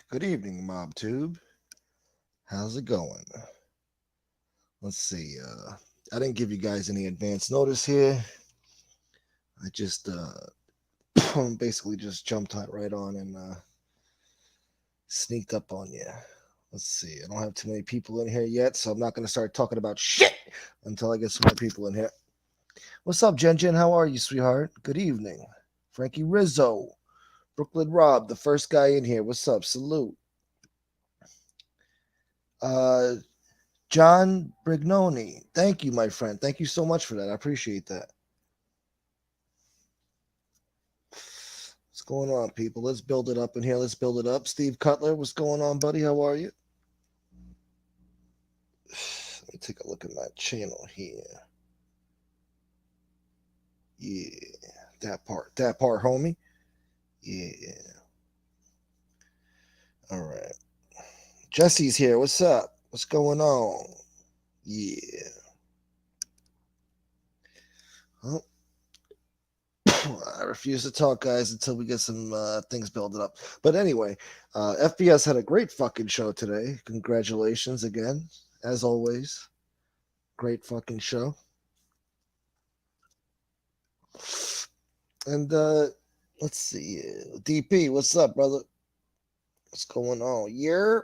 Good evening, MobTube. How's it going? Let's see. I didn't give you guys any advance notice here. I just basically just jumped right on and sneaked up on you. Let's see. I don't have too many people in here yet, so I'm not going to start talking about shit until I get some more people in here. What's up, Jen Jen? How are you, sweetheart? Good evening. Frankie Rizzo. Brooklyn Rob, the first guy in here. What's up? Salute. Uh, John Brignoni. Thank you, my friend. Thank you so much for that. I appreciate that. What's going on, people? Let's build it up in here. Let's build it up. Steve Cutler, what's going on, buddy? How are you? Let me take a look at my channel here. Yeah, that part, homie. Yeah. All right. Jesse's here. What's up? What's going on? Yeah. Well, I refuse to talk, guys, until we get some things built up. But anyway, FBS had a great fucking show today. Congratulations again, as always. Great fucking show. And let's see, DP, what's up, brother? What's going on? Yeah.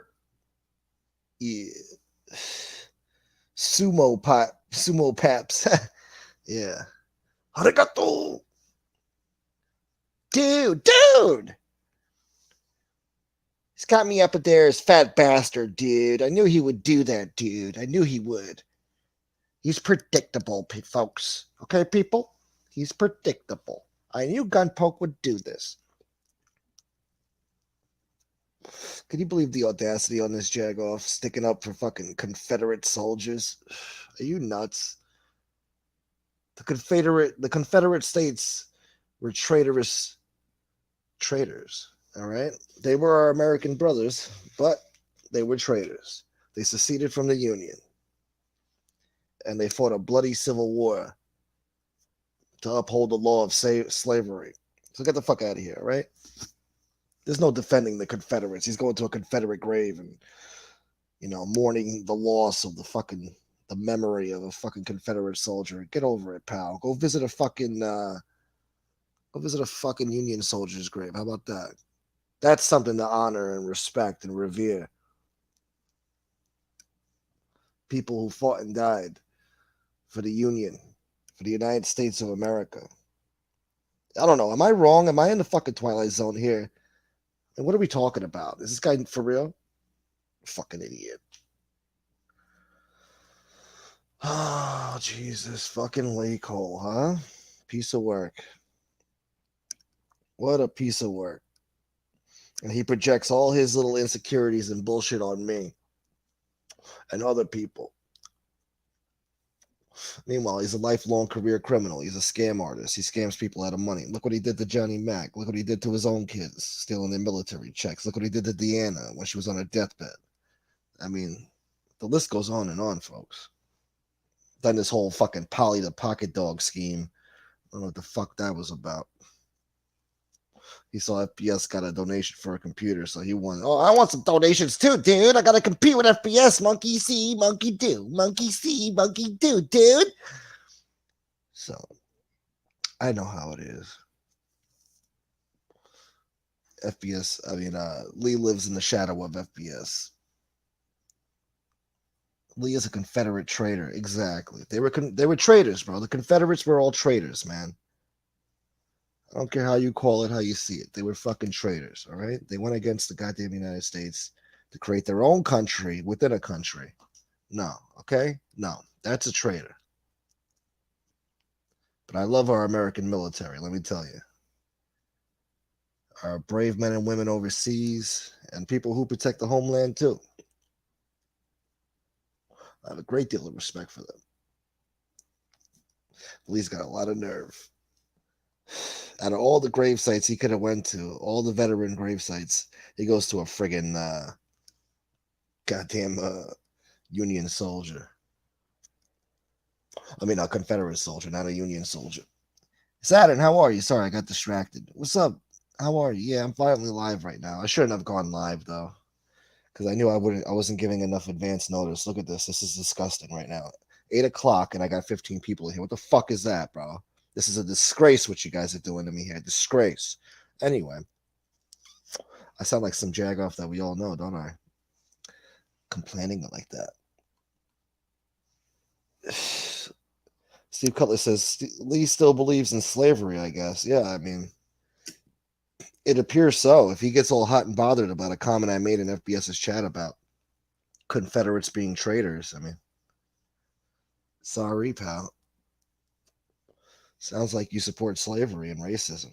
Sumo paps. Yeah. Arigato. Dude. He's got me up there as fat bastard, dude. I knew he would do that, dude. I knew he would. He's predictable, folks. Okay, people? He's predictable. I knew Gunpoke would do this. Can you believe the audacity on this jagoff sticking up for fucking Confederate soldiers? Are you nuts? The Confederate States were traitorous traitors. All right, they were our American brothers, but they were traitors. They seceded from the Union, and they fought a bloody civil war to uphold the law of slavery. So get the fuck out of here, right? There's no defending the Confederates. He's going to a Confederate grave and, mourning the loss of the memory of a fucking Confederate soldier. Get over it, pal. Go visit a fucking Union soldier's grave. How about that? That's something to honor and respect and revere. People who fought and died for the Union, for the United States of America. I don't know. Am I wrong? Am I in the fucking Twilight Zone here? And what are we talking about? Is this guy for real? Fucking idiot. Oh, Jesus. Fucking lake hole, huh? Piece of work. What a piece of work. And he projects all his little insecurities and bullshit on me and other people. Meanwhile, he's a lifelong career criminal. He's a scam artist. He scams people out of money. Look what he did to Johnny Mac. Look what he did to his own kids, stealing their military checks. Look what he did to Deanna when she was on her deathbed. I mean, the list goes on, folks. Then this whole fucking Polly the Pocket Dog scheme. I don't know what the fuck that was about. He saw FPS got a donation for a computer, so he wanted, I want some donations too, dude. I gotta compete with FPS. Monkey see, monkey do. Monkey see, monkey do, dude. So, I know how it is. Lee lives in the shadow of FPS. Lee is a Confederate traitor. Exactly. They were traitors, bro. The Confederates were all traitors, man. I don't care how you call it, how you see it. They were fucking traitors, all right? They went against the goddamn United States to create their own country within a country. No, okay? No, that's a traitor. But I love our American military, let me tell you. Our brave men and women overseas and people who protect the homeland, too. I have a great deal of respect for them. Lee's got a lot of nerve. Out of all the grave sites he could have went to, all the veteran grave sites, he goes to a friggin' goddamn Union soldier. I mean, a Confederate soldier, not a Union soldier. Saturn, how are you? Sorry, I got distracted. What's up? How are you? Yeah, I'm finally live right now. I shouldn't have gone live though, because I knew I wasn't giving enough advance notice. Look at this. This is disgusting right now. 8 o'clock and I got 15 people in here. What the fuck is that, bro? This is a disgrace what you guys are doing to me here. Disgrace. Anyway, I sound like some jagoff that we all know, don't I? Complaining like that. Steve Cutler says Lee still believes in slavery, I guess. Yeah, I mean, it appears so. If he gets all hot and bothered about a comment I made in FBS's chat about Confederates being traitors, I mean, sorry, pal. Sounds like you support slavery and racism,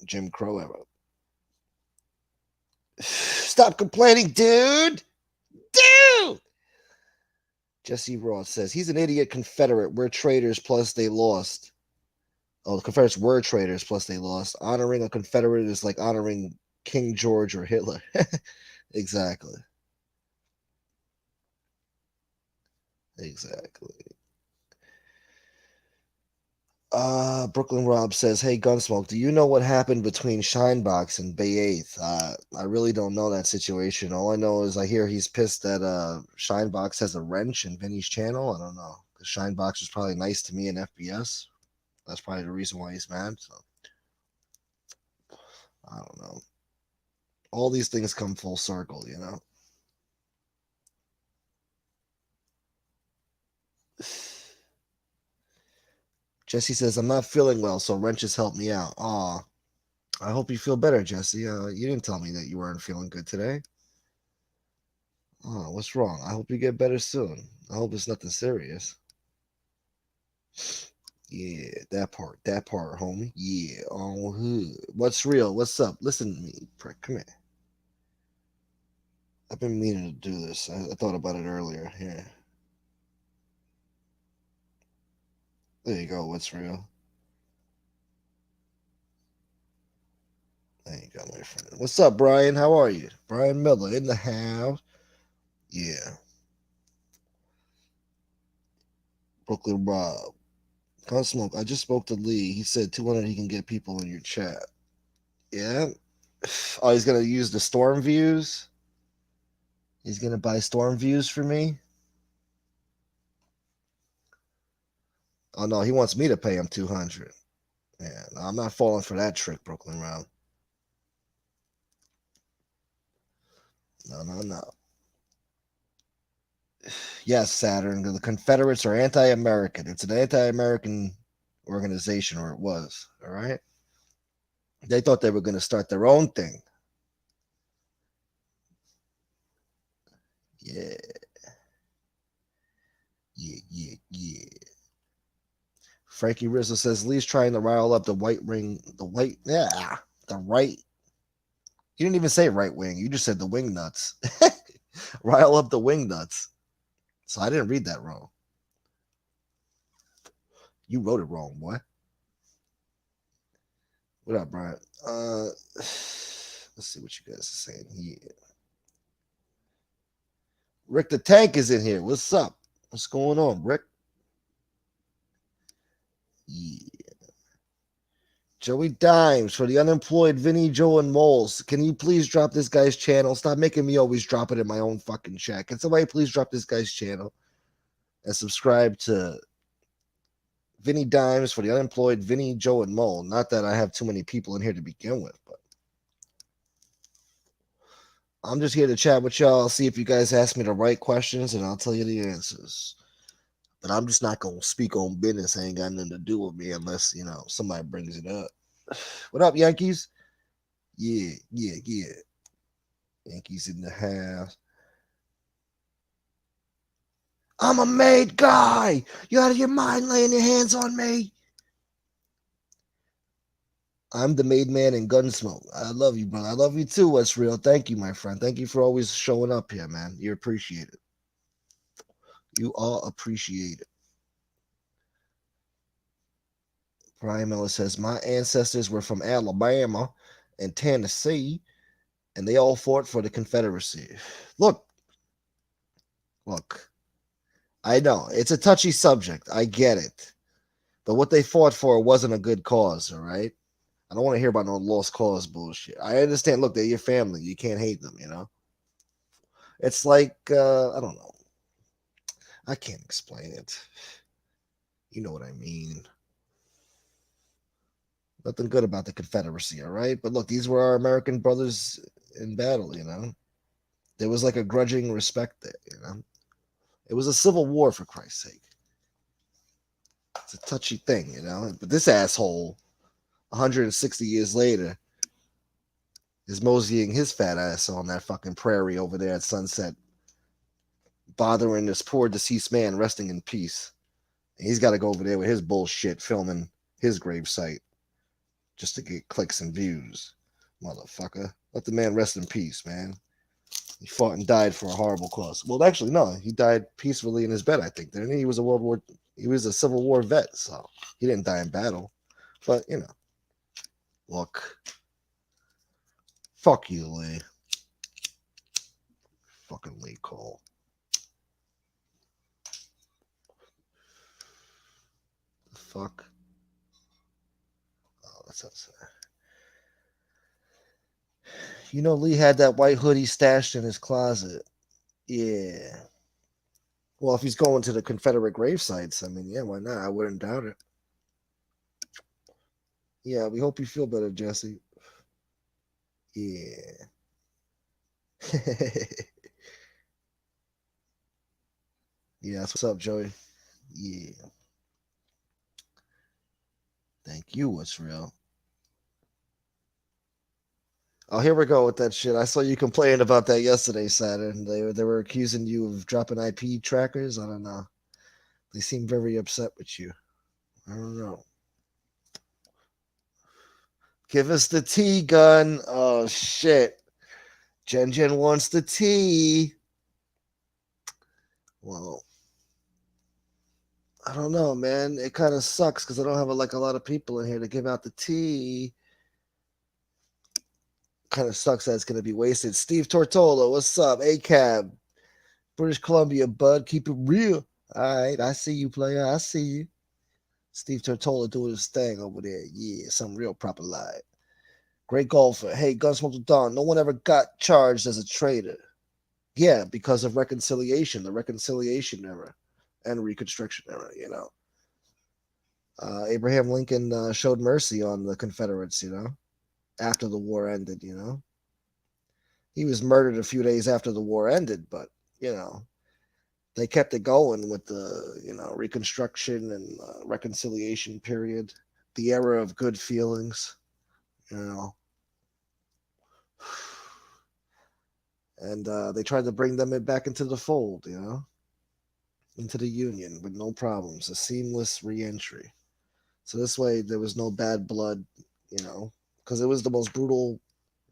Jim Crow era. Stop complaining, dude! Dude! Jesse Ross says, he's an idiot Confederate. We're traitors, plus they lost. Oh, the Confederates were traitors, plus they lost. Honoring a Confederate is like honoring King George or Hitler. Exactly. Exactly. Brooklyn Rob says, hey, Gunsmoke, do you know what happened between Shinebox and Bay 8th? I really don't know that situation. All I know is I hear he's pissed that Shinebox has a wrench in Vinny's channel. I don't know. Because Shinebox was probably nice to me in FBS. That's probably the reason why he's mad. So I don't know. All these things come full circle, Jesse says, I'm not feeling well, so wrenches help me out. Aw. I hope you feel better, Jesse. You didn't tell me that you weren't feeling good today. Oh, what's wrong? I hope you get better soon. I hope it's nothing serious. Yeah, that part, homie. Yeah, on hood. What's real? What's up? Listen to me, prick. Come here. I've been meaning to do this. I thought about it earlier. Here. There you go. What's real? There you go, my friend. What's up, Brian? How are you? Brian Miller in the house. Yeah. Brooklyn Rob. Gunsmoke. I just spoke to Lee. He said 200 he can get people in your chat. Yeah. Oh, he's gonna use the storm views. He's gonna buy storm views for me. Oh no, he wants me to pay him 200. Yeah, no, I'm not falling for that trick, Brooklyn Round. No, no, no. Yes, Saturn. The Confederates are anti-American. It's an anti-American organization, or it was. All right. They thought they were going to start their own thing. Yeah. Yeah, yeah, yeah. Frankie Rizzo says Lee's trying to rile up the the right. You didn't even say right wing. You just said the wing nuts. Rile up the wing nuts. So I didn't read that wrong. You wrote it wrong, boy. What up, Brian? Let's see what you guys are saying here. Rick the Tank is in here. What's up? What's going on, Rick? Yeah. Joey Dimes for the unemployed Vinny, Joe, and Moles. Can you please drop this guy's channel? Stop making me always drop it in my own fucking chat. Can somebody please drop this guy's channel and subscribe to Vinny Dimes for the unemployed Vinny, Joe, and Mole? Not that I have too many people in here to begin with, but I'm just here to chat with y'all, see if you guys ask me the right questions, and I'll tell you the answers. But I'm just not gonna speak on business. Ain't got nothing to do with me unless somebody brings it up. What up, Yankees? Yeah, yeah, yeah. Yankees in the house. I'm a made guy. You out of your mind laying your hands on me? I'm the made man in Gunsmoke. I love you, brother. I love you too, What's Real. Thank you, my friend. Thank you for always showing up here, man. You appreciate it. You all appreciate it. Brian Miller says, my ancestors were from Alabama and Tennessee, and they all fought for the Confederacy. Look, look. I know it's a touchy subject. I get it. But what they fought for wasn't a good cause, all right? I don't want to hear about no lost cause bullshit. I understand. Look, they're your family. You can't hate them. It's like I don't know. I can't explain it. You know what I mean. Nothing good about the Confederacy, all right? But look, these were our American brothers in battle. There was like a grudging respect there. It was a civil war, for Christ's sake. It's a touchy thing. But this asshole, 160 years later, is moseying his fat ass on that fucking prairie over there at sunset, bothering this poor deceased man resting in peace. And he's got to go over there with his bullshit filming his gravesite just to get clicks and views. Motherfucker. Let the man rest in peace, man. He fought and died for a horrible cause. Well, actually, no. He died peacefully in his bed, I think. Didn't he? He was a Civil War vet, so he didn't die in battle. But, look. Fuck you, Lee. Fucking Lee Cole. The fuck? Oh, that's outside. Lee had that white hoodie stashed in his closet. Yeah. Well, if he's going to the Confederate grave sites, I mean, yeah, why not? I wouldn't doubt it. Yeah, we hope you feel better, Jesse. Yeah. Yeah, that's what's up, Joey. Yeah. Thank you, what's real. Oh, here we go with that shit. I saw you complaining about that yesterday, Saturn. They were accusing you of dropping IP trackers. I don't know. They seem very upset with you. I don't know. Give us the tea, gun. Oh shit. Jen wants the tea. Well, I don't know, man. It kind of sucks because I don't have a lot of people in here to give out the tea. Kind of sucks that it's going to be wasted. Steve Tortola, what's up? ACAB, British Columbia, bud. Keep it real. All right, I see you, player. I see you. Steve Tortola doing his thing over there. Yeah, some real proper light. Great golfer. Hey, Gunsmoke to Dawn. No one ever got charged as a traitor. Yeah, because of reconciliation, the reconciliation era and Reconstruction era. Abraham Lincoln showed mercy on the Confederates, after the war ended. He was murdered a few days after the war ended, but, they kept it going with the, Reconstruction and reconciliation period, the era of good feelings, and they tried to bring them back into the fold, into the Union with no problems, a seamless reentry. So this way, there was no bad blood, because it was the most brutal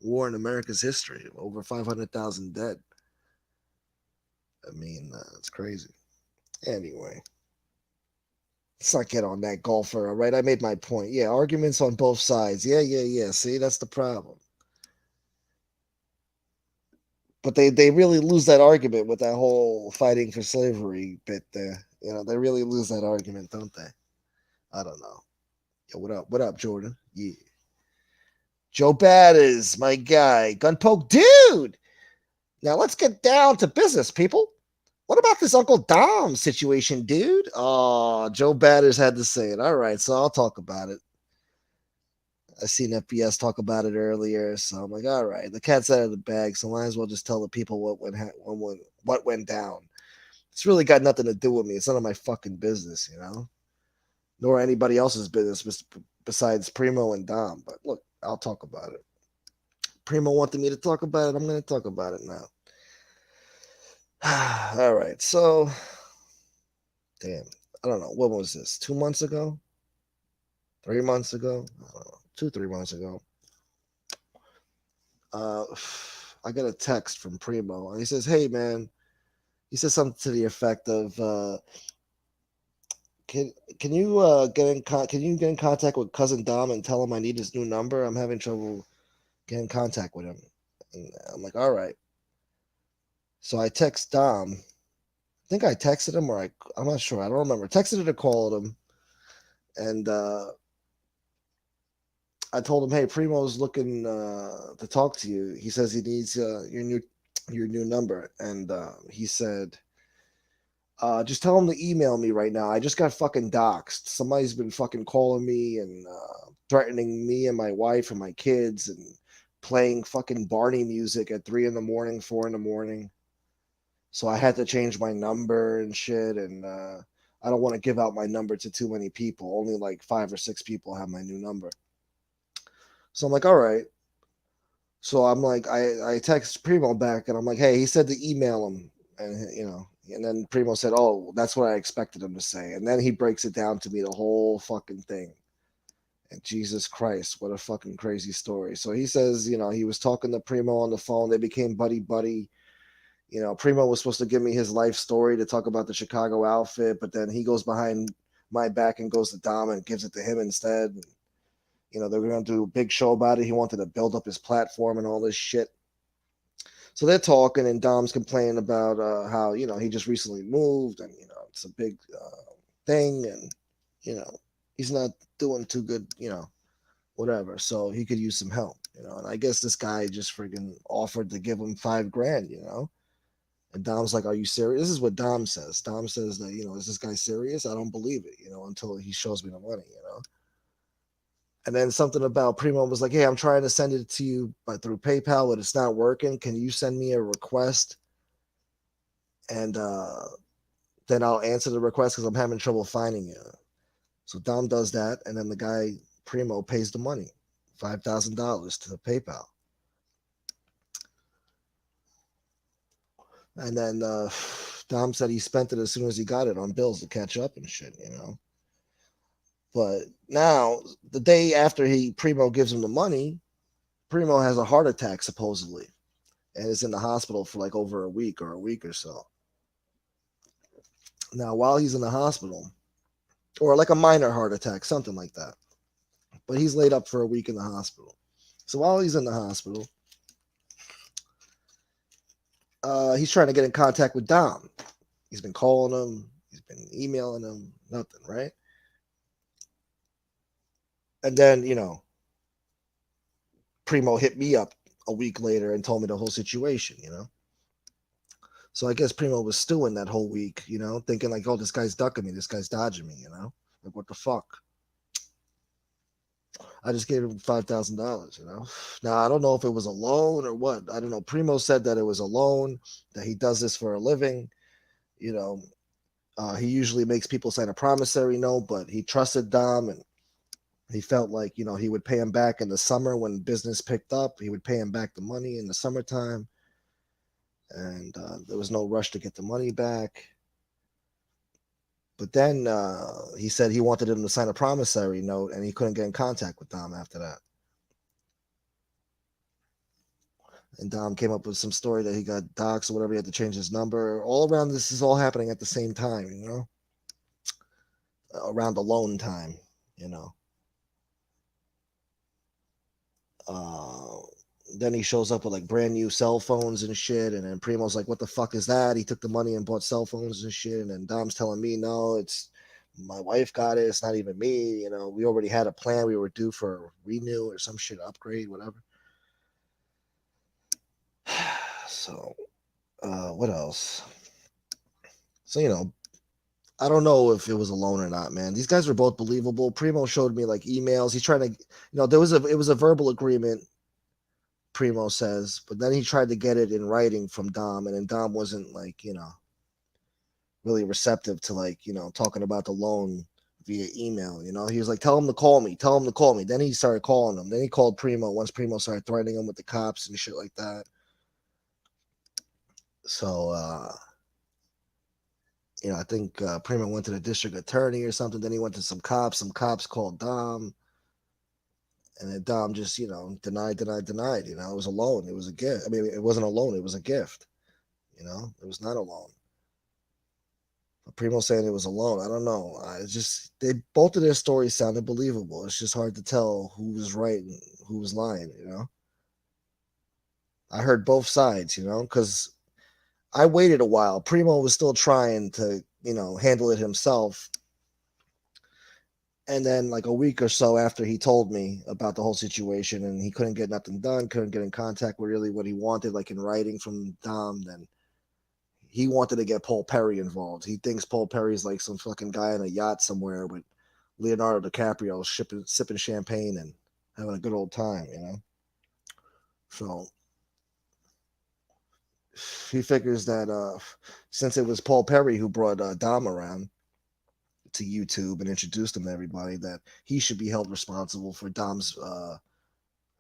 war in America's history, over 500,000 dead. I mean, it's crazy. Anyway, let's not get on that golfer, all right? I made my point. Yeah, arguments on both sides. Yeah. See, that's the problem. But they really lose that argument with that whole fighting for slavery bit there. They really lose that argument, don't they? I don't know. Yo, what up? What up, Jordan? Yeah. Joe Badders, my guy. Gunpoke, dude! Now let's get down to business, people. What about this Uncle Dom situation, dude? Oh, Joe Badders had to say it. All right, so I'll talk about it. I seen FBS talk about it earlier, so I'm like, all right, the cat's out of the bag, so might as well just tell the people what went down. It's really got nothing to do with me. It's none of my fucking business, nor anybody else's business besides Primo and Dom. But look, I'll talk about it. Primo wanted me to talk about it. I'm going to talk about it now. All right, so damn, I don't know. What was this? 2 months ago? 3 months ago? I don't know. 2-3 months ago. I got a text from Primo, and he says, "Hey, man," he says something to the effect of, "Can you can you get in contact with cousin Dom and tell him I need his new number? I'm having trouble getting in contact with him." And I'm like, "All right." So I text Dom. I think I texted him, or I'm not sure. I don't remember. Texted it or called him, and I told him, hey, Primo's looking to talk to you. He says he needs your new number, and he said, just tell him to email me right now. I just got fucking doxxed. Somebody's been fucking calling me and threatening me and my wife and my kids and playing fucking Barney music at 3 in the morning, 4 in the morning. So I had to change my number and shit. And I don't want to give out my number to too many people. Only like 5 or 6 people have my new number. So I'm like, all right. So I'm like, I text Primo back and I'm like, hey, he said to email him. And, and then Primo said, oh, that's what I expected him to say. And then he breaks it down to me, the whole fucking thing. And Jesus Christ, what a fucking crazy story. So he says, he was talking to Primo on the phone. They became buddy buddy. Primo was supposed to give me his life story to talk about the Chicago outfit, but then he goes behind my back and goes to Dom and gives it to him instead. They're going to do a big show about it. He wanted to build up his platform and all this shit. So they're talking, and Dom's complaining about how he just recently moved, and it's a big thing, and he's not doing too good, whatever. So he could use some help, And I guess this guy just freaking offered to give him $5,000, And Dom's like, "Are you serious?" This is what Dom says. Dom says that is this guy serious? I don't believe it, until he shows me the money. And then something about Primo was like, hey, I'm trying to send it to you through PayPal, but it's not working. Can you send me a request? And then I'll answer the request because I'm having trouble finding you. So Dom does that. And then the guy, Primo, pays the money, $5,000 to PayPal. And then Dom said he spent it as soon as he got it on bills to catch up and shit, But now, the day after Primo gives him the money, Primo has a heart attack supposedly, and is in the hospital for like over a week or so. Now, while he's in the hospital, or like a minor heart attack, something like that, but he's laid up for a week in the hospital. So while he's in the hospital, he's trying to get in contact with Dom. He's been calling him, he's been emailing him, nothing, right? And then, Primo hit me up a week later and told me the whole situation, So I guess Primo was stewing that whole week, thinking like, oh, this guy's ducking me, this guy's dodging me, Like, what the fuck? I just gave him $5,000, Now, I don't know if it was a loan or what. I don't know. Primo said that it was a loan, that he does this for a living. He usually makes people sign a promissory note, but he trusted Dom and he felt like, he would pay him back in the summer when business picked up. He would pay him back the money in the summertime. And there was no rush to get the money back. But then he said he wanted him to sign a promissory note, and he couldn't get in contact with Dom after that. And Dom came up with some story that he got doxxed or whatever. He had to change his number. All around this is all happening at the same time, around the loan time, Then he shows up with like brand new cell phones and shit. And then Primo's like, what the fuck is that? He took the money and bought cell phones and shit. And then Dom's telling me, no, it's my wife got it. It's not even me. We already had a plan. We were due for a renew or some shit, upgrade, whatever. So, what else? So, I don't know if it was a loan or not, man. These guys were both believable. Primo showed me like emails. He's trying to, it was a verbal agreement, Primo says, but then he tried to get it in writing from Dom, and then Dom wasn't like, really receptive to like, talking about the loan via email. He was like, tell him to call me, tell him to call me. Then he started calling him. Then he called Primo once Primo started threatening him with the cops and shit like that. So, I think Primo went to the district attorney or something. Then he went to some cops. Some cops called Dom. And then Dom just, denied. It was a loan. It was a gift. I mean, it wasn't a loan. It was a gift. It was not a loan. But Primo saying it was a loan. I don't know. Both of their stories sounded believable. It's just hard to tell who was right and who was lying, I heard both sides, because I waited a while. Primo was still trying to, handle it himself. And then like a week or so after he told me about the whole situation and he couldn't get nothing done, couldn't get in contact with really what he wanted, like in writing from Dom, then he wanted to get Paul Perry involved. He thinks Paul Perry's like some fucking guy on a yacht somewhere with Leonardo DiCaprio sipping champagne and having a good old time, you know? So he figures that since it was Paul Perry who brought Dom around to YouTube and introduced him to everybody, that he should be held responsible for Dom's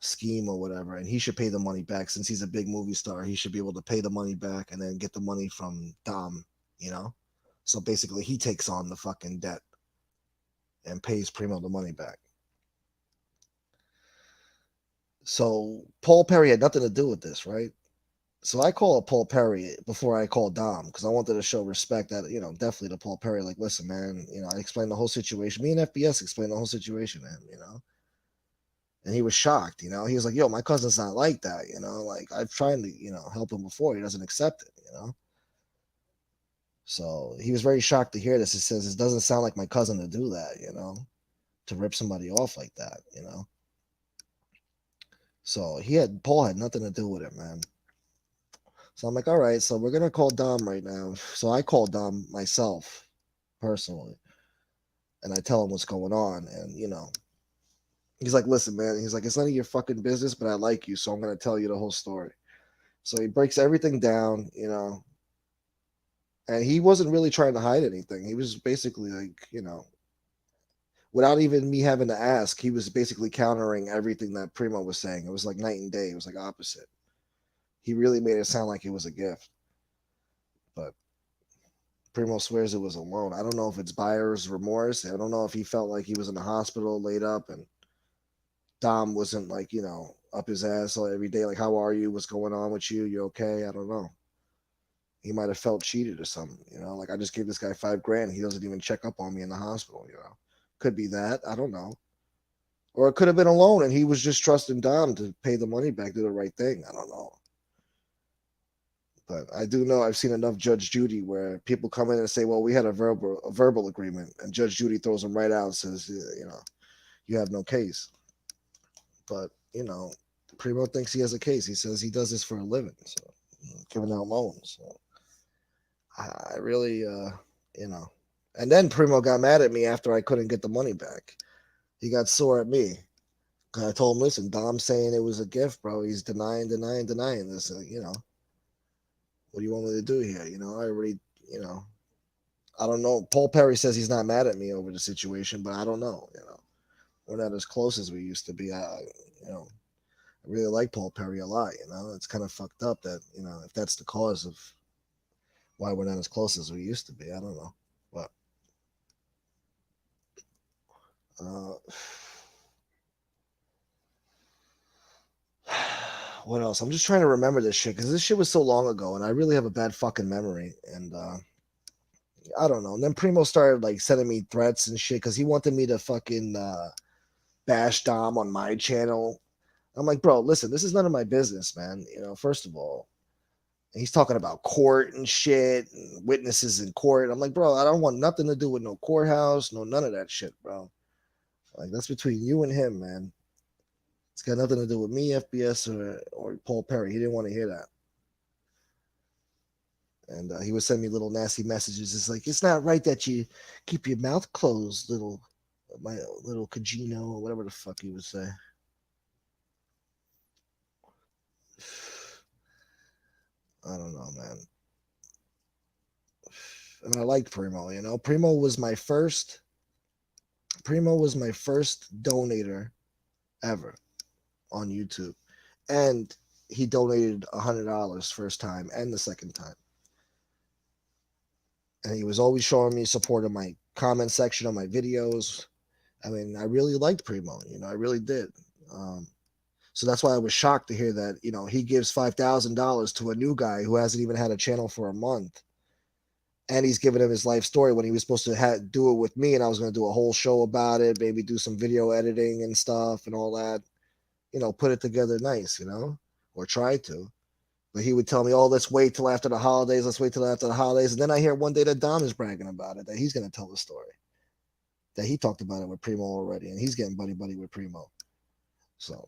scheme or whatever, and he should pay the money back since he's a big movie star. He should be able to pay the money back and then get the money from Dom, you know. So basically, he takes on the fucking debt and pays Primo the money back. So Paul Perry had nothing to do with this, right? So I call Paul Perry before I call Dom because I wanted to show respect that, definitely to Paul Perry. Like, listen, man, I explained the whole situation. Me and FBS explained the whole situation to him. And he was shocked. He was like, yo, my cousin's not like that. Like I've tried to, help him before. He doesn't accept it. So he was very shocked to hear this. He says, it doesn't sound like my cousin to do that, to rip somebody off like that. So Paul had nothing to do with it, man. So I'm like, all right, so we're gonna call Dom right now. So I call Dom myself personally, and I tell him what's going on, and he's like, listen, man, he's like, it's none of your fucking business, but I like you, so I'm gonna tell you the whole story. So he breaks everything down, and he wasn't really trying to hide anything. He was basically like, without even me having to ask, he was basically countering everything that Primo was saying. It was like night and day. It was like opposite. He really made it sound like it was a gift. But Primo swears it was a loan. I don't know if it's buyer's remorse. I don't know if he felt like he was in the hospital laid up and Dom wasn't like, up his ass every day, like, how are you? What's going on with you? You okay? I don't know. He might have felt cheated or something, like I just gave this guy $5,000. He doesn't even check up on me in the hospital. Could be that. I don't know. Or it could have been a loan and he was just trusting Dom to pay the money back, do the right thing. I don't know. But I do know I've seen enough Judge Judy where people come in and say, well, we had a verbal agreement, and Judge Judy throws them right out and says, you have no case. But, Primo thinks he has a case. He says he does this for a living, so giving out loans. So I really, And then Primo got mad at me after I couldn't get the money back. He got sore at me. I told him, listen, Dom's saying it was a gift, bro. He's denying this. What do you want me to do here? I already, I don't know. Paul Perry says he's not mad at me over the situation, but I don't know. We're not as close as we used to be. I really like Paul Perry a lot. It's kind of fucked up that if that's the cause of why we're not as close as we used to be. I don't know, but uh, what else? I'm just trying to remember this shit because this shit was so long ago, and I really have a bad fucking memory. And I don't know. And then Primo started like sending me threats and shit because he wanted me to fucking bash Dom on my channel. I'm like, bro, listen, this is none of my business, man. First of all, he's talking about court and shit and witnesses in court. I'm like, bro, I don't want nothing to do with no courthouse, no none of that shit, bro. Like that's between you and him, man. It's got nothing to do with me, FBS, or Paul Perry. He didn't want to hear that. And he would send me little nasty messages. It's like, it's not right that you keep your mouth closed, my little Cagino, or whatever the fuck he would say. I don't know, man. And I liked Primo. Primo was my first donator ever on YouTube. And he donated $100 first time and the second time. And he was always showing me support in my comment section on my videos. I mean, I really liked Primo, I really did. So that's why I was shocked to hear that, he gives $5,000 to a new guy who hasn't even had a channel for a month. And he's giving him his life story when he was supposed to do it with me. And I was going to do a whole show about it, maybe do some video editing and stuff and all that, put it together nice, or try to. But he would tell me, oh, let's wait till after the holidays. And then I hear one day that Dom is bragging about it, that he's going to tell the story. that he talked about it with Primo already, and he's getting buddy buddy with Primo. So,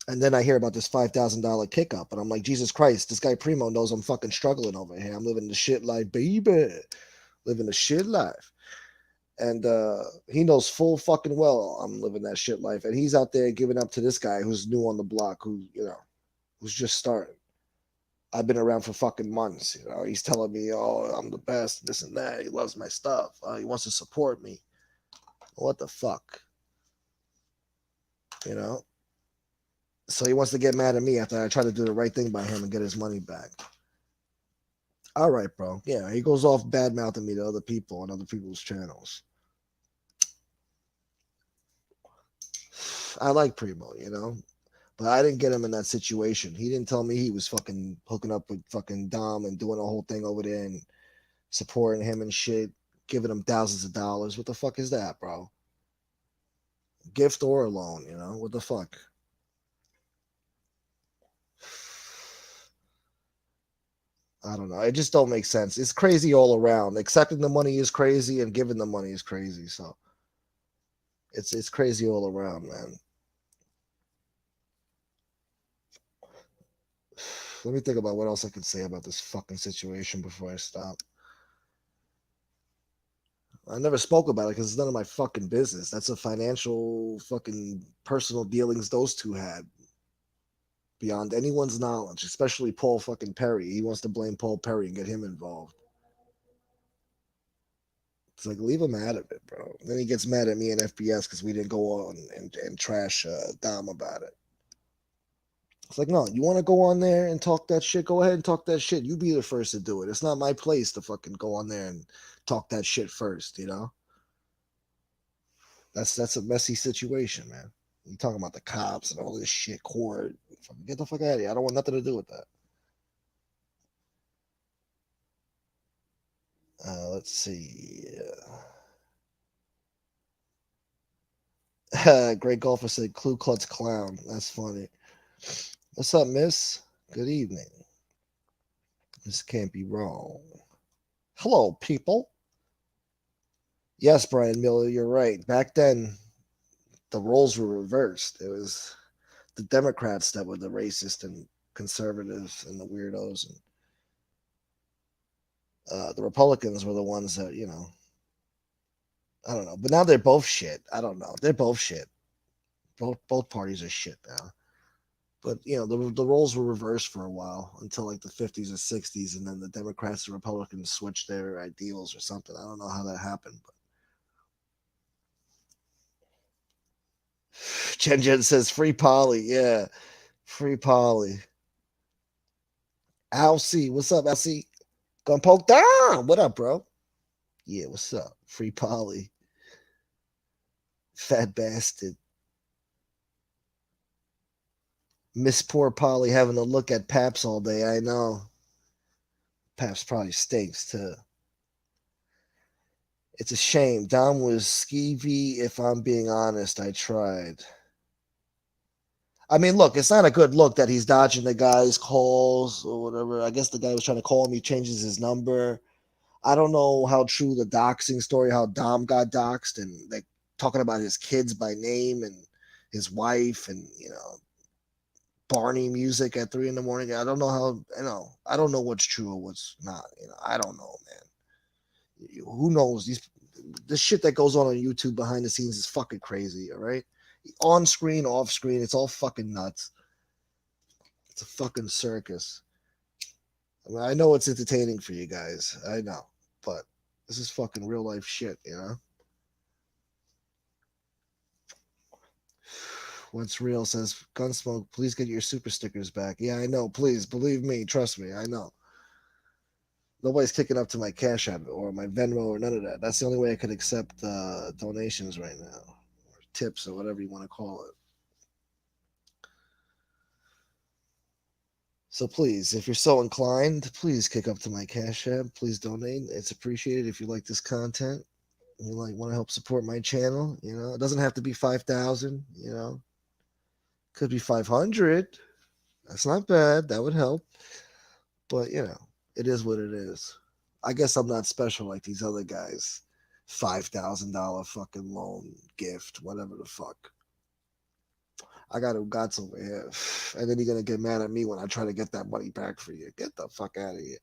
and then I hear about this $5,000 kick up, and I'm like, Jesus Christ, this guy Primo knows I'm fucking struggling over here. I'm living the shit life, baby, living the shit life. And he knows full fucking well I'm living that shit life, and he's out there giving up to this guy who's new on the block, who's just starting. I've been around for fucking months. He's telling me, "Oh, I'm the best, this and that. He loves my stuff. He wants to support me." What the fuck, you know? So he wants to get mad at me after I try to do the right thing by him and get his money back. All right, bro. Yeah, he goes off bad mouthing me to other people on other people's channels. I like Primo, but I didn't get him in that situation. He didn't tell me he was fucking hooking up with fucking Dom and doing a whole thing over there and supporting him and shit, giving him thousands of dollars. What the fuck is that, bro? Gift or a loan, What the fuck? I don't know. It just don't make sense. It's crazy all around. Accepting the money is crazy, and giving the money is crazy. So it's crazy all around, man. Let me think about what else I can say about this fucking situation before I stop. I never spoke about it because it's none of my fucking business. That's a financial fucking personal dealings those two had beyond anyone's knowledge, especially Paul fucking Perry. He wants to blame Paul Perry and get him involved. It's like, leave him out of it, bro. Then he gets mad at me and FBS because we didn't go on and trash Dom about it. It's like, no, you want to go on there and talk that shit? Go ahead and talk that shit. You be the first to do it. It's not my place to fucking go on there and talk that shit first. That's a messy situation, man. You talking about the cops and all this shit, court. Get the fuck out of here. I don't want nothing to do with that. Let's see. Great golfer said Ku Klux Clown. That's funny. What's up, miss? Good evening. This can't be wrong. Hello, people. Yes, Brian Miller, you're right. Back then, the roles were reversed. It was the Democrats that were the racist and conservatives and the weirdos, and the Republicans were the ones that, I don't know. But now they're both shit. I don't know. They're both shit. Both parties are shit now. But the roles were reversed for a while until like the 50s or 60s, and then the Democrats and Republicans switched their ideals or something. I don't know how that happened, but Jen says free Polly. Yeah, free Polly. Alcy, what's up, Alcy? Gonna poke down. What up, bro? Yeah, what's up? Free Polly. Fat bastard. Miss poor Polly having to look at Paps all day. I know. Paps probably stinks too. It's a shame. Dom was skeevy. If I'm being honest, I tried. I mean, look, it's not a good look that he's dodging the guy's calls or whatever. I guess the guy was trying to call him. He changes his number. I don't know how true the doxing story, how Dom got doxed, and like talking about his kids by name and his wife, and Barney music at 3 in the morning. I don't know how. I don't know what's true or what's not. I don't know, man. Who knows? The shit that goes on YouTube behind the scenes is fucking crazy. All right, on screen, off screen, it's all fucking nuts. It's a fucking circus. I mean, I know it's entertaining for you guys. I know, but this is fucking real life shit. What's real says Gunsmoke, please get your super stickers back. Yeah, I know. Please believe me, trust me, I know. Nobody's kicking up to my Cash App or my Venmo or none of that. That's the only way I could accept donations right now, or tips or whatever you want to call it. So please, if you're so inclined, please kick up to my Cash App. Please donate. It's appreciated if you like this content. You want to help support my channel. It doesn't have to be 5,000. Could be 500. That's not bad. That would help. But it is what it is. I guess I'm not special like these other guys. $5,000 fucking loan gift, whatever the fuck. I got guts over here. And then you're gonna get mad at me when I try to get that money back for you. Get the fuck out of here.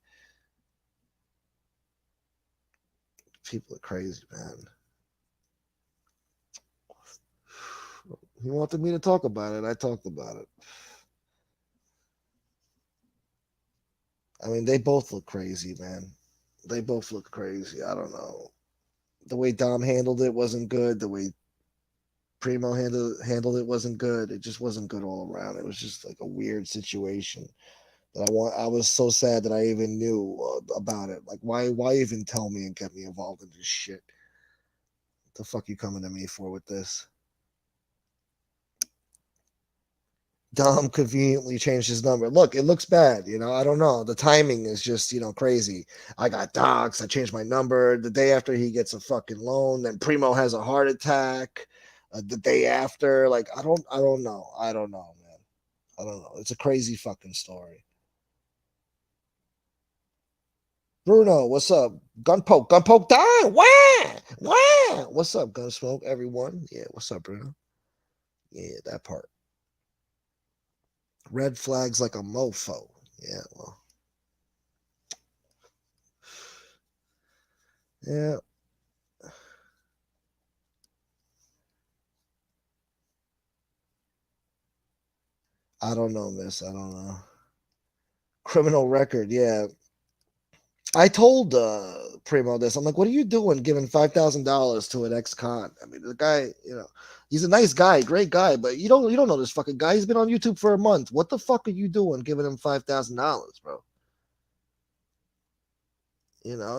People are crazy, man. He wanted me to talk about it. I talked about it. I mean, they both look crazy, man. They both look crazy. I don't know. The way Dom handled it wasn't good. The way Primo handled it wasn't good. It just wasn't good all around. It was just like a weird situation that I was so sad that I even knew about it. Like, why even tell me and get me involved in this shit? What the fuck you coming to me for with this? Dom conveniently changed his number. Look, it looks bad. I don't know. The timing is just, crazy. I got doxxed. I changed my number the day after he gets a fucking loan. Then Primo has a heart attack the day after. Like, I don't know. I don't know, man. I don't know. It's a crazy fucking story. Bruno, what's up? Gun poke, die. Wah, wah. What's up, Gunsmoke, everyone? Yeah, what's up, Bruno? Yeah, that part. Red flags like a mofo. Yeah, well, yeah. I don't know, miss. I don't know. Criminal record, yeah. I told Primo this. I'm like, what are you doing giving $5,000 to an ex-con? I mean, the guy, he's a nice guy, great guy, but you don't know this fucking guy. He's been on YouTube for a month. What the fuck are you doing giving him $5,000, bro?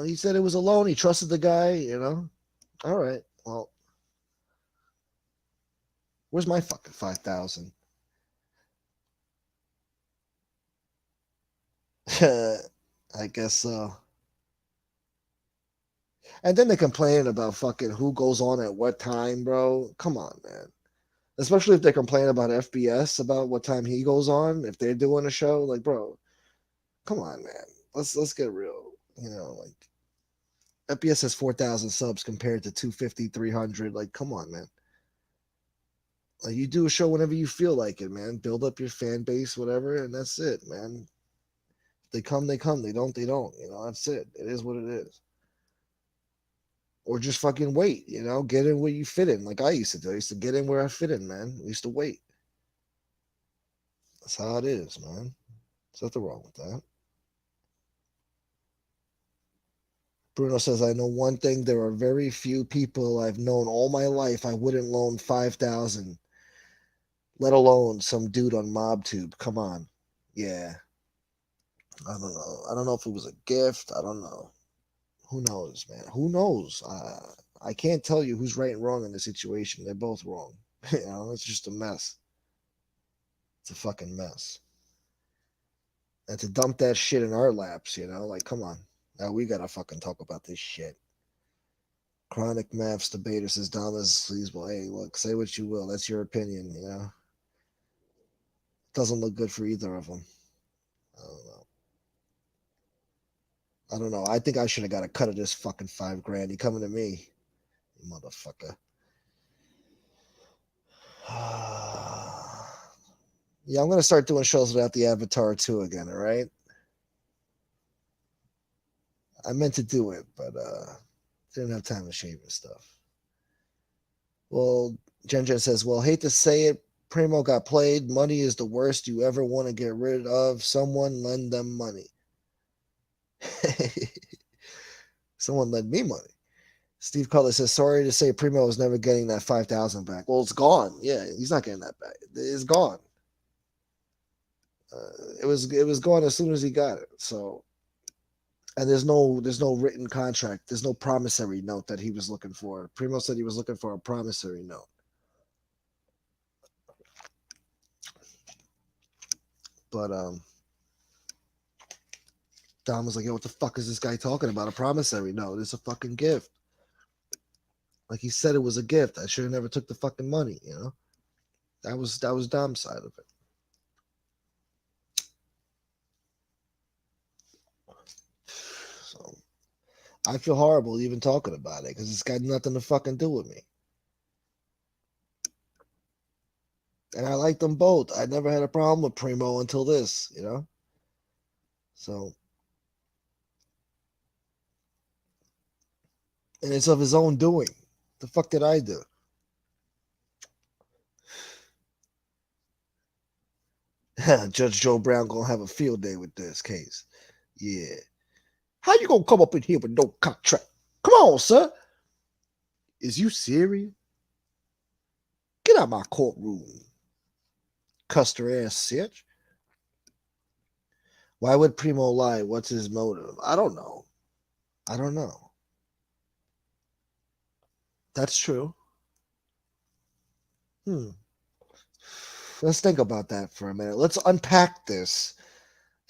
He said it was a loan. He trusted the guy. All right. Well, where's my fucking 5,000? I guess so. And then they're complaining about fucking who goes on at what time, bro. Come on, man. Especially if they're complaining about FBS about what time he goes on, if they're doing a show, like, bro, come on, man. Let's get real. Like FBS has 4,000 subs compared to 250, 300. Like, come on, man. Like, you do a show whenever you feel like it, man. Build up your fan base, whatever, and that's it, man. If they come, they come. They don't, they don't. That's it. It is what it is. Or just fucking wait, get in where you fit in. Like I used to do. I used to get in where I fit in, man. We used to wait. That's how it is, man. There's nothing wrong with that. Bruno says, I know one thing. There are very few people I've known all my life I wouldn't loan 5,000, let alone some dude on MobTube. Come on. Yeah. I don't know. I don't know if it was a gift. I don't know. Who knows, man? Who knows? I can't tell you who's right and wrong in the situation. They're both wrong. It's just a mess. It's a fucking mess. And to dump that shit in our laps, like, come on. Now we gotta fucking talk about this shit. Chronic Maths debater says Thomas, please, well, hey, look, say what you will. That's your opinion. Doesn't look good for either of them. I don't know. I don't know. I think I should have got a cut of this fucking $5,000. You coming to me, you motherfucker. Yeah, I'm gonna start doing shows without the avatar too again. All right. I meant to do it, but didn't have time to shave and stuff. Well, Jen says, well, hate to say it, Primo got played. Money is the worst you ever want to get rid of. Someone lend them money. Someone lend me money. Steve Cutler says, sorry to say Primo is never getting that 5,000 back. Well, it's gone. Yeah, he's not getting that back. It's gone. It was gone as soon as he got it. So, and there's no written contract. There's no promissory note that he was looking for. Primo said he was looking for a promissory note. But Dom was like, yo, what the fuck is this guy talking about? A promissory note. It's a fucking gift. Like he said it was a gift. I should have never took the fucking money. That was Dom's side of it. So I feel horrible even talking about it because it's got nothing to fucking do with me. And I like them both. I never had a problem with Primo until this, you know? So, and it's of his own doing. The fuck did I do? Judge Joe Brown gonna have a field day with this case. Yeah. How you gonna come up in here with no contract? Come on, sir. Is you serious? Get out of my courtroom. Custer ass sitch. Why would Primo lie? What's his motive? I don't know. I don't know. That's true. Hmm. Let's think about that for a minute. Let's unpack this,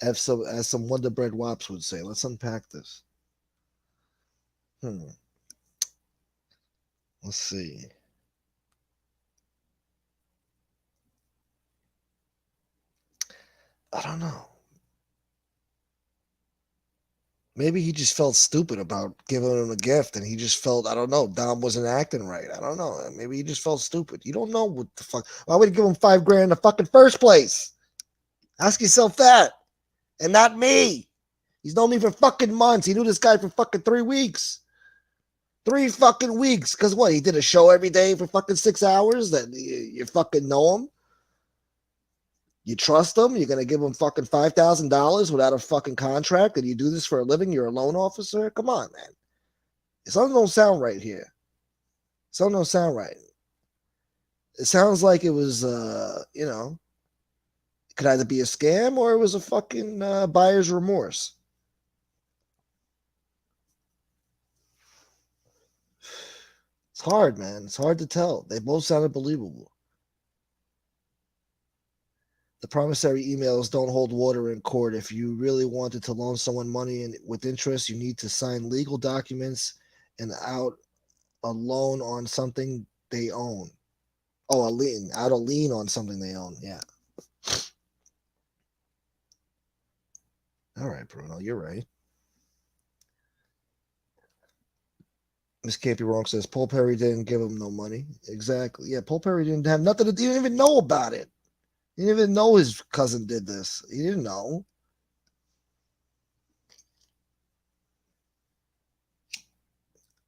as some Wonder Bread Wops would say. Let's unpack this. Hmm. Let's see. I don't know. Maybe he just felt stupid about giving him a gift, and he just felt, I don't know, Dom wasn't acting right. I don't know. Maybe he just felt stupid. You don't know what the fuck. Why would he give him $5,000 in the fucking first place? Ask yourself that, and not me. He's known me for fucking months. He knew this guy for fucking 3 weeks. 3 fucking weeks. Because what? He did a show every day for fucking 6 hours that you fucking know him? You trust him? You're going to give him fucking $5,000 without a fucking contract? And you do this for a living? You're a loan officer? Come on, man. Something don't sound right here. Something don't sound right. It sounds like it was, it could either be a scam or it was a fucking buyer's remorse. It's hard, man. It's hard to tell. They both sounded believable. The promissory emails don't hold water in court. If you really wanted to loan someone money and with interest, you need to sign legal documents and out a loan on something they own. Oh, a lien, out a lien on something they own. Yeah. All right, Bruno, you're right. This can't be wrong. Says Paul Perry didn't give him no money. Exactly. Yeah, Paul Perry didn't have nothing to. He didn't even know about it. He didn't even know his cousin did this. He didn't know.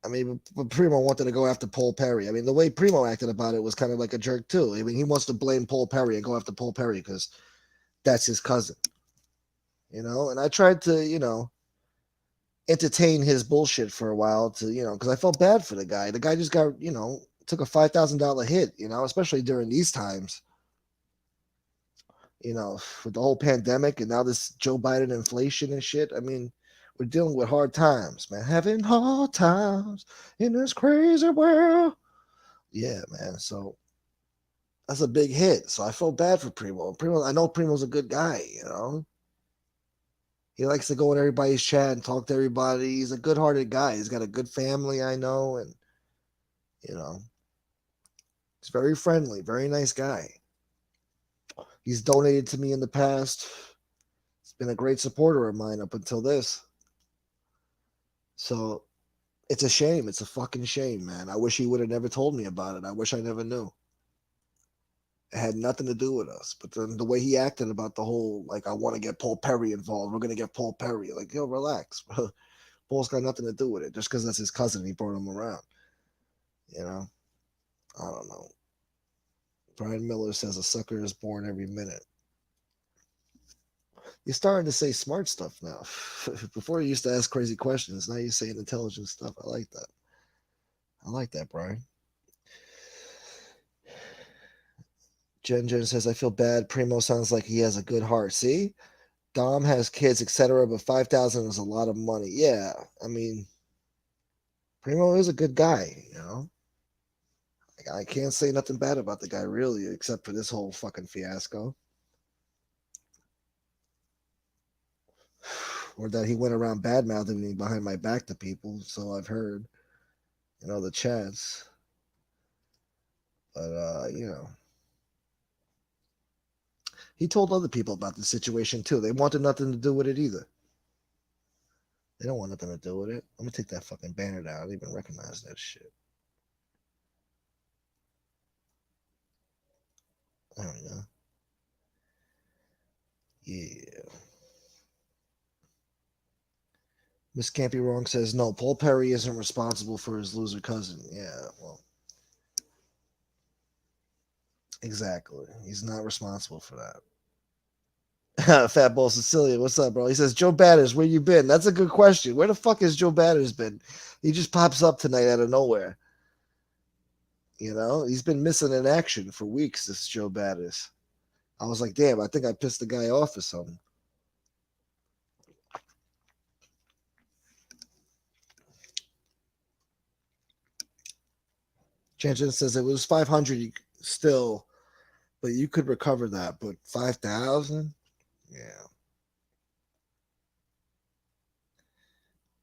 I mean, but Primo wanted to go after Paul Perry. I mean, the way Primo acted about it was kind of like a jerk too. I mean, he wants to blame Paul Perry and go after Paul Perry because that's his cousin, And I tried to, entertain his bullshit for a while to, because I felt bad for the guy. The guy just got, took a $5,000 hit, especially during these times, with the whole pandemic and now this Joe Biden inflation and shit. I mean, we're dealing with hard times, man. Having hard times in this crazy world. Yeah, man. So that's a big hit. So I felt bad for Primo. I know Primo's a good guy. He likes to go in everybody's chat and talk to everybody. He's a good-hearted guy. He's got a good family, I know, and you know, he's very friendly, very nice guy. He's donated to me in the past. He's been a great supporter of mine up until this. So it's a shame. It's a fucking shame, man. I wish he would have never told me about it. I wish I never knew. It had nothing to do with us. But then the way he acted about the whole, like, I want to get Paul Perry involved. We're going to get Paul Perry. Like, yo, relax. Paul's got nothing to do with it. Just because that's his cousin, he brought him around. You know? I don't know. Brian Miller says a sucker is born every minute. You're starting to say smart stuff now. Before you used to ask crazy questions. Now you're saying intelligent stuff. I like that. I like that, Brian. Jen says, I feel bad. Primo sounds like he has a good heart. See? Dom has kids, etc., but 5,000 is a lot of money. Yeah, I mean, Primo is a good guy. I can't say nothing bad about the guy, really, except for this whole fucking fiasco. Or that he went around bad mouthing me behind my back to people, so I've heard, the chats. But, he told other people about the situation, too. They wanted nothing to do with it either. They don't want nothing to do with it. Let me take that fucking banner down. I don't even recognize that shit. There we go. Yeah. Miss Can't Be Wrong says no. Paul Perry isn't responsible for his loser cousin. Yeah, well, exactly. He's not responsible for that. Fat Ball Cecilia, what's up, bro? He says, Joe Batters, where you been? That's a good question. Where the fuck has Joe Batters been? He just pops up tonight out of nowhere. You know, he's been missing in action for weeks, this Joe Batters. I was like, damn, I think I pissed the guy off or something. Chanchin says it was 500 still, but you could recover that. But 5,000? Yeah.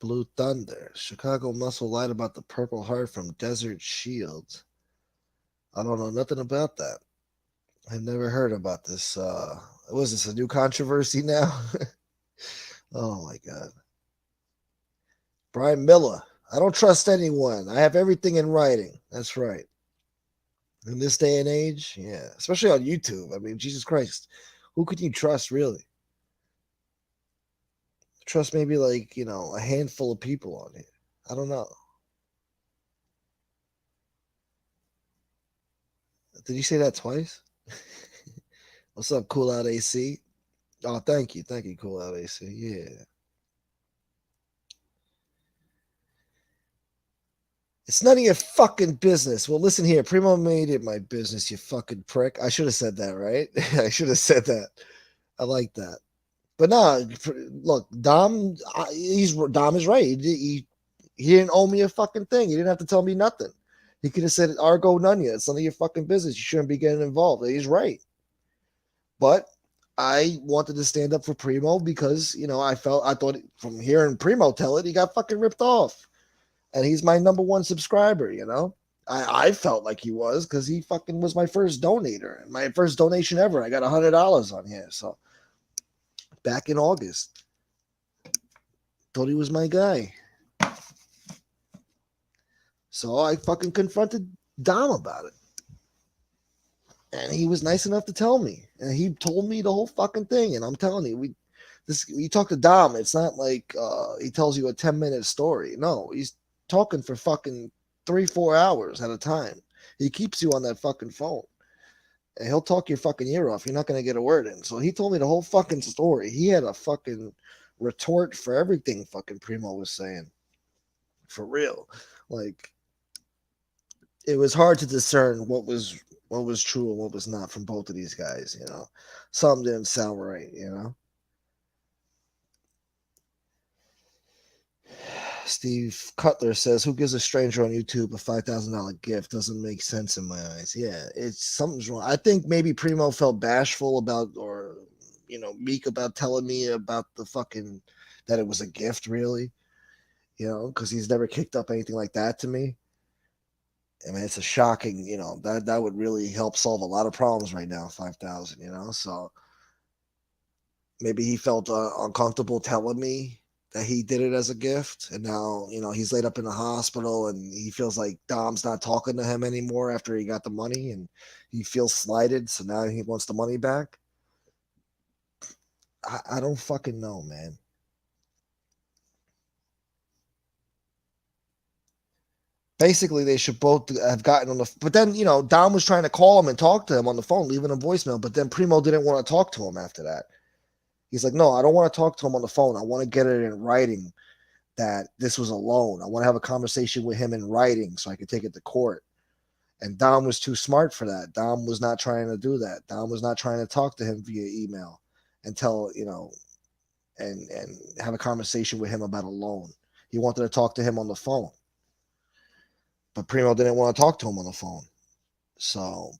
Blue Thunder. Chicago Muscle lied about the Purple Heart from Desert Shield. I don't know nothing about that. I've never heard about this. Was this a new controversy now? Oh my god. Brian Miller. I don't trust anyone. I have everything in writing. That's right. In this day and age, yeah, especially on YouTube. I mean, Jesus Christ, who could you trust really? Trust maybe like a handful of people on here. I don't know. Did you say that twice? What's up, Cool Out AC? Oh, thank you, Cool Out AC. Yeah, it's none of your fucking business. Well, listen here, Primo made it my business. You fucking prick. I should have said that, right? I should have said that. I like that. But nah, look, Dom is right. He didn't owe me a fucking thing. He didn't have to tell me nothing. He could have said, Argo Nunya, it's none of your fucking business. You shouldn't be getting involved. He's right. But I wanted to stand up for Primo because, I thought from hearing Primo tell it, he got fucking ripped off. And he's my number one subscriber. I felt like he was because he fucking was my first donator. My first donation ever. I got $100 on here. So back in August. Thought he was my guy. So I fucking confronted Dom about it. And he was nice enough to tell me. And he told me the whole fucking thing. And I'm telling you, you talk to Dom, it's not like he tells you a 10-minute story. No, he's talking for fucking 3-4 hours at a time. He keeps you on that fucking phone. And he'll talk your fucking ear off. You're not gonna get a word in. So he told me the whole fucking story. He had a fucking retort for everything fucking Primo was saying. For real. Like it was hard to discern what was true and what was not from both of these guys. Something didn't sound right. Steve Cutler says, "Who gives a stranger on YouTube a $5,000 gift? Doesn't make sense in my eyes." Yeah, it's something's wrong. I think maybe Primo felt bashful about, or meek about telling me about the fucking that it was a gift, really. Because he's never kicked up anything like that to me. I mean, it's a shocking. That would really help solve a lot of problems right now. 5,000. So maybe he felt uncomfortable telling me that he did it as a gift, and now he's laid up in the hospital and he feels like Dom's not talking to him anymore after he got the money, and he feels slighted, so now he wants the money back. I don't fucking know, man. Basically, they should both have gotten on the. But then Dom was trying to call him and talk to him on the phone, leaving a voicemail. But then Primo didn't want to talk to him after that. He's like, no, I don't want to talk to him on the phone. I want to get it in writing that this was a loan. I want to have a conversation with him in writing so I could take it to court. And Dom was too smart for that. Dom was not trying to do that. Dom was not trying to talk to him via email and and have a conversation with him about a loan. He wanted to talk to him on the phone. But Primo didn't want to talk to him on the phone. So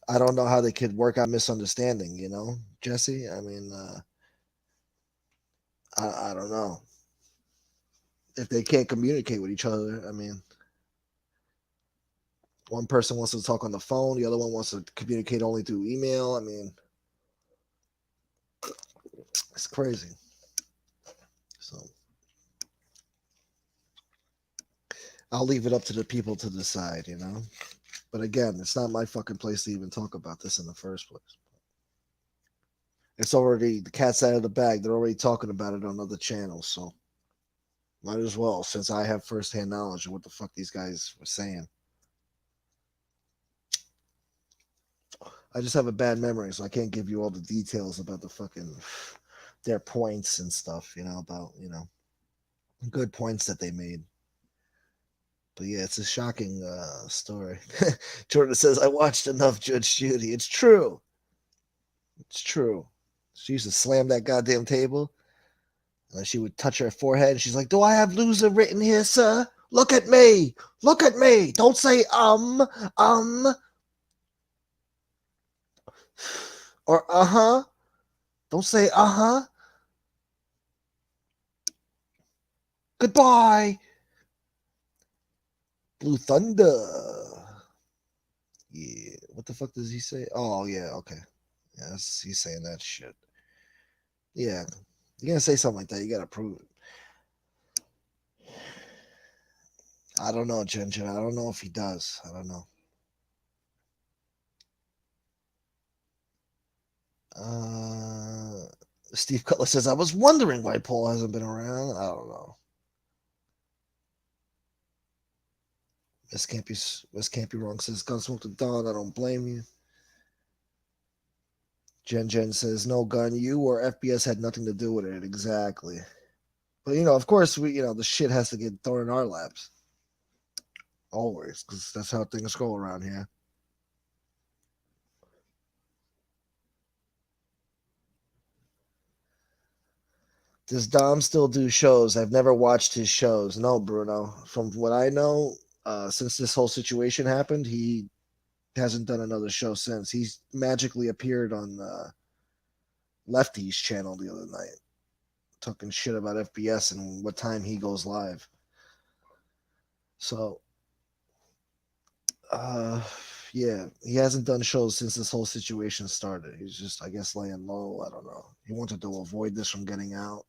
I don't know how they could work out misunderstanding, Jesse. I mean, I don't know. If they can't communicate with each other, I mean, one person wants to talk on the phone, the other one wants to communicate only through email. I mean, it's crazy. So I'll leave it up to the people to decide, you know. But again, it's not my fucking place to even talk about this in the first place. It's already the cat's out of the bag. They're already talking about it on other channels, so might as well, since I have firsthand knowledge of what the fuck these guys were saying. I just have a bad memory, so I can't give you all the details about the fucking their points and stuff, you know, about, you know, good points that they made. But yeah, it's a shocking story. Jordan says, I watched enough Judge Judy. It's true. It's true. She used to slam that goddamn table, and then she would touch her forehead, and she's like, do I have loser written here, sir? Look at me. Look at me. Don't say, um, or uh-huh. Don't say, uh-huh. Goodbye. Blue Thunder. Yeah. What the fuck does he say? Oh, yeah, okay. Yes, he's saying that shit. Yeah. You're gonna say something like that, you gotta prove it. I don't know, Jen. I don't know if he does. I don't know. Uh, Steve Cutler says, I was wondering why Paul hasn't been around. I don't know. This can't be wrong. Says Gunsmoke to Dawn. I don't blame you. Jen says, no gun. You or FBS had nothing to do with it. Exactly. But, you know, of course, the shit has to get thrown in our laps. Always. Because that's how things go around here. Does Dom still do shows? I've never watched his shows. No, Bruno. From what I know, since this whole situation happened, he hasn't done another show since. He's magically appeared on Lefty's channel the other night, talking shit about FBS and what time he goes live. So, uh, yeah, he hasn't done shows since this whole situation started. He's just, I guess, laying low. I don't know. He wanted to avoid this from getting out.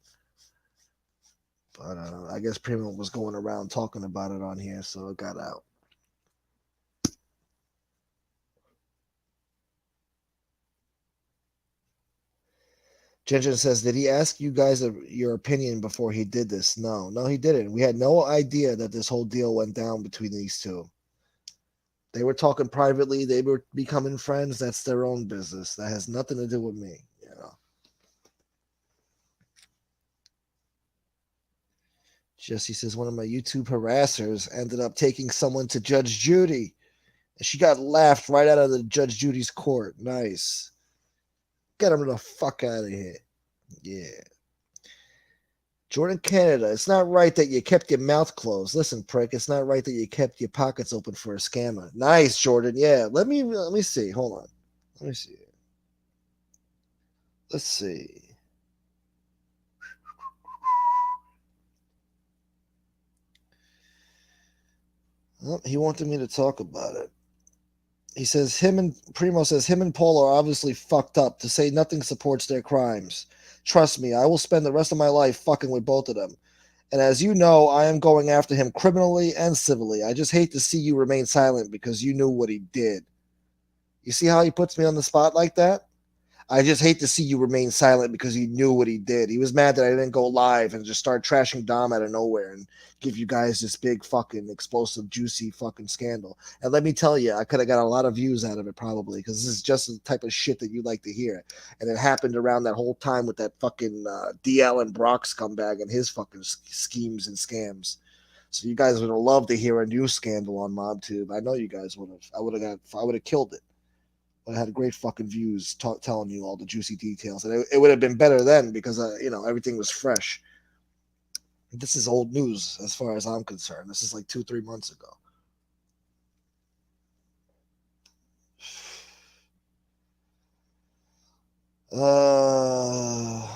But I guess Primo was going around talking about it on here, so it got out. Jen says, did he ask you guys your opinion before he did this? No, he didn't. We had no idea that this whole deal went down between these two. They were talking privately. They were becoming friends. That's their own business. That has nothing to do with me, you know. Jesse says, one of my YouTube harassers ended up taking someone to Judge Judy. And she got laughed right out of the Judge Judy's court. Nice. Get him the fuck out of here. Yeah. Jordan Canada, it's not right that you kept your mouth closed. Listen, prick, it's not right that you kept your pockets open for a scammer. Nice, Jordan. Yeah, let me see. Hold on. Let me see. Let's see. Well, he wanted me to talk about it. He says Primo says him and Paul are obviously fucked up, to say nothing supports their crimes. Trust me, I will spend the rest of my life fucking with both of them. And as you know, I am going after him criminally and civilly. I just hate to see you remain silent because you knew what he did. You see how he puts me on the spot like that? I just hate to see you remain silent because he knew what he did. He was mad that I didn't go live and just start trashing Dom out of nowhere and give you guys this big fucking explosive, juicy fucking scandal. And let me tell you, I could have got a lot of views out of it probably because this is just the type of shit that you like to hear. And it happened around that whole time with that fucking DL and Brock scumbag and his fucking schemes and scams. So you guys would have loved to hear a new scandal on MobTube. I know you guys would have. I would have killed it. I had great fucking views telling you all the juicy details, and it would have been better then because everything was fresh. This is old news as far as I'm concerned. This is like 2-3 months ago. Uh,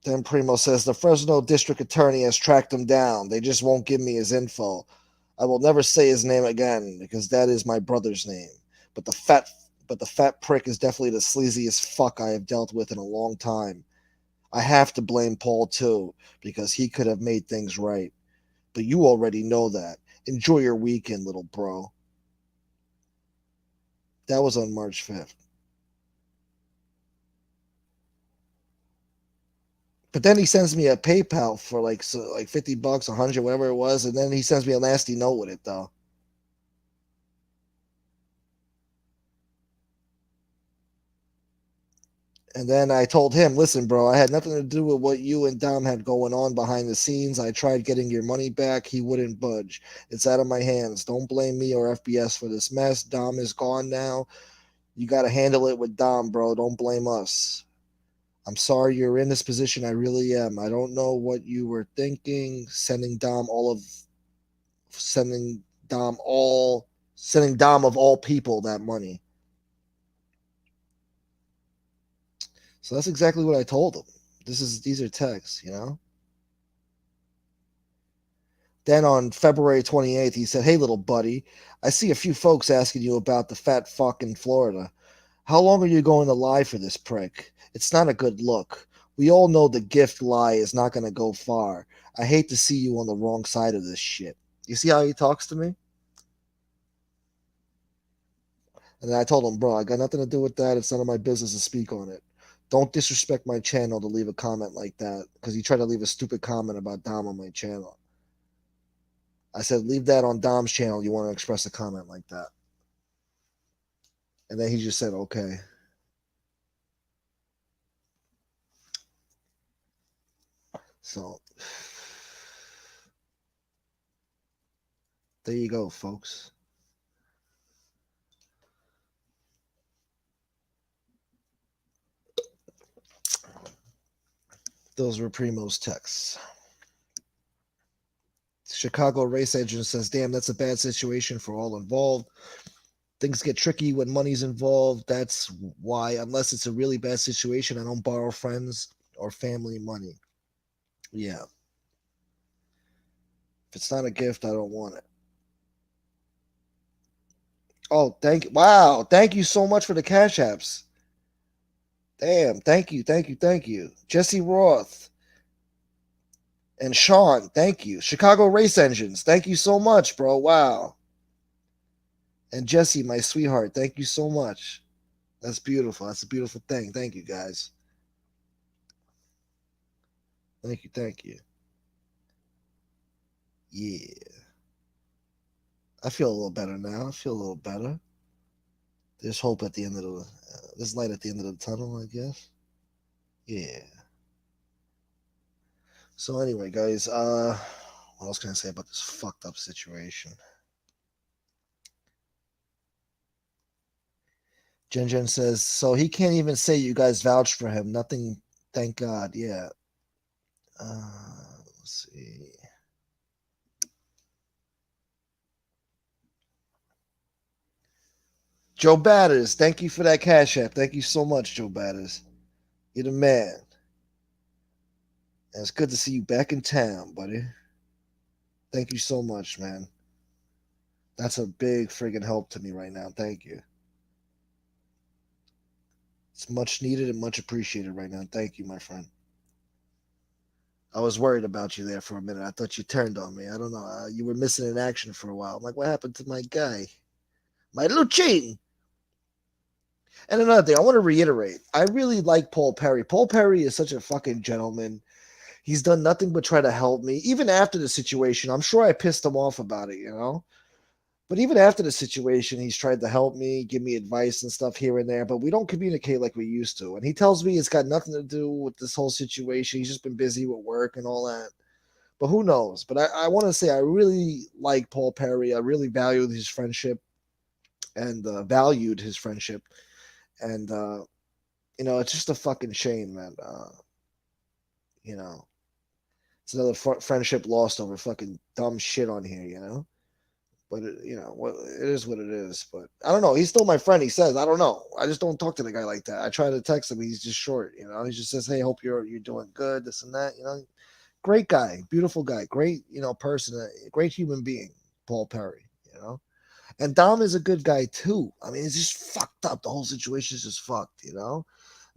then Primo says the Fresno district attorney has tracked him down. They just won't give me his info. I will never say his name again because that is my brother's name. But the fat prick is definitely the sleaziest fuck I have dealt with in a long time. I have to blame Paul too because he could have made things right. But you already know that. Enjoy your weekend, little bro. That was on March 5th. But then he sends me a PayPal for like 50 bucks, 100, whatever it was, and then he sends me a nasty note with it though. And then I told him, listen, bro, I had nothing to do with what you and Dom had going on behind the scenes. I tried getting your money back. He wouldn't budge. It's out of my hands. Don't blame me or FBS for this mess. Dom is gone now. You got to handle it with Dom, bro. Don't blame us. I'm sorry you're in this position. I really am. I don't know what you were thinking, sending Dom all sending Dom of all people that money. So that's exactly what I told him. These are texts, you know? Then on February 28th, he said, "Hey, little buddy, I see a few folks asking you about the fat fuck in Florida. How long are you going to lie for this prick? It's not a good look. We all know the gift lie is not going to go far. I hate to see you on the wrong side of this shit." You see how he talks to me? And then I told him, bro, I got nothing to do with that. It's none of my business to speak on it. Don't disrespect my channel to leave a comment like that because he tried to leave a stupid comment about Dom on my channel. I said, leave that on Dom's channel. You want to express a comment like that. And then he just said, okay. So there you go, folks. Those were Primo's texts. Chicago Race Engine says, damn, that's a bad situation for all involved. Things get tricky when money's involved. That's why, unless it's a really bad situation, I don't borrow friends or family money. Yeah. If it's not a gift, I don't want it. Oh, wow. Thank you so much for the cash apps. Damn. Thank you. Jesse Roth and Sean, thank you. Chicago Race Engines, thank you so much, bro. Wow. And Jesse, my sweetheart, thank you so much. That's beautiful. That's a beautiful thing. Thank you, guys. Thank you. Yeah. I feel a little better now. I feel a little better. There's hope at the end of there's light at the end of the tunnel, I guess. Yeah. So anyway, guys, what else can I say about this fucked up situation? Jen Jen says, so he can't even say you guys vouched for him. Nothing, thank God. Yeah. Let's see. Joe Batters, thank you for that cash app. Thank you so much, Joe Batters. You're the man. And it's good to see you back in town, buddy. Thank you so much, man. That's a big friggin' help to me right now. Thank you. It's much needed and much appreciated right now. Thank you, my friend. I was worried about you there for a minute. I thought you turned on me. I don't know. You were missing in action for a while. I'm like, what happened to my guy? My Lucci. And another thing, I want to reiterate. I really like Paul Perry. Paul Perry is such a fucking gentleman. He's done nothing but try to help me. Even after the situation, I'm sure I pissed him off about it, you know? But even after the situation, he's tried to help me, give me advice and stuff here and there, but we don't communicate like we used to. And he tells me it's got nothing to do with this whole situation. He's just been busy with work and all that. But who knows? But I want to say I really like Paul Perry. I really valued his friendship and valued his friendship. And, it's just a fucking shame, man. You know, it's another friendship lost over fucking dumb shit on here, you know? But it is what it is. But I don't know. He's still my friend. He says I don't know. I just don't talk to the guy like that. I try to text him. He's just short. He just says, "Hey, hope you're doing good. This and that." Great guy, beautiful guy, great person, great human being. Paul Perry. And Dom is a good guy too. I mean, it's just fucked up. The whole situation is just fucked.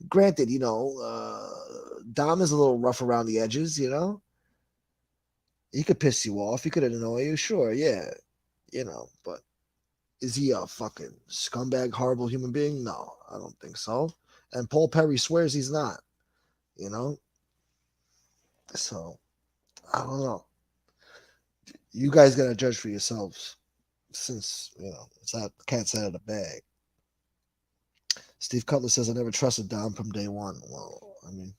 Granted, Dom is a little rough around the edges. He could piss you off. He could annoy you. Sure, yeah, but is he a fucking scumbag, horrible human being? No, I don't think so. And Paul Perry swears he's not. You know, so I don't know. You guys gotta judge for yourselves, since it's not the cat's out of the bag. Steve Cutler says I never trusted Dom from day one. Well, I mean,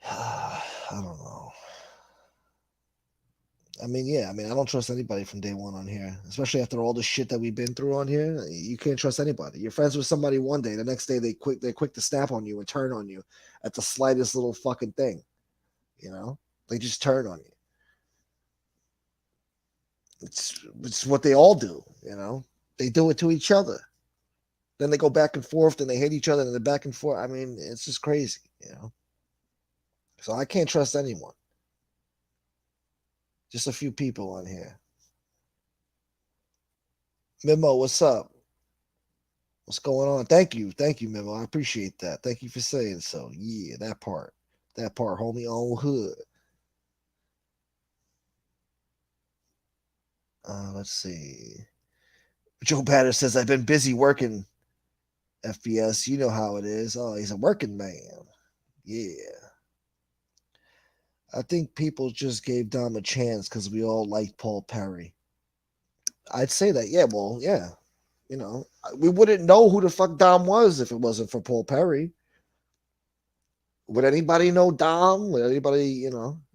I don't know. I mean, yeah, I mean, I don't trust anybody from day one on here, especially after all the shit that we've been through on here. You can't trust anybody. You're friends with somebody one day, the next day they're quick to snap on you and turn on you at the slightest little fucking thing. They just turn on you. It's what they all do. They do it to each other. Then they go back and forth, and they hate each other, and they're back and forth. I mean, it's just crazy. So I can't trust anyone. Just a few people on here. Memo, what's up? What's going on? Thank you, Memo. I appreciate that. Thank you for saying so. Yeah, that part, homie, on hood. Let's see. Joe Batter says I've been busy working. FBS, you know how it is. Oh, he's a working man. Yeah. I think people just gave Dom a chance because we all liked Paul Perry. I'd say that. Yeah, well, yeah. We wouldn't know who the fuck Dom was if it wasn't for Paul Perry. Would anybody know Dom? Would anybody?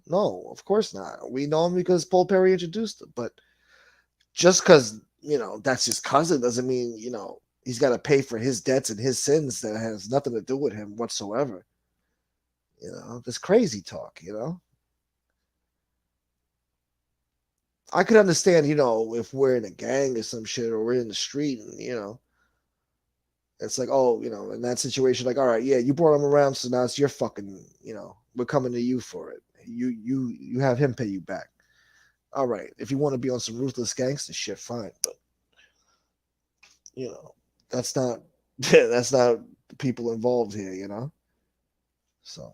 No, of course not. We know him because Paul Perry introduced him. But just because, that's his cousin doesn't mean, he's got to pay for his debts and his sins that has nothing to do with him whatsoever. This crazy talk. I could understand, if we're in a gang or some shit or we're in the street and, it's like, oh, in that situation, like, all right, yeah, you brought him around, so now it's your fucking, we're coming to you for it. You have him pay you back. All right, if you want to be on some ruthless gangster shit, fine, but you know, that's not that's not the people involved here. So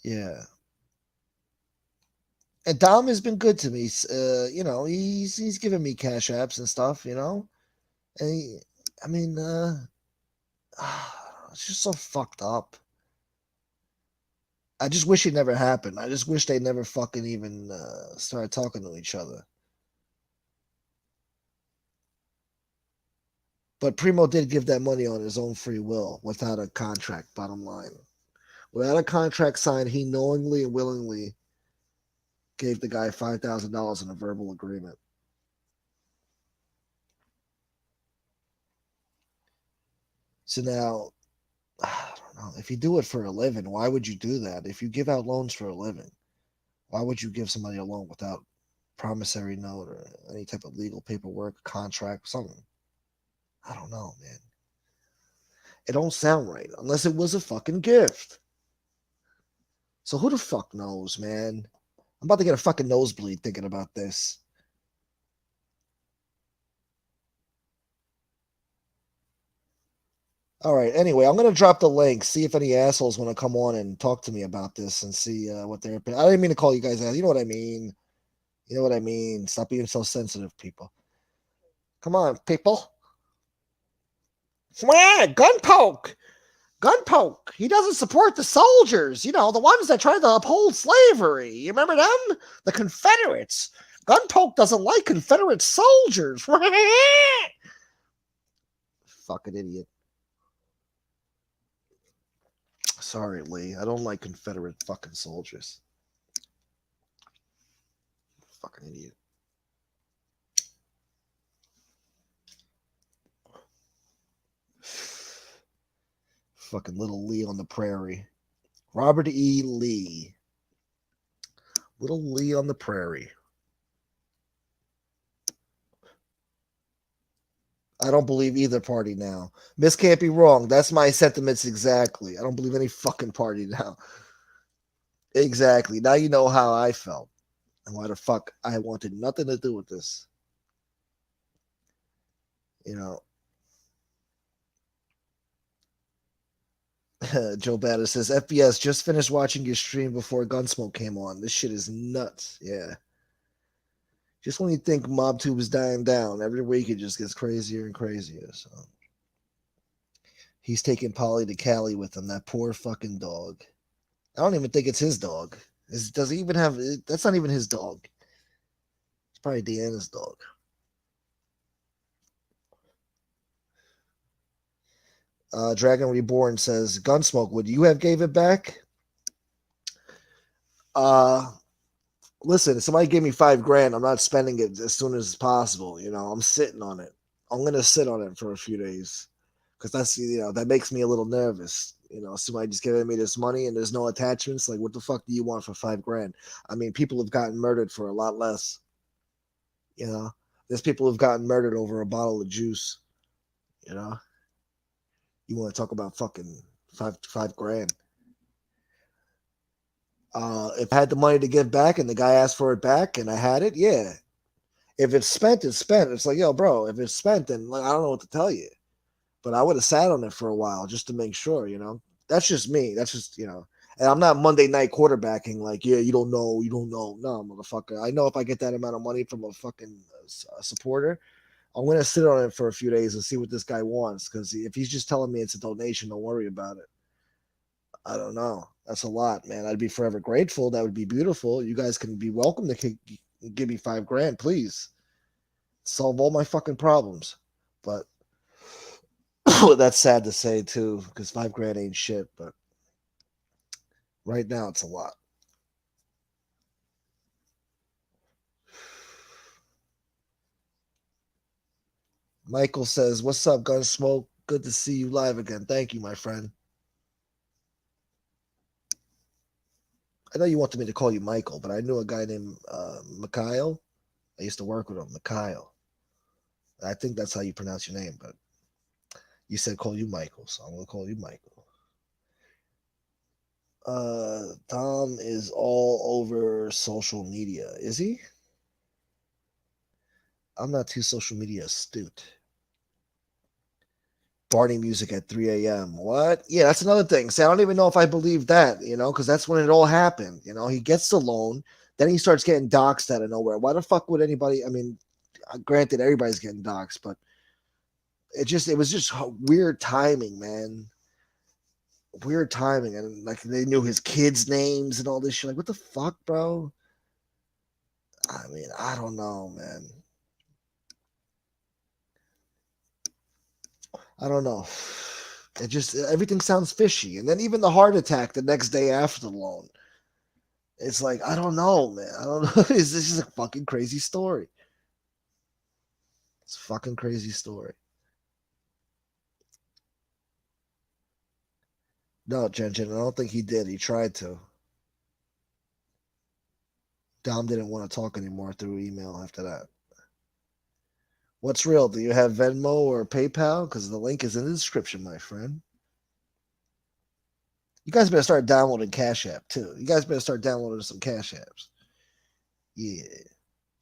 yeah, and Dom has been good to me. He's given me cash apps and stuff. And I mean, it's just so fucked up. I just wish it never happened. I just wish they never fucking even started talking to each other. But Primo did give that money on his own free will without a contract, bottom line. Without a contract signed, he knowingly and willingly gave the guy $5,000 in a verbal agreement. So now, I don't know. If you do it for a living, why would you do that? If you give out loans for a living, why would you give somebody a loan without promissory note or any type of legal paperwork, contract, something? I don't know, man. It don't sound right unless it was a fucking gift. So who the fuck knows, man? I'm about to get a fucking nosebleed thinking about this. All right. Anyway, I'm gonna drop the link. See if any assholes want to come on and talk to me about this and see what their opinion. I didn't mean to call you guys out. You know what I mean. You know what I mean. Stop being so sensitive, people. Come on, people. Yeah, gunpoke. Gunpoke. He doesn't support the soldiers. The ones that tried to uphold slavery. You remember them? The Confederates. Gunpoke doesn't like Confederate soldiers. Fucking idiot. Sorry, Lee. I don't like Confederate fucking soldiers. Fucking idiot. Fucking little Lee on the prairie. Robert E. Lee. Little Lee on the prairie. I don't believe either party now. Miss can't be wrong. That's my sentiments exactly. I don't believe any fucking party now. Exactly. Now you know how I felt. And why the fuck I wanted nothing to do with this. You know. Joe Batter says, FBS, just finished watching your stream before Gunsmoke came on. This shit is nuts. Yeah. Just when you think MobTube is dying down, every week it just gets crazier and crazier. So he's taking Polly to Cali with him. That poor fucking dog. I don't even think it's his dog. Does he even have? That's not even his dog. It's probably Deanna's dog. Dragon Reborn says, Gunsmoke, would you have gave it back? Listen, if somebody gave me $5,000, I'm not spending it as soon as possible. I'm sitting on it. I'm gonna sit on it for a few days because that makes me a little nervous. Somebody just giving me this money and there's no attachments. Like, what the fuck do you want for $5,000? I mean, people have gotten murdered for a lot less. There's people who've gotten murdered over a bottle of juice. You want to talk about fucking $5,000? If I had the money to give back and the guy asked for it back and I had it, yeah. If it's spent, it's spent. It's like, yo, bro, if it's spent, then I don't know what to tell you. But I would have sat on it for a while just to make sure, That's just me. That's just, And I'm not Monday night quarterbacking like, yeah, you don't know. No, motherfucker. I know if I get that amount of money from a fucking supporter, I'm going to sit on it for a few days and see what this guy wants. Because if he's just telling me it's a donation, don't worry about it. I don't know. That's a lot, man. I'd be forever grateful. That would be beautiful. You guys can be welcome to give me $5,000, please. Solve all my fucking problems. But that's sad to say too, because $5,000 ain't shit. But right now, it's a lot. Michael says, "What's up, Gunsmoke? Good to see you live again. Thank you, my friend." I know you wanted me to call you Michael, but I knew a guy named Mikhail. I used to work with him, Mikhail. I think that's how you pronounce your name, but you said call you Michael, so I'm gonna call you Michael. Tom is all over social media. Is he? I'm not too social media astute. Barney music at 3 a.m. What? Yeah, that's another thing. See, I don't even know if I believe that, because that's when it all happened. He gets the loan, then he starts getting doxxed out of nowhere. Why the fuck would anybody? I mean, granted, everybody's getting doxxed, but it was just weird timing, man. Weird timing, and like they knew his kids' names and all this shit. Like, what the fuck, bro? I mean, I don't know, man. I don't know. It just everything sounds fishy, and then even the heart attack the next day after the loan. It's like I don't know, man. I don't know. This is a fucking crazy story. It's a fucking crazy story. No, Jen, I don't think he did. He tried to. Dom didn't want to talk anymore through email after that. What's real? Do you have Venmo or PayPal? Because the link is in the description, my friend. You guys better start downloading Cash App too. You guys better start downloading some Cash Apps. Yeah.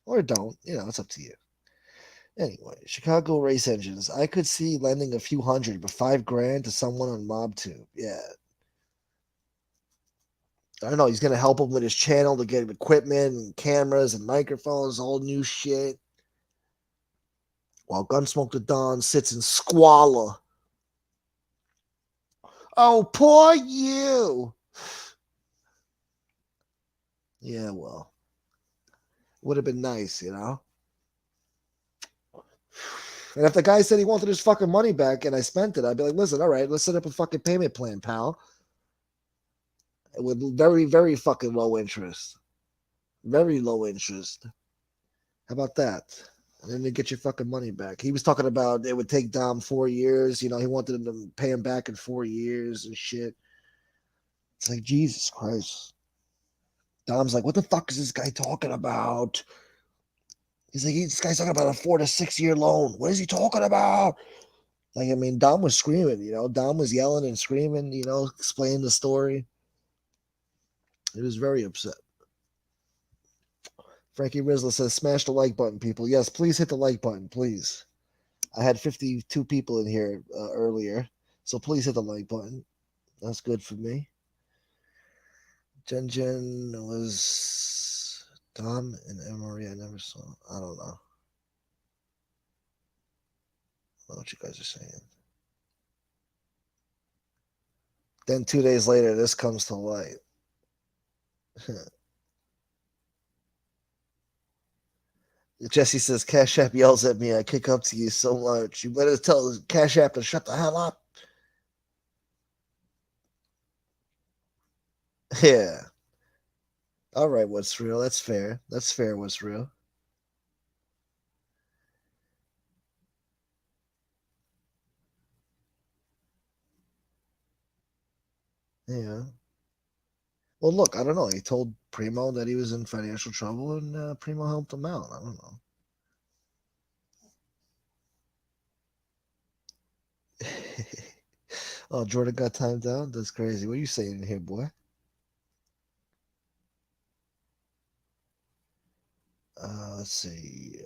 Or don't. It's up to you. Anyway, Chicago race engines. I could see lending a few hundred, but $5,000 to someone on MobTube. Yeah. I don't know. He's going to help him with his channel to get equipment and cameras and microphones, all new shit. While Gunsmoke the Don sits in squalor. Oh, poor you. Yeah, well. Would have been nice, And if the guy said he wanted his fucking money back and I spent it, I'd be like, listen, all right, let's set up a fucking payment plan, pal. With very, very fucking low interest. Very low interest. How about that? And then you get your fucking money back. He was talking about it would take Dom 4 years. He wanted him to pay him back in 4 years and shit. It's like, Jesus Christ. Dom's like, what the fuck is this guy talking about? He's like, this guy's talking about a 4 to 6 year loan. What is he talking about? Like, I mean, Dom was screaming, Dom was yelling and screaming, explaining the story. He was very upset. Frankie Rizla says, smash the like button, people. Yes, please hit the like button, please. I had 52 people in here earlier, so please hit the like button. That's good for me. Jen was Dom and Emery. I never saw. I don't know. I don't know what you guys are saying. Then 2 days later, this comes to light. Jesse says, Cash App yells at me. I kick up to you so much. You better tell Cash App to shut the hell up. Yeah. All right, what's real? That's fair. That's fair, what's real. Yeah. Well, look, I don't know. He told Primo that he was in financial trouble, and Primo helped him out. I don't know. Oh, Jordan got timed out? That's crazy. What are you saying in here, boy? Let's see.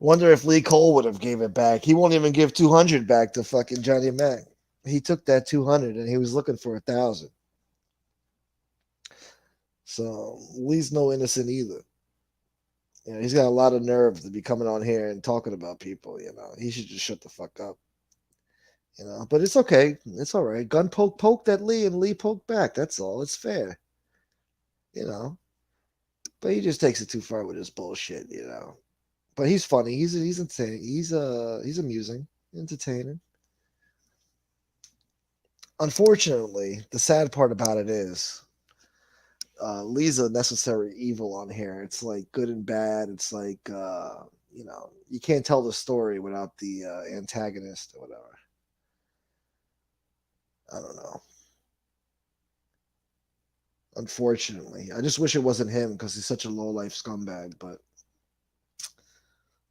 Wonder if Lee Cole would have gave it back. He won't even give 200 back to fucking Johnny Mac. He took that 200 and he was looking for 1,000. So Lee's no innocent either. You know, he's got a lot of nerve to be coming on here and talking about people. You know, he should just shut the fuck up. You know, but it's okay. It's all right. Gun poked at Lee, and Lee poked back. That's all. It's fair. You know, but he just takes it too far with his bullshit. You know, but he's funny. He's insane. He's amusing, entertaining. Unfortunately, the sad part about it is Lee's a necessary evil on here. It's like good and bad. It's like you know, you can't tell the story without the antagonist or whatever. I don't know. Unfortunately, I just wish it wasn't him because he's such a low life scumbag. But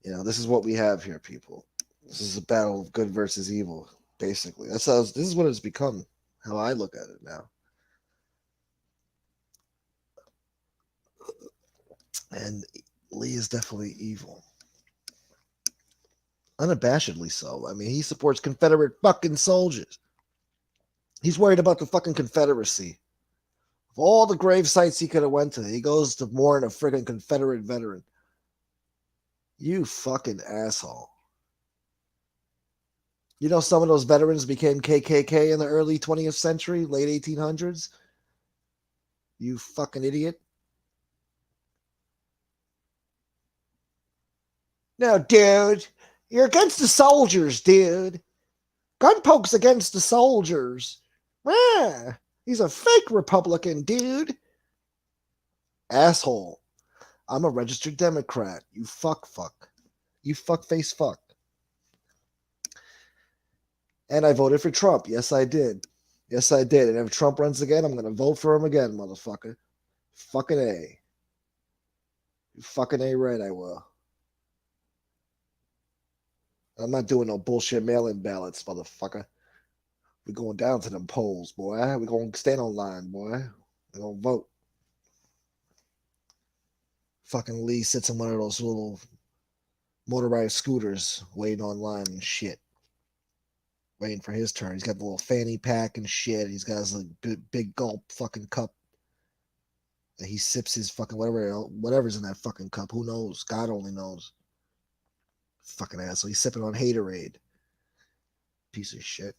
you know, this is what we have here, people. This is a battle of good versus evil. Basically, that's how this is what it's become. How I look at it now, and Lee is definitely evil. Unabashedly so. I mean, he supports Confederate fucking soldiers. He's worried about the fucking Confederacy. Of all the grave sites he could have went to, he goes to mourn a friggin' Confederate veteran. You fucking asshole. You know some of those veterans became KKK in the early 20th century, late 1800s? You fucking idiot. No, dude. You're against the soldiers, dude. Gunpoke's against the soldiers. Ah, he's a fake Republican, dude. Asshole. I'm a registered Democrat. You fuck. You fuckface fuck. And I voted for Trump. Yes, I did. Yes, I did. And if Trump runs again, I'm going to vote for him again, motherfucker. Fucking A. You fucking A right, I will. I'm not doing no bullshit mail-in ballots, motherfucker. We going down to them polls, boy. We going to stand on line, boy. We going to vote. Fucking Lee sits in one of those little motorized scooters waiting on line and shit. Waiting for his turn. He's got the little fanny pack and shit. He's got his like, big gulp fucking cup. And he sips his fucking whatever's in that fucking cup. Who knows? God only knows. Fucking asshole. He's sipping on haterade. Piece of shit.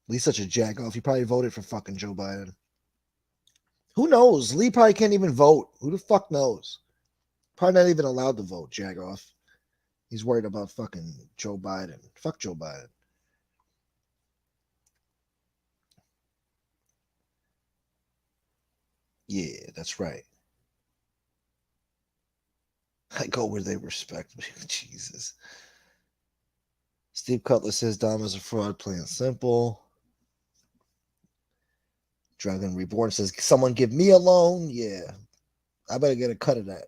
Lee's such a jack off. He probably voted for fucking Joe Biden. Who knows? Lee probably can't even vote. Who the fuck knows? Probably not even allowed to vote, jag off. He's worried about fucking Joe Biden. Fuck Joe Biden. Yeah, that's right. I go where they respect me. Jesus. Steve Cutler says Dom is a fraud, plain and simple. Dragon Reborn says, someone give me a loan. Yeah, I better get a cut of that.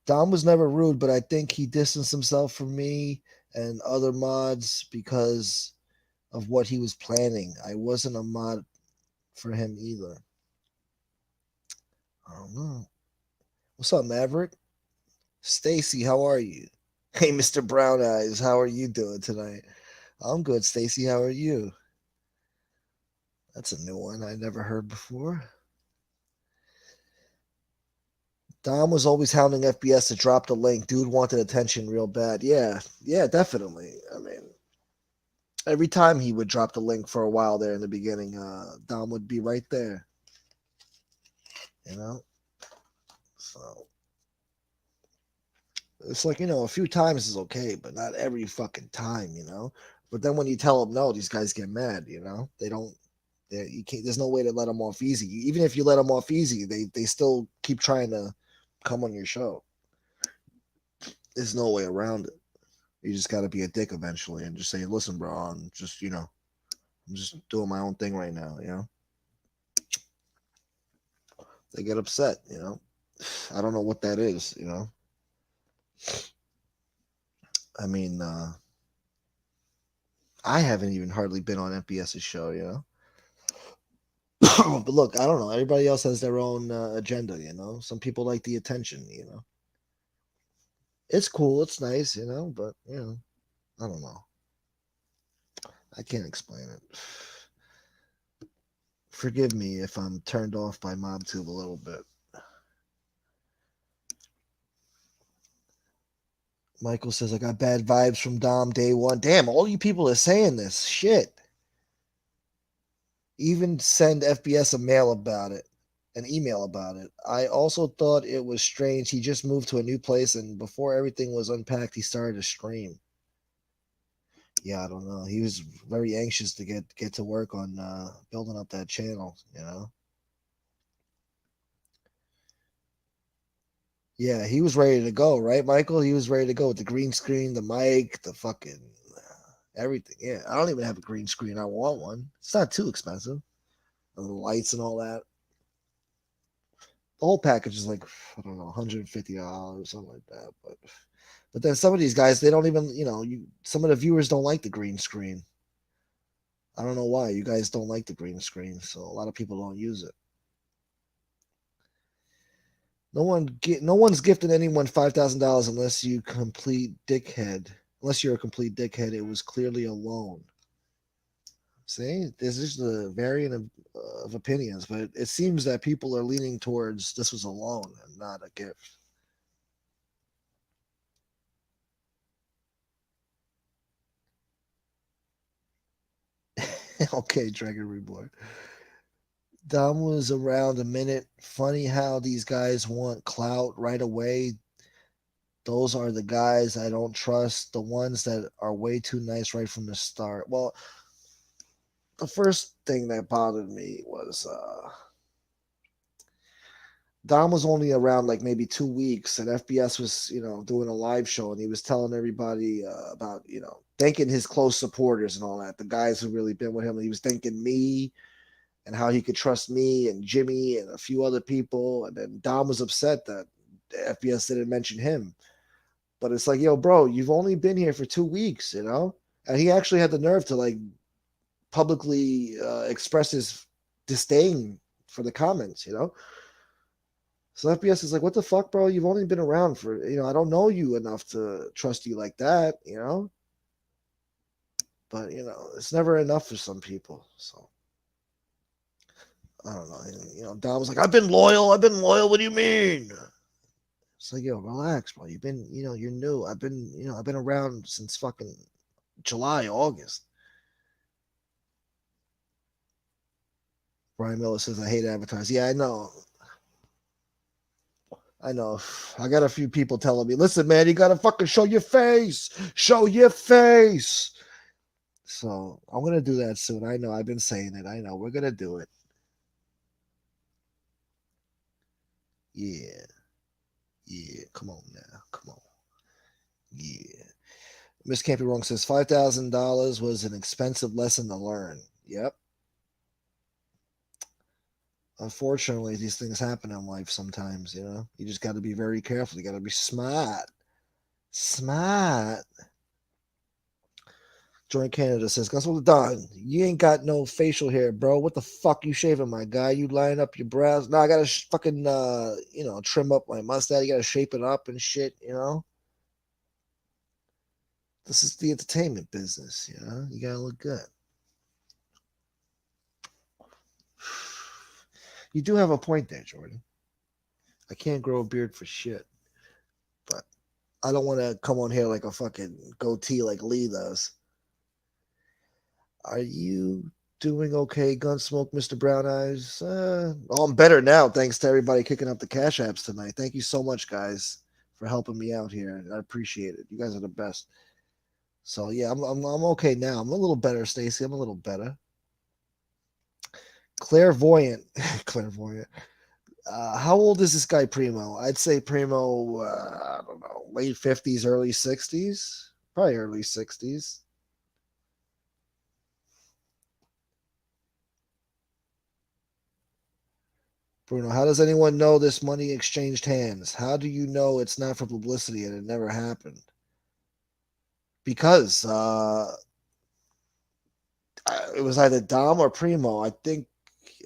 Dom was never rude, but I think he distanced himself from me and other mods because of what he was planning. I wasn't a mod for him either. I don't know. What's up, Maverick? Stacy, how are you? Hey, Mr. Brown Eyes, how are you doing tonight? I'm good, Stacy. How are you? That's a new one I never heard before. Dom was always hounding FBS to drop the link. Dude wanted attention real bad. Yeah, yeah, definitely. I mean, every time he would drop the link for a while there in the beginning, Dom would be right there. You know, so it's like a few times is okay, but not every fucking time. But then when you tell them no, these guys get mad. They don't. You can't. There's no way to let them off easy. Even if you let them off easy, they still keep trying to come on your show. There's no way around it. You just got to be a dick eventually and just say, "Listen, bro, I'm just doing my own thing right now." They get upset. I don't know what that is. I mean, I haven't even hardly been on FBS's show. But look, I don't know. Everybody else has their own agenda. Some people like the attention. It's cool. It's nice. But I don't know. I can't explain it. Forgive me if I'm turned off by MobTube a little bit. Michael says, I got bad vibes from Dom day one. Damn, all you people are saying this. Shit. Even send FBS a mail about it, an email about it. I also thought it was strange. He just moved to a new place, and before everything was unpacked, he started to stream. Yeah, I don't know. He was very anxious to get to work on building up that channel. Yeah, he was ready to go, right, Michael? He was ready to go with the green screen, the mic, the fucking everything. Yeah, I don't even have a green screen. I want one. It's not too expensive. And the lights and all that. The whole package is like I don't know, $150, something like that. But then some of these guys, they don't even, some of the viewers don't like the green screen. I don't know why. You guys don't like the green screen, so a lot of people don't use it. No one's gifting anyone $5,000 unless you complete dickhead. Unless you're a complete dickhead, it was clearly a loan. See, there's just a variant of opinions, but it seems that people are leaning towards this was a loan and not a gift. Okay, Dragon Reborn. Dom was around a minute. Funny how these guys want clout right away. Those are the guys I don't trust. The ones that are way too nice right from the start. Well, the first thing that bothered me was Dom was only around like maybe 2 weeks, and FBS was, doing a live show, and he was telling everybody about, thanking his close supporters and all that, the guys who really been with him. He was thanking me and how he could trust me and Jimmy and a few other people. And then Dom was upset that FBS didn't mention him. But it's like, yo, bro, you've only been here for 2 weeks. And he actually had the nerve to like publicly express his disdain for the comments. So FBS is like, what the fuck, bro? You've only been around for, I don't know you enough to trust you like that. But, it's never enough for some people. So I don't know. Dom was like, I've been loyal. I've been loyal. What do you mean? It's like, yo, relax, bro. You've been, you're new. I've been around since fucking July, August. Brian Miller says, I hate advertising. Yeah, I know. I know. I got a few people telling me, listen, man, you got to fucking show your face. Show your face. So I'm going to do that soon. I know. I've been saying it. I know. We're going to do it. Yeah. Yeah. Come on now. Come on. Yeah. Miss Can't Be Wrong says $5,000 was an expensive lesson to learn. Yep. Unfortunately, these things happen in life sometimes. You just got to be very careful. You got to be smart. Smart. Joint Canada says, Gunsmoke Don, you ain't got no facial hair, bro. What the fuck you shaving, my guy? You line up your brows. Now I gotta fucking trim up my mustache. You gotta shape it up and shit, you know? This is the entertainment business, you know? You gotta look good. You do have a point there, Jordan. I can't grow a beard for shit. But I don't want to come on here like a fucking goatee like Lee does. Are you doing okay, Gunsmoke, Mr. Brown Eyes? I'm better now, thanks to everybody kicking up the cash apps tonight. Thank you so much, guys, for helping me out here. I appreciate it. You guys are the best. So yeah, I'm okay now. I'm a little better, Stacy. I'm a little better. Clairvoyant, clairvoyant. How old is this guy, Primo? I'd say Primo. I don't know, late 50s, early 60s, probably early 60s. Bruno, how does anyone know this money exchanged hands? How do you know it's not for publicity and it never happened? Because it was either Dom or Primo. I think,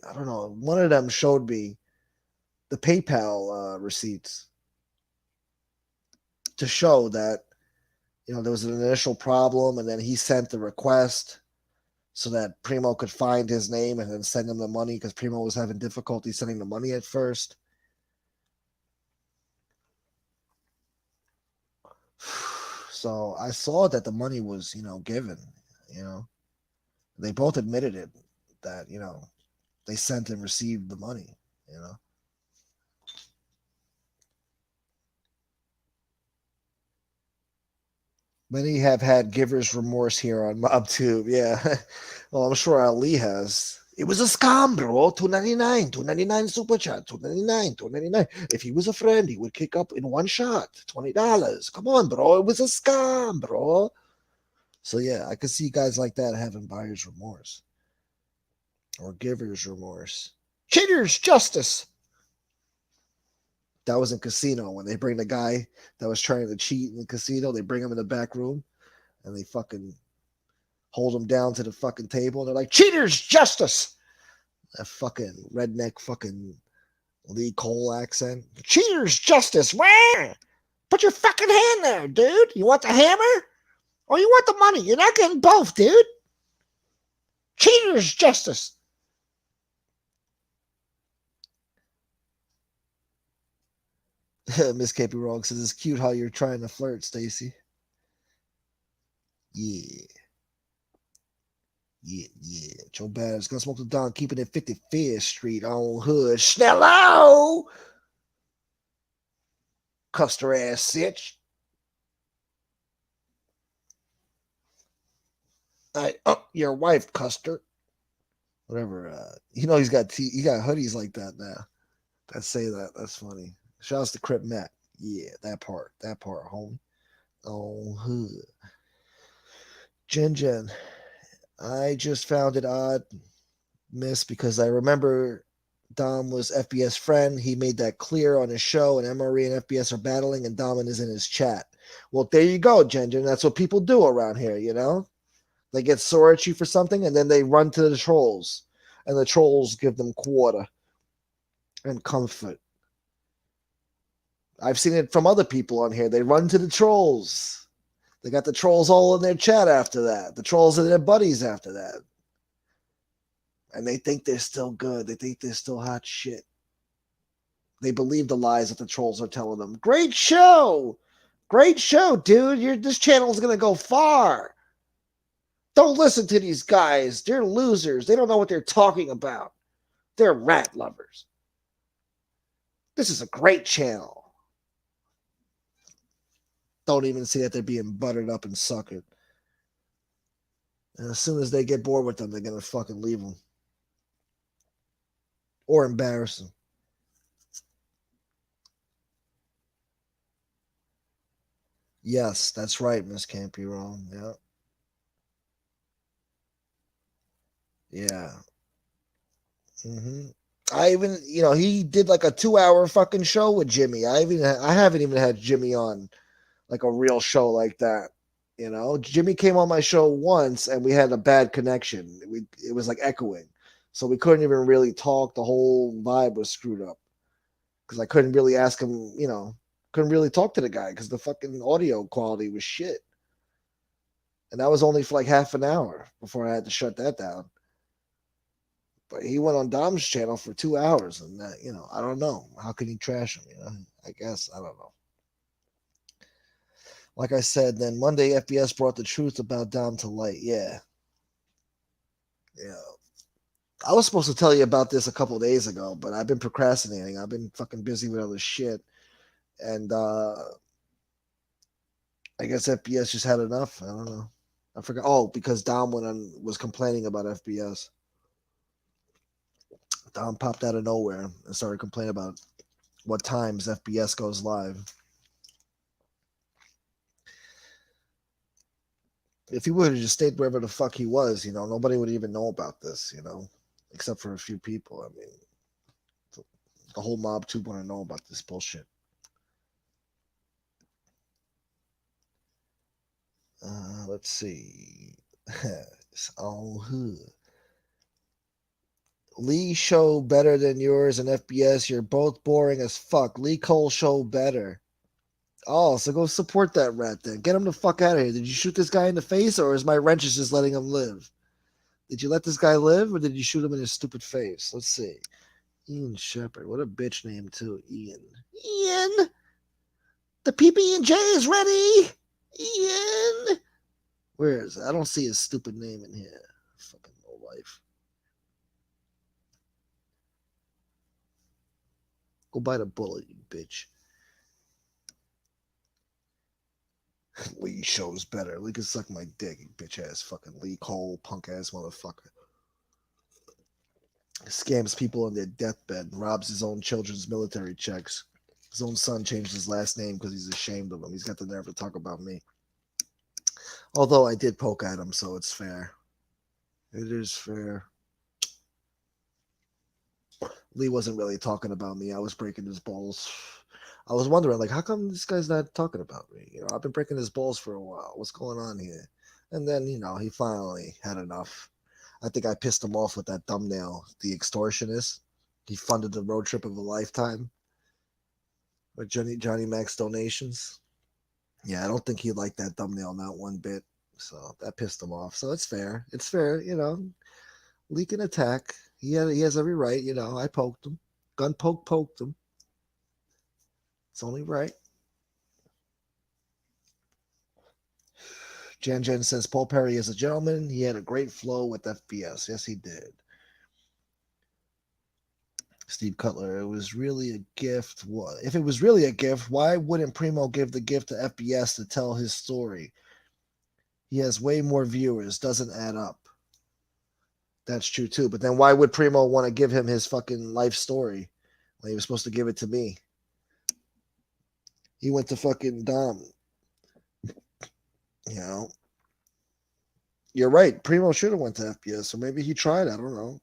I don't know, one of them showed me the PayPal receipts to show that, there was an initial problem and then he sent the request so that Primo could find his name and then send him the money because Primo was having difficulty sending the money at first. So I saw that the money was, given, They both admitted it that, they sent and received the money. Many have had giver's remorse here on MobTube. Yeah. Well, I'm sure Ali has. It was a scam, bro. 299 super chat. 299. If he was a friend, he would kick up in one shot. $20. Come on, bro. It was a scam, bro. So yeah, I could see guys like that having buyer's remorse or giver's remorse. Cheaters justice. That was in Casino when they bring the guy that was trying to cheat in the casino. They bring him in the back room and they fucking hold him down to the fucking table. And they're like, cheaters justice. That fucking redneck fucking Lee Cole accent. Cheaters justice. Where? Put your fucking hand there, dude. You want the hammer? Or you want the money? You're not getting both, dude. Cheaters justice. Miss Can't Be Wrong says it's cute how you're trying to flirt, Stacy. Yeah. Yeah. Joe Bass gonna smoke the Don, keeping it 55th Street on Hood. Snello! Custer ass sitch. Your wife, Custer. Whatever. He's got hoodies like that now. That say that. That's funny. Shouts to Crip Matt. Yeah, that part, homie. Oh, hood. Jen. I just found it odd, miss, because I remember Dom was FBS friend. He made that clear on his show, and MRE and FBS are battling, and Dom is in his chat. Well, there you go, Jen. That's what people do around here, They get sore at you for something, and then they run to the trolls, and the trolls give them quarter and comfort. I've seen it from other people on here. They run to the trolls. They got the trolls all in their chat after that. The trolls are their buddies after that. And they think they're still good. They think they're still hot shit. They believe the lies that the trolls are telling them. Great show! Great show, dude. This channel's going to go far. Don't listen to these guys. They're losers. They don't know what they're talking about. They're rat lovers. This is a great channel. Don't even see that they're being buttered up and suckered. And as soon as they get bored with them, they're going to fucking leave them. Or embarrass them. Yes, that's right, Miss Can't Be Wrong. Yeah. Yeah. I even, he did like a 2-hour fucking show with Jimmy. I haven't even had Jimmy on like a real show like that. You know, Jimmy came on my show once and we had a bad connection. It was like echoing. So we couldn't even really talk. The whole vibe was screwed up because I couldn't really ask him, couldn't really talk to the guy because the fucking audio quality was shit. And that was only for like half an hour before I had to shut that down. But he went on Dom's channel for 2 hours, and that, I don't know. How can he trash him? I guess I don't know. Like I said, then Monday FBS brought the truth about Dom to light. Yeah, yeah. I was supposed to tell you about this a couple days ago, but I've been procrastinating. I've been fucking busy with other shit, and I guess FBS just had enough. I don't know. I forgot. Oh, because Dom was complaining about FBS. Dom popped out of nowhere and started complaining about what times FBS goes live. If he would have just stayed wherever the fuck he was, nobody would even know about this, except for a few people. I mean, the whole mob too want to know about this bullshit. Let's see. Oh, Lee show better than yours and FBS. You're both boring as fuck. Lee Cole show better. Oh, so go support that rat then. Get him the fuck out of here. Did you shoot this guy in the face, or is my wrenches just letting him live? Did you let this guy live, or did you shoot him in his stupid face? Let's see. Ian Shepard. What a bitch name, too. Ian. Ian! The PB&J is ready! Ian! Where is it? I don't see his stupid name in here. Fucking no life. Go buy the bullet, you bitch. Lee shows better. Lee can suck my dick, you bitch ass fucking Lee Cole, punk ass motherfucker. Scams people on their deathbed and robs his own children's military checks. His own son changed his last name because he's ashamed of him. He's got the nerve to talk about me. Although I did poke at him, so it's fair. It is fair. Lee wasn't really talking about me. I was breaking his balls. I was wondering, like, how come this guy's not talking about me? I've been breaking his balls for a while. What's going on here? And then, he finally had enough. I think I pissed him off with that thumbnail, the extortionist. He funded the road trip of a lifetime with Johnny Mac's donations. Yeah, I don't think he liked that thumbnail, not one bit. So that pissed him off. So it's fair. It's fair, Lee can attack. He has every right, I poked him. Gun poked him. It's only right. Jen says Paul Perry is a gentleman. He had a great flow with FBS. Yes, he did. Steve Cutler, it was really a gift. If it was really a gift, why wouldn't Primo give the gift to FBS to tell his story? He has way more viewers. Doesn't add up. That's true too. But then why would Primo want to give him his fucking life story when he was supposed to give it to me? He went to fucking Dom. You know, you're right. Primo should have went to FBS, or maybe he tried. I don't know.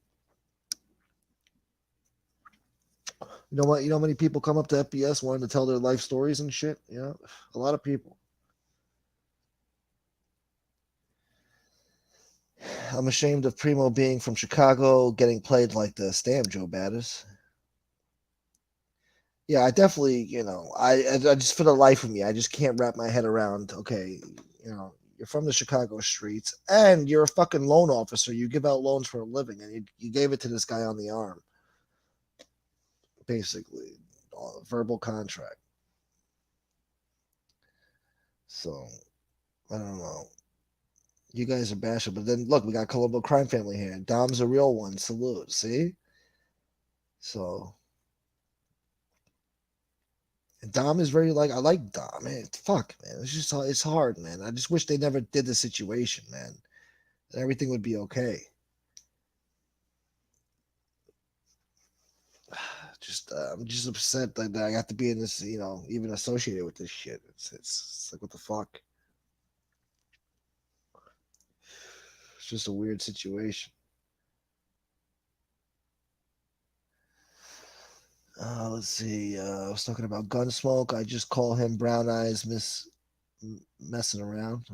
You know what? You know how many people come up to FBS wanting to tell their life stories and shit? A lot of people. I'm ashamed of Primo being from Chicago, getting played like this. Damn, Joe Baddis. Yeah, I definitely, I just for the life of me, I just can't wrap my head around. Okay, you're from the Chicago streets, and you're a fucking loan officer. You give out loans for a living, and you gave it to this guy on the arm, basically, verbal contract. So I don't know. You guys are bashing, but then look, we got Colombo crime family here. Dom's a real one. Salute. See, so. And Dom is very I like Dom, man. Fuck, man. It's hard, man. I just wish they never did the situation, man. And everything would be okay. I'm just upset that I got to be in this, even associated with this shit. It's like what the fuck. It's just a weird situation. Let's see. I was talking about Gunsmoke. I just call him Brown Eyes Miss messing around.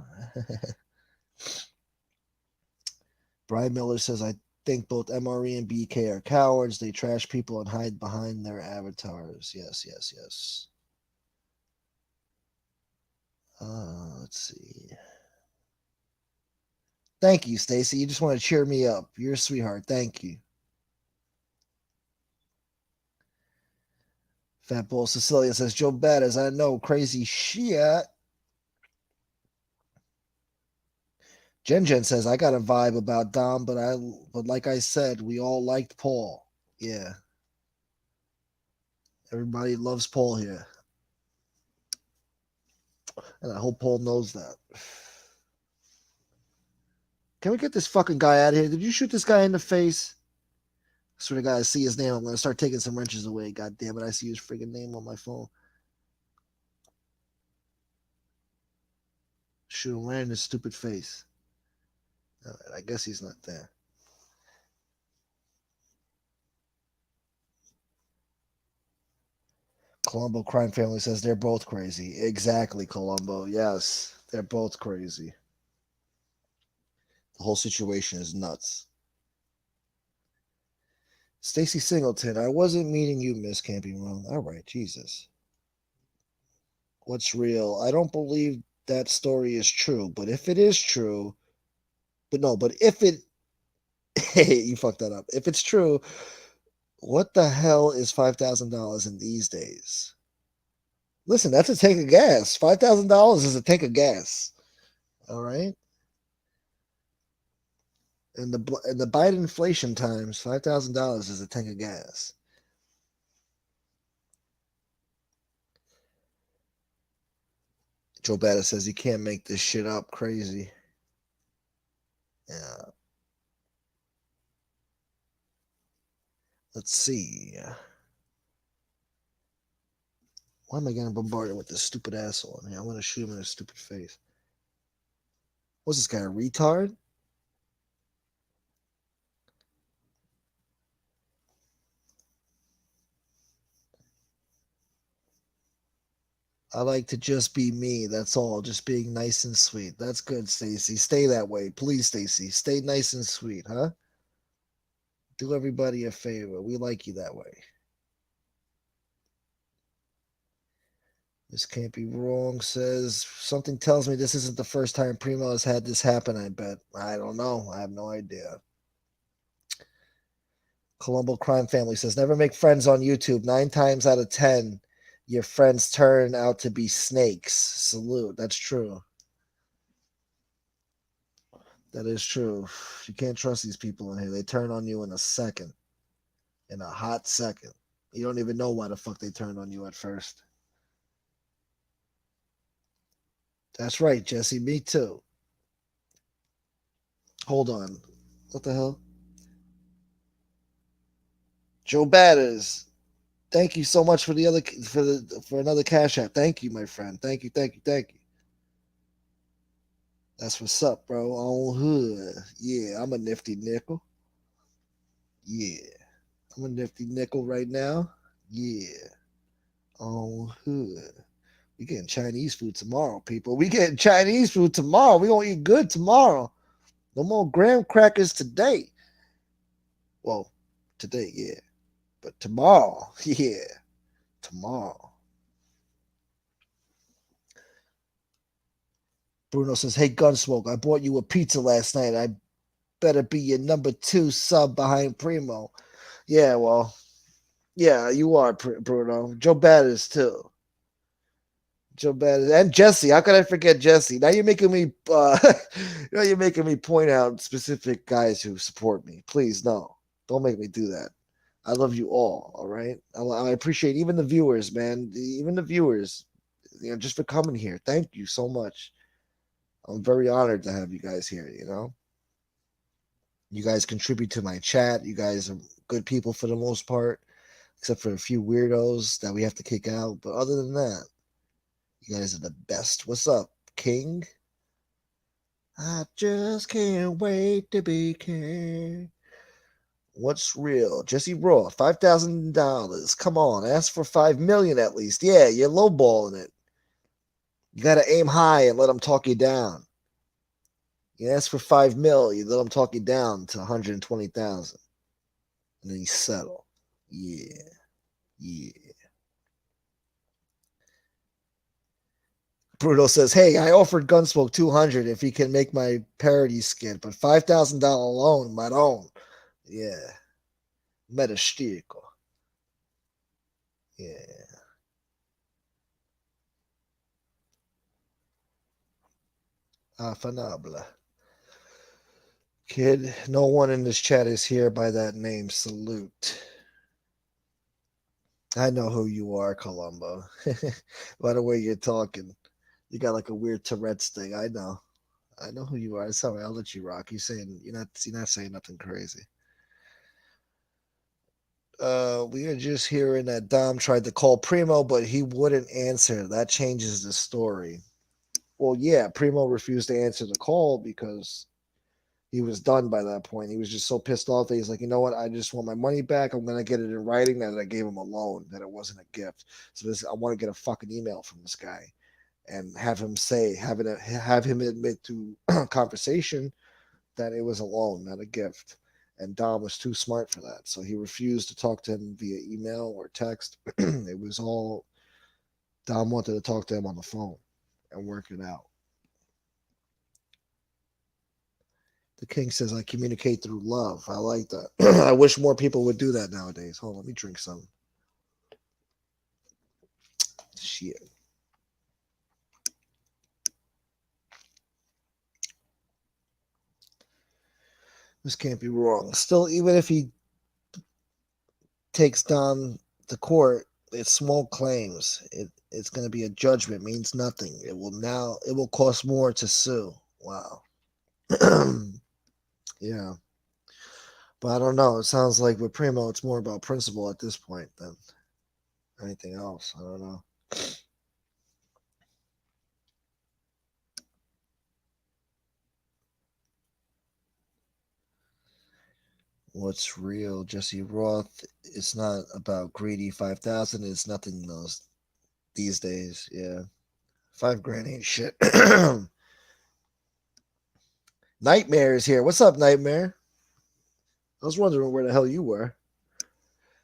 Brian Miller says, I think both MRE and BK are cowards. They trash people and hide behind their avatars. Yes, yes, yes. Let's see. Thank you, Stacy. You just want to cheer me up. You're a sweetheart. Thank you. Fat Bull Sicilian says, Joe Bettis, I know, crazy shit. Jen says, I got a vibe about Dom, but like I said, we all liked Paul. Yeah. Everybody loves Paul here. And I hope Paul knows that. Can we get this fucking guy out of here? Did you shoot this guy in the face? I swear to God, I see his name. I'm going to start taking some wrenches away. God damn it. I see his freaking name on my phone. Shoot him right in his stupid face. All right, I guess he's not there. Colombo crime family says they're both crazy. Exactly, Colombo. Yes, they're both crazy. The whole situation is nuts. Stacy Singleton, I wasn't meeting you, Miss. Can't be wrong. All right, Jesus. What's real? I don't believe that story is true, but if it is true, but if it, hey, you fucked that up. If it's true, what the hell is $5,000 in these days? Listen, that's a tank of gas. $5,000 is a tank of gas. All right. In the Biden inflation times, $5,000 is a tank of gas. Joe Bada says you can't make this shit up. Crazy. Yeah. Let's see. Why am I getting bombarded with this stupid asshole in here? I want to shoot him in his stupid face. What's this guy, a retard? I like to just be me. That's all. Just being nice and sweet. That's good, Stacy. Stay that way. Please, Stacy. Stay nice and sweet, huh? Do everybody a favor. We like you that way. This can't be wrong, says something tells me this isn't the first time Primo has had this happen, I bet. I don't know. I have no idea. Colombo Crime Family says never make friends on YouTube. 9 times out of 10, your friends turn out to be snakes. Salute. That's true. That is true. You can't trust these people in here. They turn on you in a second. In a hot second. You don't even know why the fuck they turned on you at first. That's right, Jesse. Me too. Hold on. What the hell? Joe Batters. Thank you so much for for another cash app. Thank you, my friend. Thank you, thank you, thank you. That's what's up, bro. On hood. Yeah, I'm a nifty nickel. Yeah. I'm a nifty nickel right now. Yeah. On hood. We getting Chinese food tomorrow, people. We getting Chinese food tomorrow. We gonna eat good tomorrow. No more graham crackers today. Well, today, yeah. But tomorrow, yeah. Tomorrow. Bruno says, hey, Gunsmoke, I bought you a pizza last night. I better be your number 2 sub behind Primo. Yeah, well, yeah, you are, Bruno. Joe Batters, too. Joe Batters. And Jesse. How could I forget Jesse? Now you're making me, now you're making me point out specific guys who support me. Please, no. Don't make me do that. I love you all right? I appreciate even the viewers, man. Even the viewers, just for coming here. Thank you so much. I'm very honored to have you guys here. You guys contribute to my chat. You guys are good people for the most part, except for a few weirdos that we have to kick out. But other than that, you guys are the best. What's up, King? I just can't wait to be king. What's real? Jesse Raw, $5,000. Come on, ask for 5 million at least. Yeah, you're lowballing it. You got to aim high and let them talk you down. You ask for 5 mil, you let them talk you down to 120,000, and then you settle. Yeah, yeah. Bruno says, "Hey, I offered Gunsmoke 200 if he can make my parody skit, but $5,000 loan, Maron. Yeah, metastico. Yeah, affanable. Kid, no one in this chat is here by that name. Salute. I know who you are, Columbo. By the way you're talking, you got like a weird Tourette's thing. I know. I know who you are. It's all right. I'll let you rock. You're not saying nothing crazy. We are just hearing that Dom tried to call Primo, but he wouldn't answer. That changes the story. Well, yeah, Primo refused to answer the call because he was done by that point. He was just so pissed off that he's like, you know what? I just want my money back. I'm gonna get it in writing that I gave him a loan, that it wasn't a gift. So I want to get a fucking email from this guy and have him admit to conversation that it was a loan, not a gift. And Dom was too smart for that, so he refused to talk to him via email or text. It was all Dom wanted to talk to him on the phone and work it out. The king says, I communicate through love. I like that. I wish more people would do that nowadays. Hold on, let me drink some. Shit. This can't be wrong. Still, even if he takes Dom to court, it's small claims. It's going to be a judgment. Means nothing. It will cost more to sue. Wow. Yeah. But I don't know. It sounds like with Primo, it's more about principle at this point than anything else. I don't know. What's real, Jesse Roth? It's not about greedy 5,000. It's nothing these days. Yeah, 5 grand ain't shit. Nightmare is here. What's up, Nightmare? I was wondering where the hell you were.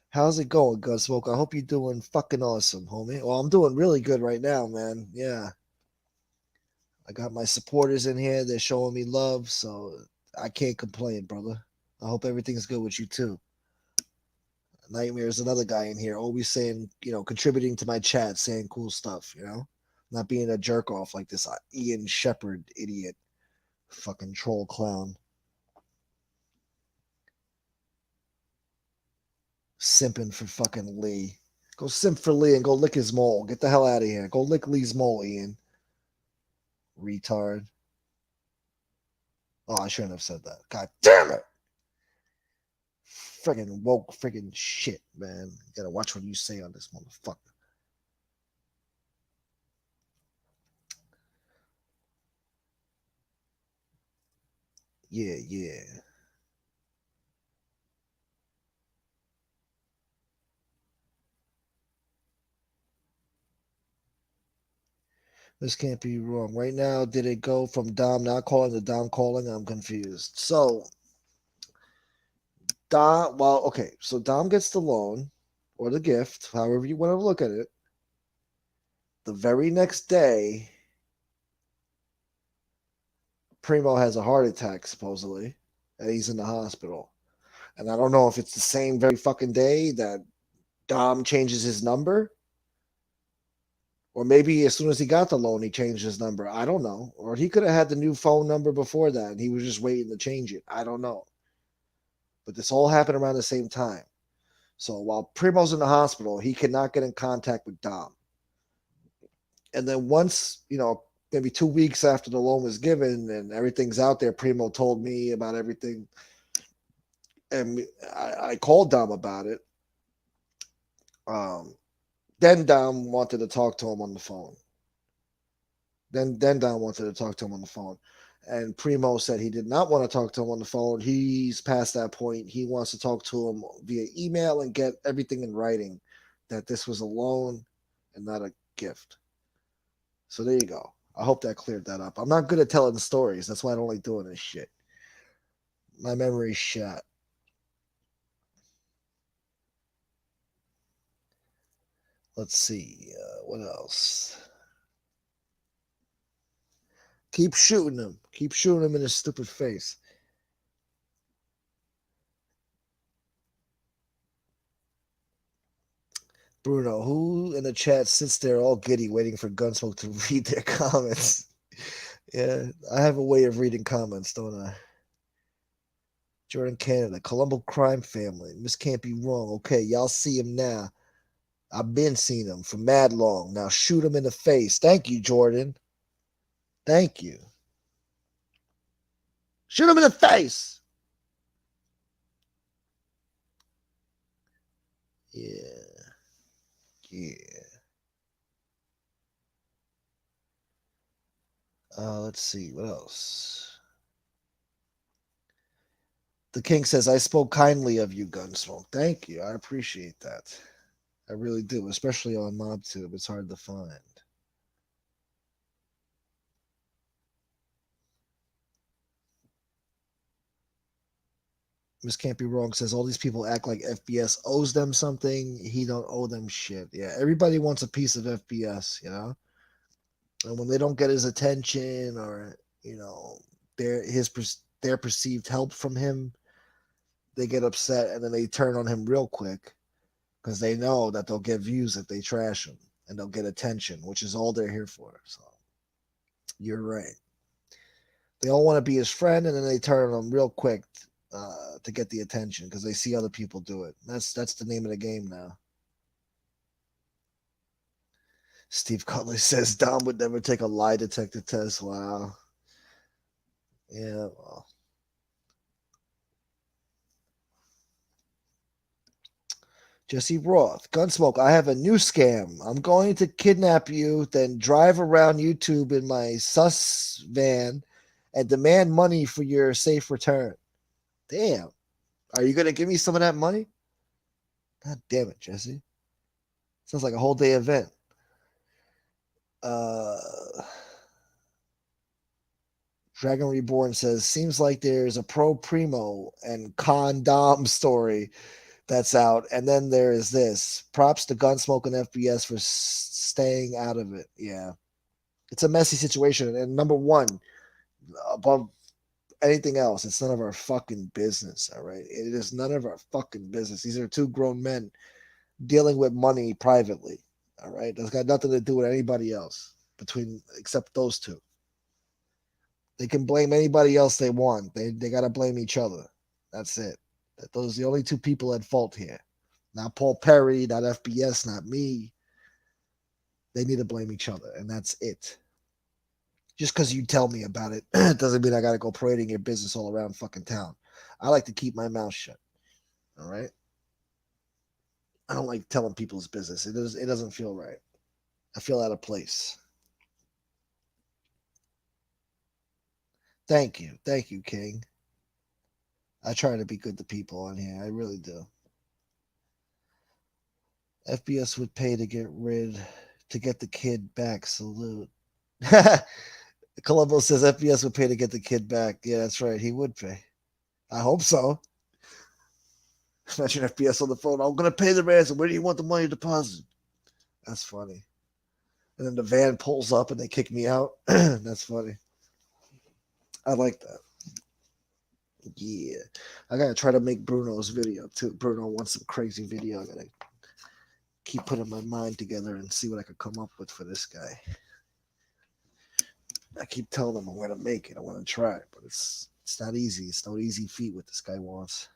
How's it going, Gunsmoke? I hope you're doing fucking awesome, homie. Well, I'm doing really good right now, man. Yeah, I got my supporters in here. They're showing me love, so I can't complain, brother. I hope everything's good with you too. Nightmare is another guy in here, always saying, contributing to my chat, saying cool stuff, not being a jerk off like this Ian Shepherd idiot, fucking troll clown, simping for fucking Lee. Go simp for Lee and go lick his mole. Get the hell out of here. Go lick Lee's mole, Ian. Retard. Oh, I shouldn't have said that. God damn it. Friggin' woke friggin' shit, man. You gotta watch what you say on this motherfucker. Yeah, yeah. This can't be wrong. Right now, did it go from Dom not calling to Dom calling? I'm confused. So, okay. So Dom gets the loan or the gift, however you want to look at it. The very next day, Primo has a heart attack, supposedly, and he's in the hospital. And I don't know if it's the same very fucking day that Dom changes his number, or maybe as soon as he got the loan, he changed his number. I don't know. Or he could have had the new phone number before that, and he was just waiting to change it. I don't know. But this all happened around the same time. So while Primo's in the hospital, he cannot get in contact with Dom. And then once, maybe 2 weeks after the loan was given and everything's out there, Primo told me about everything. And I called Dom about it. Then Dom wanted to talk to him on the phone. Then Dom wanted to talk to him on the phone. And Primo said he did not want to talk to him on the phone. He's past that point. He wants to talk to him via email and get everything in writing that this was a loan and not a gift. So there you go. I hope that cleared that up. I'm not good at telling stories. That's why I don't like doing this shit. My memory's shot. Let's see. What else? Keep shooting him. Keep shooting him in his stupid face. Bruno, who in the chat sits there all giddy waiting for Gunsmoke to read their comments? Yeah, I have a way of reading comments, don't I? Jordan Canada, Colombo crime family. This can't be wrong. Okay, y'all see him now. I've been seeing him for mad long. Now shoot him in the face. Thank you, Jordan. Thank you. Shoot him in the face. Yeah. Yeah. Let's see. What else? The King says, I spoke kindly of you, Gunsmoke. Thank you. I appreciate that. I really do, especially on MobTube. It's hard to find. Miss Can't Be Wrong says all these people act like FBS owes them something. He don't owe them shit. Yeah, everybody wants a piece of FBS, you know? And when they don't get his attention or, you know, their perceived help from him, they get upset and then they turn on him real quick because they know that they'll get views if they trash him and they'll get attention, which is all they're here for. So you're right. They all want to be his friend and then they turn on him real quick to get the attention because they see other people do it. That's the name of the game now. Steve Cutler says Dom would never take a lie detector test. Wow. Yeah, well. Jesse Roth, Gunsmoke, I have a new scam. I'm going to kidnap you, then drive around YouTube in my sus van and demand money for your safe return. Damn. Are you going to give me some of that money? God damn it, Jesse. Sounds like a whole day event. Uh, Dragon Reborn says, seems like there's a pro primo and condom story that's out. And then there is this. Props to Gunsmoke and FBS for staying out of it. Yeah. It's a messy situation. And number one, above anything else, it's none of our fucking business. All right. It is none of our fucking business. These are two grown men dealing with money privately. All right. That's got nothing to do with anybody else except those two. They can blame anybody else they want. They got to blame each other. That's it. Those are the only two people at fault here. Not Paul Perry, not FBS, not me. They need to blame each other, and that's it. Just because you tell me about it doesn't mean I got to go parading your business all around fucking town. I like to keep my mouth shut. All right. I don't like telling people's business. It doesn't feel right. I feel out of place. Thank you, King. I try to be good to people on here. I really do. FBS would pay to get the kid back. Salute. Colombo says FBS would pay to get the kid back. Yeah, that's right. He would pay. I hope so. Imagine FBS on the phone. I'm going to pay the ransom. Where do you want the money deposited? That's funny. And then the van pulls up and they kick me out. That's funny. I like that. Yeah. I got to try to make Bruno's video too. Bruno wants some crazy video. I got to keep putting my mind together and see what I could come up with for this guy. I keep telling him I'm going to make it. I want to try it, but it's not easy. It's no easy feat what this guy wants.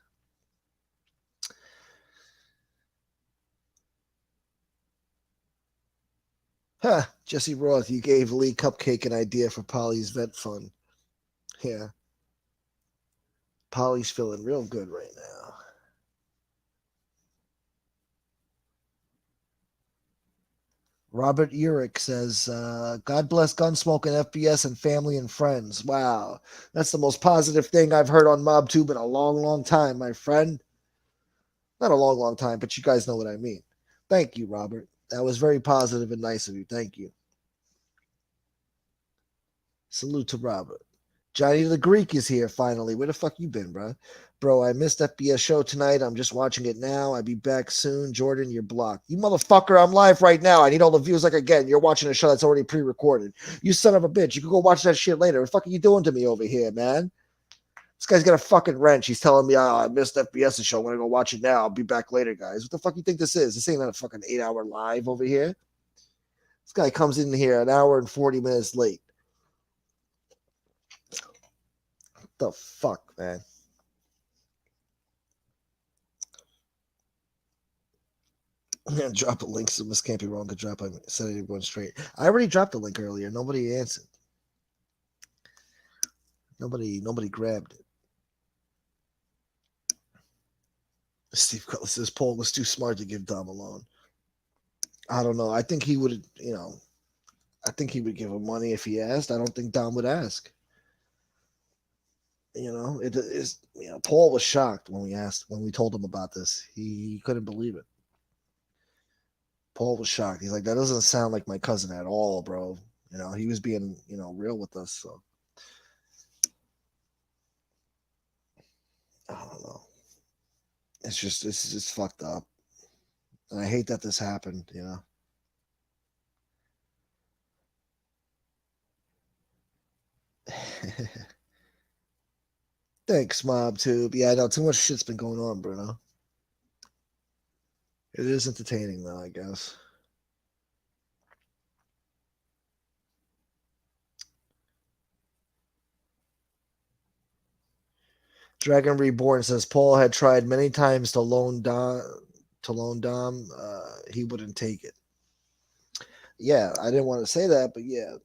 Huh, Jesse Roth, you gave Lee Cupcake an idea for Polly's vet fund. Yeah. Polly's feeling real good right now. Robert Urich says, God bless Gunsmoke and FBS and family and friends. Wow. That's the most positive thing I've heard on MobTube in a long, long time, my friend. Not a long, long time, but you guys know what I mean. Thank you, Robert. That was very positive and nice of you. Thank you. Salute to Robert. Johnny the Greek is here finally. Where the fuck you been, bro? Bro, I missed FBS show tonight. I'm just watching it now. I'll be back soon. Jordan, you're blocked. You motherfucker, I'm live right now. I need all the views I can get. You're watching a show that's already pre-recorded. You son of a bitch. You can go watch that shit later. What the fuck are you doing to me over here, man? This guy's got a fucking wrench. He's telling me, oh, I missed FBS's show. I'm going to go watch it now. I'll be back later, guys. What the fuck you think this is? This ain't a fucking 8-hour live over here. This guy comes in here an hour and 40 minutes late. What the fuck, man? I'm going to drop a link so Miss Can't Be Wrong could drop. I said it going straight. I already dropped a link earlier. Nobody answered. Nobody grabbed it. Steve Cutler says Paul was too smart to give Dom a loan. I don't know. I think he would, I think he would give him money if he asked. I don't think Dom would ask. It is. Paul was shocked when we told him about this. He couldn't believe it. Paul was shocked. He's like, that doesn't sound like my cousin at all, bro. He was being, real with us. So I don't know. It's just fucked up. And I hate that this happened, Thanks, MobTube. Yeah, I know too much shit's been going on, Bruno. It is entertaining though, I guess. Dragon Reborn says Paul had tried many times to loan Dom. He wouldn't take it. Yeah, I didn't want to say that, but yeah,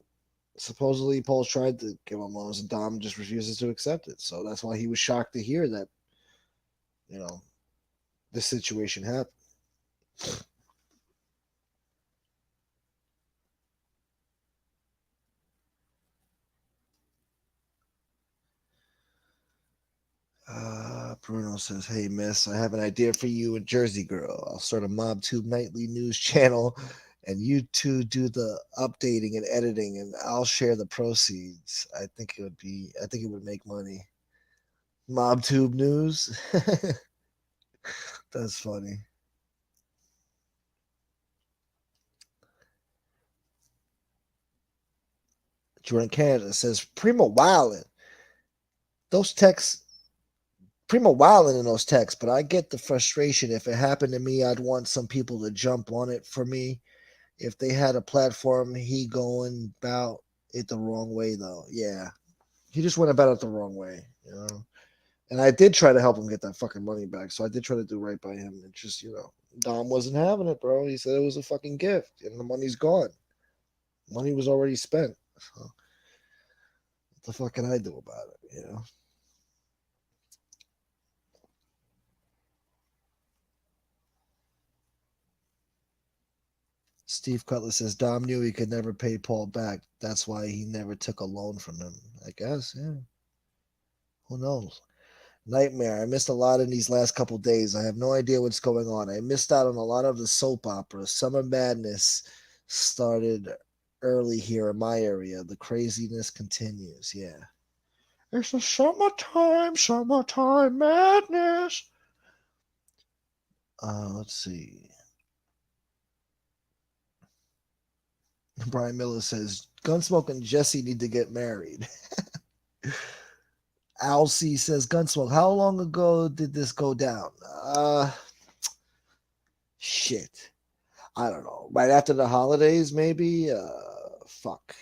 supposedly Paul's tried to give him loans and Dom just refuses to accept it. So that's why he was shocked to hear that, this situation happened. Bruno says, hey, miss, I have an idea for you and Jersey Girl. I'll start a MobTube nightly news channel, and you two do the updating and editing, and I'll share the proceeds. I think it would make money. MobTube news? That's funny. Jordan Canada says, Primo wildin'. Those texts Primo wilding in those texts, but I get the frustration. If it happened to me, I'd want some people to jump on it for me. If they had a platform, he going about it the wrong way, though. Yeah, he just went about it the wrong way, And I did try to help him get that fucking money back, so I did try to do right by him. It's just, Dom wasn't having it, bro. He said it was a fucking gift, and the money's gone. Money was already spent. So what the fuck can I do about it, Steve Cutler says Dom knew he could never pay Paul back. That's why he never took a loan from him. I guess, yeah. Who knows? Nightmare. I missed a lot in these last couple days. I have no idea what's going on. I missed out on a lot of the soap operas. Summer Madness started early here in my area. The craziness continues. Yeah. It's the summertime madness. Let's see. Brian Miller says Gunsmoke and Jesse need to get married. Alcy says Gunsmoke. How long ago did this go down? Shit. I don't know. Right after the holidays, maybe. Fuck.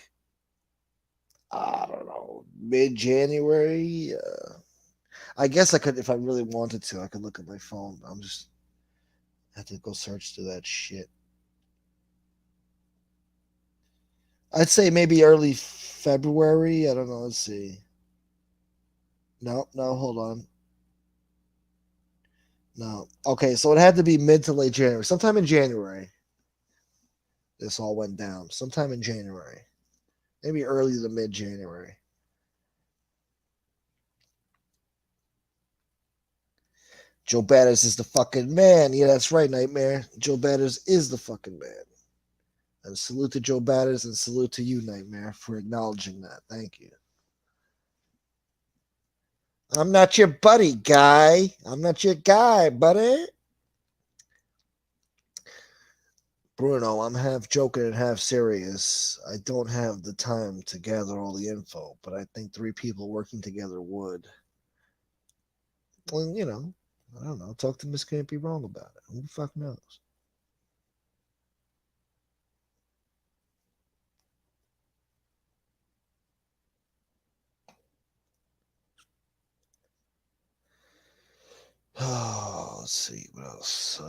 I don't know. Mid-January. I guess I could, if I really wanted to, I could look at my phone. I'm just have to go search through that shit. I'd say maybe early February. I don't know. Let's see. No, hold on. No. Okay, so it had to be mid to late January. Sometime in January, this all went down. Sometime in January. Maybe early to mid January. Joe Batters is the fucking man. Yeah, that's right, Nightmare. Joe Batters is the fucking man. And salute to Joe Batters and salute to you, Nightmare, for acknowledging that. Thank you. I'm not your buddy, guy. I'm not your guy, buddy. Bruno, I'm half joking and half serious. I don't have the time to gather all the info, but I think three people working together would. Well, I don't know. Talk to Miss Can't Be Wrong about it. Who the fuck knows? Oh, let's see what else.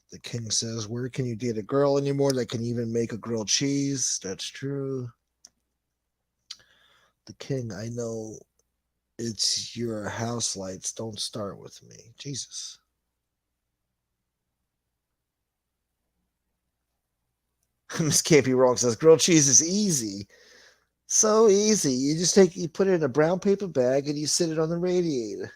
The king says, "Where can you date a girl anymore that can even make a grilled cheese?" That's true. The king, I know it's your house lights. Don't start with me. Jesus. This can't be wrong. Says grilled cheese is easy. So easy. You put it in a brown paper bag and you sit it on the radiator.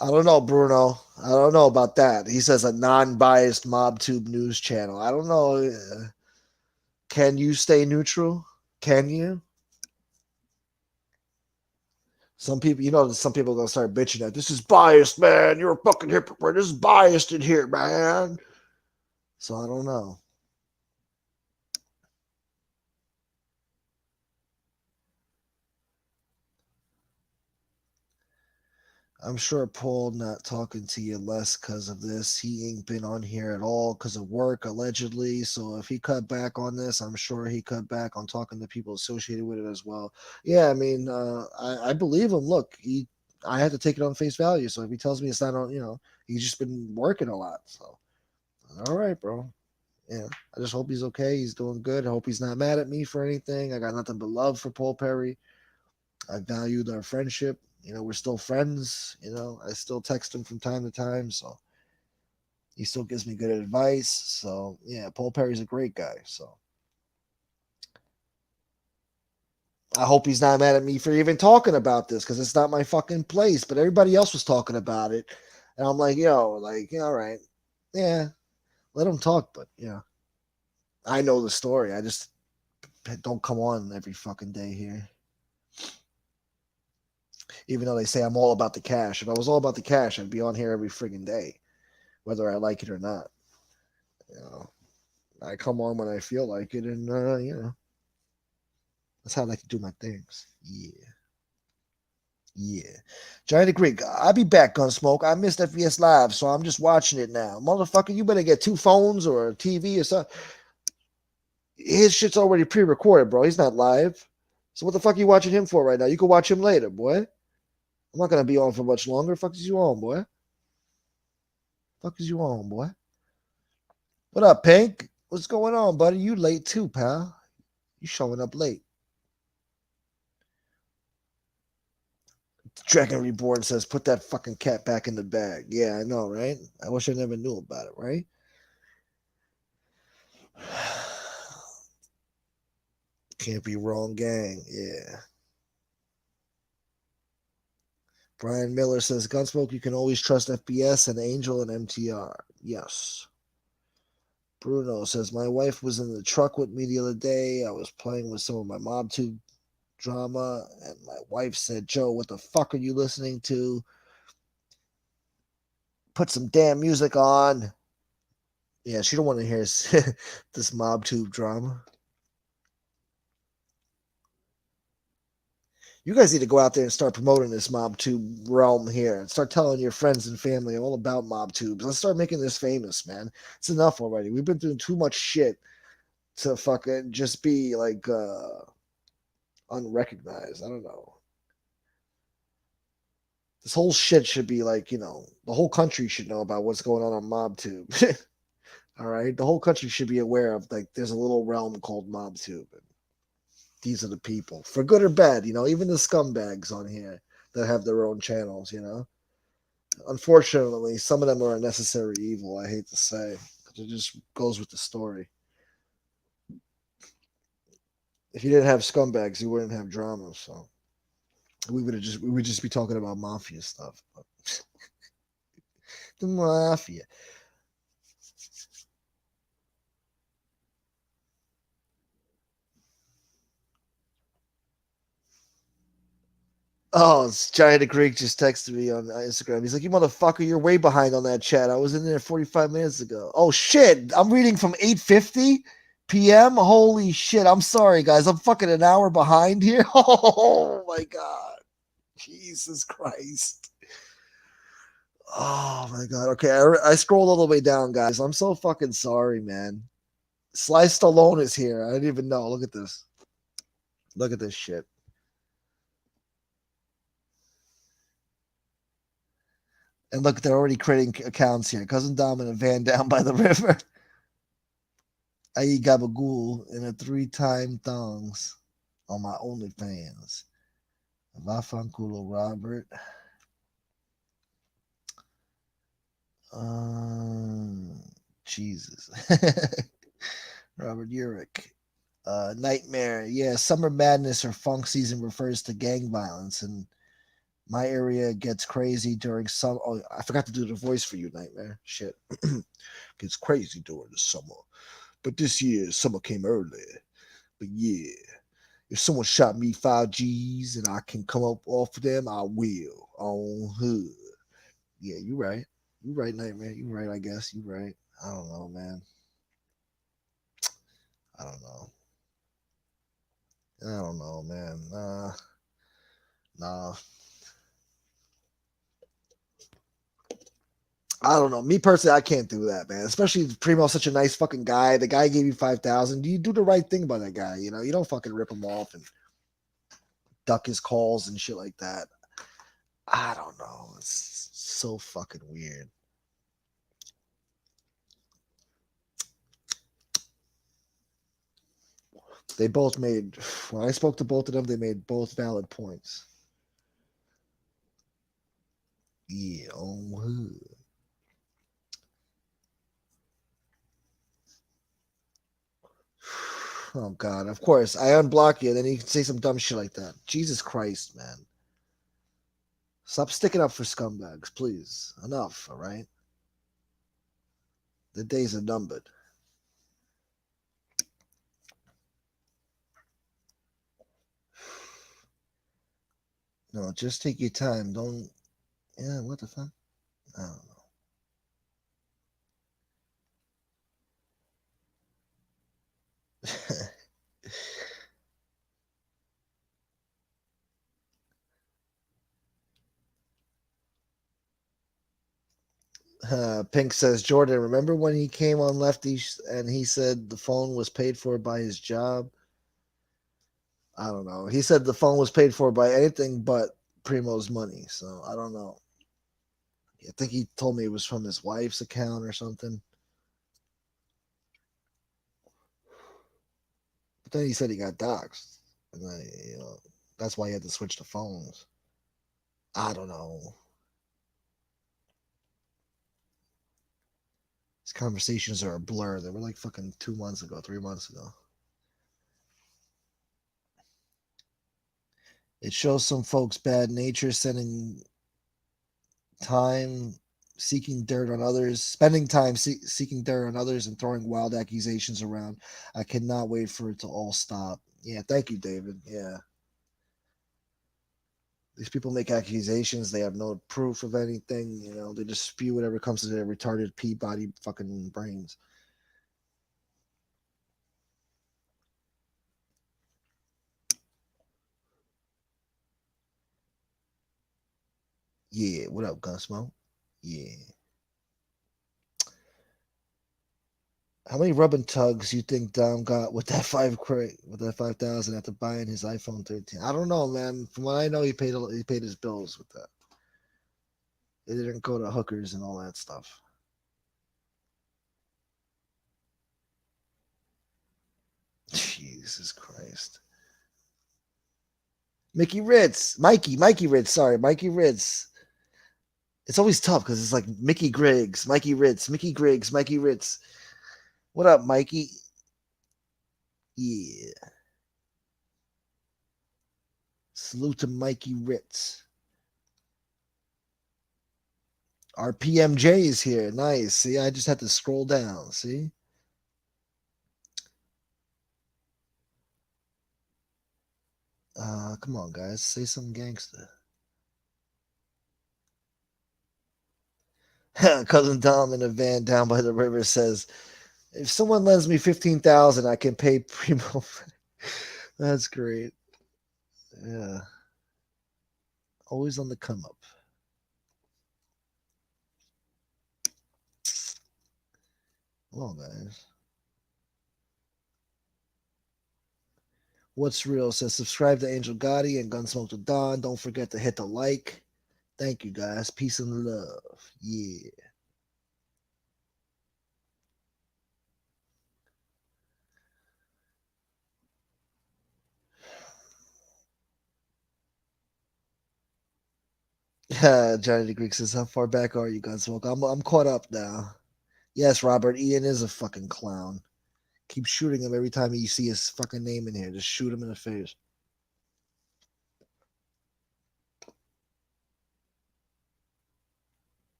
I don't know, Bruno. I don't know about that. He says a non-biased MobTube news channel. I don't know. Can you stay neutral? Can you? Some people are gonna start bitching that this is biased, man. You're a fucking hypocrite. This is biased in here, man. So I don't know. I'm sure Paul not talking to you less because of this. He ain't been on here at all because of work, allegedly. So if he cut back on this, I'm sure he cut back on talking to people associated with it as well. Yeah, I mean, I believe him. Look, I had to take it on face value. So if he tells me it's not on, he's just been working a lot. So all right, bro. Yeah, I just hope he's okay. He's doing good. I hope he's not mad at me for anything. I got nothing but love for Paul Perry. I valued our friendship. We're still friends. I still text him from time to time. So he still gives me good advice. So yeah, Paul Perry's a great guy. So I hope he's not mad at me for even talking about this because it's not my fucking place. But everybody else was talking about it. And I'm like, all right. Yeah, let him talk. But I know the story. I just don't come on every fucking day here. Even though they say I'm all about the cash. If I was all about the cash, I'd be on here every friggin' day, whether I like it or not. You know, I come on when I feel like it, and that's how I like to do my things. Yeah, yeah. Giant Greek, I'll be back, Gunsmoke. I missed FVS Live, so I'm just watching it now. Motherfucker, you better get two phones or a TV or something. His shit's already pre-recorded, bro. He's not live. So what the fuck are you watching him for right now? You can watch him later, boy. I'm not gonna be on for much longer. Fuck is you on, boy? Fuck is you on, boy? What up, Pink? What's going on, buddy? You late too, pal. You showing up late. Dragon Reborn says, put that fucking cat back in the bag. Yeah, I know, right? I wish I never knew about it, right? Can't be wrong, gang. Yeah. Brian Miller says, Gunsmoke, you can always trust FBS and Angel and MTR. Yes. Bruno says, my wife was in the truck with me the other day. I was playing with some of my MobTube drama, and my wife said, Joe, what the fuck are you listening to? Put some damn music on. Yeah, she don't want to hear this MobTube drama. You guys need to go out there and start promoting this MobTube realm here and start telling your friends and family all about MobTubes. Let's start making this famous, man. It's enough already. We've been doing too much shit to fucking just be like unrecognized. I don't know. This whole shit should be like, the whole country should know about what's going on MobTube. All right, the whole country should be aware of like there's a little realm called MobTube. These are the people, for good or bad. Even the scumbags on here that have their own channels. Unfortunately, some of them are a necessary evil. I hate to say, but it just goes with the story. If you didn't have scumbags, you wouldn't have drama. So we would just be talking about mafia stuff. But the mafia. Oh, it's Giant Greek just texted me on Instagram. He's like, "You motherfucker, you're way behind on that chat. I was in there 45 minutes ago." Oh shit, I'm reading from 8:50 p.m. Holy shit, I'm sorry guys. I'm fucking an hour behind here. Oh my god, Jesus Christ. Oh my god. Okay, I scrolled all the way down, guys. I'm so fucking sorry, man. Sly Stallone is here. I didn't even know. Look at this. Look at this shit. And look, they're already creating accounts here. Cousin Dom in a van down by the river. I eat gabagool in a 3-time thongs on my OnlyFans. Vafanculo Robert. Jesus. Robert Urich. Nightmare. Yeah, summer madness or funk season refers to gang violence, and my area gets crazy during some. Oh, I forgot to do the voice for you, Nightmare. Shit. Gets crazy during the summer. But this year, summer came early. But yeah, if someone shot me 5 G's and I can come up off of them, I will. On hood. Yeah, you right. You right, Nightmare. You right, I guess. You right. I don't know, man. I don't know. I don't know, man. Nah. I don't know. Me personally, I can't do that, man. Especially Primo's such a nice fucking guy. The guy gave you 5,000. You do the right thing by that guy. You know, you don't fucking rip him off and duck his calls and shit like that. I don't know. It's so fucking weird. They both made. When I spoke to both of them, they made both valid points. Yeah. Oh God! Of course, I unblock you, then you can say some dumb shit like that. Jesus Christ, man! Stop sticking up for scumbags, please. Enough, all right? The days are numbered. No, just take your time. Don't. Yeah, what the fuck? I don't know. Pink says, Jordan, remember when he came on Lefty and he said the phone was paid for by his job? I don't know. He said the phone was paid for by anything but Primo's money. So I don't know. I think he told me it was from his wife's account or something. But then he said he got doxxed. And then, that's why he had to switch to phones. I don't know. These conversations are a blur. They were like fucking 2 months ago, 3 months ago. It shows some folks' bad nature, sending time seeking dirt on others, spending time seeking dirt on others and throwing wild accusations around. I cannot wait for it to all stop. Yeah, thank you, David. Yeah. These people make accusations. They have no proof of anything. They just spew whatever comes to their retarded Peabody fucking brains. Yeah, what up, Gunsmoke? Yeah. How many rub and tugs you think Dom got with that with that 5,000 after buying his iPhone 13? I don't know, man. From what I know, he paid his bills with that. It didn't go to hookers and all that stuff. Jesus Christ. Mikey Ritz, sorry, Mikey Ritz. It's always tough because it's like Mickey Griggs, Mikey Ritz, Mickey Griggs, Mikey Ritz. What up, Mikey? Yeah. Salute to Mikey Ritz. Our PMJ is here. Nice. See, I just had to scroll down. See? Come on, guys. Say some gangster. Cousin Dom in a van down by the river says, if someone lends me 15,000, I can pay Primo. That's great. Yeah. Always on the come up. Well, guys. What's Real says, subscribe to Angel Gotti and Gunsmoke to Dawn. Don't forget to hit the like. Thank you, guys. Peace and love. Yeah. Johnny the Greek says, how far back are you, Gunsmoke? I'm caught up now. Yes, Robert, Ian is a fucking clown. Keep shooting him every time you see his fucking name in here. Just shoot him in the face.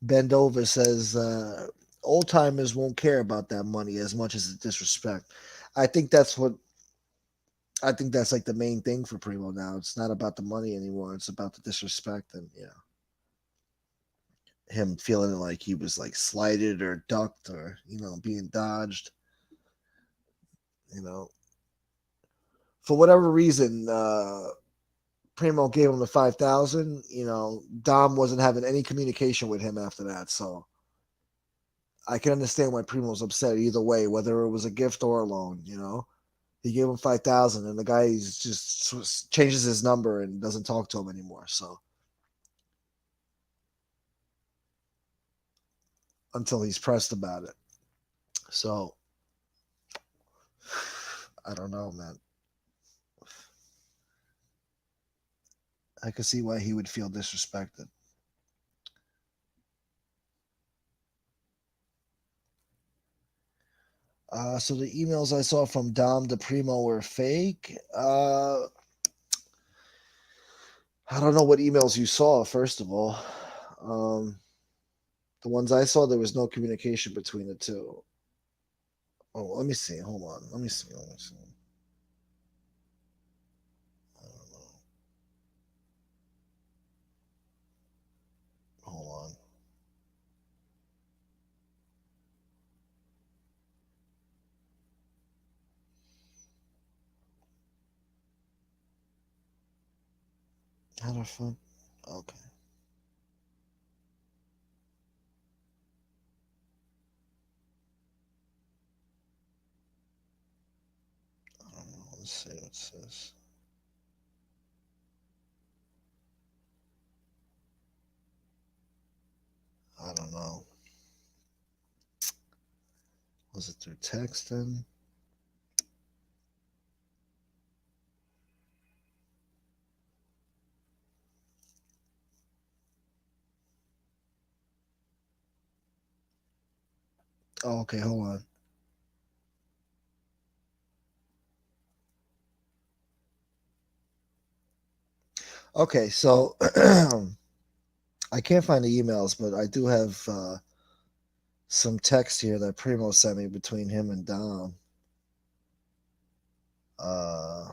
Bendova says, old timers won't care about that money as much as the disrespect. I think that's what I think that's like the main thing for Primo now. It's not about the money anymore. It's about the disrespect and him feeling like he was like slighted or ducked or being dodged. You know, for whatever reason, Primo gave him the 5,000. Dom wasn't having any communication with him after that, so I can understand why Primo's upset either way, whether it was a gift or a loan. He gave him 5,000, and the guy just changes his number and doesn't talk to him anymore. So until he's pressed about it, so I don't know, man. I could see why he would feel disrespected. So the emails I saw from Dom to Primo were fake. I don't know what emails you saw. First of all, the ones I saw, there was no communication between the two. Oh, let me see. Hold on. Let me see. Let me see. I don't know. Hold on. How the fuck? Okay. I don't know. Let's see what it says. I don't know. Was it through text then? Oh, okay. Hold on. Okay, so I can't find the emails, but I do have some text here that Primo sent me between him and Dom. Uh,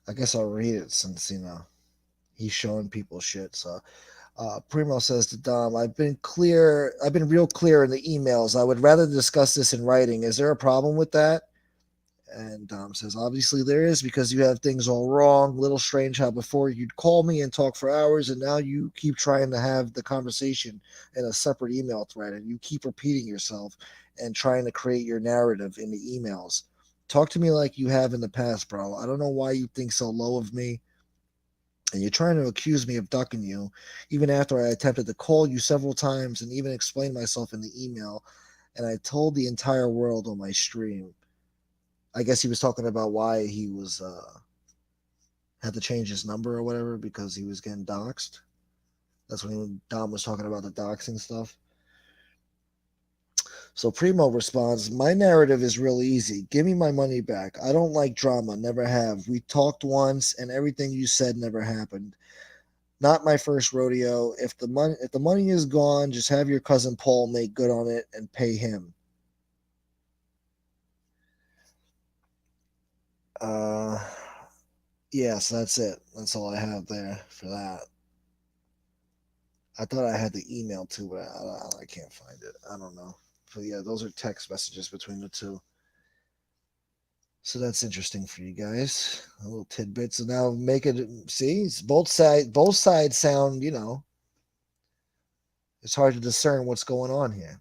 I guess I'll read it since he's showing people shit. So Primo says to Dom, I've been clear. I've been real clear in the emails. I would rather discuss this in writing. Is there a problem with that? And Dom says, obviously there is because you have things all wrong. Little strange how before you'd call me and talk for hours, and now you keep trying to have the conversation in a separate email thread, and you keep repeating yourself and trying to create your narrative in the emails. Talk to me like you have in the past, bro. I don't know why you think so low of me. And you're trying to accuse me of ducking you, even after I attempted to call you several times and even explain myself in the email. And I told the entire world on my stream. I guess he was talking about why he was had to change his number or whatever because he was getting doxxed. That's when Dom was talking about the doxing stuff. So Primo responds, "My narrative is real easy. Give me my money back. I don't like drama, never have. We talked once and everything you said never happened. Not my first rodeo. If the money is gone, just have your cousin Paul make good on it and pay him." Uh yes, that's it. That's all I have there for that. I thought I had the email too, but I can't find it. I don't know. But yeah, those are text messages between the two. So that's interesting for you guys. A little tidbits. And now make it see both sides sound, it's hard to discern what's going on here.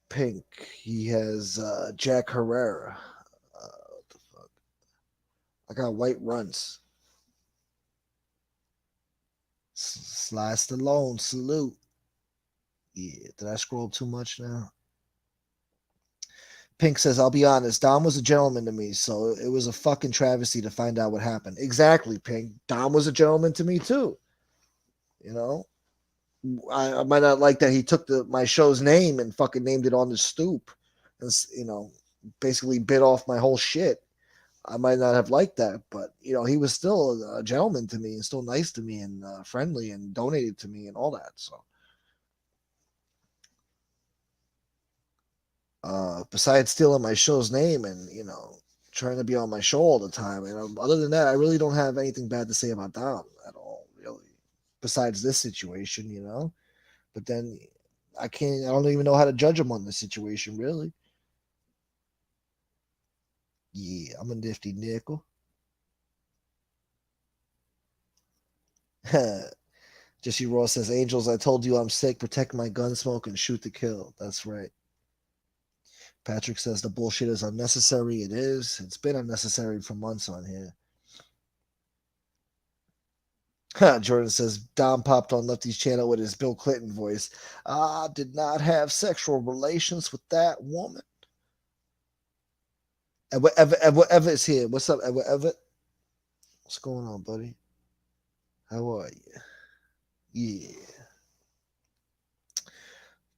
Pink, he has Jack Herrera. What the fuck? I got white runs. Sly Stallone, salute. Yeah, did I scroll too much now? Pink says, "I'll be honest, Dom was a gentleman to me, so it was a fucking travesty to find out what happened." Exactly, Pink. Dom was a gentleman to me too. You know, I might not like that he took my show's name and fucking named it on the stoop, and basically bit off my whole shit. I might not have liked that, but he was still a gentleman to me and still nice to me and friendly and donated to me and all that. So, besides stealing my show's name and trying to be on my show all the time, other than that, I really don't have anything bad to say about Dom at all, really. Besides this situation, but then I can't. I don't even know how to judge him on this situation, really. Yeah, I'm a nifty nickel. Jesse Ross says, "Angels, I told you I'm sick. Protect my gun smoke and shoot to kill." That's right. Patrick says the bullshit is unnecessary. It is. It's been unnecessary for months on here. Jordan says Dom popped on Lefty's channel with his Bill Clinton voice. "I did not have sexual relations with that woman." Edward Everett is here. What's up, Edward Everett? What's going on, buddy? How are you? Yeah.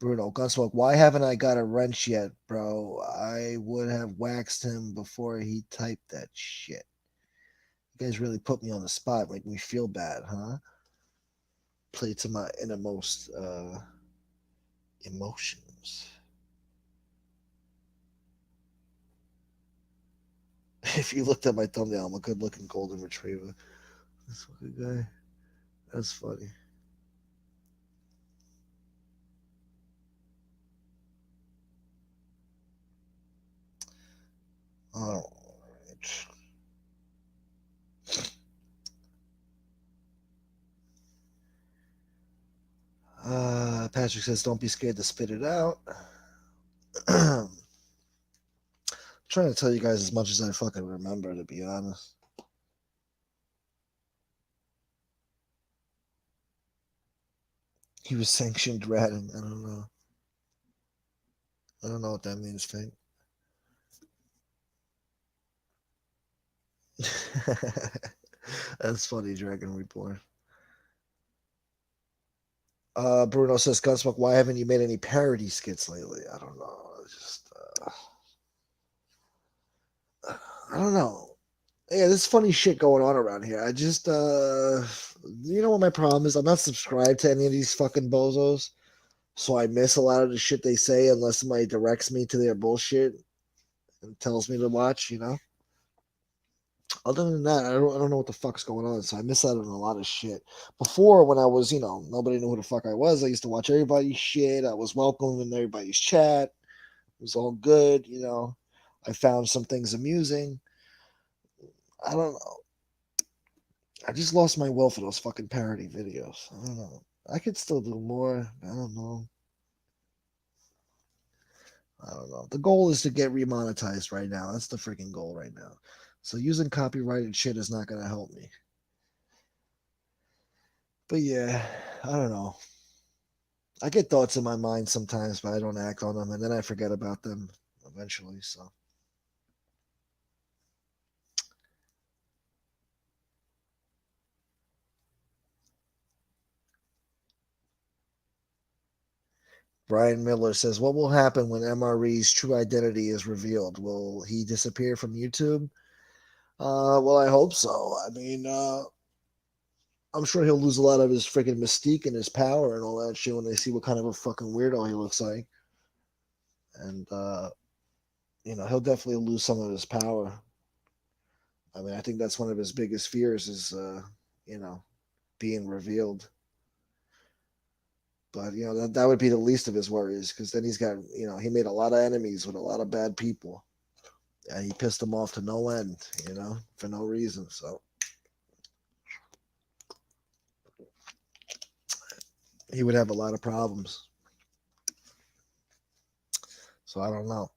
Bruno Gunsmoke, why haven't I got a wrench yet, bro? I would have waxed him before he typed that shit. You guys really put me on the spot, make me feel bad, huh? Play to my innermost emotions. If you looked at my thumbnail, I'm a good looking golden retriever. This fucking guy. That's funny. All right. Patrick says, "Don't be scared to spit it out." I'm trying to tell you guys as much as I fucking remember, to be honest. He was sanctioned ratting. I don't know. I don't know what that means, Fink. That's funny, Dragon Reborn. Bruno says, "Gunsmoke, why haven't you made any parody skits lately?" I don't know. I don't know. Yeah, there's funny shit going on around here. I just, you know what my problem is? I'm not subscribed to any of these fucking bozos, so I miss a lot of the shit they say unless somebody directs me to their bullshit and tells me to watch. Other than that, I don't know what the fuck's going on. So I miss out on a lot of shit. Before, when I was, nobody knew who the fuck I was. I used to watch everybody's shit. I was welcome in everybody's chat. It was all good. I found some things amusing. I don't know. I just lost my will for those fucking parody videos. I don't know. I could still do more. I don't know. I don't know. The goal is to get remonetized right now. That's the freaking goal right now. So using copyrighted shit is not going to help me. But yeah, I don't know. I get thoughts in my mind sometimes, but I don't act on them, and then I forget about them eventually. So, Brian Miller says, "What will happen when MRE's true identity is revealed? Will he disappear from YouTube?" Well, I hope so. I mean, I'm sure he'll lose a lot of his freaking mystique and his power and all that shit when they see what kind of a fucking weirdo he looks like. And he'll definitely lose some of his power. I mean, I think that's one of his biggest fears is, you know, being revealed. But that would be the least of his worries because then he's got he made a lot of enemies with a lot of bad people, and he pissed them off to no end, for no reason. So he would have a lot of problems. So I don't know.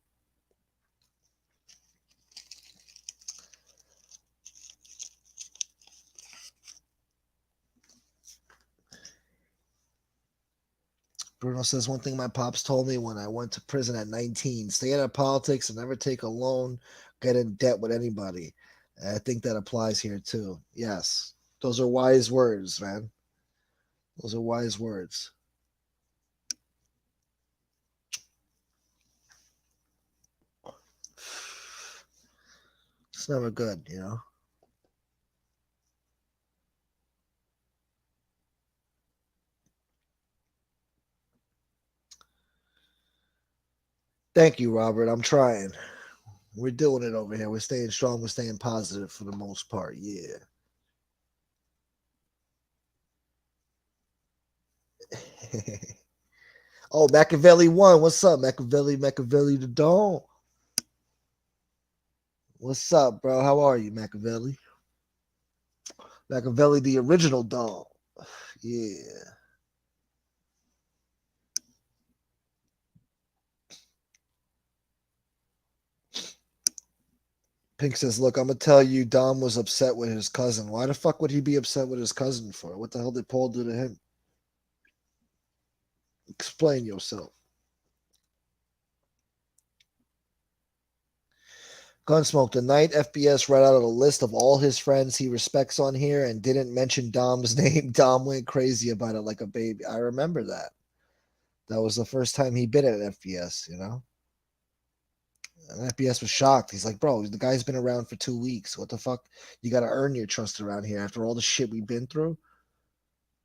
Bruno says one thing my pops told me when I went to prison at 19: stay out of politics and never take a loan, get in debt with anybody. And I think that applies here too. Yes, those are wise words, man. Those are wise words. It's never good. Thank you, Robert. I'm trying. We're doing it over here. We're staying strong. We're staying positive for the most part. Yeah. Oh, Machiavelli won. What's up, Machiavelli? Machiavelli the Dawn. What's up, bro? How are you, Machiavelli? Machiavelli, the original Dawn. Yeah. Pink says, "Look, I'm gonna tell you, Dom was upset with his cousin. Why the fuck would he be upset with his cousin for? What the hell did Paul do to him? Explain yourself." Gunsmoke, the night FBS read out a list of all his friends he respects on here and didn't mention Dom's name. Dom went crazy about it like a baby. I remember that. That was the first time he been at FBS. And FBS was shocked. He's like, "Bro, the guy's been around for 2 weeks. What the fuck? You got to earn your trust around here after all the shit we've been through.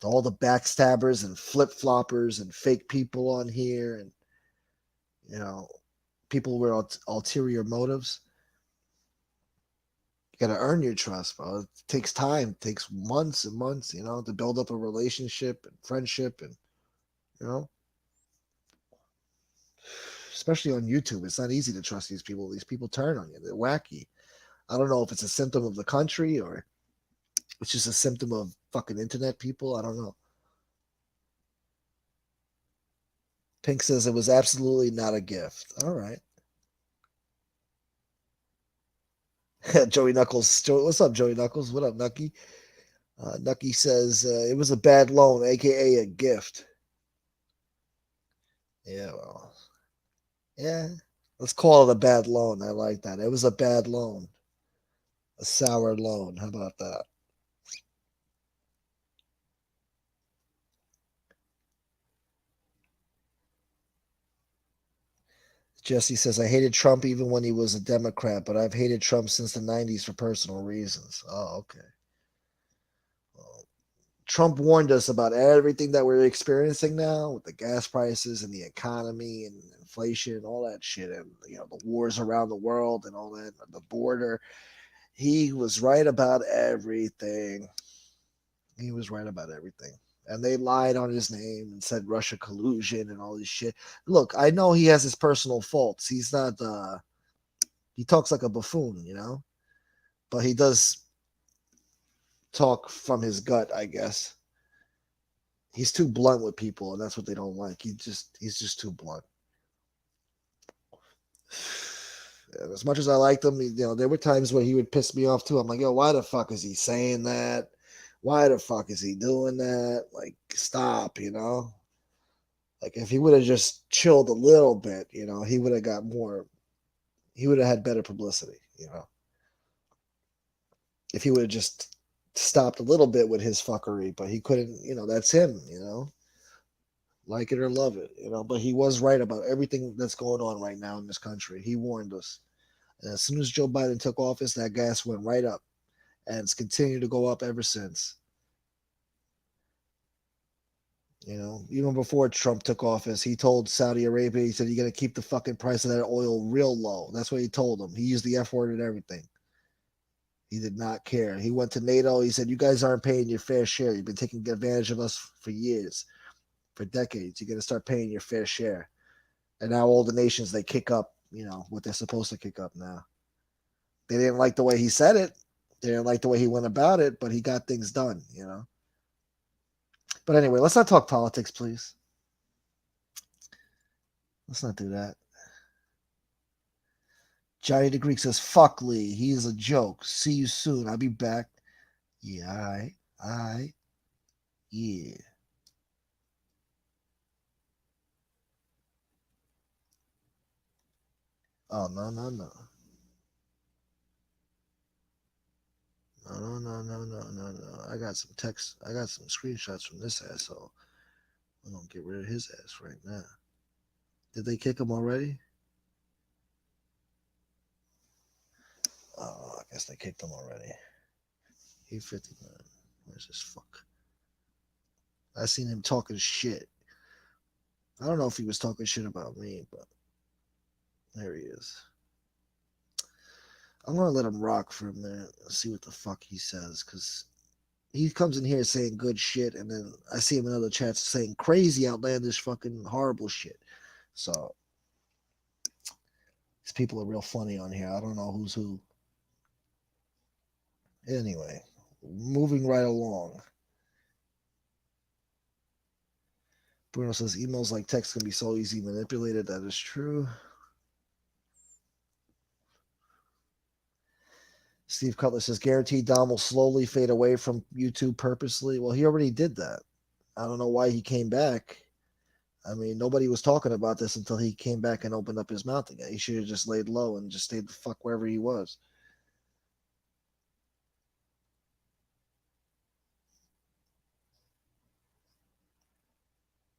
All the backstabbers and flip floppers and fake people on here, and you know, people with ulterior motives. You got to earn your trust, bro. It takes time. It takes months and months, to build up a relationship and friendship, and you know, especially on YouTube, it's not easy to trust these people. These people turn on you. They're wacky. I don't know if it's a symptom of the country or it's just a symptom of fucking internet people. I don't know. Pink says it was absolutely not a gift. All right. Joey Knuckles. What's up, Joey Knuckles? What up, Nucky? Nucky says it was a bad loan, aka a gift. Yeah, well, yeah. Let's call it a bad loan. I like that. It was a bad loan, a sour loan. How about that? Jesse says I hated Trump even when he was a Democrat, but I've hated Trump since the '90s for personal reasons. Oh, okay. Well, Trump warned us about everything that we're experiencing now with the gas prices and the economy and inflation and all that shit, and the wars around the world and all that, the border. He was right about everything. He was right about everything. And they lied on his name and said Russia collusion and all this shit. Look, I know he has his personal faults. He's not he talks like a buffoon. But he does talk from his gut, I guess. He's too blunt with people, and that's what they don't like. He's just too blunt. And as much as I liked him, there were times where he would piss me off too. I'm like, yo, why the fuck is he saying that? Why the fuck is he doing that? Like, stop. Like, if he would have just chilled a little bit, he would have got more, he would have had better publicity. If he would have just stopped a little bit with his fuckery, but he couldn't, that's him. like it or love it, But he was right about everything that's going on right now in this country. He warned us. And as soon as Joe Biden took office, that gas went right up, and it's continued to go up ever since. Even before Trump took office, he told Saudi Arabia, he said, "You got to keep the fucking price of that oil real low." That's what he told them. He used the F word and everything. He did not care. He went to NATO. He said, "You guys aren't paying your fair share. You've been taking advantage of us for years, for decades. You're going to start paying your fair share." And now all the nations, they kick up, what they're supposed to kick up now. They didn't like the way he said it. They didn't like the way he went about it, but he got things done. But anyway, let's not talk politics, please. Let's not do that. Johnny the Greek says, "Fuck Lee. He is a joke. See you soon. I'll be back." Yeah, all right. All right. Yeah. Oh, no, no, no. No, no, no, no, no, no, no. I got some text. I got some screenshots from this asshole. I'm going to get rid of his ass right now. Did they kick him already? Oh, I guess they kicked him already. He 59. Where's this fuck? I seen him talking shit. I don't know if he was talking shit about me, but there he is. I'm gonna let him rock for a minute and see what the fuck he says, because he comes in here saying good shit, and then I see him in other chats saying crazy, outlandish, fucking horrible shit. So these people are real funny on here. I don't know who's who. Anyway, moving right along. Bruno says emails like text can be so easy manipulated. That is true. Steve Cutler says guaranteed Dom will slowly fade away from YouTube purposely. Well, he already did that. I don't know why he came back. I mean, nobody was talking about this until he came back and opened up his mouth again. He should have just laid low and just stayed the fuck wherever he was.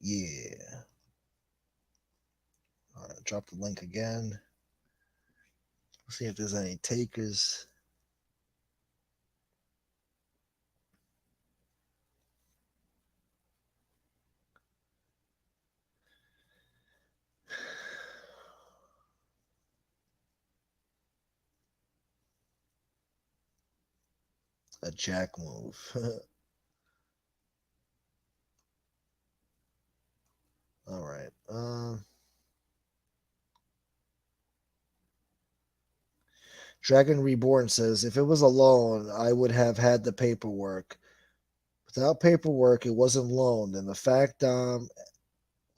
Yeah. All right, drop the link again. Let's see if there's any takers. A jack move. All right. Dragon Reborn says, if it was a loan, I would have had the paperwork. Without paperwork, it wasn't loaned. And the fact Dom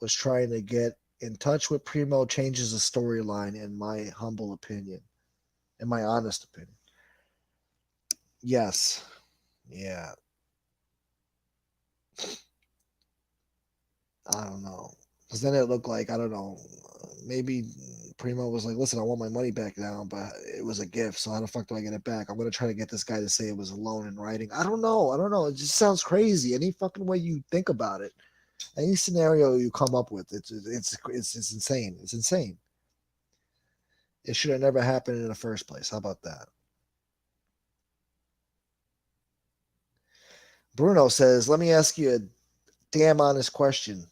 was trying to get in touch with Primo changes the storyline, in my humble opinion, in my honest opinion. Yes. Yeah. I don't know. Because then it looked like, I don't know, maybe Primo was like, listen, I want my money back now, but it was a gift. So how the fuck do I get it back? I'm going to try to get this guy to say it was a loan in writing. I don't know. I don't know. It just sounds crazy. Any fucking way you think about it, any scenario you come up with, it's insane. It's insane. It should have never happened in the first place. How about that? Bruno says, let me ask you a damn honest question.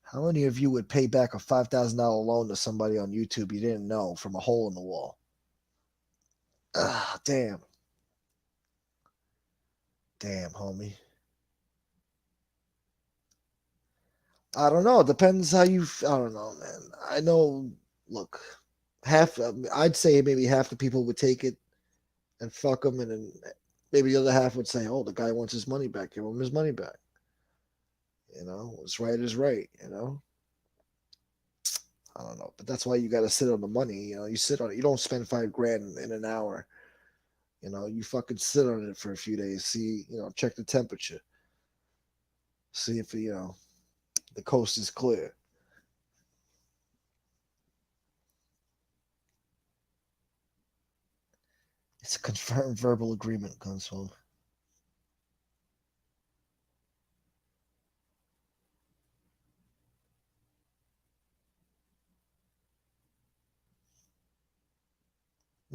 How many of you would pay back a $5,000 loan to somebody on YouTube you didn't know from a hole in the wall? Ah, damn. Damn, homie. I don't know. It depends how you. I don't know, man. I know. Look, I'd say maybe half the people would take it and fuck him, and then maybe the other half would say, "Oh, the guy wants his money back. Give him his money back." What's right is right. I don't know, but that's why you got to sit on the money. You sit on it. You don't spend 5 grand in an hour. You fucking sit on it for a few days. See, check the temperature. See if the coast is clear. It's a confirmed verbal agreement, Gunsmoke.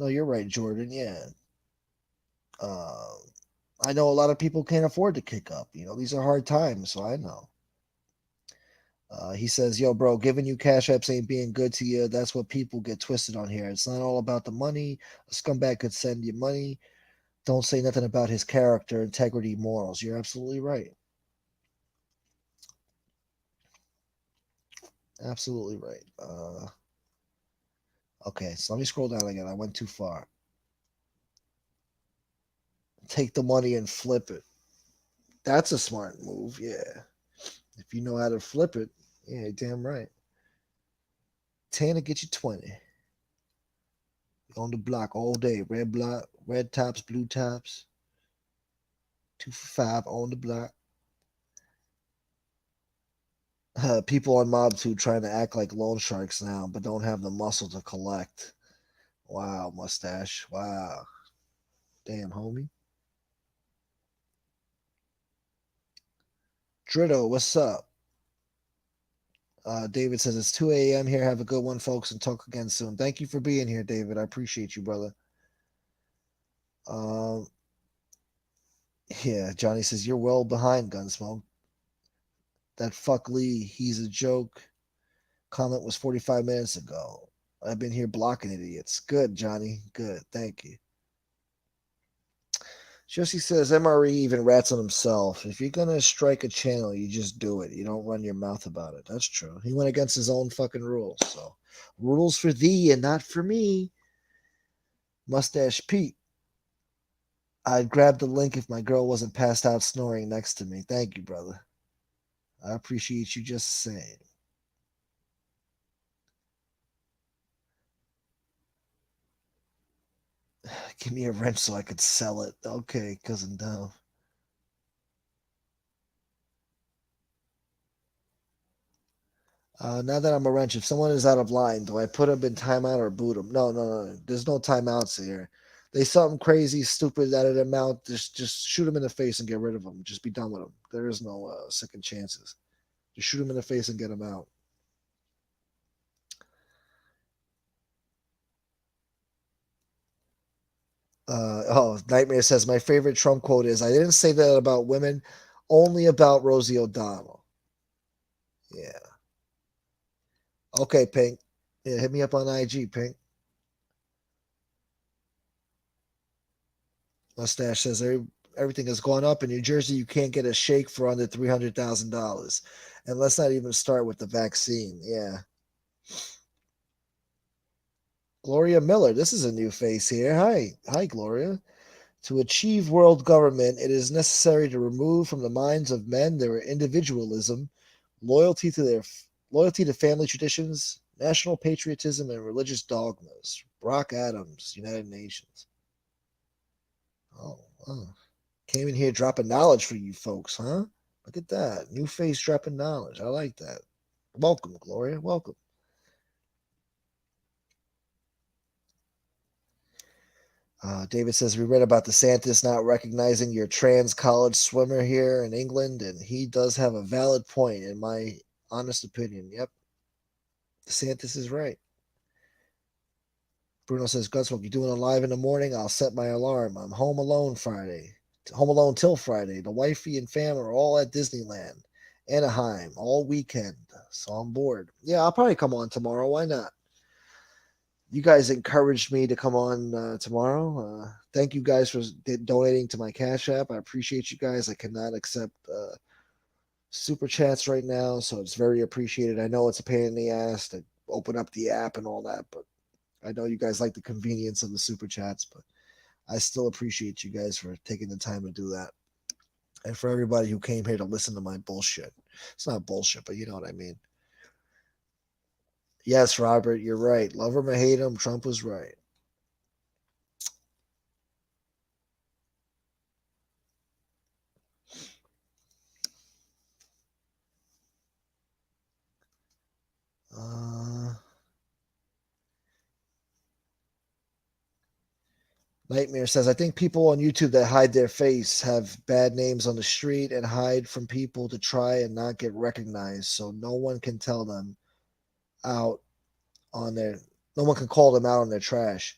No, you're right, Jordan. Yeah. Uh, I know a lot of people can't afford to kick up. These are hard times, so I know. He says, "Yo, bro, giving you cash apps ain't being good to you. That's what people get twisted on here. It's not all about the money. A scumbag could send you money. Don't say nothing about his character, integrity, morals." You're absolutely right. Absolutely right. Okay, so let me scroll down again. I went too far. Take the money and flip it. That's a smart move. Yeah. If you know how to flip it, yeah, damn right. 10 to get you 20. On the block all day. Red block, red tops, blue tops. 2 for 5 on the block. People on Mob 2 trying to act like loan sharks now, but don't have the muscle to collect. Wow, mustache. Wow. Damn, homie. Dritto, what's up? David says it's 2 a.m. here. Have a good one, folks, and talk again soon. Thank you for being here, David. I appreciate you, brother. Um, yeah, Johnny says you're well behind, Gunsmoke. That fuck Lee, he's a joke. Comment was 45 minutes ago. I've been here blocking idiots. Good, Johnny. Good. Thank you. Josie says MRE even rats on himself. If you're gonna strike a channel, you just do it. You don't run your mouth about it. That's true. He went against his own fucking rules. So rules for thee and not for me. Mustache Pete. I'd grab the link if my girl wasn't passed out snoring next to me. Thank you, brother. I appreciate you just the same. Give me a wrench so I could sell it. Okay, cousin Dove. Now that I'm a wrench, if someone is out of line, do I put them in timeout or boot them? No, no, no. There's no timeouts here. They something crazy, stupid out of their mouth. Just shoot them in the face and get rid of them. Just be done with them. There is no second chances. Just shoot them in the face and get them out. Nightmare says my favorite Trump quote is, "I didn't say that about women, only about Rosie O'Donnell." Yeah. Okay, Pink. Yeah, hit me up on IG, Pink. Mustache says everything has gone up in New Jersey. You can't get a shake for under $300,000, and let's not even start with the vaccine. Yeah, Gloria Miller. This is a new face here. Hi, Gloria. To achieve world government, it is necessary to remove from the minds of men their individualism, loyalty to their loyalty to family traditions, national patriotism, and religious dogmas. Brock Adams, United Nations. Oh, wow. Came in here dropping knowledge for you folks, huh? Look at that. New face dropping knowledge. I like that. Welcome, Gloria. Welcome. David says, we read about DeSantis not recognizing your trans college swimmer here in England, and he does have a valid point, in my honest opinion. Yep. DeSantis is right. Bruno says, Gunsmoke, you doing a live in the morning? I'll set my alarm. I'm home alone Friday. Home alone till Friday. The wifey and fam are all at Disneyland, Anaheim, all weekend. So I'm bored. Yeah, I'll probably come on tomorrow. Why not? You guys encouraged me to come on tomorrow. Thank you guys for donating to my Cash App. I appreciate you guys. I cannot accept super chats right now, so it's very appreciated. I know it's a pain in the ass to open up the app and all that, but I know you guys like the convenience of the super chats, but I still appreciate you guys for taking the time to do that. And for everybody who came here to listen to my bullshit. It's not bullshit, but you know what I mean. Yes, Robert, you're right. Love him or hate him, Trump was right. Uh, Nightmare says, I think people on YouTube that hide their face have bad names on the street and hide from people to try and not get recognized, so no one can tell them out on their, no one can call them out on their trash.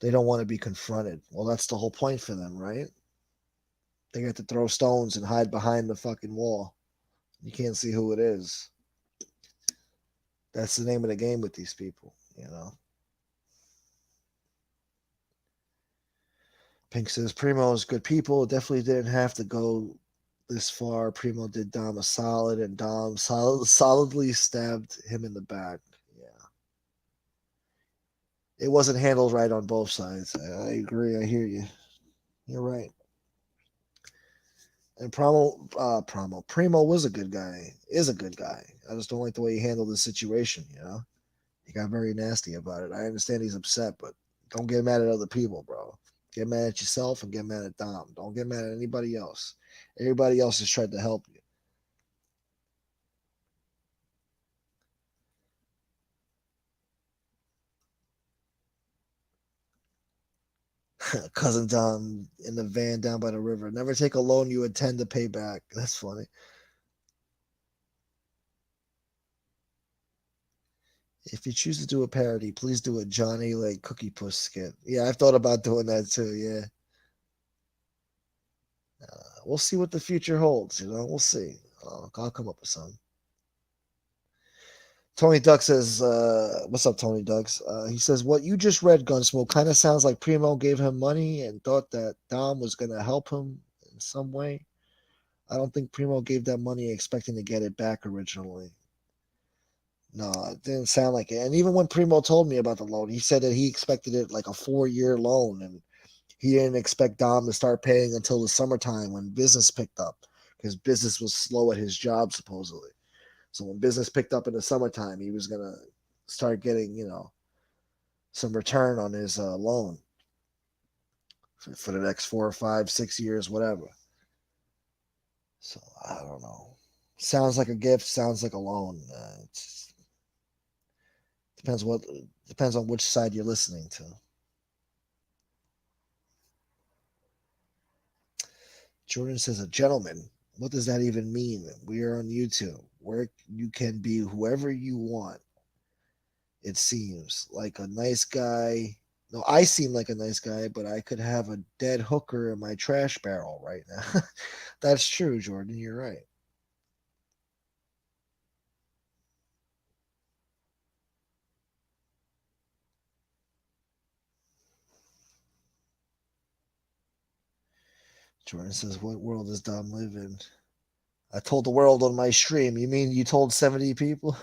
They don't want to be confronted. Well, that's the whole point for them, right? They get to throw stones and hide behind the fucking wall. You can't see who it is. That's the name of the game with these people, you know. Pink says Primo's good people. Definitely didn't have to go this far. Primo did Dom a solid, and Dom solidly stabbed him in the back. Yeah, it wasn't handled right on both sides. I agree. I hear you. You're right. And Primo was a good guy. Is a good guy. I just don't like the way he handled the situation. You know, he got very nasty about it. I understand he's upset, but don't get mad at other people, bro. Get mad at yourself and get mad at Dom. Don't get mad at anybody else. Everybody else has tried to help you. Cousin Dom in the van down by the river. Never take a loan you intend to pay back. That's funny. If you choose to do a parody, please do a Johnny like Cookie Puss skit. Yeah, I've thought about doing that too. Yeah, we'll see what the future holds. You know, we'll see. I'll come up with some. Tony Duck says, "What's up, Tony Ducks?" He says, "What you just read, Gunsmoke, kind of sounds like Primo gave him money and thought that Dom was gonna help him in some way. I don't think Primo gave that money expecting to get it back originally. No, it didn't sound like it. And even when Primo told me about the loan, he said that he expected it like a 4 year loan, and he didn't expect Dom to start paying until the summertime when business picked up, because business was slow at his job supposedly. So when business picked up in the summertime, he was gonna start getting, some return on his loan for the next 4 or 5, 6 years, whatever. So I don't know. Sounds like a gift. Sounds like a loan. It depends what depends on which side you're listening to. Jordan says, "A gentleman. What does that even mean? We are on YouTube, where you can be whoever you want. It seems like a nice guy. No, I seem like a nice guy, but I could have a dead hooker in my trash barrel right now." That's true, Jordan. You're right. Jordan says, "What world does Dom live in?" I told the world on my stream. You mean you told 70 people?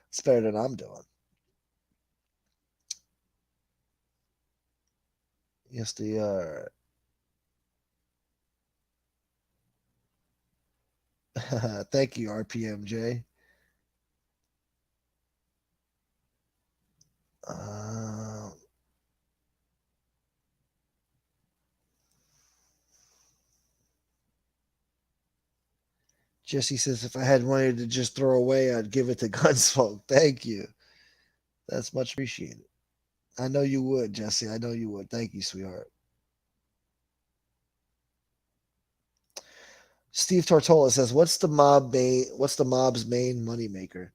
It's better than I'm doing. Yes, they are. Thank you, RPMJ. Uh, Jesse says, if I had money to just throw away, I'd give it to Gunsmoke. Thank you. That's much appreciated. I know you would, Jesse. I know you would. Thank you, sweetheart. Steve Tortola says, What's the mob's main moneymaker?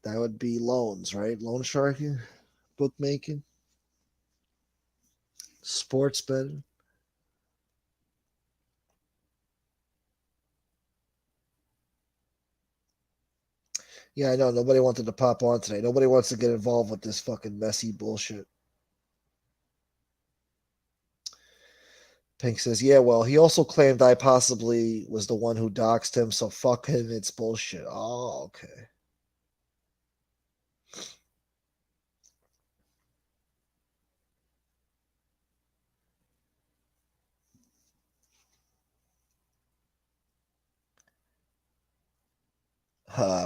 That would be loans, right? Loan sharking, bookmaking, sports betting. Yeah, I know. Nobody wanted to pop on today. Nobody wants to get involved with this fucking messy bullshit. Pink says, yeah, well, he also claimed I possibly was the one who doxed him, so fuck him. It's bullshit. Oh, okay.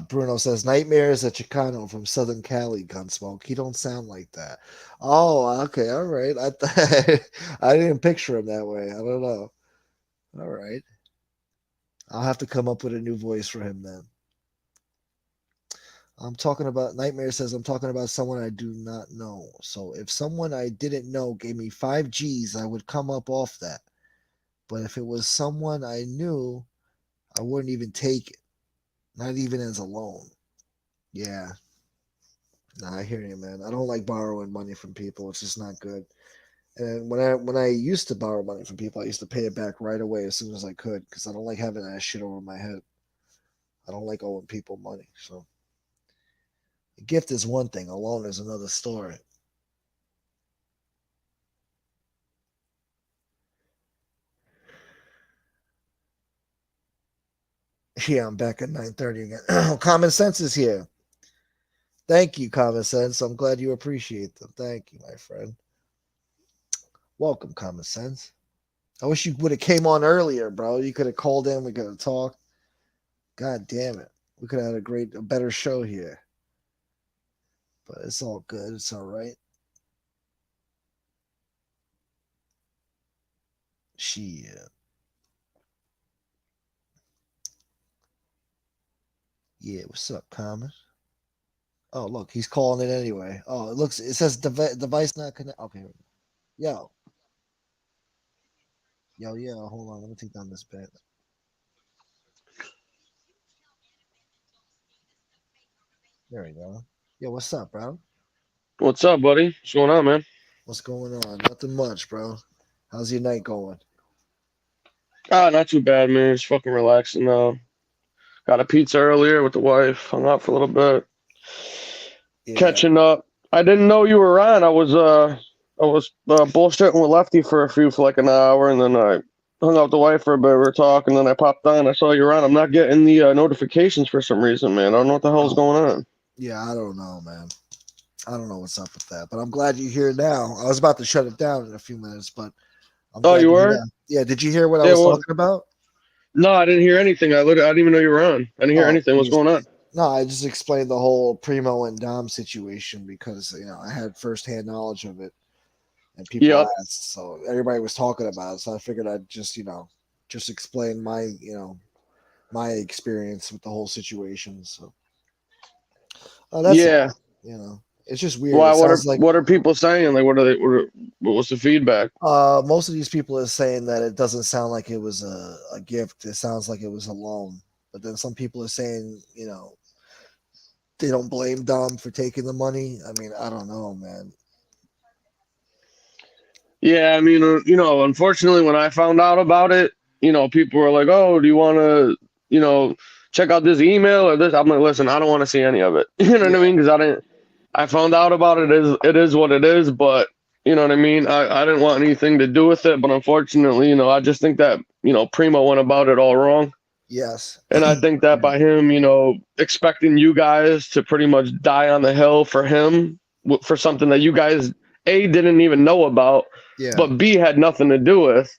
Bruno says, Nightmares at Chicano from Southern Cali, Gunsmoke. He don't sound like that. Oh, okay. All right. I didn't picture him that way. I don't know. All right. I'll have to come up with a new voice for him then. I'm talking about Nightmare says I'm talking about someone I do not know. So if someone I didn't know gave me 5 G's, I would come up off that. But if it was someone I knew, I wouldn't even take it. Not even as a loan. Yeah. Nah, I hear you, man. I don't like borrowing money from people. It's just not good. And when I used to borrow money from people, I used to pay it back right away as soon as I could because I don't like having that shit over my head. I don't like owing people money. So a gift is one thing, a loan is another story. Yeah, I'm back at 9:30 again. Common Sense is here. Thank you, Common Sense. I'm glad you appreciate them. Thank you, my friend. Welcome, Common Sense. I wish you would have came on earlier, bro. You could have called in. We could have talked. God damn it. We could have had a better show here. But it's all good. It's all right. Shit. Yeah, what's up, Common? Oh, look, he's calling it anyway. Oh, it says device not connect. Okay. Yo, yo, hold on. Let me take down this bit. There we go. Yo, what's up, bro? What's up, buddy? What's going on, man? What's going on? Nothing much, bro. How's your night going? Ah, not too bad, man. Just fucking relaxing. Got a pizza earlier with the wife. Hung out for a little bit, Yeah, catching up. I didn't know you were on. I was bullshitting with Lefty for like an hour, and then I hung out with the wife for a bit. We were talking, and then I popped on. I saw you were on. I'm not getting the notifications for some reason, man. I don't know what the hell's oh, going on. yeah. I don't know, man. I don't know what's up with that, but I'm glad you're here now. I was about to shut it down in a few minutes, but I'm Oh, glad you you're were? here now. Yeah, did you hear what I Yeah. was Well, talking about? no, I didn't hear anything. I didn't even know you were on. I didn't hear Oh, anything. What's geez. going on? No, I just explained the whole Primo and Dom situation because I had firsthand knowledge of it, and people Yep. asked, so everybody was talking about it. So I figured I'd just explain my experience with the whole situation. So that's Yeah. all. It's just weird. Why? It sounds like What are people saying? Like, what are they? What's the feedback? most of these people are saying that it doesn't sound like it was a gift. It sounds like it was a loan. But then some people are saying, they don't blame Dom for taking the money. I mean, I don't know, man. Yeah, I mean, unfortunately, when I found out about it, people were like, "Oh, do you want to, you know, check out this email or this?" I'm like, "Listen, I don't want to see any of it." You know what I Yeah, mean? Because I didn't. I found out about it. It is what it is. But you know what I mean. I didn't want anything to do with it. But unfortunately, I just think that Primo went about it all wrong. yes, And I think that by him, expecting you guys to pretty much die on the hill for him for something that you guys A didn't even know about, yeah, but B had nothing to do with,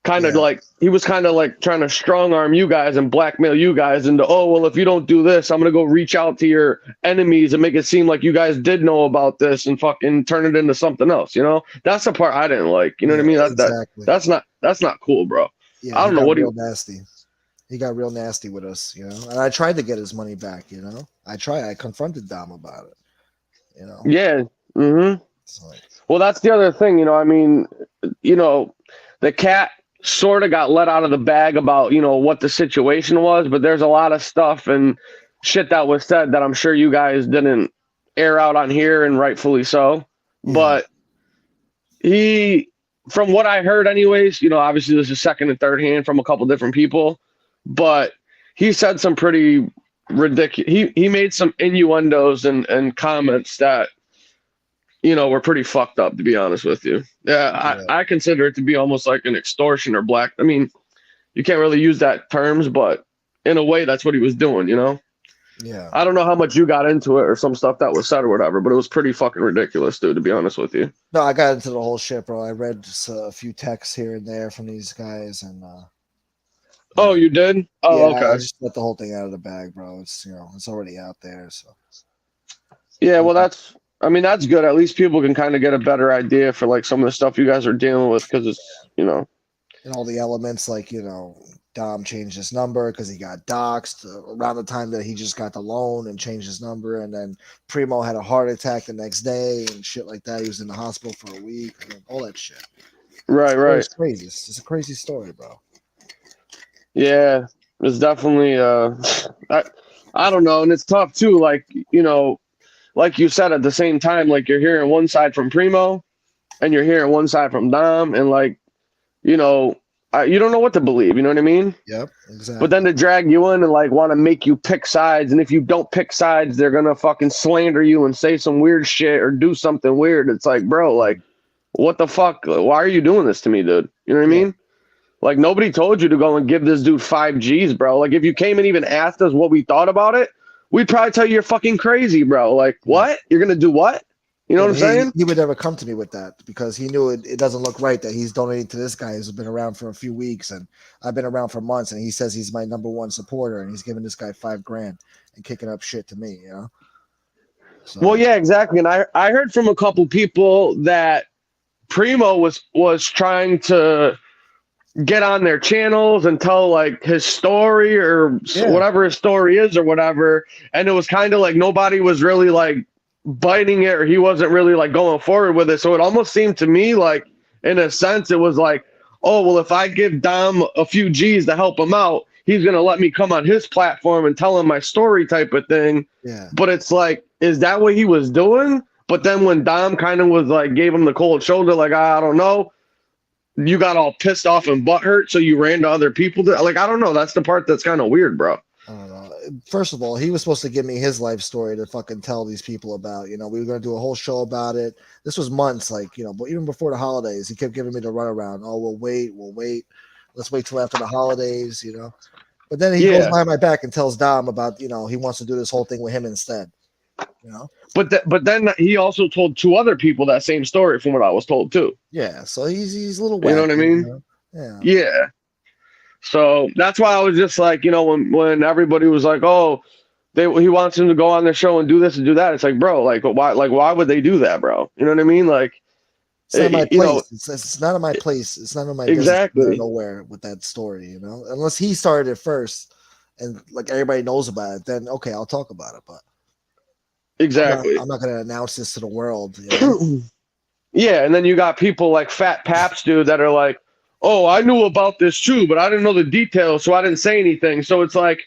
kind of yeah, like he was kind of like trying to strong arm you guys and blackmail you guys into, oh well, if you don't do this, I'm gonna go reach out to your enemies and make it seem like you guys did know about this and fucking turn it into something else. That's the part I didn't like. You know what I yeah, mean? exactly. That's not cool, bro. Yeah, I he don't know got what do real you. nasty. He got real nasty with us. And I tried to get his money back. I confronted Dom about it. Yeah. Mm-hmm. It's like, Well, that's the other thing, I mean, you know, the cat sort of got let out of the bag about, what the situation was, but there's a lot of stuff and shit that was said that I'm sure you guys didn't air out on here, and rightfully so. yeah, But he, from what I heard, anyways, obviously this is second and third hand from a couple different people, but he said some pretty ridiculous. He made some innuendos and comments that were pretty fucked up, to be honest with you. Yeah, yeah, I consider it to be almost like an extortion or black. I mean, you can't really use that terms, but in a way, that's what he was doing. yeah. I don't know how much you got into it or some stuff that was said or whatever, but it was pretty fucking ridiculous, dude, to be honest with you. No, I got into the whole shit, bro. I read just a few texts here and there from these guys, and you Oh, know, you did? Oh, yeah, I okay. just let the whole thing out of the bag, bro. It's already out there. So Yeah, I'm well, not, I mean, that's good. At least people can kind of get a better idea for like some of the stuff you guys are dealing with because it's. and all the elements, like Dom changed his number because he got doxxed around the time that he just got the loan and changed his number, and then Primo had a heart attack the next day and shit like that. He was in the hospital for a week, and all that shit. Right, It's right. crazy. It's just a crazy story, bro. Yeah, it's definitely I don't know, and it's tough too. Like like you said, at the same time, like you're hearing one side from Primo, and you're hearing one side from Dom, and like you know, you don't know what to believe. You know what I mean? Yep, But exactly. then to drag you in and like want to make you pick sides, and if you don't pick sides, they're gonna fucking slander you and say some weird shit or do something weird. It's like, bro, like, what the fuck? Why are you doing this to me, dude? You know what I Yeah. mean? Like nobody told you to go and give this dude 5 Gs, bro. Like if you came and even asked us what we thought about it, we'd probably tell you you're fucking crazy, bro. Like Yeah. what? You're gonna do what? You know Yeah, what I'm but he saying? he would never come to me with that because he knew it doesn't look right that he's donating to this guy who's been around for a few weeks and I've been around for months and he says he's my number one supporter and he's giving this guy $5,000 and kicking up shit to me, you know. Well, So yeah, exactly. And I heard from a couple people that Primo was trying to get on their channels and tell like his story or yeah, whatever his story is or whatever, and it was kind of like nobody was really like biting it or he wasn't really like going forward with it. So it almost seemed to me like in a sense it was like, oh well, if I give Dom a few G's to help him out, he's gonna let me come on his platform and tell him my story type of thing. yeah. But it's like, is that what he was doing? But then when Dom kind of was like gave him the cold shoulder, like I don't know, you got all pissed off and butthurt, so you ran to other people. Like I don't know. That's the part that's kind of weird, bro. I don't know. First of all, he was supposed to give me his life story to fucking tell these people about. You know, we were gonna do a whole show about it. This was months, like but even before the holidays, he kept giving me the runaround. Oh, we'll wait. Let's wait till after the holidays. You know. But then he goes Yeah, behind my back and tells Dom about he wants to do this whole thing with him instead. You know. but then he also told 2 other people that same story from what I was told too. Yeah. So he's a little You know wacky. what I You mean? know? Yeah. Yeah. So that's why I was just like, when everybody was like, oh, he wants him to go on their show and do this and do that. It's like, bro, why would they do that, bro? You know what I mean? Like, It's not my you know, place. It's not in my place. It's not in my business. There exactly, nowhere with that story, unless he started it first and like everybody knows about it, then okay, I'll talk about it. But exactly. I'm not gonna announce this to the world, Yeah, and then you got people like Fat Paps, dude, that are like, "Oh, I knew about this too, but I didn't know the details, so I didn't say anything." So it's like,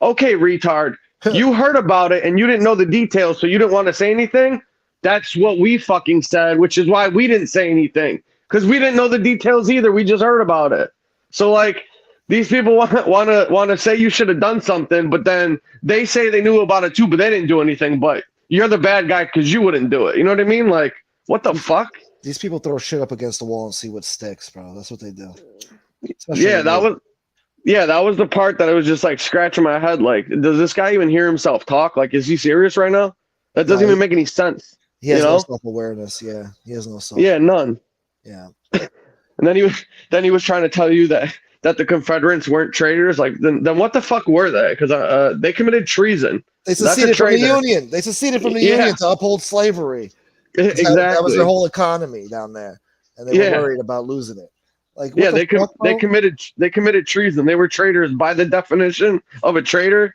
okay, retard, you heard about it and you didn't know the details, so you didn't want to say anything. That's what we fucking said, which is why we didn't say anything because we didn't know the details either. We just heard about it. So like, these people want to say you should have done something, but then they say they knew about it too, but they didn't do anything. But you're the bad guy because you wouldn't do it. You know what I mean? Like, what the fuck? These people throw shit up against the wall and see what sticks, bro. That's what they do. Yeah, Especially that me. was that was the part that I was just like scratching my head. Like, does this guy even hear himself talk? Like, is he serious right now? That No, doesn't even make any sense. he You has no know? self awareness. Yeah, he has no self. Yeah, none. Yeah, And then he was trying to tell you that the Confederates weren't traitors. Like, then what the fuck were they? Because they committed treason. they That's a seceded from the traitor. Union. They seceded from the Yeah, Union to uphold slavery. That was their exactly. whole economy down there, and they were Yeah. worried about losing it. Like, what Yeah, the fuck, they bro? committed treason. They were traitors by the definition of a traitor.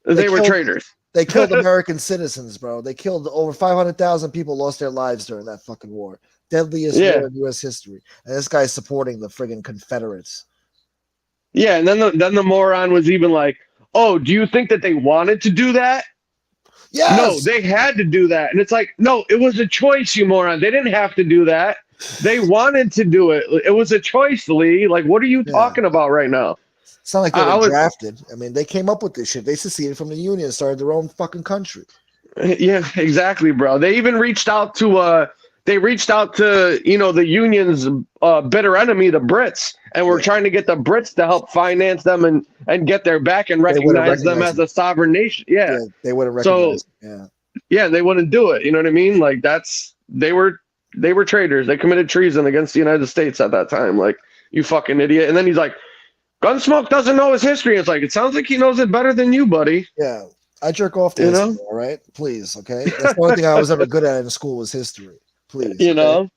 They They were killed traitors. they killed American citizens, bro. They killed over 500,000 people, lost their lives during that fucking war. Deadliest Yeah, war in U.S. history. And this guy's supporting the friggin' Confederates. yeah. And then the moron was even like, "Oh, do you think that they wanted to do that? No, Yes. they had to do that." And it's like, no, it was a choice, you moron. They didn't have to do that. They wanted to do it. It was a choice, Lee. Like, what are you Yeah. talking about right now? It's not like they were I was, drafted. I mean, they came up with this shit. They seceded from the Union and started their own fucking country. yeah, exactly, bro. They even reached out to the union's bitter enemy, the Brits, and we're Yeah. trying to get the Brits to help finance them and get their back and They wouldn't recognize them recognize as it. a sovereign nation. Yeah. Yeah, they wouldn't So recognize it. Yeah. yeah, they wouldn't do it. You know what I mean? Like they were traitors. They committed treason against the United States at that time. Like, you fucking idiot. And then he's like, Gunsmoke doesn't know his history. It's like, it sounds like he knows it better than you, buddy. Yeah. I jerk off to You history, know? all right? Please, okay? That's the only thing I was ever good at in school was history. Please. You Okay? know?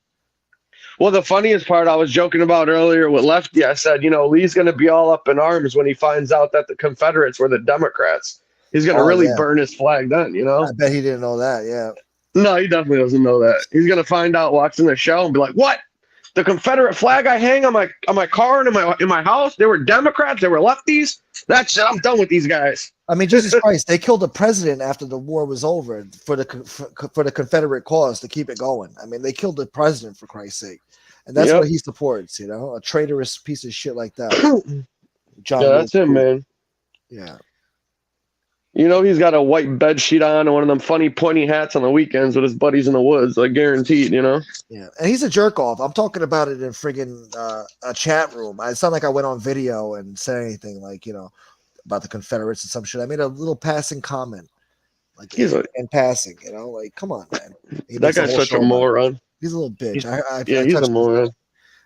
Well, the funniest part I was joking about earlier with Lefty, I said, Lee's going to be all up in arms when he finds out that the Confederates were the Democrats. He's going to Oh really yeah. burn his flag then, I bet he didn't know that. Yeah. No, he definitely doesn't know that. He's going to find out watching the show and be like, what? The Confederate flag I hang on my car and in my house, they were Democrats, they were lefties. That's it. I'm done with these guys. I mean, Jesus Christ, they killed the president after the war was over for the Confederate cause to keep it going. I mean, they killed the president for Christ's sake, and that's what he supports. You know, a traitorous piece of shit like that. John. Yeah, that's him, man. Yeah. You know, he's got a white bed sheet on and one of them funny pointy hats on the weekends with his buddies in the woods, like guaranteed, you know? Yeah. And he's a jerk off. I'm talking about it in friggin' a chat room. It's not like I went on video and said anything like, you know, about the Confederates and some shit. I made a little passing comment. Like in passing, you know, like come on, man. That guy's such a moron. He's a little bitch. He's a moron.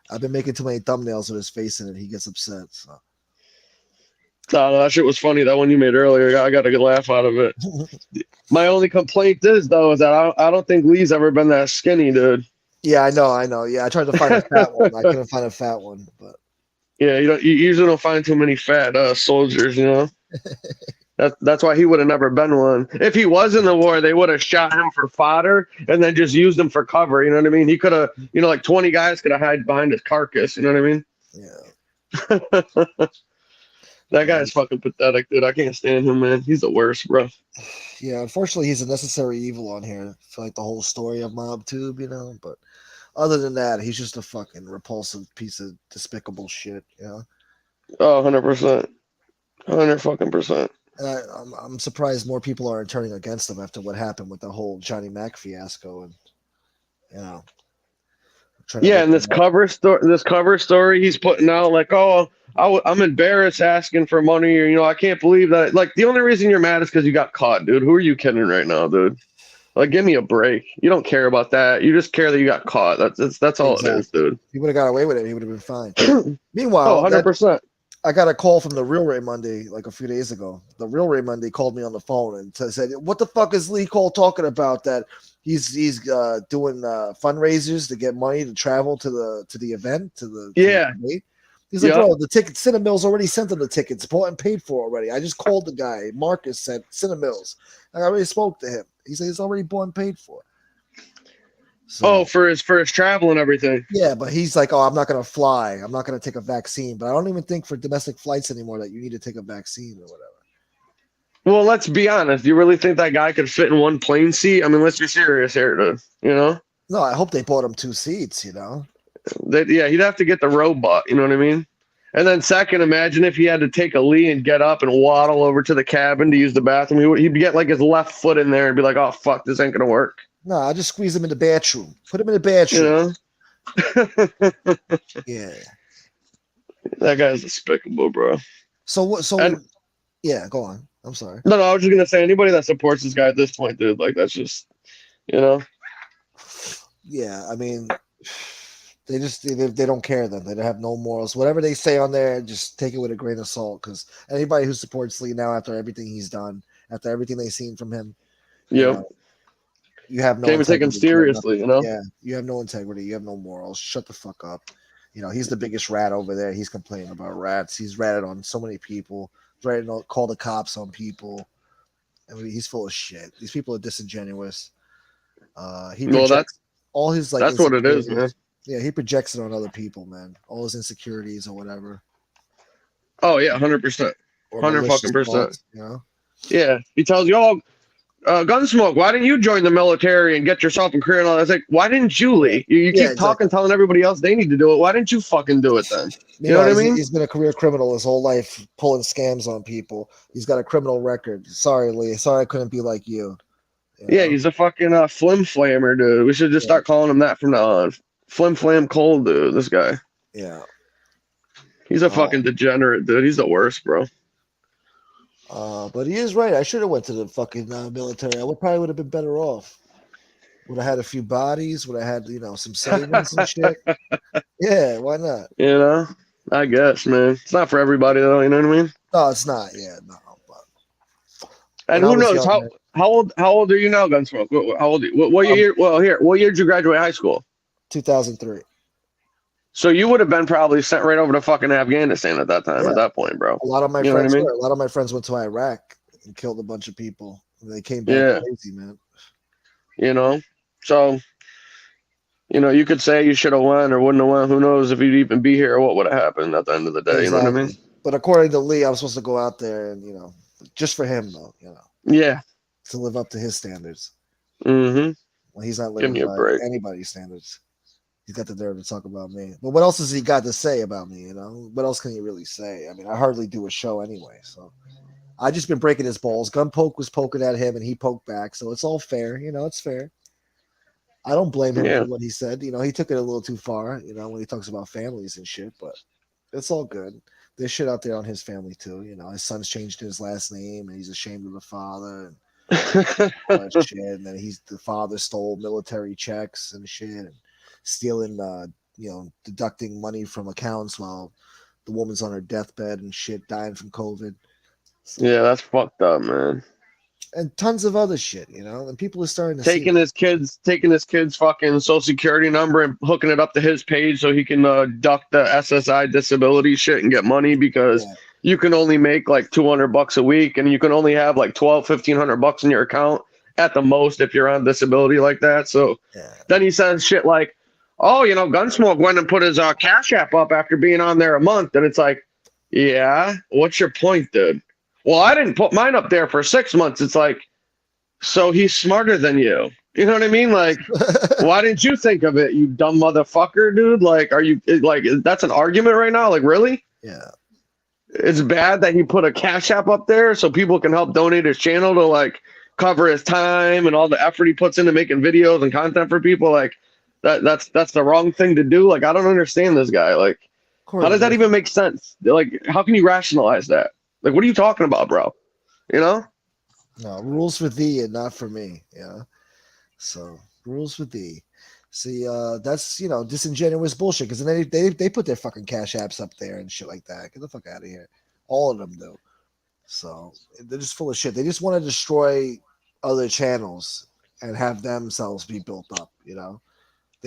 I've been making too many thumbnails with his face in it. He gets upset. So. No, that shit was funny. That one you made earlier, I got a good laugh out of it. My only complaint is that I don't think Lee's ever been that skinny, dude. Yeah, I know. Yeah, I tried to find a fat one. I couldn't find a fat one, but yeah, you usually don't find too many fat soldiers, you know. That's why he would have never been one. If he was in the war, they would have shot him for fodder and then just used him for cover. You know what I mean? He could have, you know, like 20 guys could have hid behind his carcass. You know what I mean? Yeah. That guy's fucking pathetic, dude. I can't stand him, man. He's the worst, bro. Yeah, unfortunately, he's a necessary evil on here for like the whole story of MobTube, you know. But other than that, he's just a fucking repulsive piece of despicable shit, you know. Oh, 100%. 100%. And I'm surprised more people aren't turning against him after what happened with the whole Johnny Mac fiasco, and you know. Yeah, and this cover story he's putting out, like, oh, I'm embarrassed asking for money, or, you know, I can't believe that. Like, the only reason you're mad is because you got caught, dude. Who are you kidding right now, dude? Like, give me a break. You don't care about that. You just care that you got caught. That's all it is, dude. He would have got away with it. He would have been fine. Meanwhile, 100%. I got a call from the Real Ray Monday like a few days ago. The Real Ray Monday called me on the phone and said, "What the fuck is Lee Cole talking about? That he's doing fundraisers to get money to travel to the event to the debate." He's like, "Bro, the ticket Cinemills already sent him the tickets, bought and paid for already. I just called the guy. Marcus said Cinemills. I already spoke to him. He said he's already bought and paid for." So, for his travel and everything. Yeah, but he's like, "Oh, I'm not gonna fly. I'm not gonna take a vaccine." But I don't even think for domestic flights anymore that you need to take a vaccine or whatever. Well, let's be honest. You really think that guy could fit in one plane seat? I mean, let's be serious here, dude. You know? No, I hope they bought him 2 seats. You know? He'd have to get the robot. You know what I mean? And then second, imagine if he had to take a Lee and get up and waddle over to the cabin to use the bathroom. He'd get like his left foot in there and be like, "Oh fuck, this ain't gonna work." No, I'll just squeeze him in the bathroom. Put him in the bathroom. You know? Yeah. That guy's despicable, bro. Yeah, go on. I'm sorry. No, I was just gonna say anybody that supports this guy at this point, dude, like that's just, you know. Yeah, I mean, they don't care then. They have no morals. Whatever they say on there, just take it with a grain of salt. Because anybody who supports Lee now after everything he's done, after everything they've seen from him, you have no. Can't even take him seriously, you know. Yeah, you have no integrity. You have no morals. Shut the fuck up. You know, he's the biggest rat over there. He's complaining about rats. He's ratted on so many people. Call the cops on people. I mean, he's full of shit. These people are disingenuous. He projects all his like. That's what it is, man. Yeah, he projects it on other people, man. All his insecurities or whatever. Oh yeah, 100%, 100%. You know. Yeah, he tells you, "Oh, Gunsmoke, why didn't you join the military and get yourself a career?" And all that. It's like, why didn't you, Lee? You keep talking, telling everybody else they need to do it. Why didn't you fucking do it then? You know what I mean? He's been a career criminal his whole life, pulling scams on people. He's got a criminal record. Sorry, Lee. Sorry I couldn't be like you. Yeah, he's a fucking flim flammer, dude. We should just start calling him that from now on. Flim flam cold, dude. This guy. Yeah. He's a fucking degenerate, dude. He's the worst, bro. But he is right. I should have went to the fucking military. I probably would have been better off. Would have had a few bodies. Would have had, some savings and shit. Yeah, why not? You know, I guess, man. It's not for everybody, though. You know what I mean? No, it's not. Yeah, no. But and who knows how old are you now, Gunsmoke? How old are you? What year? Well, what year did you graduate high school? 2003. So you would have been probably sent right over to fucking Afghanistan at that time. At that point, bro. A lot of my friends went to Iraq and killed a bunch of people. They came back crazy, man. You know, so You could say you should have won or wouldn't have won. Who knows if you'd even be here or what would have happened at the end of the day. You know what I mean? Exactly. But according to Lee, I'm supposed to go out there and just for him though, Yeah. to live up to his standards. Mm-hmm. Well, he's not Give living me a by break. anybody's standards. He's got the nerve to talk about me. But what else has he got to say about me? What else can he really say? I mean, I hardly do a show anyway, so I just been breaking his balls. Gunpoke was poking at him, and he poked back, so it's all fair. It's fair. I don't blame him for Yeah. what he said. He took it a little too far. When he talks about families and shit, but it's all good. There's shit out there on his family too. His son's changed his last name, and he's ashamed of the father and all that shit. And then the father stole military checks and shit, and stealing, deducting money from accounts while the woman's on her deathbed and shit, dying from COVID. So, Yeah, that's fucked up, man. and tons of other shit, and people are starting to see. Taking his kid's fucking social security number and hooking it up to his page so he can duck the SSI disability shit and get money because Yeah, you can only make like $200 a week and you can only have like 1,500 bucks in your account at the most if you're on disability like that. So yeah. then he says shit like, "Oh, Gunsmoke went and put his Cash App up after being on there a month," and it's like, yeah, what's your point, dude? Well, I didn't put mine up there for 6 months. It's like, so he's smarter than you. You know what I mean? Like, why didn't you think of it, you dumb motherfucker, dude? Like, are you like that's an argument right now? Like, really? Yeah. It's bad that he put a Cash App up there so people can help donate his channel to like cover his time and all the effort he puts into making videos and content for people. Like, that's the wrong thing to do. Like, I don't understand this guy. Like, how does that even make sense? Like, how can you rationalize that? Like, what are you talking about, bro? You know? No, rules for thee and not for me. Yeah. So rules for thee. See, that's disingenuous bullshit. Because then they put their fucking cash apps up there and shit like that. Get the fuck out of here. All of them do. So they're just full of shit. They just want to destroy other channels and have themselves be built up. They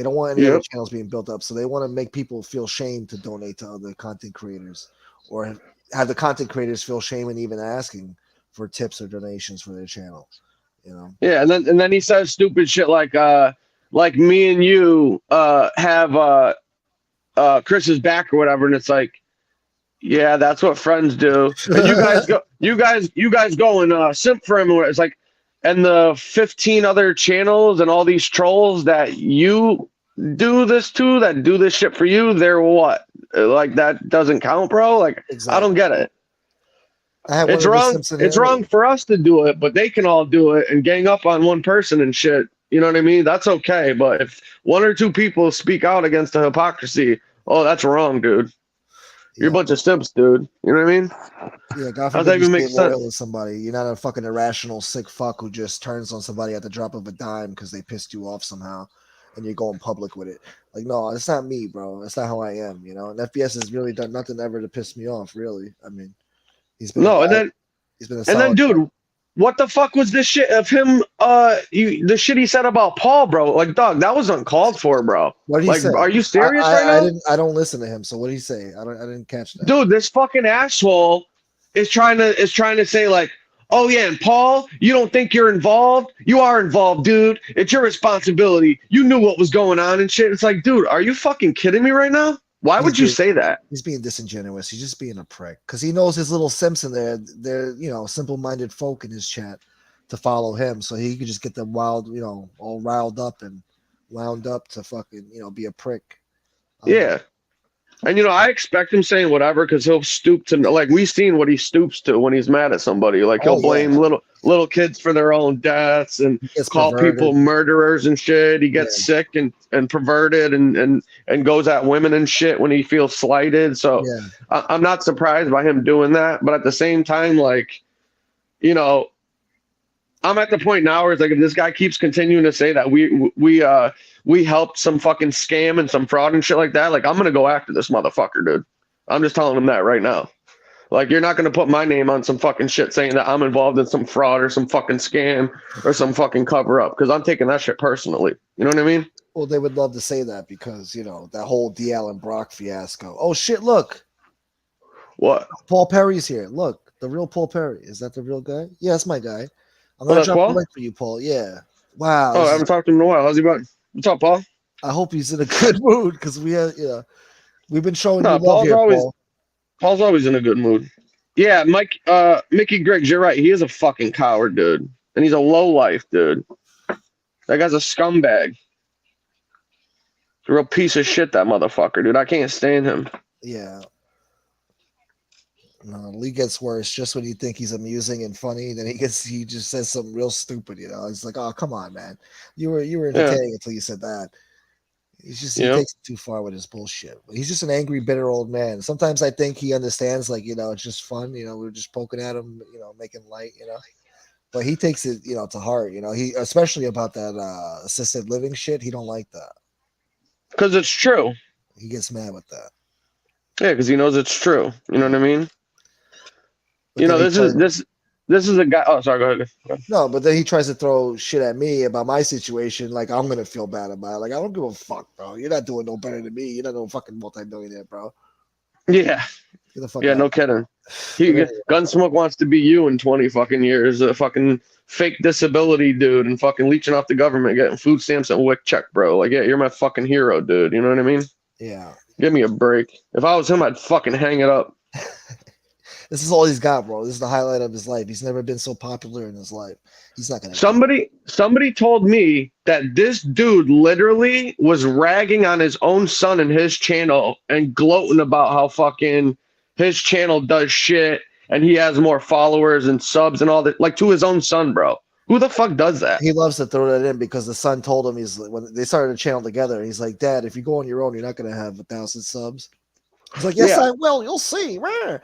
don't want any other channels being built up. So they want to make people feel shame to donate to other content creators, or have the content creators feel shame in even asking for tips or donations for their channel. Yeah, and then he says stupid shit like me and you have Chris's back or whatever, and it's like, yeah, that's what friends do. And you guys go and simp for him. It's like, and the 15 other channels and all these trolls that you do this to, that do this shit for you, they're what? Like, that doesn't count, bro? Like, Exactly. I don't get it. It's wrong. It's area. wrong for us to do it, but they can all do it and gang up on one person and shit. You know what I mean? That's okay. But if one or two people speak out against the hypocrisy, oh, that's wrong, dude. You're a bunch of simps, dude. You know what I mean? Yeah, God How's that forbid you even make stay loyal sense? to somebody. You're not a fucking irrational, sick fuck who just turns on somebody at the drop of a dime because they pissed you off somehow, and you're going public with it. Like, no, it's not me, bro. That's not how I am. And FBS has really done nothing ever to piss me off. Really, I mean, he's been No, he's been a and solid then, dude, guy. what the fuck was this shit of him? The shit he said about Paul, bro. Like, dog, that was uncalled for, bro. What did he Like, say? are you serious right now? I don't listen to him. So what did he say? I didn't catch that. Dude, this fucking asshole is trying to say like, oh yeah, and Paul, you don't think you're involved? You are involved, dude. It's your responsibility. You knew what was going on and shit. It's like, dude, are you fucking kidding me right now? Why would you say that? He's being disingenuous. He's just being a prick because he knows his little simps in there. They're simple-minded folk in his chat to follow him, so he could just get them wild, all riled up and wound up to fucking be a prick. Yeah. And I expect him saying whatever because he'll stoop to, like, we've seen what he stoops to when he's mad at somebody. Like, he'll blame little kids for their own deaths and call perverted. people murderers and shit. He gets sick and perverted and goes at women and shit when he feels slighted. So I'm not surprised by him doing that. But at the same time, like, I'm at the point now where it's like, if this guy keeps continuing to say that we helped some fucking scam and some fraud and shit like that, like, I'm gonna go after this motherfucker, dude. I'm just telling him that right now. Like, you're not gonna put my name on some fucking shit saying that I'm involved in some fraud or some fucking scam or some fucking cover up, because I'm taking that shit personally. You know what I mean? Well, they would love to say that because that whole D. Allen Brock fiasco. Oh shit! Look, what? Paul Perry's here. Look, the real Paul Perry. Is that the real guy? Yeah, that's my guy. I'm gonna drop a link for you, Paul. Yeah. Wow. Oh, I haven't talked to him in a while. How's he been? What's up, Paul? I hope he's in a good mood because we've been showing you No, love here, Paul. Paul's always in a good mood. Yeah, Mickey Griggs, you're right. He is a fucking coward, dude, and he's a low life, dude. That guy's a scumbag. A real piece of shit, that motherfucker, dude. I can't stand him. Yeah. No, Lee gets worse just when you think he's amusing and funny. Then he just says something real stupid. It's like, oh, come on, man. You were Yeah, entertaining until you said that. He yeah. takes it too far with his bullshit. But he's just an angry, bitter old man. Sometimes I think he understands, like, it's just fun. We're just poking at him, making light. But he takes it, to heart. He especially about that assisted living shit. He don't like that. Because it's true. He gets mad with that. Yeah, because he knows it's true. You know what I mean? But then he This is tries. this is a guy. Oh, sorry. Go ahead. No, but then he tries to throw shit at me about my situation. Like I'm gonna feel bad about it. Like I don't give a fuck, bro. You're not doing no better than me. You're not no fucking multi-millionaire, bro. Yeah, Get the fuck yeah. out. No kidding. But He anyway, Gunsmoke wants to be you in 20 fucking years. A fucking fake disability dude and fucking leeching off the government, getting food stamps and WIC check, bro. Like, yeah, you're my fucking hero, dude. You know what I mean? yeah. Give me a break. If I was him, I'd fucking hang it up. This is all he's got, bro. This is the highlight of his life. He's never been so popular in his life. He's not gonna get. Somebody told me that this dude literally was ragging on his own son and his channel and gloating about how fucking his channel does shit and he has more followers and subs and all that, like to his own son, bro. Who the fuck does that? He loves to throw that in because the son told him when they started a channel together. He's like, Dad, if you go on your own, you're not gonna have 1,000 subs. He's like, Yes, Yeah, I will. You'll see. Rah.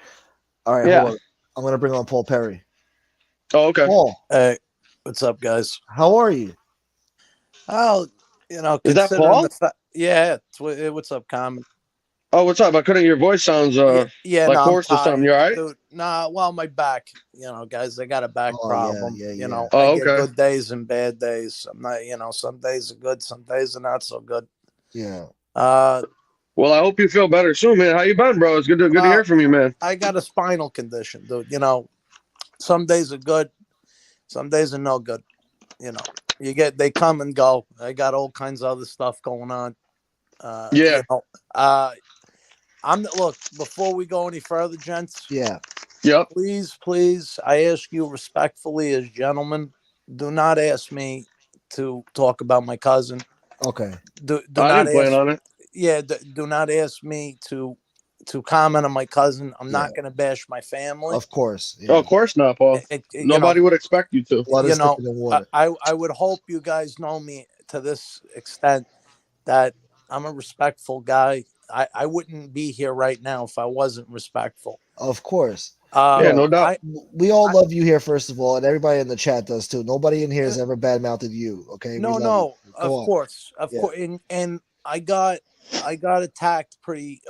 All right, hold yeah. on. I'm gonna bring on Paul Perry. Oh, okay. Paul, Hey, what's up, guys? how are you? Oh, Is that considering the Paul? fact, yeah, what's up, Common? Oh, what's up? I couldn't. Your voice sounds Yeah, like no, I'm hoarse or something. tired, You all right? dude. Nah, well, my back, guys, I got a back Oh yeah, problem. yeah, yeah. I Oh, get okay. good days and bad days. I'm not, some days are good, some days are not so good. Yeah. Uh, Well, I hope you feel better soon, man. How you been, bro? It's good to hear well, from you, man. I got a spinal condition, dude. Some days are good, some days are no good. You know, they come and go. I got all kinds of other stuff going on. Uh, Yeah. you know, uh, look, before we go any further, gents, Yeah. Yep. please, I ask you respectfully as gentlemen, do not ask me to talk about my cousin. Okay. Do I not didn't plan ask, on it. yeah, do not ask me to comment on my cousin. I'm Yeah. not going to bash my family. Of course. Oh, Yeah. of course not, Paul. You know, Nobody would expect you to. Blood you is thicker know, than water. I would hope you guys know me to this extent that I'm a respectful guy. I wouldn't be here right now if I wasn't respectful. Of course. Yeah, Bro, no doubt. we all I love you here, first of all, and everybody in the chat does too. Nobody in here has uh, ever badmouthed you. Okay. We no, love you. no, Go of on. course, Yeah. and I got attacked pretty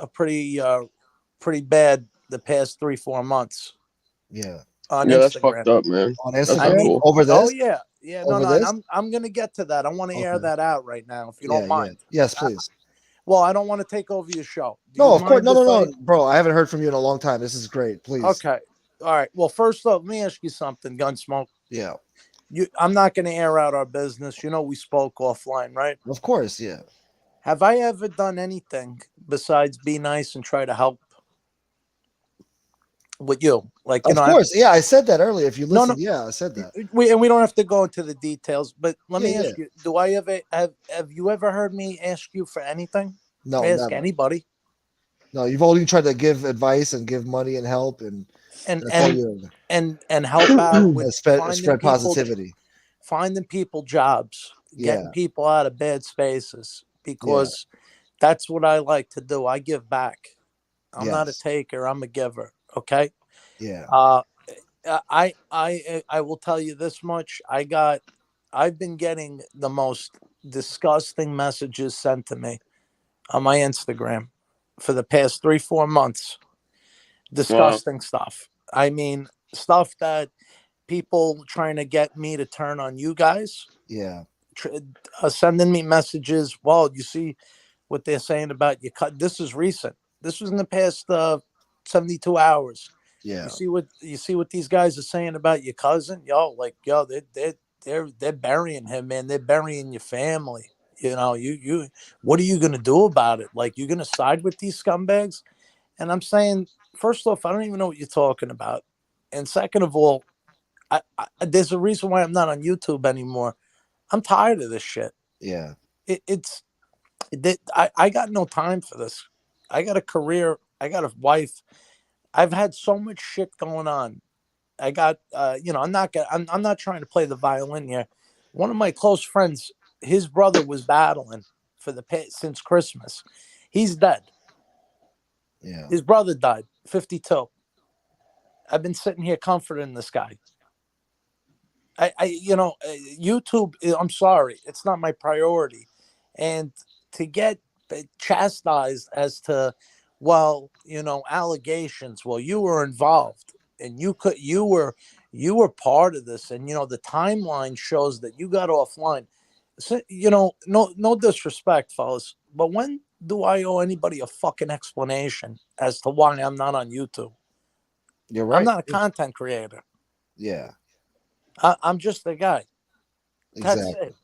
bad the past 3-4 months Yeah. on Yeah, that's Instagram. fucked up, man. On That's I not Instagram? mean, cool. Over oh this? yeah, yeah, no, Over no, and this? I'm gonna get to that. I want to air Okay. that out right now, if you Yeah, don't yeah. mind. Yes, I, please. well, I don't want to take over your show. Do No, you of course. mind No, no, if I? no. Bro, I haven't heard from you in a long time. This is great. Please. Okay, all right. Well, first off, let me ask you something, Gunsmoke. Yeah. I'm not going to air out our business. We spoke offline, right? Of course. Yeah. Have I ever done anything besides be nice and try to help with you? Like, Of course. Yeah, I said that earlier. If you no, no, listen, yeah, I said that. we don't have to go into the details, but let Yeah, me yeah. ask you, do I ever have you ever heard me ask you for anything? No, Ask never. anybody. No, you've only tried to give advice and give money and help, and And that's all and you and help out with and spread finding spread people positivity. jobs, Yeah, getting people out of bad spaces, yeah, because that's what I like to do. I give back. I'm not a yes, taker. I'm a giver. Okay. yeah, Uh, I will tell you this much. I've been getting the most disgusting messages sent to me on my Instagram for the past 3-4 months. Wow. Disgusting stuff. I mean, stuff that people trying to get me to turn on you guys, yeah, tr- sending me messages. Well, you see what they're saying about you. This is recent. This was in the past 72 hours. yeah, You see what these guys are saying about your cousin, yo, like, yo, they're burying him, man. They're burying your family. What are you going to do about it? Like, you're going to side with these scumbags? And I'm saying, first off, I don't even know what you're talking about. And second of all, there's a reason why I'm not on YouTube anymore. I'm tired of this shit. Yeah. I got no time for this. I got a career. I got a wife. I've had so much shit going on. I got, I'm not trying to play the violin here. One of my close friends, his brother was battling since Christmas. He's dead. Yeah. His brother died, 52. I've been sitting here comforting this guy. YouTube, I'm sorry, it's not my priority. And to get chastised as to, well, allegations, well, you were involved and you were part of this. And, the timeline shows that you got offline. So, no disrespect, fellas, but when do I owe anybody a fucking explanation as to why I'm not on YouTube? You're I'm right. not a content creator. Yeah. I'm just a guy. That's Exactly. it.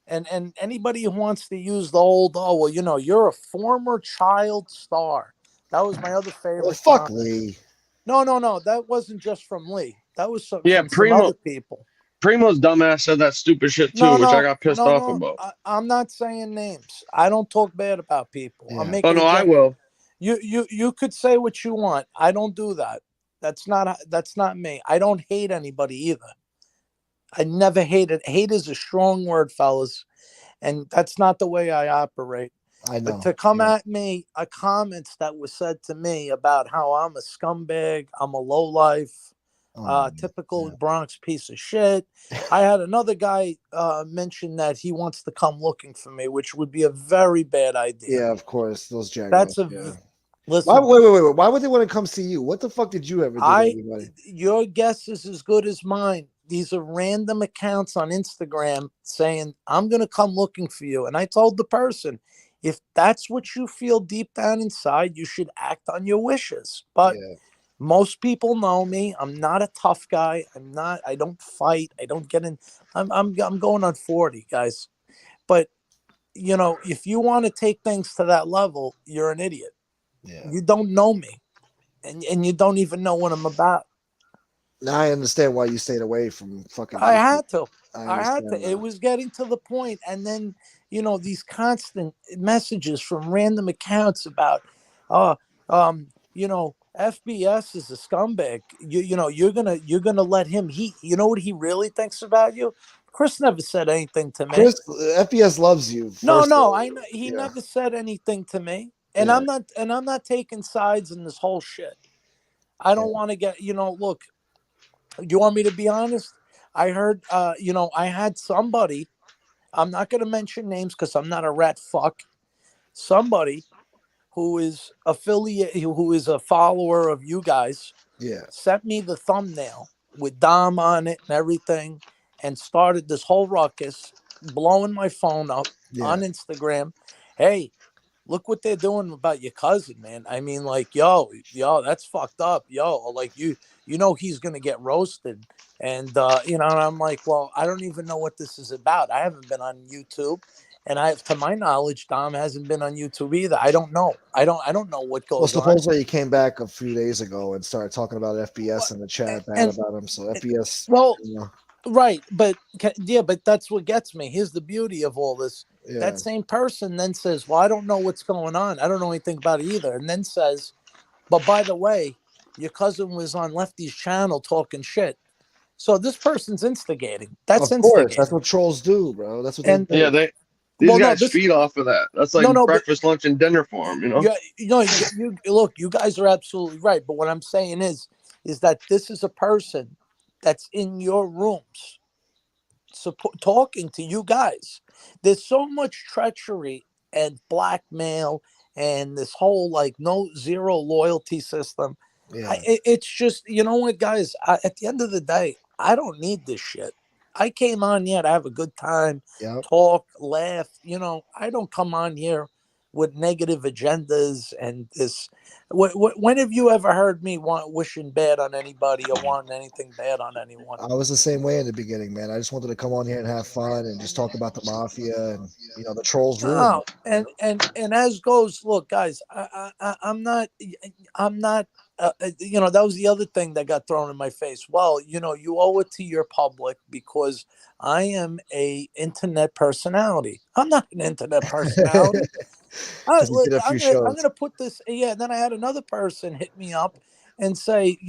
And anybody who wants to use the old, oh, well, you're a former child star. That was my other Well, favorite fuck comment. Lee. No, that wasn't just from Lee. That was Yeah, from some other people. Primo's dumbass said that stupid shit too, No, which I no, got pissed no, off no. about. I'm not saying names. I don't talk bad about people. I'm Yeah. Oh making no, a I joke. will. You could say what you want. I don't do that. That's not me. I don't hate anybody either. I never hated. Hate is a strong word, fellas, and that's not the way I operate. I But know. to come Yeah. at me, comments that was said to me about how I'm a scumbag, I'm a lowlife, Oh, typical yeah. Bronx piece of shit. I had another guy mention that he wants to come looking for me, which would be a very bad idea. Yeah, of course. Those That's Jaguars. Yeah. Why, listen. wait. Why would they want to come see you? What the fuck did you ever do to I anybody? Your guess is as good as mine. These are random accounts on Instagram saying, I'm going to come looking for you. And I told the person, if that's what you feel deep down inside, you should act on your wishes. But Yeah. most people know me. I'm not a tough guy. I don't fight. I don't get in. I'm going on 40, guys. But, if you want to take things to that level, you're an idiot. Yeah. You don't know me, and you don't even know what I'm about. Now I understand why you stayed away from fucking I YouTube. had to. I I had understand to. It that. was getting to the point, and then these constant messages from random accounts about, uh, FBS is a scumbag. You're gonna let him. You know what he really thinks about you? Chris never said anything to me. Chris, FPS loves you. No, First of no, all. I know he Yeah. never said anything to me, and Yeah. I'm not taking sides in this whole shit. I Yeah. don't want to get. Look. Do you want me to be honest? I heard, I had somebody, I'm not going to mention names because I'm not a rat fuck, somebody who is who is a follower of you guys, Yeah. sent me the thumbnail with Dom on it and everything, and started this whole ruckus, blowing my phone up Yeah. on Instagram. Hey, look what they're doing about your cousin, man. I mean, like, yo, that's fucked up, yo. Like, he's gonna get roasted, and and I'm like, well, I don't even know what this is about. I haven't been on YouTube, and to my knowledge, Dom hasn't been on YouTube either. I don't know. I don't know what Well, goes on. supposedly he came back a few days ago and started talking about Well, FBS in the chat, bad and, about him. So and FBS, well, you know, right, but yeah, but that's what gets me. Here's the beauty of all this. yeah. That same person then says, well, I don't know what's going on. I don't know anything about it either. And then says, but by the way, your cousin was on Lefty's channel talking shit. So this person's instigating. That's Of course, that's instigating. what trolls do, bro. That's what they And Yeah, do. these well, no, guys this feed off of that. That's like no, but breakfast, lunch, and dinner for them. yeah, you look, you guys are absolutely right. But what I'm saying is that this is a person that's in your rooms talking to you guys. There's so much treachery and blackmail and this whole like no zero loyalty system. Yeah. It's just, you know what, guys, at the end of the day, I don't need this shit. I came on here to have a good time, Yep. talk, laugh. I don't come on here with negative agendas and this. When have you ever heard me wishing bad on anybody or wanting anything bad on anyone? I was the same way in the beginning, man. I just wanted to come on here and have fun and just talk about the mafia and the trolls ruin. Oh, and as goes, look, guys, I'm not. That was the other thing that got thrown in my face. Well, you owe it to your public because I am a internet personality. I'm not an internet personality. Because you did a few shows. I'm gonna put this. Yeah. Then I had another person hit me up and say,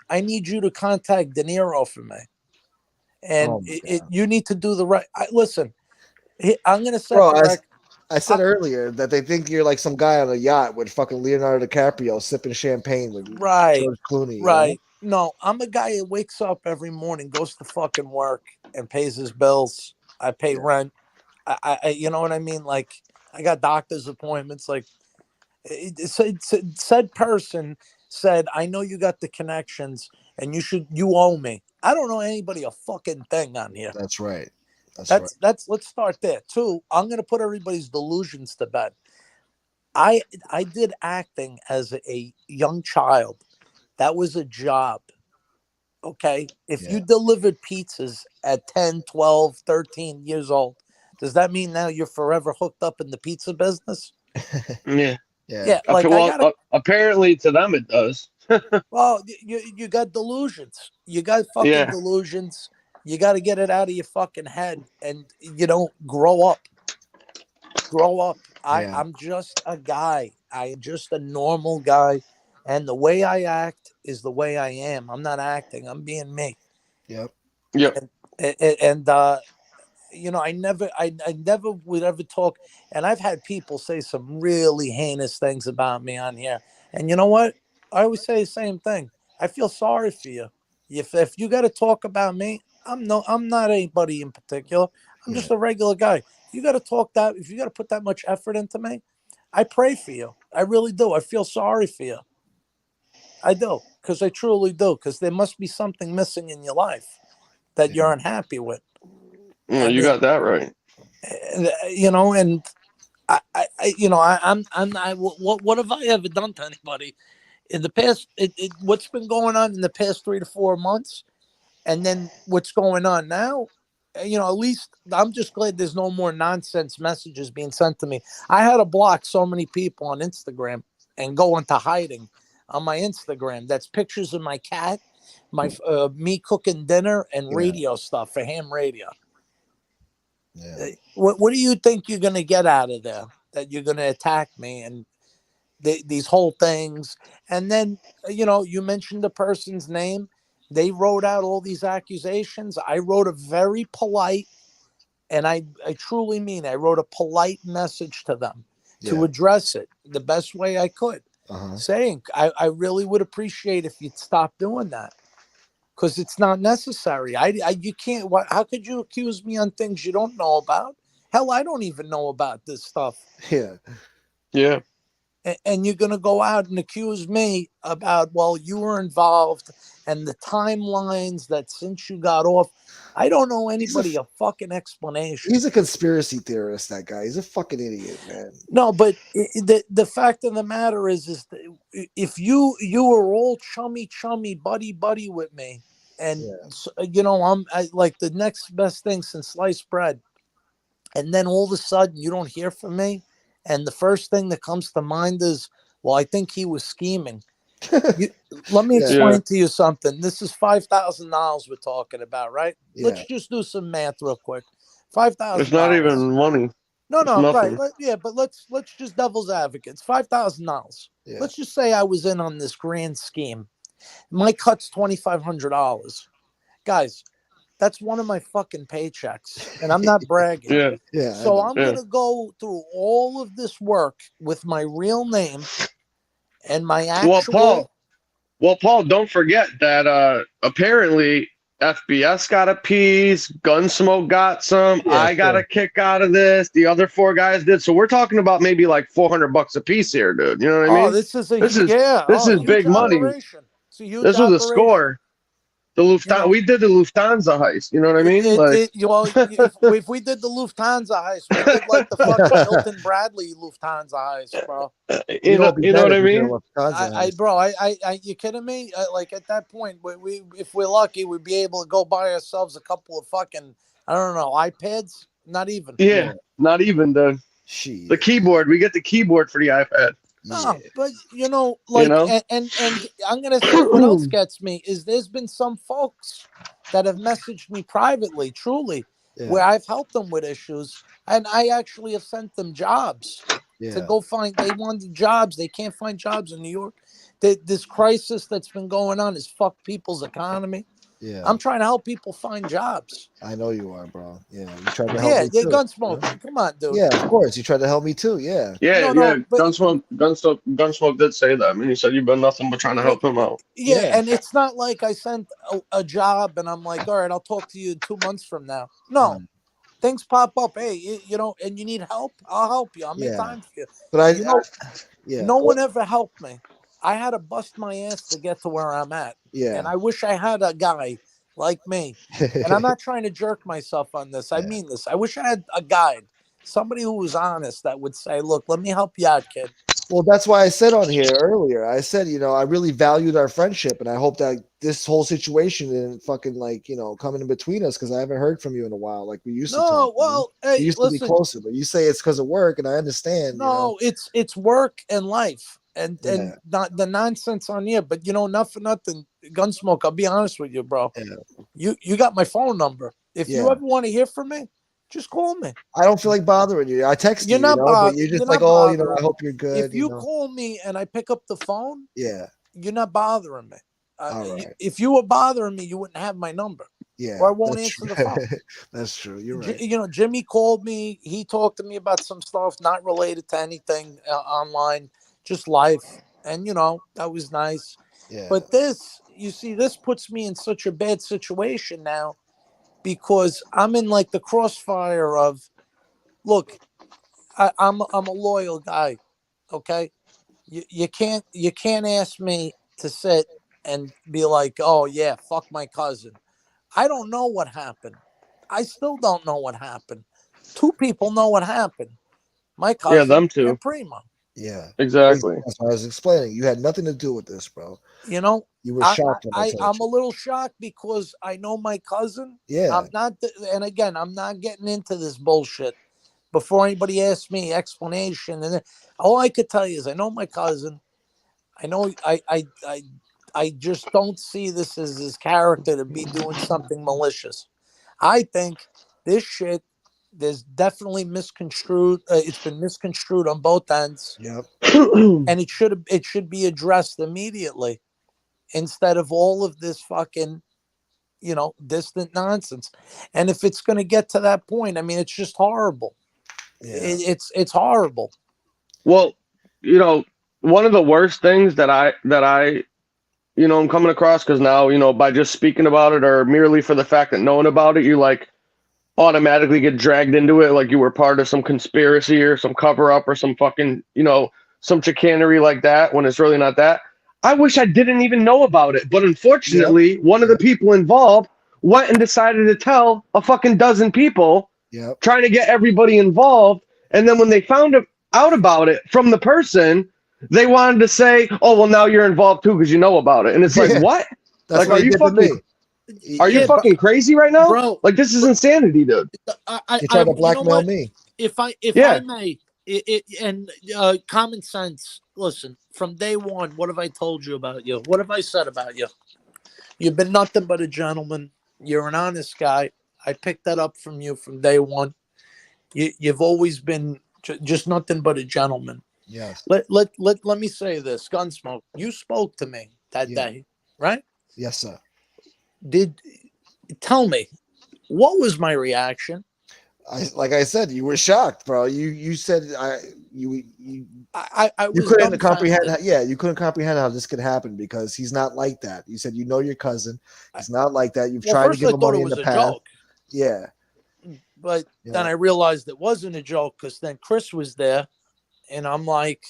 I need you to contact De Niro for me, and Oh my God. you need to do the right. Listen, I'm gonna set Bro, the record. I said earlier that they think you're like some guy on a yacht with fucking Leonardo DiCaprio sipping champagne with Right. George Clooney. Right. No, I'm a guy who wakes up every morning, goes to fucking work, and pays his bills. I pay rent. You know what I mean? Like, I got doctor's appointments. Like, said person said, I know you got the connections, and you owe me. I don't know anybody a fucking thing on here. That's right. That's let's start there. Two, I'm gonna put everybody's delusions to bed. I did acting as a young child. That was a job. Okay. If you delivered pizzas at 10, 12, 13 years old, does that mean now you're forever hooked up in the pizza business? Yeah. Yeah. Like, apparently to them it does. Well, you got delusions. You got fucking delusions. You got to get it out of your fucking head and, grow up. Grow up. I'm just a guy. I'm just a normal guy. And the way I act is the way I am. I'm not acting. I'm being me. Yep. And I never would ever talk. And I've had people say some really heinous things about me on here. And you know what? I always say the same thing. I feel sorry for you. If you got to talk about me, I'm not anybody in particular. I'm just a regular guy. You got to talk that. If you got to put that much effort into me, I pray for you. I really do. I feel sorry for you. I do, because I truly do, because there must be something missing in your life that you're unhappy with. Yeah, you got that right. And what have I ever done to anybody in the past? What's been going on in the past 3 to 4 months, and then what's going on now? At least I'm just glad there's no more nonsense messages being sent to me. I had to block so many people on Instagram and go into hiding on my Instagram. That's pictures of my cat, me cooking dinner, and radio stuff for ham radio. Yeah. What do you think you're going to get out of there? That you're going to attack me and these whole things? And then, you mentioned the person's name. They wrote out all these accusations. I wrote a very polite, and I truly mean, I wrote a polite message to them to address it the best way I could. Saying, I really would appreciate if you'd stop doing that, because it's not necessary. You can't. How could you accuse me on things you don't know about? Hell, I don't even know about this stuff. Yeah. And you're going to go out and accuse me about, well, you were involved and the timelines that since you got off. I don't know anybody a fucking explanation. He's a conspiracy theorist, that guy. He's a fucking idiot, man. No, but the fact of the matter is if you were all chummy, buddy with me, and I'm like the next best thing since sliced bread, and then all of a sudden you don't hear from me, and the first thing that comes to mind is, well, I think he was scheming. Let me explain to you something. This is $5,000 we're talking about, right? Let's just do some math real quick. $5,000. It's not even money. No, right. But let's just devil's advocates. $5,000. Let's just say I was in on this grand scheme. My cut's $2,500. Guys, that's one of my fucking paychecks, and I'm not bragging. So I'm gonna go through all of this work with my real name and my actual. Well, Paul, don't forget that apparently FBS got a piece, Gunsmoke got some, I got a kick out of this, the other 4 guys did. So we're talking about maybe like $400 a piece here, dude. You know what I mean? This is big money. This was a score. The Lufthansa. You know, We did the Lufthansa heist. You know what I mean? well, if we did the Lufthansa heist, we did like the fucking Milton Bradley Lufthansa heist, bro. We'd all be you know dead what if I we did a mean? Lufthansa heist. Bro, you kidding me? Like at that point, we if we're lucky, we'd be able to go buy ourselves a couple of fucking, I don't know, iPads. Not even. Yeah, not even the Shit. keyboard. We get the keyboard for the iPad. Yeah. No, but you know, You like, know? and I'm gonna say what else gets me is there's been some folks that have messaged me privately, truly, where Yeah. I've helped them with issues, and I actually have sent them jobs to Yeah. go find. They wanted jobs, they can't find jobs in New York. This crisis that's been going on has fucked people's economy. Yeah. I'm trying to help people find jobs. I know you are, bro. Yeah. You tried to help Yeah, me yeah, too. Gunsmoke. Come on, dude. Yeah, of course. You tried to help me too. Yeah. Yeah, No, but Gunsmoke did say that. I mean, he said you've been nothing but trying to But help him out. yeah, Yeah. and it's not like I sent a job and I'm like, all right, I'll talk to you 2 months from now. No, Mm. things pop up. Hey, you know, and you need help, I'll help you. I'll make Yeah. time for you. But You know, yeah. no one ever helped me. I had to bust my ass to get to where I'm at. And Yeah. I wish I had a guy like me. And I'm not trying to jerk myself on this. I Yeah. mean this. I wish I had a guide, somebody who was honest that would say, look, let me help you out, kid. Well, that's why I said on here earlier. I said, I really valued our friendship, and I hope that this whole situation didn't fucking coming in between us because I haven't heard from you in a while, like we used to No, talk. well, We hey, used to be listen, closer, but you say it's because of work, and I understand. no, it's work and life, and Yeah. not the nonsense on here. But not for nothing, Gunsmoke. I'll be honest with you, bro. Yeah. You got my phone number. If you Yeah. ever want to hear from me, just call me. I don't feel like bothering you. I text You're you, not but you're you're just like, not oh, I bothering me. hope you're good. If you call me and I pick up the phone, Yeah. you're not bothering me. All right. If you were bothering me, you wouldn't have my number, Yeah. or I won't That's answer true. the phone. That's true. You're right. Jimmy called me. He talked to me about some stuff not related to anything online, just life. And, that was nice. Yeah. But this puts me in such a bad situation now because I'm in like the crossfire of, look, I'm a loyal guy. Okay. You can't ask me to sit and be like, oh, yeah, fuck my cousin. I don't know what happened. I still don't know what happened. Two people know what happened. My Yeah, cousin them too. and Primo. Yeah. Exactly. That's what I was explaining. You had nothing to do with this, bro. You know, You were shocked when I told I'm a you. little shocked because I know my cousin. Yeah. I'm not, and again, I'm not getting into this bullshit. Before anybody asks me explanation, and all I could tell you is I know my cousin. I know I just don't see this as his character to be doing something malicious. I think this shit there's definitely misconstrued. It's been misconstrued on both ends, Yep. and it should be addressed immediately instead of all of this fucking distant nonsense. And if it's going to get to that point, I mean, it's just horrible. Yeah. It's horrible. Well, one of the worst things that I I'm coming across, because now, by just speaking about it or merely for the fact that knowing about it, you like automatically get dragged into it like you were part of some conspiracy or some cover up or some fucking, some chicanery like that when it's really not that. I wish I didn't even know about it. But unfortunately, one of the people involved went and decided to tell a fucking dozen people, Yep. trying to get everybody involved. And then when they found out about it from the person, they wanted to say, oh, well, now you're involved too because you know about it. And it's like, Yeah. what? That's Like, what are he you did to fucking me. are you Yeah, fucking crazy right now? bro? Like, this is insanity, dude. He tried to You know blackmail what? me. If I Yeah. may, and common sense. Listen, from day one, what have I told you about you? What have I said about you? You've been nothing but a gentleman. You're an honest guy. I picked that up from you from day one. You've always been just nothing but a gentleman. Yes. Let me say this, Gunsmoke. You spoke to me that Yeah. day, right? Yes, sir. Tell me, what was my reaction? Like I said, you were shocked, bro. You said you I you was couldn't comprehend. dumbfounded. You couldn't comprehend how this could happen because he's not like that. You said you know your cousin. He's not like that. You've Well, tried to first give I him thought money it in was the a past. joke, Yeah. but then Yeah. I realized it wasn't a joke because then Chris was there, and I'm like,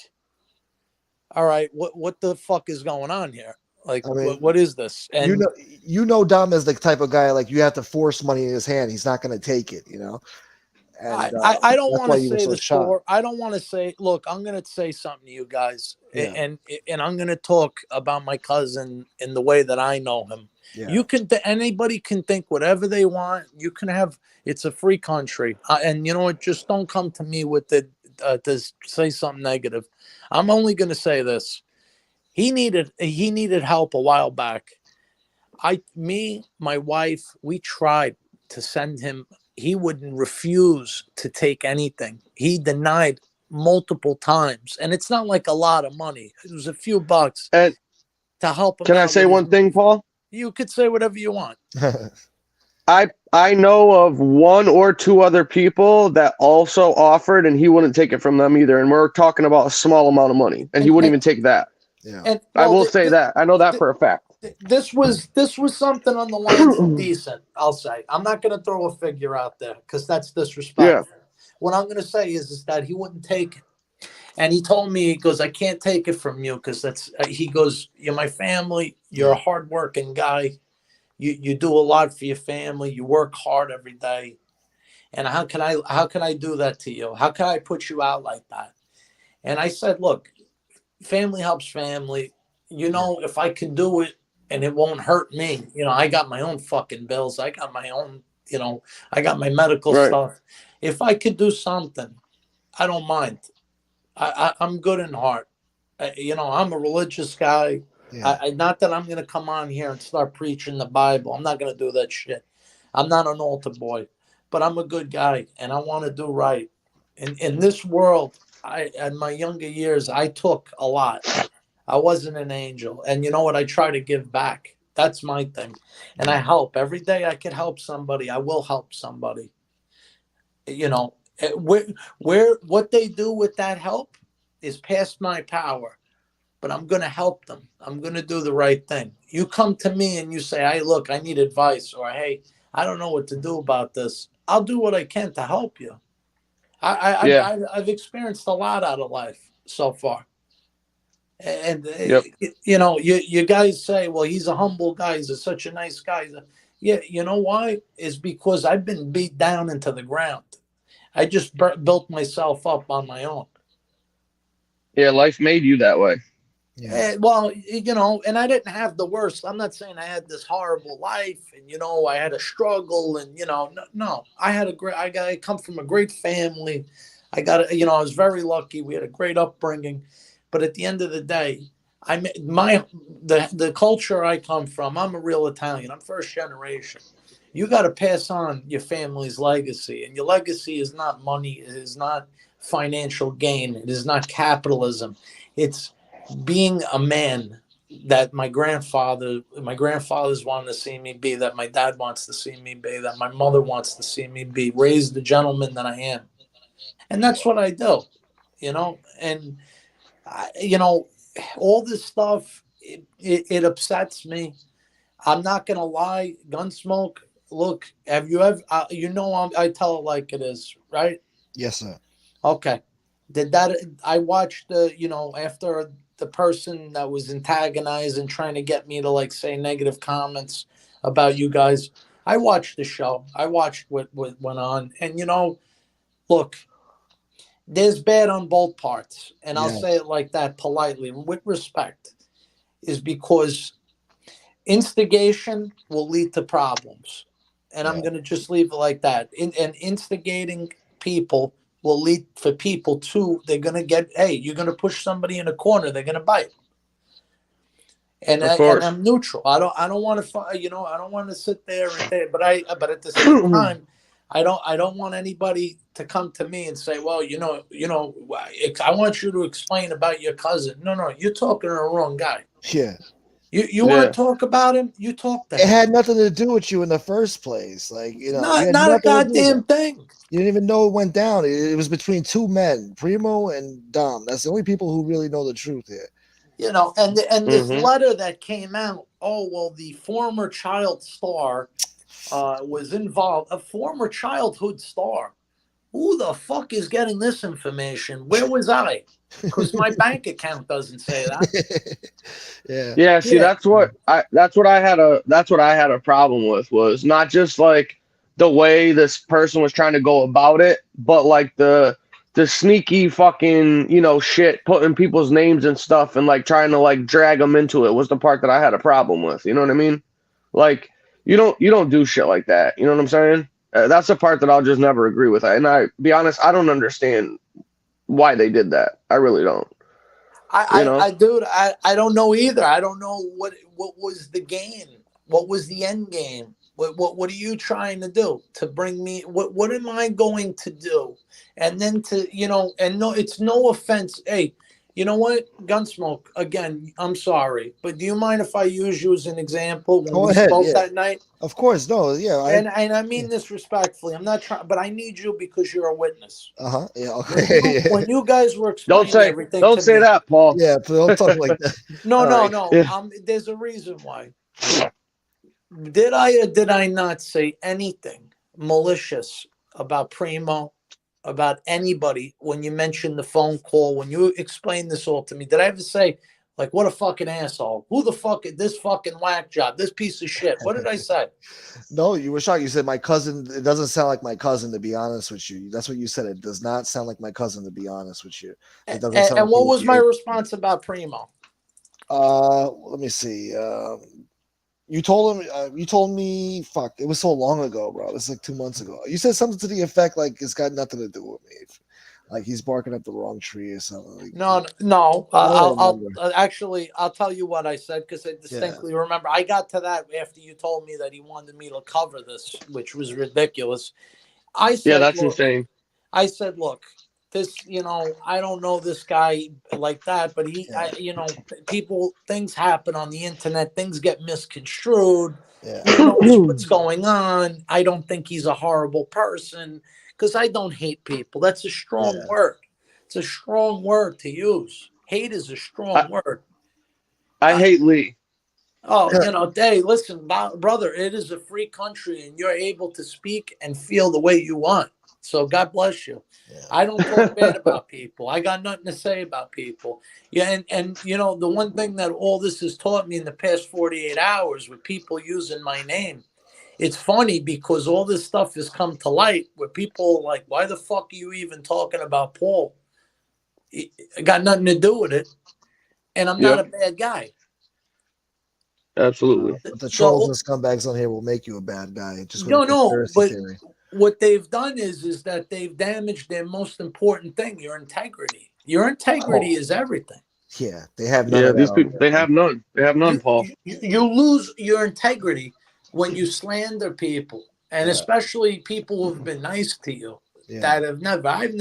all right, what the fuck is going on here? Like, I mean, what is this? And you know, Dom is the type of guy like you have to force money in his hand. He's not going to take it, you know. And I don't that's want why to you were say so the shocked. story. I don't want to say. Look, I'm going to say something to you guys, Yeah, and I'm going to talk about my cousin in the way that I know him. yeah, You can. Anybody can think whatever they want. You can have. It's a free country, and you know what? Just don't come to me with the to say something negative. I'm only going to say this. He needed help a while back. My wife, we tried to send him. He wouldn't refuse to take anything. He denied multiple times. And it's not like a lot of money. It was a few bucks And to help him can I out say with his one thing, movie. Paul? You could say whatever you want. I know of one or two other people that also offered, and he wouldn't take it from them either. And we're talking about a small amount of money, and he And wouldn't and, even take that. yeah, and I well, will say that. I know that the, for a fact. this was something on the lines of decent. I'll say. I'm not going to throw a figure out there because that's Yeah, disrespectful. What I'm going to say is that he wouldn't take it. And he told me, he goes, I can't take it from you because that's, he goes, you're my family. You're a yeah, hardworking guy. You do a lot for your family. You work hard every day. And how can I do that to you? How can I put you out like that? And I said, look, family helps family. yeah, If I can do it and it won't hurt me, I got my own fucking bills. I got my own, I got my medical right. stuff. If I could do something, I don't mind. I'm good in heart. I'm a religious guy. yeah, Not that I'm going to come on here and start preaching the Bible. I'm not going to do that shit. I'm not an altar boy, but I'm a good guy and I want to do right. In this world, in my younger years, I took a lot. I wasn't an angel. And you know what? I try to give back. That's my thing. And I yeah, help. Every day I can help somebody, I will help somebody. You know, what they do with that help is past my power, but I'm going to help them. I'm going to do the right thing. You come to me and you say, hey, look, I need advice, or hey, I don't know what to do about this. I'll do what I can to help you. Yeah. I've experienced a lot out of life so far. And, Yep. you guys say, well, he's a humble guy. He's such a nice guy. Yeah, you know why? Is because I've been beat down into the ground. I just built myself up on my own. Yeah. Life made you that way. yeah, Well, and I didn't have the worst. I'm not saying I had this horrible life, and I had a struggle, and no, I had I come from a great family. I was very lucky. We had a great upbringing, but at the end of the day, the culture I come from. I'm a real Italian. I'm first generation. You got to pass on your family's legacy, and your legacy is not money. It is not financial gain. It is not capitalism. It's being a man that my grandfathers wanted to see me be, that my dad wants to see me be, that my mother wants to see me be, raised the gentleman that I am. And that's what I do, and all this stuff, it upsets me. I'm not going to lie. Gunsmoke, look, have you ever, I tell it like it is, right? yes, sir. Okay. Did that I watched after the person that was antagonizing, trying to get me to like say negative comments about you guys. I watched the show. I watched what went on. And look, there's bad on both parts. And I'll Yeah, say it like that politely and with respect, is because instigation will lead to problems. And I'm yeah, going to just leave it like that. And instigating people will lead for people to, they're going to get, hey, you're going to push somebody in a corner, they're going to bite. Of And course. I'm neutral. I don't want to, I don't want to sit there and there, but at the same time, I don't want anybody to come to me and say, well, I want you to explain about your cousin. No, you're talking to the wrong guy. yeah. You want to Yeah. talk about him? You talk to It him. had nothing to do with you in the first place. Like, you Not had not a nothing to do with that. goddamn thing. You didn't even know it went down. It was between two men, Primo and Dom. That's the only people who really know the truth here. And this Mm-hmm. letter that came out. Oh well, the former child star was involved. A former childhood star who the fuck is getting this information? Where was I? Because my bank account doesn't say that. Yeah. Yeah, see, Yeah. that's what I had a problem with, was not just like the way this person was trying to go about it, but like the sneaky fucking, shit, putting people's names and stuff and like trying to like drag them into it was the part that I had a problem with. You know what I mean? Like you don't do shit like that. You know what I'm saying? That's the part that I'll just never agree with. And I be honest, I don't understand why they did that. I really don't. You know? Dude, I don't know either. I don't know what was the game. What was the end game? What are you trying to do to bring me? What am I going to do? And then and no, it's no offense. Hey, you know what, Gunsmoke? Again, I'm sorry, but do you mind if I use you as an example when Go we ahead. spoke Yeah. that night? Of course. No. Yeah. And I mean this respectfully. I'm not trying, but I need you because you're a witness. Yeah. When Okay. when you guys were Don't explaining say everything don't to say me, that, Paul. Yeah. Don't talk like that. no, All no, right. no. Yeah. There's a reason why. Did I or did I not say anything malicious about Primo, about anybody when you mentioned the phone call, when you explained this all to me? Did I ever say, like, what a fucking asshole? Who the fuck is this fucking whack job? This piece of shit. What did I say? No, you were shocked. You said my cousin. It doesn't sound like my cousin, to be honest with you. That's what you said. It does not sound like my cousin, to be honest with you. It doesn't sound And like he what would was be my able- response about Primo? Let me see. You told him. You told me. Fuck. It was so long ago, bro. This is like 2 months ago. You said something to the effect like it's got nothing to do with me. Like he's barking up the wrong tree or something. Like, No. I don't I'll remember. actually I'll tell you what I said because I Yeah. distinctly remember. I got to that after you told me that he wanted me to cover this, which was ridiculous. I Yeah, said, that's look, insane. this, I don't know this guy like that, but Yeah. people, things happen on the internet, things get misconstrued. Yeah. Who knows what's going on? I don't think he's a horrible person because I don't hate people. That's a strong Yeah. word. It's a strong word to use. Hate is a I, strong word. I Uh, hate Lee. Oh, hey, listen, brother, it is a free country and you're able to speak and feel the way you want. So God bless you. Yeah. I don't talk bad about people. I got nothing to say about people. Yeah, and the one thing that all this has taught me in the past 48 hours with people using my name, it's funny because all this stuff has come to light where people are like, why the fuck are you even talking about Paul? It got nothing to do with it. And I'm not a Yep, bad guy. absolutely. But the The trolls and scumbags on here will make you a bad guy just with a No, conspiracy but theory. what they've done is that they've damaged their most important thing, your integrity. Your integrity Oh, is everything. yeah. They have none Yeah, of that these on people, there, they bro. have none. They have none, You, Paul. you lose your integrity when you slander people, and Yeah. especially people who've been nice to you. Yeah. That I've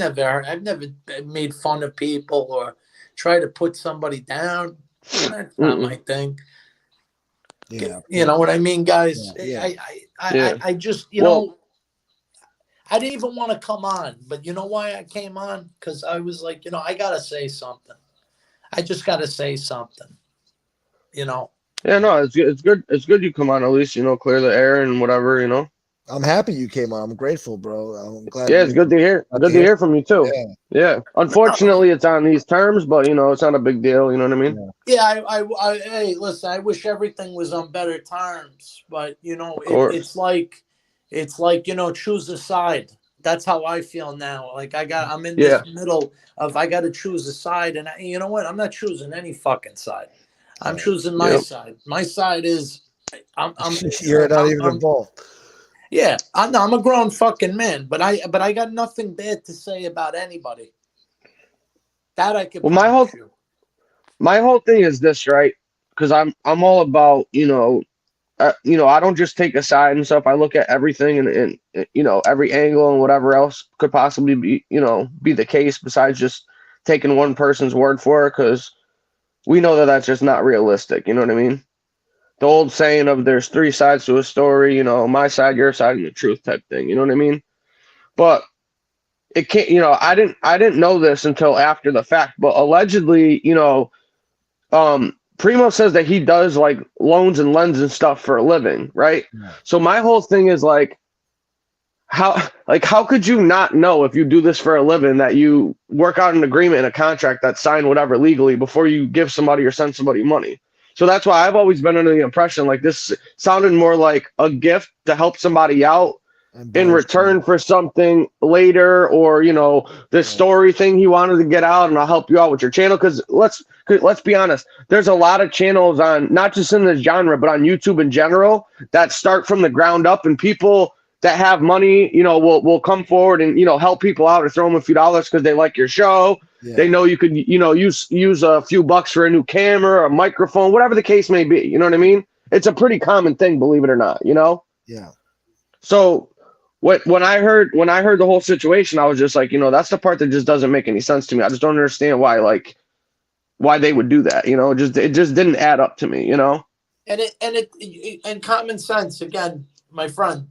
never made fun of people or try to put somebody down. That's not my Mm-mm. thing. Yeah. You know what I mean, guys? Yeah. Yeah. I just Well, I didn't even want to come on, but you know why I came on? Because I was like, I gotta say something. I just gotta say something. You know. yeah, no, it's good. It's good. It's good you come on at least, clear the air and whatever. I'm happy you came on. I'm grateful, bro. I'm glad Yeah, it's good to hear. got to Good to hear. hear from you too. Yeah. Yeah. Unfortunately, it's on these terms, but it's not a big deal. You know what I mean? Yeah. Yeah, hey, listen. I wish everything was on better terms, but Of course. it's like choose a side. That's how I feel now. Like I'm in this Yeah. middle of I got to choose a side, and you know what? I'm not choosing any fucking side. I'm Yeah. choosing my Yep. side. My side is I'm You're not even I'm involved. yeah. I'm a grown fucking man, but I got nothing bad to say about anybody. That I can Well, my whole promise you. my whole thing is this, right? Because I'm all about I don't just take a side and stuff. I look at everything and every angle and whatever else could possibly be the case besides just taking one person's word for it, because we know that that's just not realistic. You know what I mean? The old saying of there's three sides to a story, my side, your side, and the truth type thing. You know what I mean? But it can't, I didn't know this until after the fact, but allegedly, Primo says that he does like loans and lends and stuff for a living, right? Yeah. So my whole thing is like, how could you not know if you do this for a living that you work out an agreement and a contract that's signed whatever legally before you give somebody or send somebody money? So that's why I've always been under the impression like this sounded more like a gift to help somebody out And in bullshit. return for something later, or this Yeah. story thing he wanted to get out, and I'll help you out with your channel. Because let's be honest, there's a lot of channels on, not just in this genre but on YouTube in general, that start from the ground up, and people that have money will come forward and help people out or throw them a few dollars because they like your show. They Yeah. know you could use a few bucks for a new camera, a microphone, whatever the case may be. You know what I mean? It's a pretty common thing, believe it or not. Yeah. So when I heard the whole situation, I was just like, that's the part that just doesn't make any sense to me. I just don't understand why they would do that. It just didn't add up to me. And common sense again, my friend.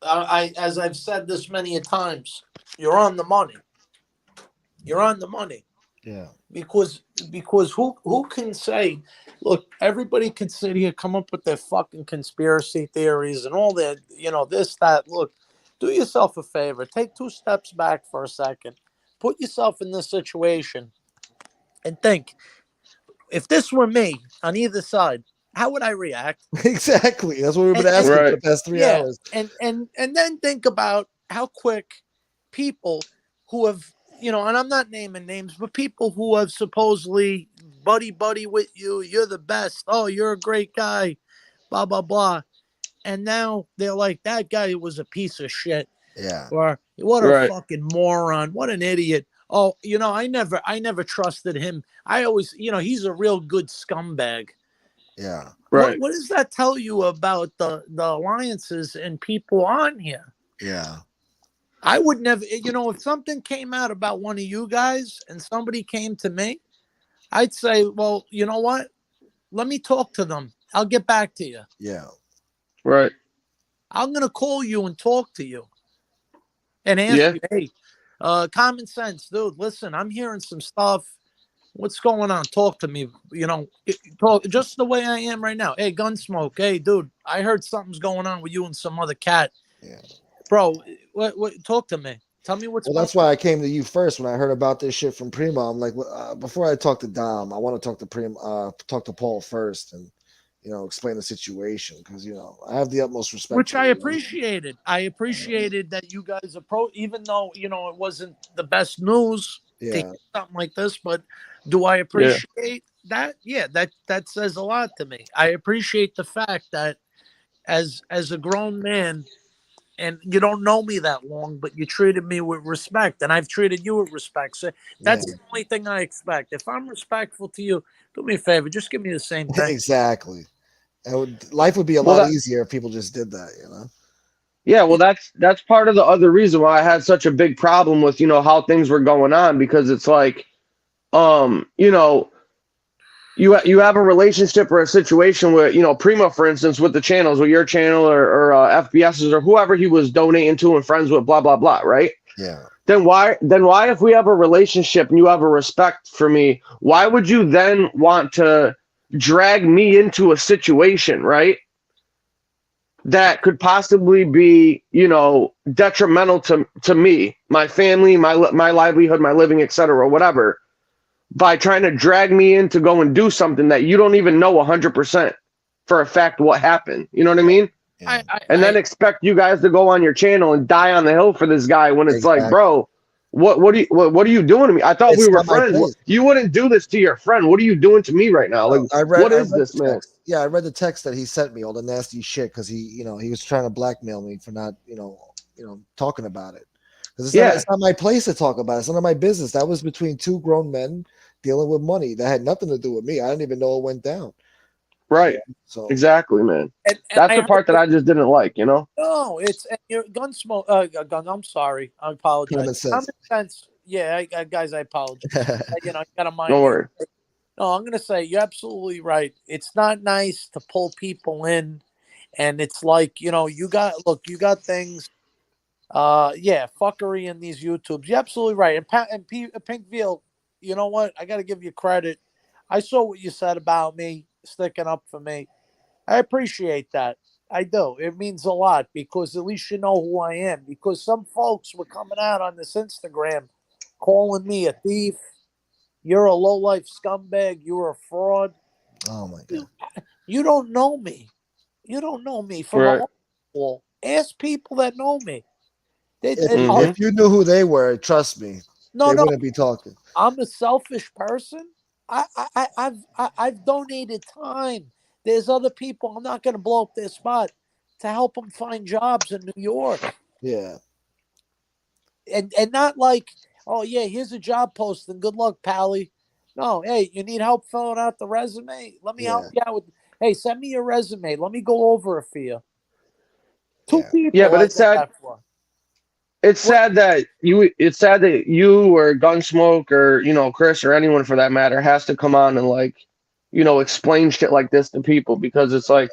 I as I've said this many a times, you're on the money. You're on the money Yeah. because who can say, look, everybody can sit here, come up with their fucking conspiracy theories and all that, this, that. Look, do yourself a favor, take 2 steps back for a second, put yourself in this situation, and think, if this were me on either side, how would I react? Exactly. That's what we've been And asking for Right. the past 3 yeah, hours. and then think about how quick people who have, and I'm not naming names, but people who have supposedly buddy with you, you're the best, oh, you're a great guy, blah blah blah, and now they're like, that guy was a piece of shit, Yeah. or what a Right. fucking moron, what an idiot. Oh, I never trusted him. I always, he's a real good scumbag. Yeah. Right. What does that tell you about the alliances and people on here? Yeah. I would never, if something came out about one of you guys and somebody came to me, I'd say, well, you know what? Let me talk to them. I'll get back to you. Yeah. Right. I'm going to call you and talk to you and ask Yeah. you, hey, common sense, dude, listen, I'm hearing some stuff. What's going on? Talk to me. Talk just the way I am right now. Hey, Gunsmoke. Hey, dude, I heard something's going on with you and some other cat, Yeah. bro. What? Talk to me. Tell me what's Well, going that's why I came to you first when I heard about this shit from Primo. I'm like, before I talk to Dom, I want to talk to talk to Paul first, and explain the situation because I have the utmost respect Which for I you. Man. appreciated. I appreciated that you guys even though it wasn't the best news to hear Yeah. something like this, but do I Yeah. appreciate that? Yeah, that says a lot to me. I appreciate the fact that as a grown man, and you don't know me that long, but you treated me with respect, and I've treated you with respect. So Yeah. that's the only thing I expect. If I'm respectful to you, do me a favor, just give me the same thing. Exactly. Life would be a Well, lot that easier if people just did that. yeah. Well, that's part of the other reason why I had such a big problem with how things were going on, because it's like, um, you know, you have a relationship or a situation with Primo, for instance, with the channels, with your channel or FBS's or whoever he was donating to and friends with, blah blah blah, right? Yeah. Then why if we have a relationship and you have a respect for me, why would you then want to drag me into a situation, right, that could possibly be detrimental to me, my family, my livelihood, my living, etc., whatever, by trying to drag me in to go and do something that you don't even know 100% for a fact what happened. You know what I mean? Yeah. And then expect you guys to go on your channel and die on the hill for this guy when it's like, Exactly. bro, what are you doing to me? I thought It's we were not my friends. place. You wouldn't do this to your friend. What are you doing to me right now? Like, I read. what I is read this, the man? text. Yeah, I read the text that he sent me, all the nasty shit, because he was trying to blackmail me for not, talking about it. Because Yeah, it's not my place to talk about it. It's none of my business. That was between two grown men dealing with money. That had nothing to do with me. I didn't even know it went down. right. So Exactly, man. And That's I the heard part that I just didn't like. no, it's and your Gunsmoke. I'm sorry. I apologize. common sense. Common sense. Yeah, guys, I apologize. You gotta mind Don't me. worry. No, I'm gonna say you're absolutely right. It's not nice to pull people in, and it's like you got things. Yeah, fuckery in these YouTubes. You're absolutely right. And Pinkville, you know what? I got to give you credit. I saw what you said about me sticking up for me. I appreciate that. I do. It means a lot because at least you know who I am. Because some folks were coming out on this Instagram calling me a thief. You're a low life scumbag. You're a fraud. Oh my god. You, you don't know me. You don't know me from a Right. hole. Wall. Ask people that know me. Mhm. If you knew who they were, trust me, No, they no. wouldn't be talking. I'm a selfish person. I've donated time. There's other people. I'm not going to blow up their spot to help them find jobs in New York, Yeah, and not like, oh yeah, here's a job posting. Good luck, Pally. No, hey, you need help filling out the resume? Let me help yeah, you out with. Hey, send me your resume. Let me go over it for you. Two yeah, Yeah, people but I it's did sad. that for. It's What? sad that you. It's sad that you or Gunsmoke or Chris or anyone for that matter has to come on and like, explain shit like this to people because it's like,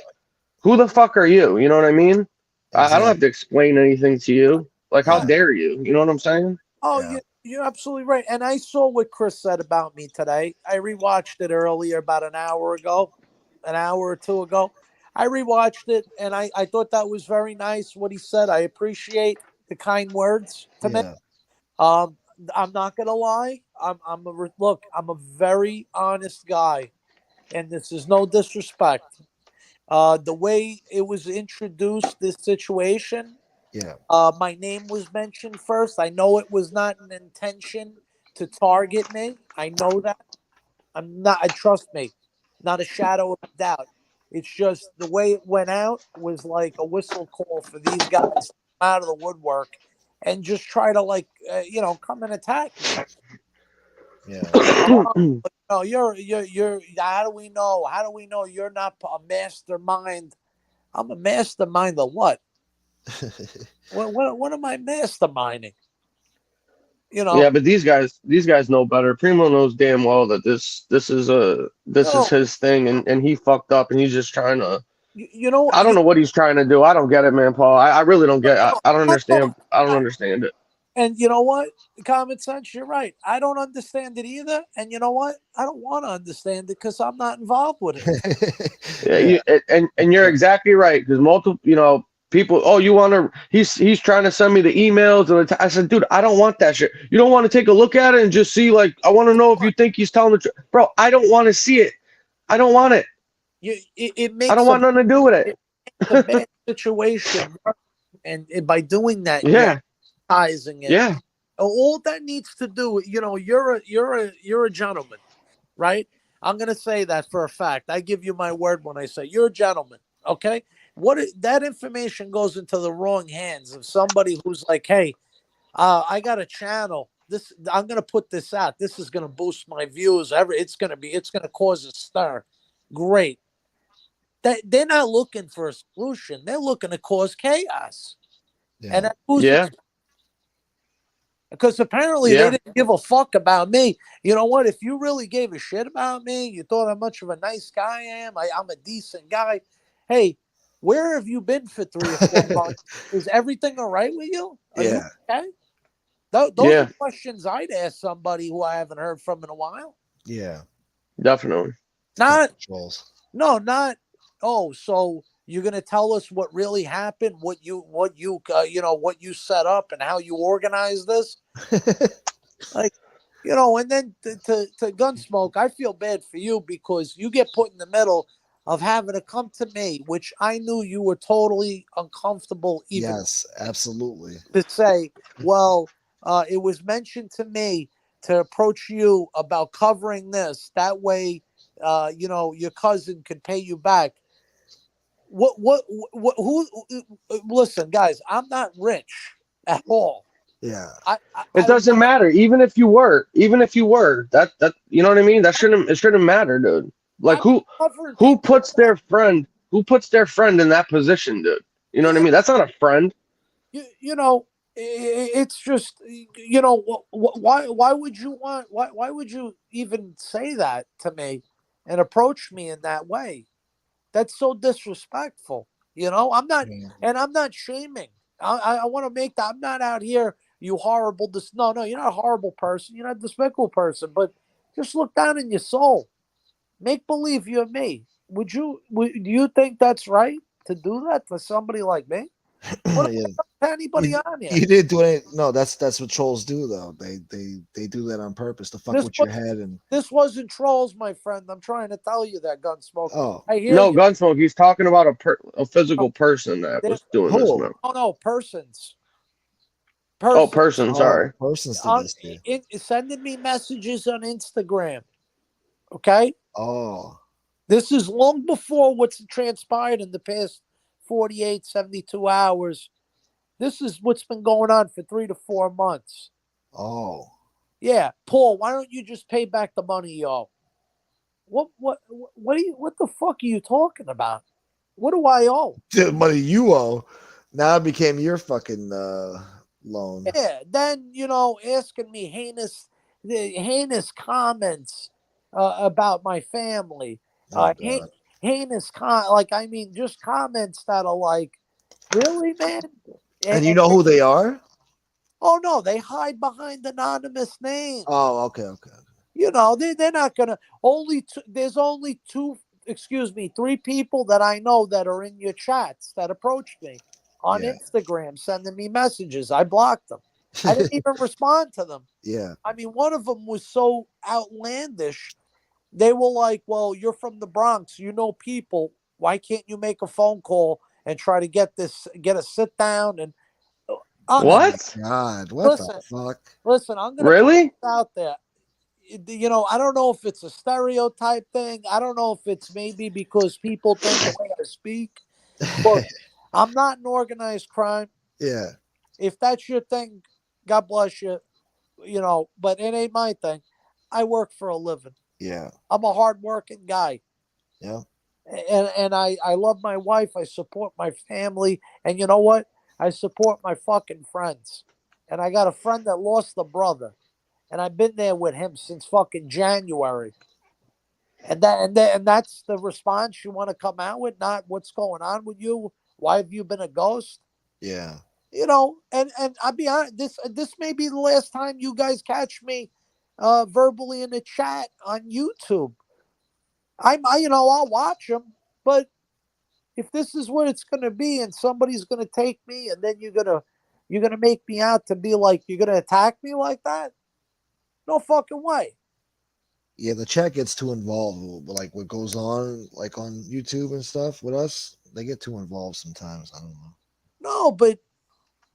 who the fuck are you? You know what I mean? I don't have to exactly. explain anything to you. Like, how Uh, Yeah, dare you? You know what I'm saying? oh, yeah, you're absolutely right. And I saw what Chris said about me today. I rewatched it earlier about an hour ago, an hour or two ago. I rewatched it and I thought that was very nice what he said. I appreciate the kind words to me. yeah, Um, I'm not gonna lie. Look. I'm a very honest guy, and this is no disrespect. The way it was introduced, this situation, yeah, my name was mentioned first. I know it was not an intention to target me. I know that. I'm not. Trust me, not a shadow of a doubt. It's just the way it went out was like a whistle call for these guys to come out of the woodwork and just try to like come and attack me. yeah. No, you're. How do we know? How do we know you're not a mastermind? I'm a mastermind of what? What am I masterminding? You Yeah, know, but these guys know better. Primo knows damn well that you this is know, his thing, and he fucked up, and he's just trying to. I don't you know what he's trying to do. I don't get it, man, Paul. I really don't get. know, I don't I understand. don't. I don't I, understand it. and you know what? Common sense. You're right. I don't understand it either. And you know what? I don't want to understand it because I'm not involved with it. Yeah, Yeah, and you're exactly right because multiple, people. Oh, you want to? He's trying to send me the emails, and I said, dude, I don't want that shit. You don't want to take a look at it and just see, like, I want to know if you think he's telling the truth, bro. I don't want to see it. I don't want it. It I don't makes want nothing to do with it it. makes a bad situation worse. And by doing that, you're Yeah, advertising it. yeah, All that needs to do, you're a gentleman, right? I'm gonna say that for a fact. I give you my word when I say you're a gentleman. Okay, that information goes into the wrong hands of somebody who's like, hey, I got a channel. This I'm gonna put this out. This is gonna boost my views. It's gonna cause a stir. Great. They're not looking for a solution. They're looking to cause chaos. And yeah, that who's yeah, because apparently they yeah. didn't give a fuck about me. You know what? If you really gave a shit about me, you thought how much of a nice guy I am. I'm a decent guy. Hey, where have you been for 3 or 4 months? Is everything all right with you? Are you yeah, okay? Those are Yeah, questions I'd ask somebody who I haven't heard from in a while. yeah. definitely. Not, Fucking trolls. no, not. Oh, so you're gonna tell us what really happened, what you set up, and how you organized this? Like, and then to Gunsmoke, I feel bad for you because you get put in the middle of having to come to me, which I knew you were totally uncomfortable even Yes, absolutely. to say, well, it was mentioned to me to approach you about covering this. That way, your cousin could pay you back. Who, listen, guys, I'm not rich at all. Yeah, It I doesn't want to, matter. Even if you were, that you know what I mean? It shouldn't matter, dude. Like I'm covering who people. puts their friend in that position, dude? You know what I Yeah, mean? That's not a friend. it's just why would you want why would you even say that to me and approach me in that way? That's so disrespectful. I'm not, yeah, and I'm not shaming. I want to make that. I'm not out here, you horrible no, you're not a horrible person, you're not a despicable person, but just look down in your soul. Make believe you're me. Do you think that's right? to do that to somebody like me? What Yeah. if to anybody on here? You didn't do any. No, that's what trolls do though. They do that on purpose to fuck This with was your head and. this wasn't trolls, my friend. I'm trying to tell you that, Gunsmoke. Oh, I hear No, you. Gunsmoke. He's talking about a physical person that There- was doing this, who? man. Oh no, persons. Oh, Persons. person. Oh, Sorry. persons did On this to you. sending me messages on Instagram. Okay? Oh, This is long before what's transpired in the past 48, 72 hours. This is what's been going on for 3 to 4 months. oh. Yeah, Paul, why don't you just pay back the money, yo? What the fuck are you talking about? What do I owe? The money you owe now became your fucking loan. Yeah, then asking me heinous comments about my family. Oh Heinous God. like I mean, just comments that are like, really, man. And you And know who they are? oh no, they hide behind anonymous names. Oh, okay, okay. They're not gonna. There's only two. Excuse me, three people that I know that are in your chats that approached me on Yeah. Instagram, sending me messages. I blocked them. I didn't even respond to them. Yeah. I mean, one of them was so outlandish. They were like, "Well, you're from the Bronx. You know people. Why can't you make a phone call and try to get a sit down?" And Oh my What? God. What the listen, fuck? listen. I'm gonna put Really? this out there. I don't know if it's a stereotype thing. I don't know if it's maybe because people think the way I speak. Look, I'm not an organized crime. Yeah. If that's your thing, God bless you. But it ain't my thing. I work for a living. Yeah. I'm a hardworking guy. Yeah. And I love my wife. I support my family. And you know what? I support my fucking friends. And I got a friend that lost a brother. And I've been there with him since fucking January. And that's the response you want to come out with, not what's going on with you. Why have you been a ghost? Yeah. And I'll be honest, this may be the last time you guys catch me verbally in the chat on YouTube. I'll watch them, but if this is what it's going to be, and somebody's going to take me, and then you're gonna make me out to be like you're going to attack me like that, no fucking way. Yeah, the chat gets too involved. Like what goes on, like on YouTube and stuff with us, they get too involved sometimes. I don't know. No, but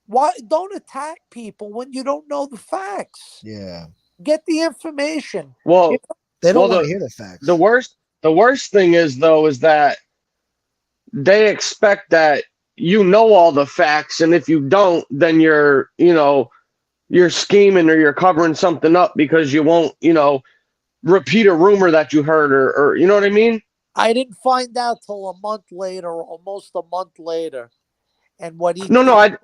why don't attack people when you don't know the facts? Yeah, Get the information. Well, If, they don't well, want to hear the facts. the worst thing is though is that they expect that you know all the facts, and if you don't, then you're scheming or you're covering something up because you won't, repeat a rumor that you heard or you know what I mean? I didn't find out till a month later, almost a month later, and what he No, no, did.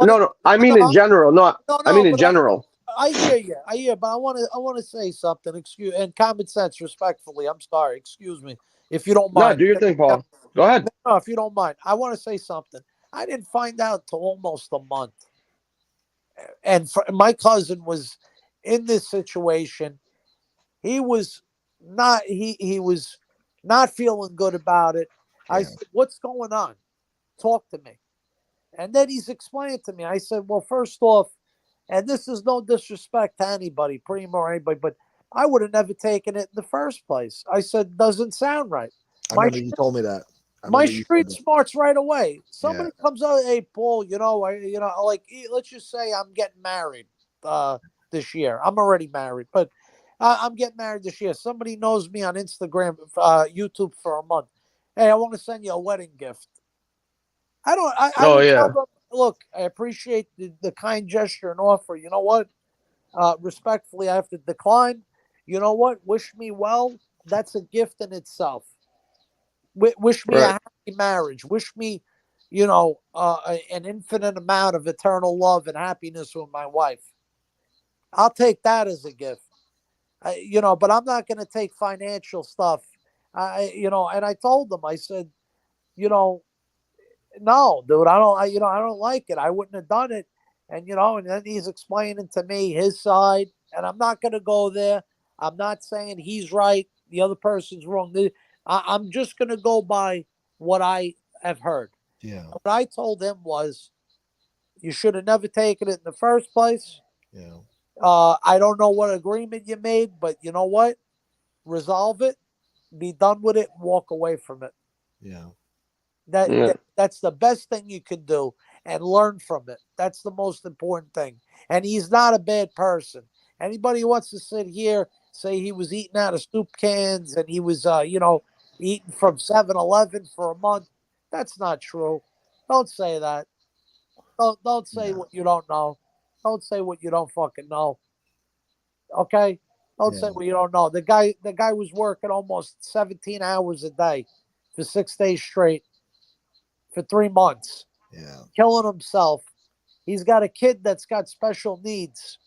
I mean in No, general. No, I no, mean in but general. I hear you. But I want to say something. Excuse and common sense, respectfully. I'm sorry. Excuse me, if you don't No, mind. do your thing, Paul. Go ahead. No, if you don't mind, I want to say something. I didn't find out till almost a month, and my cousin was in this situation. He was he was not feeling good about it. I Yeah, said, "What's going on? Talk to me." And then he's explained to me. I said, "Well, first off, and this is no disrespect to anybody, Primo or anybody, but I would have never taken it in the first place." I said, "Doesn't sound right." I My remember you told me that. I my remember you said street that. smarts right away. Yeah, Somebody comes out, "Hey, Paul, like let's just say I'm getting married this year. I'm already married, but I'm getting married this year. Somebody knows me on Instagram, YouTube for a month. Hey, I want to send you a wedding gift. I Oh would tell yeah. them, look, I appreciate the kind gesture and offer. You know what? Respectfully, I have to decline. You know what? Wish me well. That's a gift in itself. Wish me a Right. happy marriage. Wish me, an infinite amount of eternal love and happiness with my wife. I'll take that as a gift. But I'm not going to take financial stuff. And I told them, I said, you know, no, dude, I don't like it. I wouldn't have done it. And then he's explaining to me his side, and I'm not going to go there. I'm not saying he's right, the other person's wrong. I'm just going to go by what I have heard. Yeah. What I told him was, you should have never taken it in the first place. Yeah. I don't know what agreement you made, but you know what? Resolve it, be done with it, and walk away from it. Yeah. Yeah. That's the best thing you can do, and learn from it. That's the most important thing. And he's not a bad person. Anybody who wants to sit here say he was eating out of soup cans and he was eating from 7-Eleven for a month, that's not true. Don't say that. Don't say Yeah. what you don't know. Don't say what you don't fucking know. Okay? Don't say Yeah. what you don't know. The guy was working almost 17 hours a day for 6 days straight for 3 months, Yeah. killing himself. He's got a kid that's got special needs.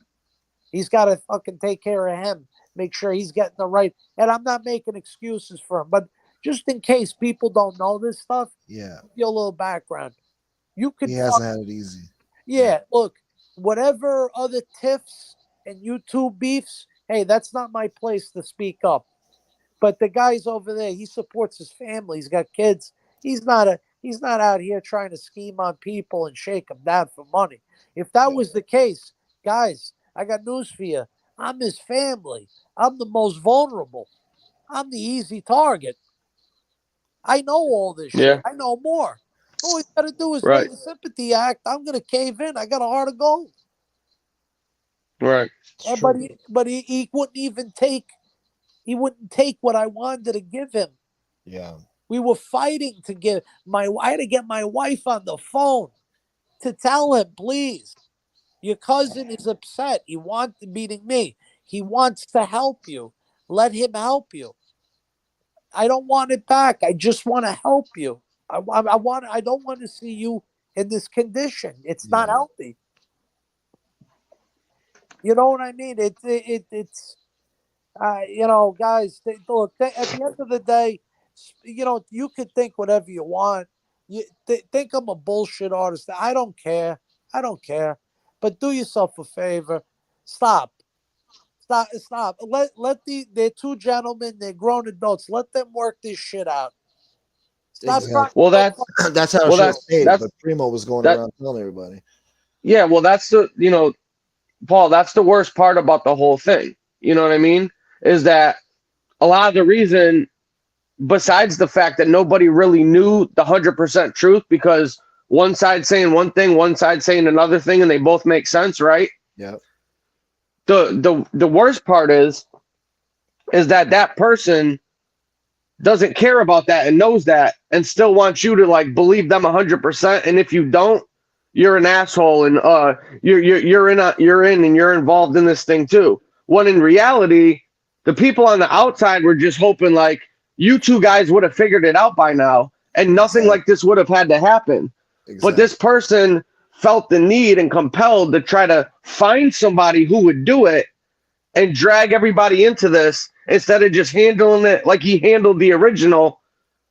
He's got to fucking take care of him, make sure he's getting the right. And I'm not making excuses for him, but just in case people don't know this stuff, Yeah. give you a little background. You could He fuck, hasn't had it easy. yeah. Look, whatever other tiffs and YouTube beefs, hey, that's not my place to speak up. But the guy's over there. He supports his family. He's got kids. He's not out here trying to scheme on people and shake them down for money. If that Yeah. was the case, guys, I got news for you. I'm his family. I'm the most vulnerable. I'm the easy target. I know all this shit. Yeah. I know more. All he's got to do is play Right. the sympathy act. I'm gonna cave in. I got a heart of gold. Right. It's And true. he wouldn't even take what I wanted to give him. Yeah. We were fighting to get I had to get my wife on the phone to tell him, please, your cousin is upset. He wants meeting me. He wants to help you. Let him help you. I don't want it back. I just want to help you. I don't want to see you in this condition. It's not Yeah. healthy. You know what I mean? It's guys, look, at the end of the day, you could think whatever you want. You think I'm a bullshit artist. I don't care. I don't care. But do yourself a favor. Stop. Stop. Stop. They're two gentlemen. They're grown adults. Let them work this shit out. Stop trying Exactly. to Well, go that's That's how it well, should have that's stayed. that's But Primo was going that. around telling everybody. Yeah. Well, that's the Paul. That's the worst part about the whole thing. You know what I mean? Is that a lot of the reason, besides the fact that nobody really knew the 100% truth, because one side saying one thing, one side saying another thing, and they both make sense, right? Yeah. The worst part is that that person doesn't care about that and knows that and still wants you to like believe them 100%. And if you don't, you're an asshole and you're in and you're involved in this thing too. When in reality, the people on the outside were just hoping like you two guys would have figured it out by now and nothing Exactly. like this would have had to happen. But Exactly. this person felt the need and compelled to try to find somebody who would do it and drag everybody into this instead of just handling it like he handled the original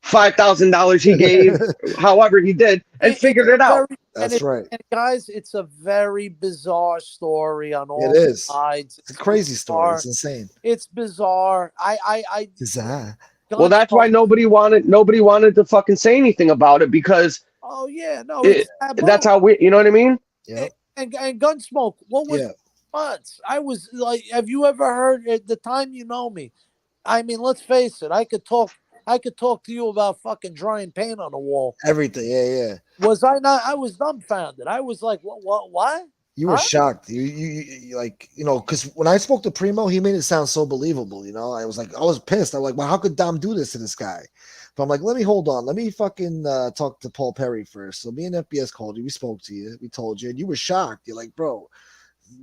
$5,000 he gave, however he did, and It's figured a it out. very That's right. and guys, it's a very bizarre story on It all is. sides. It's a It's crazy story. bizarre. It's insane. It's bizarre. I Bizarre. Well, that's why Gunsmoke. nobody wanted to fucking say anything about it because Oh yeah, no, it, it's that's taboo. how we, you know what I mean? Yep. And Gunsmoke. What was Yeah. the response? I was like, have you ever heard at the time you know me? I mean, let's face it. I could talk to you about fucking drying paint on the wall. Everything. Yeah. Yeah. Was I not? I was dumbfounded. I was like, what? You were Huh? shocked. You like, because when I spoke to Primo, he made it sound so believable. I was like, I was pissed. I'm like, well, how could Dom do this to this guy? But I'm like, let me hold on. Let me fucking talk to Paul Perry first. So me and FBS called you. We spoke to you. We told you, and you were shocked. You're like, bro,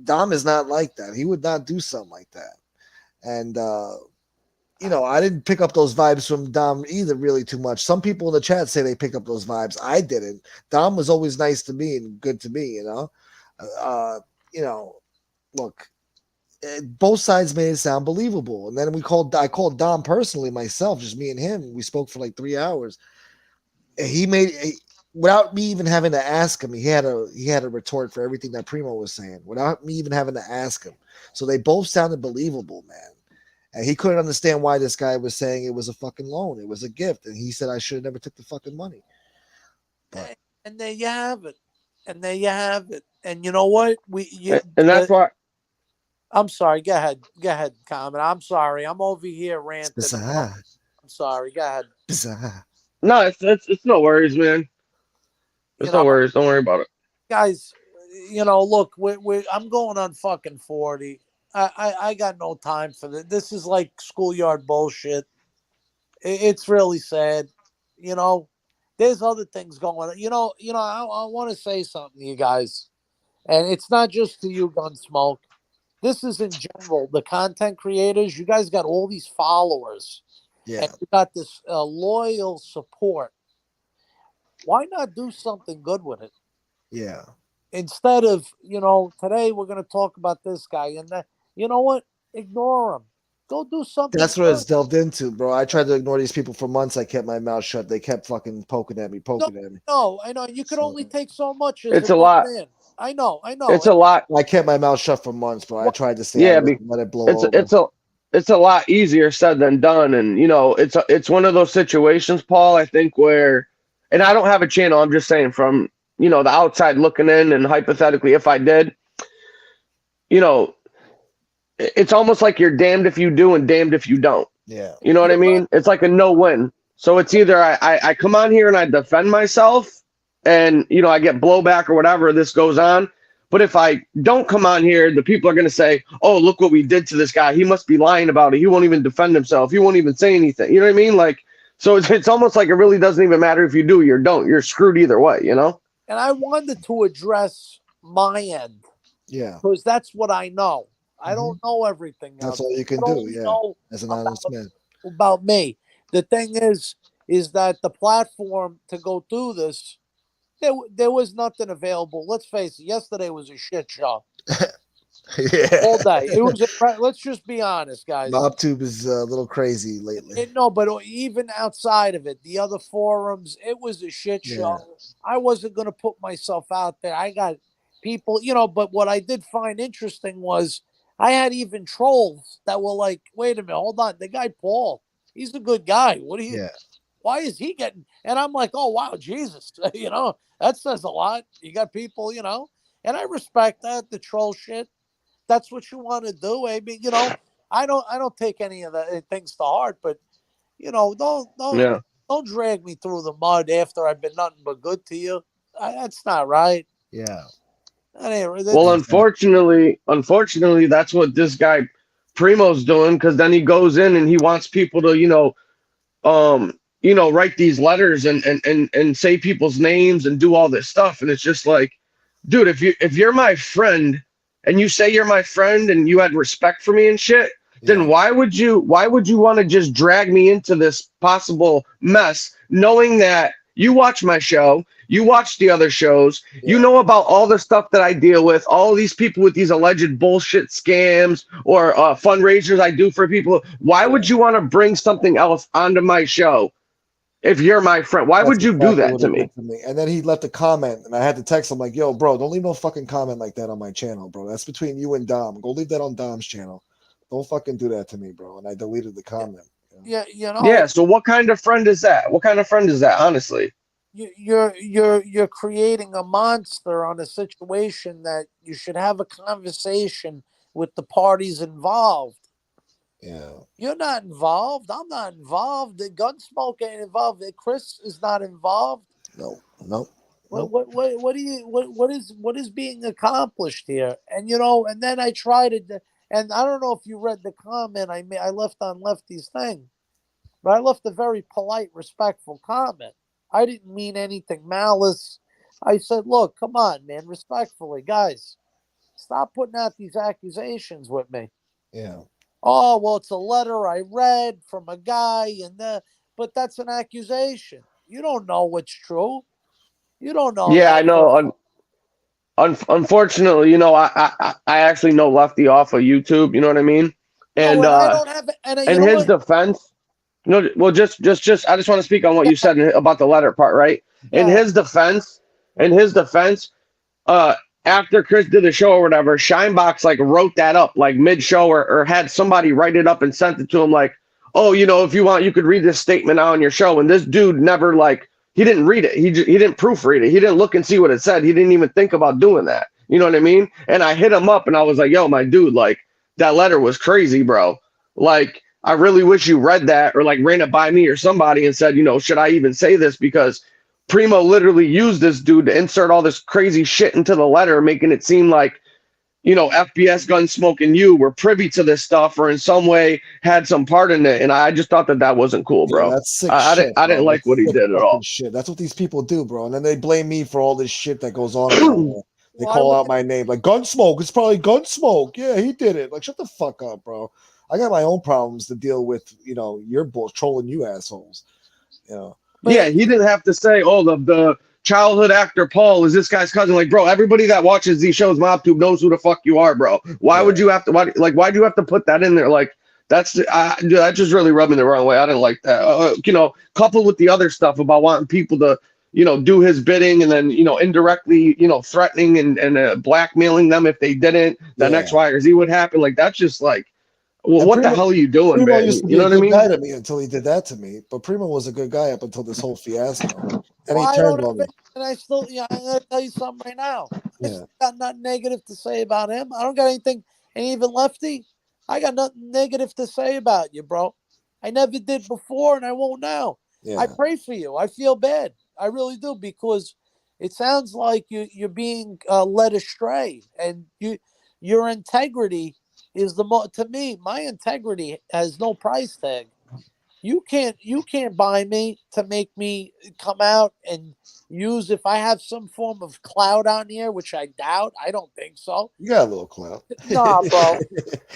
Dom is not like that. He would not do something like that. And I didn't pick up those vibes from Dom either, really too much. Some people in the chat say they pick up those vibes. I didn't. Dom was always nice to me and good to me. Uh, you know, look, both sides made it sound believable. And then I called Dom personally myself, just me and him. We spoke for like 3 hours. And without me even having to ask him, he had a retort for everything that Primo was saying without me even having to ask him. So they both sounded believable, man. And he couldn't understand why this guy was saying it was a fucking loan. It was a gift. And he said I should have never took the fucking money. But And there you have it. And there you have it. And you know what? And that's why. I'm sorry. Go ahead. Go ahead, comment. I'm sorry. I'm over here it's ranting. bizarre. I'm sorry. Go ahead. Bizarre. No, it's no worries, man. You It's no know, worries. Don't worry about it. guys. You know, look. I'm going on fucking 40. I got no time for this. This is like schoolyard bullshit. It's really sad. You know, there's other things going on. I want to say something to you guys, and it's not just to you, Gunsmoke. This is in general. The content creators, you guys got all these followers, Yeah. and you got this loyal support. Why not do something good with it? Yeah. Instead of, today we're going to talk about this guy, and that, you know what? Ignore him. Go do something. That's what good. it's delved into, bro. I tried to ignore these people for months. I kept my mouth shut. They kept fucking poking at me. No, I know. You could only take so much as It's a a one lot. man. I know. It's a lot. I kept my mouth shut for months, bro. I tried to stay Yeah, out of it and let it blow over. it's a lot easier said than done, and it's one of those situations, Paul. I think where, and I don't have a channel. I'm just saying from the outside looking in, and hypothetically, if I did, it's almost like you're damned if you do and damned if you don't. Yeah. You know what I mean? It's like a no-win. So it's either I come on here and I defend myself, and I get blowback or whatever. This goes on. But if I don't come on here, the people are going to say, oh, look what we did to this guy. He must be lying about it. He won't even defend himself. He won't even say anything. You know what I mean? Like, so it's almost like it really doesn't even matter if you do or don't. You're screwed either way, And I wanted to address my end. Yeah. Because that's what I know. I don't know everything. That's all you can do, yeah, as an honest man. About me. The thing is that the platform to go through this, there was nothing available. Let's face it. Yesterday was a shit show. Yeah. All day. It was. Let's just be honest, guys. MobTube is a little crazy lately. No, but even outside of it, the other forums, it was a shit show. I wasn't going to put myself out there. I got people, but what I did find interesting was I had even trolls that were like, wait a minute, hold on. The guy, Paul, he's a good guy. Why is he getting, and I'm like, oh, wow, Jesus, that says a lot. You got people, and I respect that, the troll shit. That's what you want to do. I mean, I don't take any of the things to heart, but don't drag me through the mud after I've been nothing but good to you. That's not right. Yeah. Well, unfortunately, that's what this guy Primo's doing, because then he goes in and he wants people to, write these letters and say people's names and do all this stuff, and it's just like, dude, if you're my friend and you say you're my friend and you had respect for me and shit, then why would you want to just drag me into this possible mess, knowing that you watch my show, you watch the other shows, you know about all the stuff that I deal with, all these people with these alleged bullshit scams or fundraisers I do for people. Why would you want to bring something else onto my show if you're my friend? Why would you do that to me? And then he left a comment, and I had to text him like, yo, bro, don't leave no fucking comment like that on my channel, bro. That's between you and Dom. Go leave that on Dom's channel. Don't fucking do that to me, bro. And I deleted the comment. Yeah, so what kind of friend is that? Honestly? You're creating a monster on a situation that you should have a conversation with the parties involved. Yeah. You're not involved. I'm not involved. The Gunsmoke ain't involved. Chris is not involved. No. What is being accomplished here? And and then I tried to, and I don't know if you read the comment I left on Lefty's thing, but I left a very polite, respectful comment. I didn't mean anything malice. I said, look, come on, man, respectfully, guys, stop putting out these accusations with me. Yeah. Oh, well, it's a letter I read from a guy, but that's an accusation. You don't know what's true. You don't know. Yeah, I know. Unfortunately, I actually know Lefty off of YouTube. You know what I mean? And I don't have. And in his defense, well, just I just want to speak on what you said about the letter part, right? In his defense, after Chris did the show or whatever, Shinebox like wrote that up like mid-show or had somebody write it up and sent it to him like, oh, if you want, you could read this statement on your show. And this dude never like he didn't read it. He didn't proofread it. He didn't look and see what it said. He didn't even think about doing that. You know what I mean? And I hit him up and I was like, yo, my dude, like that letter was crazy, bro. Like, I really wish you read that or like ran it by me or somebody and said, you know, should I even say this? Because Primo literally used this dude to insert all this crazy shit into the letter, making it seem like, you know, FBS, Gunsmoke, and you were privy to this stuff or in some way had some part in it. And I just thought that that wasn't cool, Yeah, bro. that's sick I shit, didn't, I bro. didn't like That's what he sick did at fucking all. shit. That's what these people do, bro. And then they blame me for all this shit that goes on around there. They Why call would out my name like Gunsmoke. It's probably Gunsmoke. Yeah, he did it. Like, shut the fuck up, bro. I got my own problems to deal with. You know, your bulls trolling you assholes. You know. Yeah, he didn't have to say, oh, the childhood actor Paul is this guy's cousin. Like, bro, everybody that watches these shows, MobTube, knows who the fuck you are, bro. Why would you have to, why do you have to put that in there? Like, that just really rubbed me the wrong way. I didn't like that. You know, coupled with the other stuff about wanting people to, you know, do his bidding and then, you know, indirectly, you know, threatening and blackmailing them if they didn't, then Yeah. X, Y, or Z would happen. Like, that's just like, well, And what the hell are you doing, Primo man? used to You be know a what I good mean? guy to me until he did that to me. But Primo was a good guy up until this whole fiasco. And Well, he I turned don't on have me. it, and I still, yeah, I'm gonna tell you something right now. I Yeah. still got nothing negative to say about him. I don't got anything, and even Lefty, I got nothing negative to say about you, bro. I never did before, and I won't now. I Yeah. pray for you. I feel bad. I really do because it sounds like you're being led astray, and your integrity is the most. To me, my integrity has no price tag. You can't buy me to make me come out and use if I have some form of clout on here, which I doubt. I don't think so. You got a little clout. Nah, bro.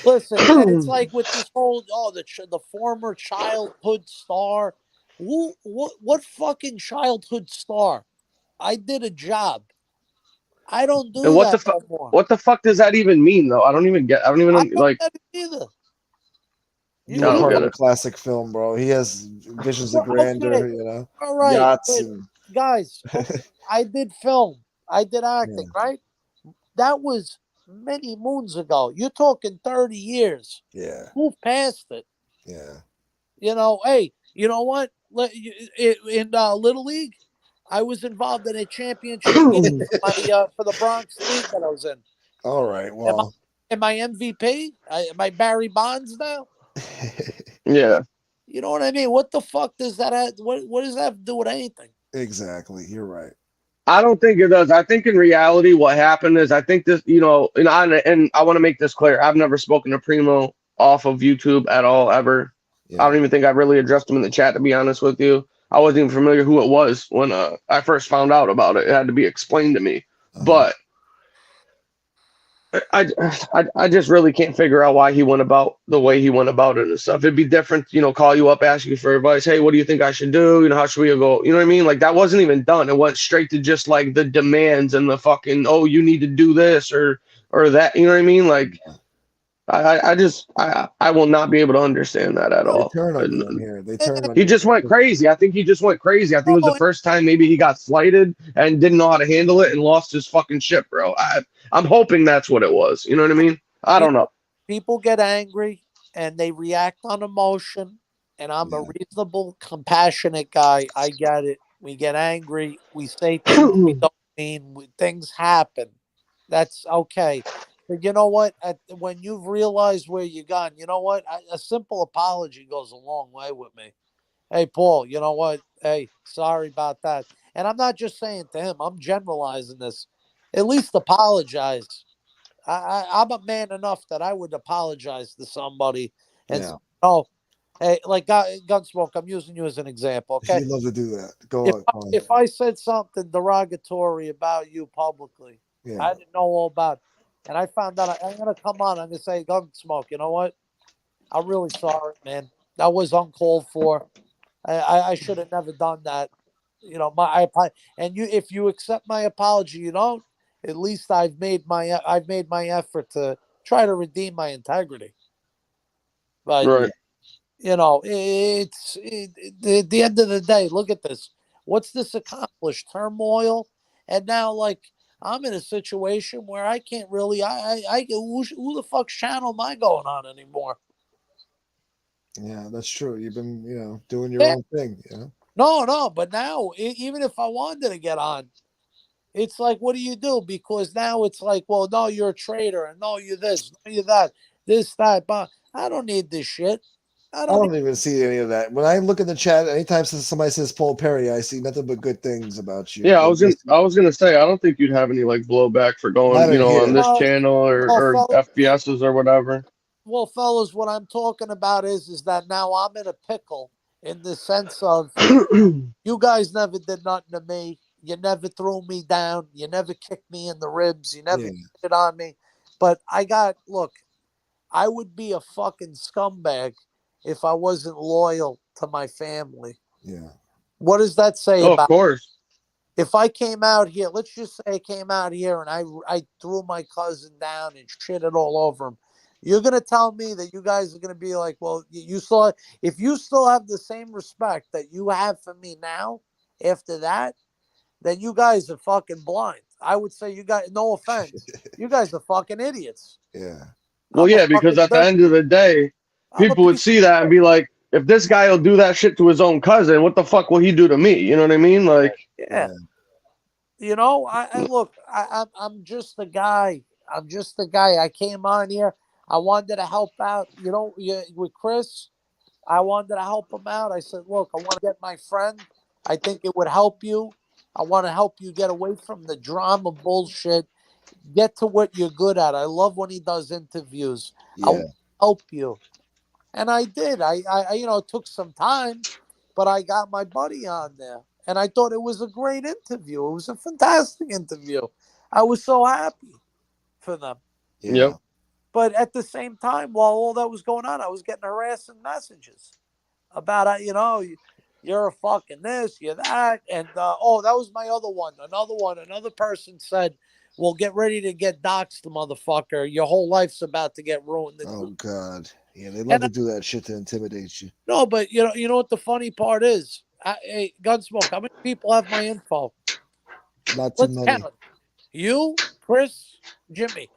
Listen, and it's like with this whole the former childhood star. What fucking childhood star? I did a job. I don't And do that no more. what the fuck does that even mean though? I don't even I don't like get it either. You I were don't part You of get a it. classic film, bro. He has visions of well, okay, grandeur, you know, all right, yachts but and guys, okay, I did film. I did yeah, acting, right? That was many moons ago. You're talking 30 years. yeah, Move past it. yeah. Hey, you know what? In Little League, I was involved in a championship game for the Bronx League that I was in. All right, Am I, well, am I MVP? Am I Barry Bonds now? Yeah. You know what I mean? What the fuck does that have? What does that have to do with anything? exactly. You're right. I don't think it does. I think in reality, what happened is I think this, you know, and I want to make this clear. I've never spoken to Primo off of YouTube at all, ever. I Yeah, don't even think I've really addressed him in the chat, to be honest with you. I wasn't even familiar who it was when I first found out about it. It had to be explained to me. uh-huh. But I, I just really can't figure out why he went about the way he went about it and stuff. It'd be different, you know, call you up, ask you for advice. Hey, what do you think I should do? You know, how should we go? You know what I mean? Like that wasn't even done. It went straight to just like the demands and the fucking, oh, you need to do this or that. You know what I mean? Like I will not be able to understand that at No, they all. turn on you on And here. They turn on he you. just went crazy. I think he just went crazy. I think it was the No, first time maybe he got slighted and didn't know how to handle it and lost his fucking shit, bro. I'm hoping that's what it was. You know what I mean? I don't know. people get angry and they react on emotion. And I'm a Yeah, reasonable, compassionate guy. I get it. We get angry. We say things we don't mean. Things happen. That's okay. But you know what? When you've realized where you're gone, you know what? A simple apology goes a long way with me. Hey, Paul, you know what? Hey, sorry about that. And I'm not just saying to him, I'm generalizing this. At least apologize. I'm a man enough that I would apologize to somebody and say, yeah. oh, hey, like Gunsmoke, I'm using you as an example, okay? You love to do that. Go If on, go on. if I said something derogatory about you publicly, Yeah, I didn't know all about it, and I found out I'm gonna come on, I'm gonna say, Gunsmoke, you know what? I'm really sorry, man. That was uncalled for. I should have never done that. You know, and if you accept my apology, you don't. At least I've made my effort to try to redeem my integrity. But yeah, Right. at the end of the day, look at this. What's this accomplished? Turmoil, and now like I'm in a situation where I can't really. Who the fuck's channel am I going on anymore? yeah. That's true. You've been, you know, doing your Yeah. own thing. You know. No. But now, even if I wanted to get on, it's like, what do you do? Because now it's like, well, no, you're a traitor, and no, you're this, no, you're that, this, that. But I don't need this shit. I I don't need. don't even see any of that. When I look in the chat, anytime somebody says Paul Perry, I see nothing but good things about you. Yeah, I Like was gonna just I was gonna say I don't think you'd have any like blowback for going, not in on here. this Well, channel well, or fellas, FPSs or whatever. well, fellas, what I'm talking about is that now I'm in a pickle in the sense of you guys never did nothing to me. You never threw me down. You never kicked me in the ribs. You never Yeah, shit on me. But look, I would be a fucking scumbag if I wasn't loyal to my family. yeah, What does that say Oh, of about course. if I came out here? Let's just say I came out here and I threw my cousin down and shitted all over him. You're gonna tell me that you guys are gonna be like, well, you still, if you still have the same respect that you have for me now after that, then you guys are fucking blind. I would say you guys, no offense, you guys are fucking idiots. yeah, Well, I'm a yeah, because fucking at the dirt. end of the day, I'm a people would piece see of that and shit. be like, if this guy will do that shit to his own cousin, what the fuck will he do to me? You know what I mean? Like, Yeah, yeah, I look. I'm just the guy. I'm just the guy. I came on here. I wanted to help out. With Chris, I wanted to help him out. I said, look, I want to get my friend. I think it would help you. I want to help you get away from the drama bullshit. Get to what you're good at. I love when he does interviews. I yeah, want to help you. And I did. It took some time, but I got my buddy on there. And I thought it was a great interview. It was a fantastic interview. I was so happy for them. yeah, yep, But at the same time, while all that was going on, I was getting harassing messages about, you're a fucking this, you're that. And, that was my other one. Another person said, well, get ready to get doxxed, motherfucker. Your whole life's about to get ruined. oh God, yeah, they love And to do that shit to intimidate you. no, but you know what the funny part is? Hey, Gunsmoke, how many people have my info? Not too Let's many. count. You, Chris, Jimmy.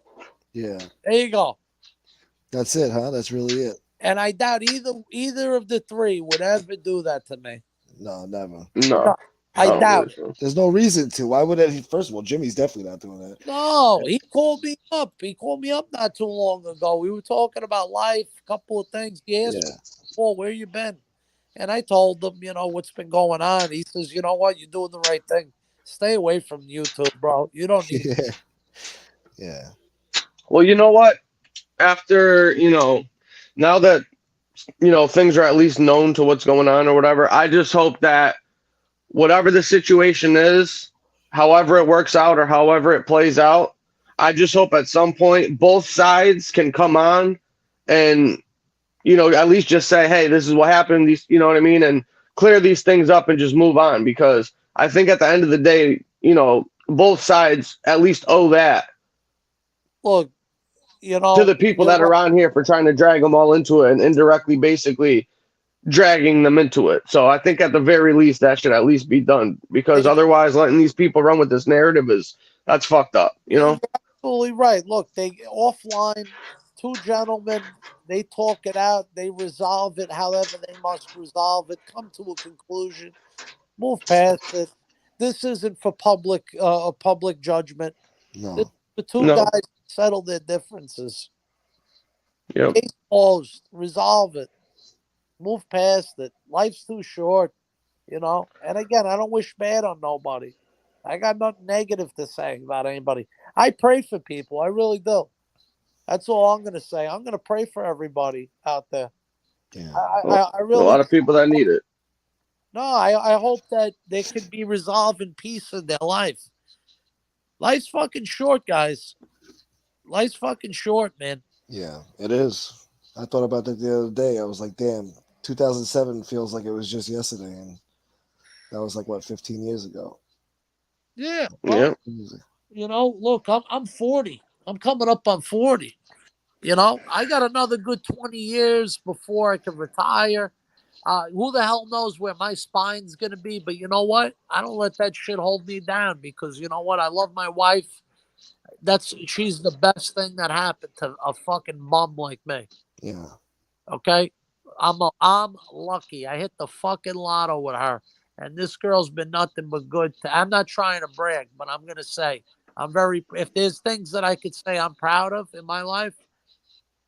Yeah, There you go. that's it, huh? That's really it. And I doubt either of the three would ever do that to me. No, never. no, No, I I don't believe doubt it. so. There's no reason to. Why would that? First of all, Jimmy's definitely not doing that. No, he called me up. He called me up not too long ago. We were talking about life, a couple of things. He asked me, Yeah, Paul, where you been? And I told him, what's been going on. He says, you know what? You're doing the right thing. Stay away from YouTube, bro. You don't need. yeah, yeah, Well, you know what? After, now that, things are at least known to what's going on or whatever, I just hope that whatever the situation is, however it works out or however it plays out, I just hope at some point both sides can come on and, at least just say, hey, this is what happened, these, you know what I mean, and clear these things up and just move on. Because I think at the end of the day, both sides at least owe that Look, to the people you're that right. are on here for trying to drag them all into it and indirectly basically dragging them into it. So I think at the very least that should at least be done, because You're otherwise letting these people run with this narrative is that's fucked up, you know? absolutely right. Look, they offline, two gentlemen, they talk it out, they resolve it however they must resolve it, come to a conclusion, move past it. This isn't for public judgment. This is no, the two No. guys settle their differences. Yep. Case closed. Resolve it. Move past it. Life's too short. And again, I don't wish bad on nobody. I got nothing negative to say about anybody. I pray for people. I really do. That's all I'm going to say. I'm going to pray for everybody out there. yeah, I A really lot of people that need it. no. I hope that they can be resolved in peace in their life. Life's fucking short, guys. Life's fucking short, man. yeah. It is. I thought about that the other day. I was like, damn, 2007 feels like it was just yesterday, and that was like what 15 years ago. Yeah. Well, Yeah. Easy. look, I'm 40. I'm coming up on 40. I got another good 20 years before I can retire. Who the hell knows where my spine's going to be? But you know what? I don't let that shit hold me down, because you know what? I love my wife. She's the best thing that happened to a fucking bum like me. Yeah, Okay? I'm lucky. I hit the fucking lotto with her. and this girl's been nothing but good. I'm not trying to brag, but I'm gonna say I'm very. If there's things that I could say I'm proud of in my life,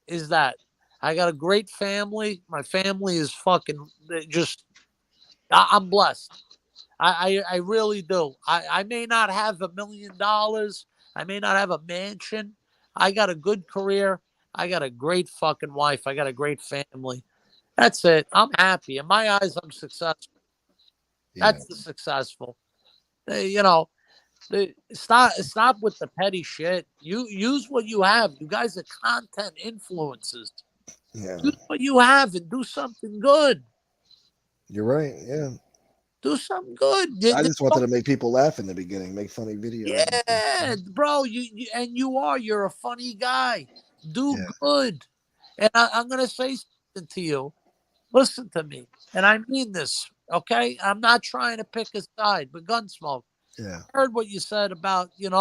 is that I got a great family. My family is fucking just. I'm blessed. I really do. I may not have $1 million. I may not have a mansion. I got a good career. I got a great fucking wife. I got a great family. That's it. I'm happy. In my eyes, I'm successful. Yeah. That's the successful. Stop with the petty shit. You use what you have. You guys are content influencers. Yeah. Use what you have and do something good. You're right. Yeah. Do something good. I just wanted to make people laugh in the beginning, make funny videos. Yeah, bro. You're a funny guy. Do Yeah. good. And I'm gonna say something to you. Listen to me, and I mean this. Okay, I'm not trying to pick a side, but Gunsmoke. Yeah. I heard what you said about you're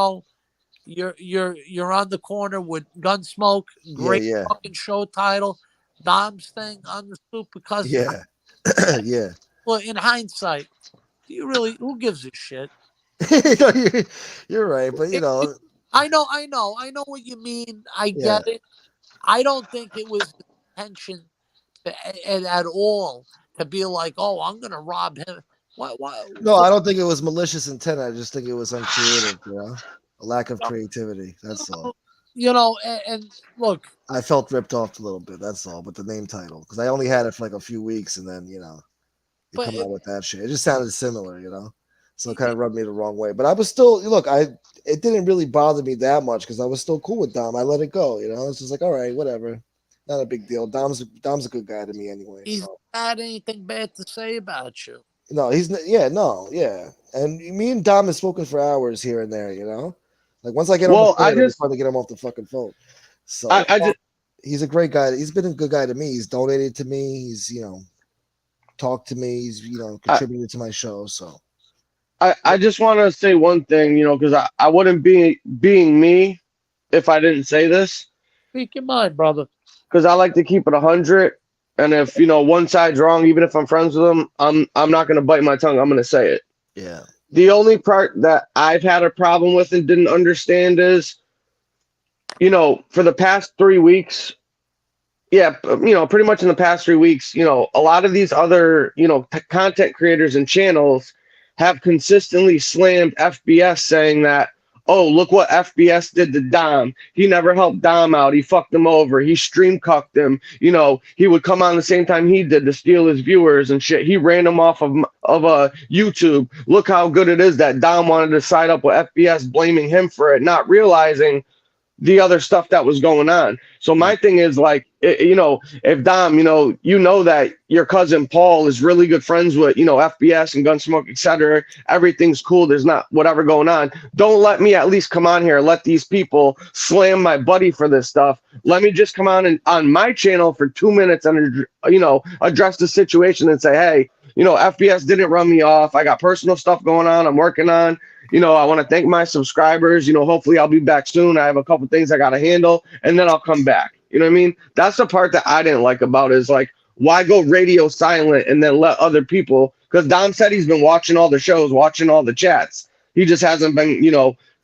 on the corner with Gunsmoke. Great Yeah. fucking show title. Dom's thing on the super cousin. Yeah. Yeah. Well, in hindsight, who gives a shit? You're right, but I know what you mean. I yeah. get it. I don't think it was the intention at all to be like, oh, I'm gonna rob him. What? No, I don't think it was malicious intent. I just think it was uncreative, a lack of creativity. That's all. And look, I felt ripped off a little bit. That's all. But the name title, because I only had it for like a few weeks, and then you But come out with that shit. It just sounded similar, So it kind of rubbed me the wrong way. But I was still it didn't really bother me that much because I was still cool with Dom. I let it go, It's just like, all right, whatever. Not a big deal. Dom's a good guy to me anyway. He's not had anything bad to say about you. No, he's yeah. And me and Dom have spoken for hours here and there, Like once I get on the phone, it's fun to get him off the fucking phone. So he's a great guy. He's been a good guy to me. He's donated to me. He's talked to me. He's contributed to my show. So I just want to say one thing, because I wouldn't be being me if I didn't say this. Speak your mind, brother. Because I like to keep it 100. And if one side's wrong, even if I'm friends with them, I'm not going to bite my tongue. I'm going to say it. Yeah. The only part that I've had a problem with and didn't understand is, for the past 3 weeks, pretty much in the past 3 weeks, a lot of these other, content creators and channels have consistently slammed FBS saying that, oh, look what FBS did to Dom. He never helped Dom out. He fucked him over. He stream cucked him. He would come on the same time he did to steal his viewers and shit. He ran him off of YouTube. Look how good it is that Dom wanted to side up with FBS, blaming him for it, not realizing the other stuff that was going on. So my thing is like, if Dom, that your cousin Paul is really good friends with, FBS and Gunsmoke, etc. Everything's cool. There's not whatever going on. Don't let me at least come on here and let these people slam my buddy for this stuff. Let me just come on my channel for 2 minutes and, address the situation and say, hey, FBS didn't run me off. I got personal stuff going on. I'm working on. I want to thank my subscribers. Hopefully I'll be back soon. I have a couple things I got to handle, and then I'll come back. You know what I mean? That's the part that I didn't like about it, is like, why go radio silent and then let other people, because Dom said he's been watching all the shows, watching all the chats. He just hasn't been,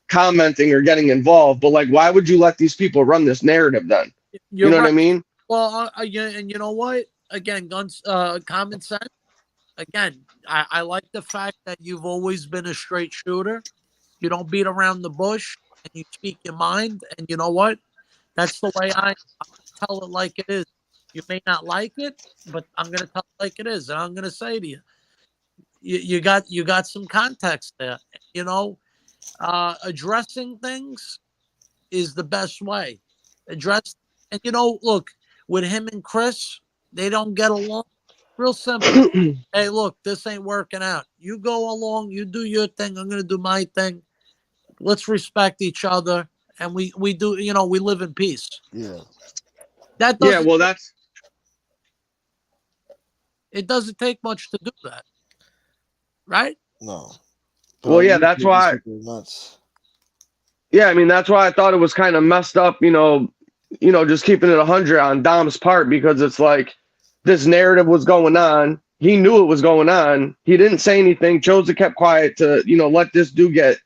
commenting or getting involved. But like, why would you let these people run this narrative then? You know what I mean? Well, and you know what? Again, common sense. Again, I like the fact that you've always been a straight shooter. You don't beat around the bush, and you speak your mind. And you know what? That's the way I tell it like it is. You may not like it, but I'm going to tell it like it is. And I'm going to say to you, you got some context there. Addressing things is the best way. And look, with him and Chris, they don't get along. Real simple. Hey, look, this ain't working out. You go along, you do your thing. I'm going to do my thing. Let's respect each other. And we do, we live in peace. Yeah. It doesn't take much to do that. Right? No. Well, yeah, that's why. Yeah, I mean, that's why I thought it was kind of messed up, just keeping it 100 on Dom's part, because it's like, this narrative was going on. he knew it was going on. He didn't say anything, chose to keep quiet to, let this dude get,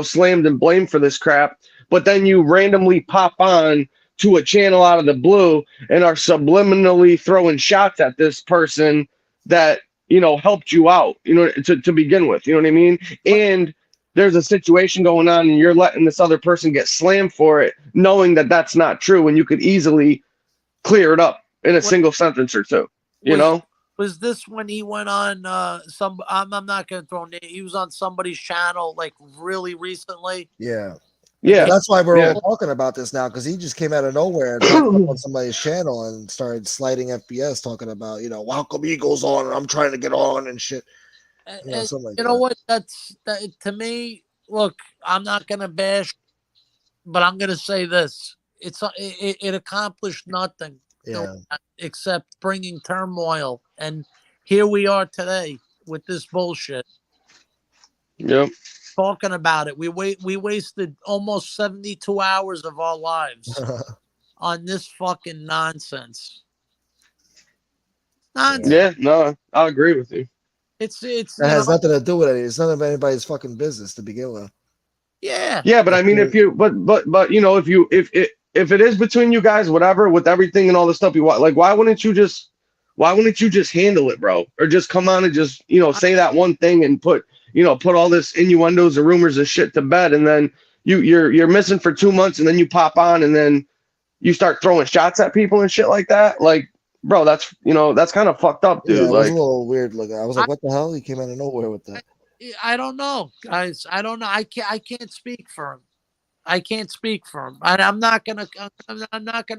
slammed and blamed for this crap. But then you randomly pop on to a channel out of the blue and are subliminally throwing shots at this person that, helped you out, to begin with. You know what I mean? And there's a situation going on and you're letting this other person get slammed for it, knowing that that's not true, and you could easily clear it up in a single sentence or two, Was this when he went on I'm not gonna throw name, he was on somebody's channel like really recently? Yeah. Yeah. That's why we're all talking about this now, because he just came out of nowhere and talked up on somebody's channel and started sliding FBS, talking about, well, how come he goes on and I'm trying to get on and shit. What? That's that to me. Look, I'm not gonna bash, but I'm gonna say this: it accomplished nothing, except bringing turmoil, and here we are today with this bullshit. Yep. Talking about it, we wasted almost 72 hours of our lives on this fucking nonsense. Yeah, no, I agree with you. It has nothing to do with it. It's none of anybody's fucking business to begin with. Yeah. Yeah, but I mean, if you, if it is between you guys, whatever, with everything and all the stuff you want, like, why wouldn't you just handle it, bro? Or just come on and just, say that one thing and put all this innuendos and rumors and shit to bed, and then you're missing for 2 months, and then you pop on and then you start throwing shots at people and shit like that, like. Bro, that's kind of fucked up, dude. Yeah, it was like a little weird looking. I was like, what the hell? He came out of nowhere with that. I don't know, guys. I don't know. I can't speak for him. I can't speak for him. I'm not gonna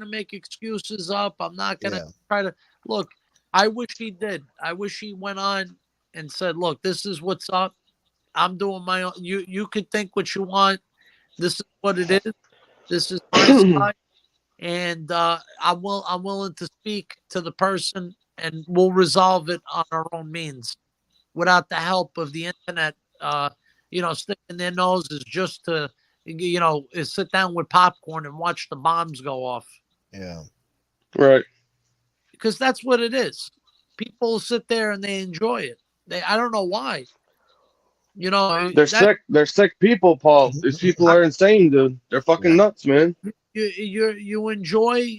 make excuses up. I'm not gonna try to look. I wish he did. I wish he went on and said, "Look, this is what's up. I'm doing my own. You could think what you want. This is what it is. This is my side." And I'm willing to speak to the person, and we'll resolve it on our own means, without the help of the internet. Sticking their noses just to, sit down with popcorn and watch the bombs go off. Yeah, right. Because that's what it is. People sit there and they enjoy it. I don't know why. They're sick. They're sick people, Paul. These people are insane, dude. They're fucking nuts, man. You enjoy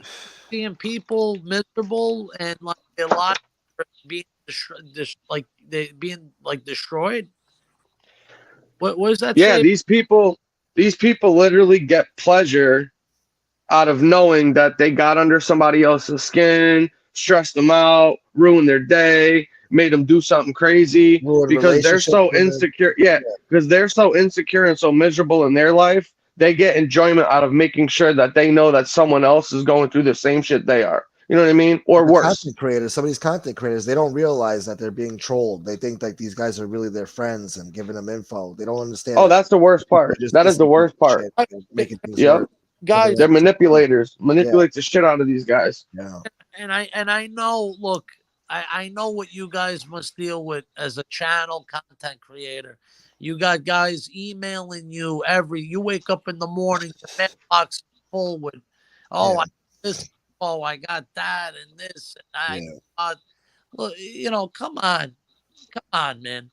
seeing people miserable and like their lives being destroyed. What is that? Yeah, say? these people literally get pleasure out of knowing that they got under somebody else's skin, stressed them out, ruined their day, made them do something crazy because they're so insecure. Yeah, because they're so insecure and so miserable in their life. They get enjoyment out of making sure that they know that someone else is going through the same shit they are. You know what I mean? Or worse. Some of these content creators, they don't realize that they're being trolled. They think like these guys are really their friends and giving them info. They don't understand. Oh, that's the worst part. That is the worst part. Making things work. Guys, they're manipulators. Manipulate the shit out of these guys. Yeah. And I know. Look, I know what you guys must deal with as a channel content creator. You got guys emailing you you wake up in the morning, the mailbox full with, I got that and this and I. Look, come on, man,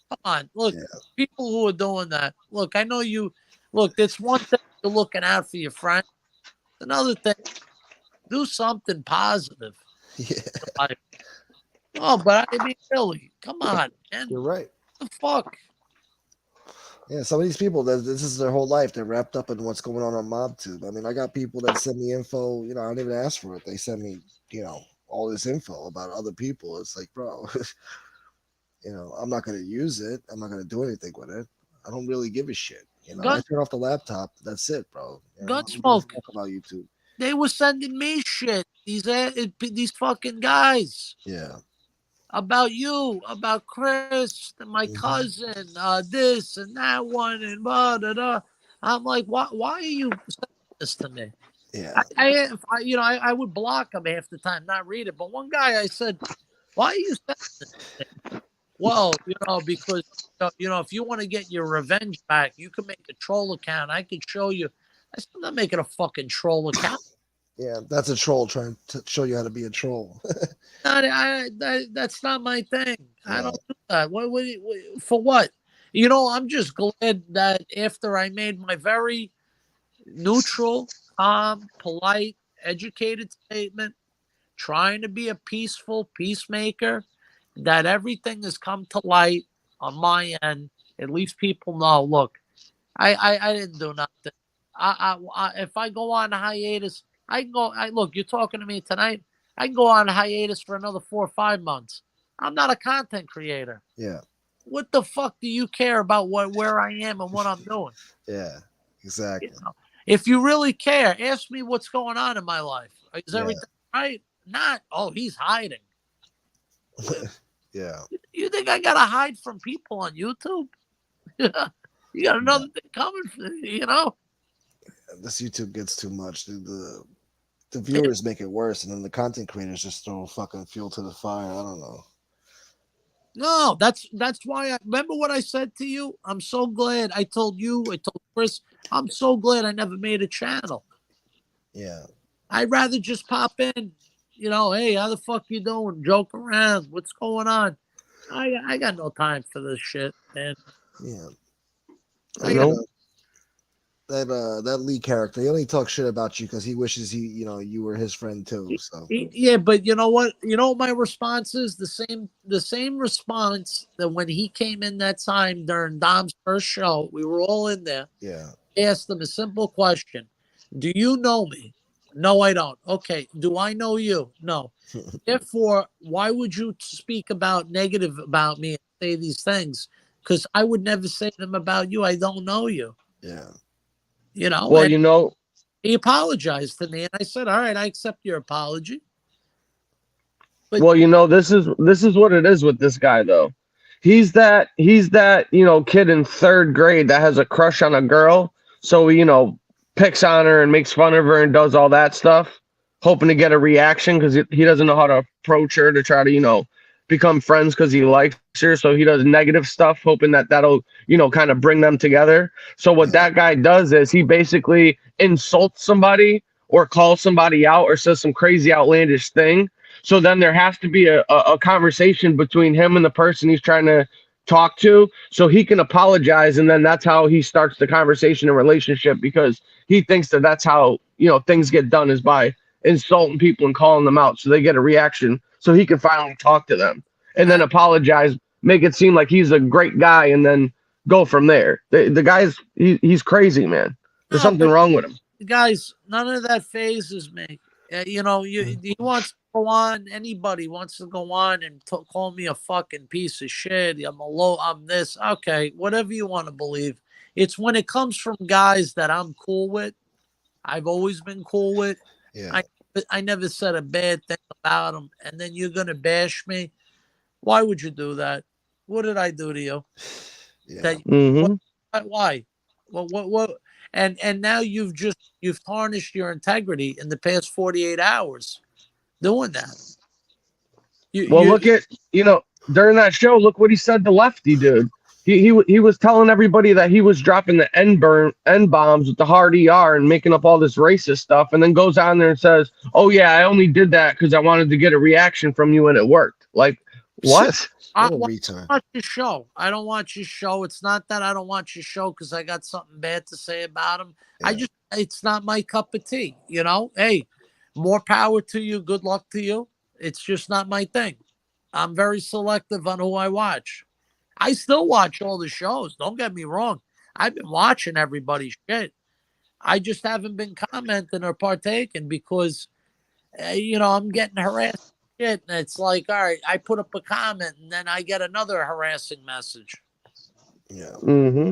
come on. Look, people who are doing that. Look, I know you. Look, it's one thing you're looking out for your friend. Another thing, do something positive. Yeah. But I mean, really, come on, man. You're right. What the fuck? Yeah, some of these people, this is their whole life. They're wrapped up in what's going on MobTube. I mean, I got people that send me info. I don't even ask for it. They send me, all this info about other people. It's like, bro, I'm not going to use it. I'm not going to do anything with it. I don't really give a shit. I turn off the laptop. That's it, bro. Gunsmoke. Talk about YouTube. They were sending me shit. These fucking guys. Yeah. About you, about Chris, and my cousin, this and that one, and blah, blah, blah. I'm like, why are you sending this to me? Yeah. I would block him half the time, not read it. But one guy, I said, why are you sending this to me? Well, because if you want to get your revenge back, you can make a troll account. I could show you. I said, I'm not making a fucking troll account. Yeah, that's a troll trying to show you how to be a troll. That's not my thing. I Yeah. don't do that. For what? You know, I'm just glad that after I made my very neutral, calm, polite, educated statement, trying to be a peaceful peacemaker, that everything has come to light on my end. At least people know. Look, I didn't do nothing. If I go on hiatus, I can go. Look, you're talking to me tonight. I can go on hiatus for another 4 or 5 months. I'm not a content creator. Yeah. What the fuck do you care about where I am and what I'm doing? Yeah. You Exactly. know, if you really care, ask me what's going on in my life. Is Yeah. everything right? Not. Oh, he's hiding. Yeah. You think I gotta hide from people on YouTube? You got another thing coming for you, know? This YouTube gets too much. The viewers make it worse, and then the content creators just throw fucking fuel to the fire. I don't know. No, that's why I remember what I said to you. I'm so glad I told you, I told Chris, I'm so glad I never made a channel. Yeah. I'd rather just pop in, you know, hey, how the fuck you doing? Joke around. What's going on? I got no time for this shit, man. Yeah. I And, got Nope. that Lee character, he only talks shit about you because he wishes you were his friend too. So Yeah, but you know what? You know what my response is? The same response that when he came in that time during Dom's first show, we were all in there. yeah. Asked him a simple question. Do you know me? No, I don't. Okay. Do I know you? No. Therefore, why would you speak about negative about me and say these things? Because I would never say them about you. I don't know you. Yeah. You know, Well, and you know, he apologized to me, and I said, "All right, I accept your apology." But this is what it is with this guy though. He's that kid in third grade that has a crush on a girl, so he picks on her and makes fun of her and does all that stuff, hoping to get a reaction because he doesn't know how to approach her to try to become friends because he likes her. So he does negative stuff, hoping that that'll kind of bring them together. So what Yeah. that guy does is he basically insults somebody or calls somebody out or says some crazy outlandish thing, so then there has to be a conversation between him and the person he's trying to talk to so he can apologize. And then that's how he starts the conversation and relationship because he thinks that that's how, things get done is by insulting people and calling them out so they get a reaction so he can finally talk to them and then apologize, make it seem like he's a great guy and then go from there. The guy's, he's crazy, man. There's no, something but wrong with him. guys, none of that phases me. You know, he wants to go on. Anybody wants to go on and call me a fucking piece of shit. I'm this. Okay, whatever you want to believe. It's when it comes from guys that I'm cool with. I've always been cool with. Yeah. I I never said a bad thing about them, and then you're gonna bash me. Why would you do that? What did I do to you? Yeah. That what? Hmm. Why? What? And now you've tarnished your integrity in the past 48 hours doing that. Well, You look at during that show. Look what he said to Lefty, dude. He was telling everybody that he was dropping the N bombs with the hard ER and making up all this racist stuff, and then goes on there and says, "Oh yeah, I only did that because I wanted to get a reaction from you, and it worked." Like what? What a Why retard. watch your show? I don't watch your show. It's not that I don't watch your show because I got something bad to say about him. Yeah. It's not my cup of tea. You know, hey, more power to you. Good luck to you. It's just not my thing. I'm very selective on who I watch. I still watch all the shows. Don't get me wrong. I've been watching everybody's shit. I just haven't been commenting or partaking because, I'm getting harassed. Shit, and it's like, all right, I put up a comment and then I get another harassing message. Yeah. Hmm.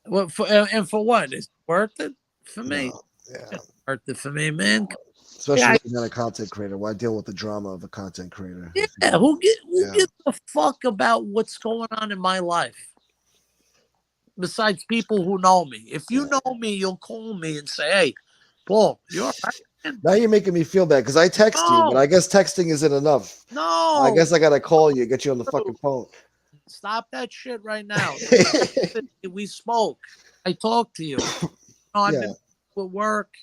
Well, and for what? Is it worth it for me? No. Yeah. It's worth it for me, man. Especially Yeah, if you're not a content creator. Why deal with the drama of a content creator? yeah. Who Yeah. gives a fuck about what's going on in my life? Besides people who know me. If you Yeah. know me, you'll call me and say, "Hey, Paul, you're all right, man." Now you're making me feel bad because I text you, but No, I guess texting isn't enough. I no. guess I gotta call you, get you on the Dude, fucking phone. stop that shit right now. We spoke. I talked to you. I've Yeah. been with work,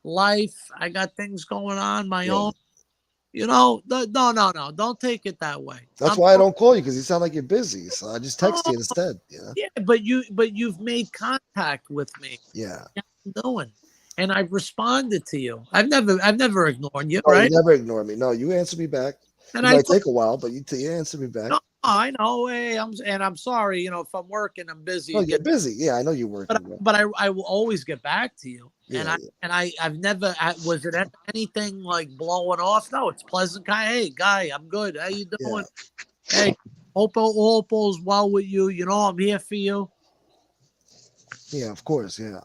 life. I got things going on my Yeah. own. No. Don't take it that way. That's why I don't call you, because you sound like you're busy. So I just text Oh, you instead. yeah, but you've made contact with me. Yeah. What I'm doing, and I've responded to you. I've never ignored you, No, you right? never ignore me. No, you answer me back. And It I might told take a while, but you answer me back. no, I know. Hey, I'm sorry. If I'm working, I'm busy. No, It you're gets, busy. Yeah, I know you're but working, bro. but I will always get back to you. And Yeah, I've never was it anything like blowing off? No, it's pleasant guy. Hey, guy, I'm good. How you yeah, doing? Hey, hope all's well with you. I'm here for you. yeah. Of course, yeah.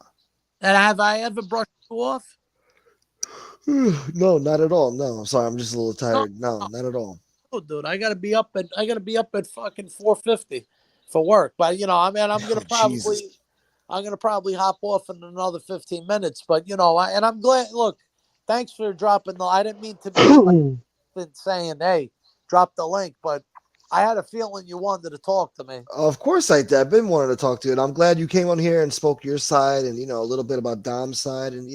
And have I ever brushed you off? No, not at all. No, I'm sorry. I'm just a little No, tired. No, not at all. no, dude. I gotta be up at fucking 4:50 for work. But I'm gonna Oh, Jesus. probably hop off in another 15 minutes. But and I'm glad. Look, thanks for dropping the. I didn't mean to be like saying, "Hey, drop the link," but I had a feeling you wanted to talk to me. Of course I did. I've been wanting to talk to you, and I'm glad you came on here and spoke your side, and a little bit about Dom's side, and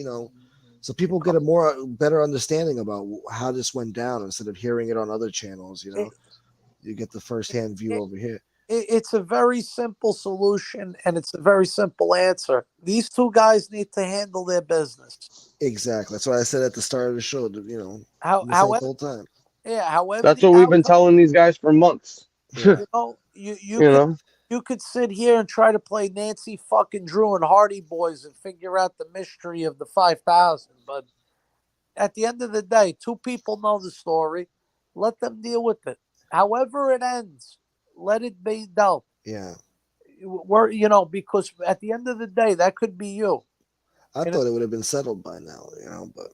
so people get a better understanding about how this went down instead of hearing it on other channels. It, You get the firsthand view it, over here. it's a very simple solution and it's a very simple answer. These two guys need to handle their business. Exactly. That's what I said at the start of the show. How, You said the however, whole time. yeah, however That's the what we've been outcome, telling these guys for months. Yeah. you You know, could sit here and try to play Nancy fucking Drew and Hardy Boys and figure out the mystery of the 5,000, but at the end of the day, two people know the story. Let them deal with it. However it ends, let it be dealt. Yeah. Because at the end of the day, that could be you. I And it, thought it would have been settled by now, but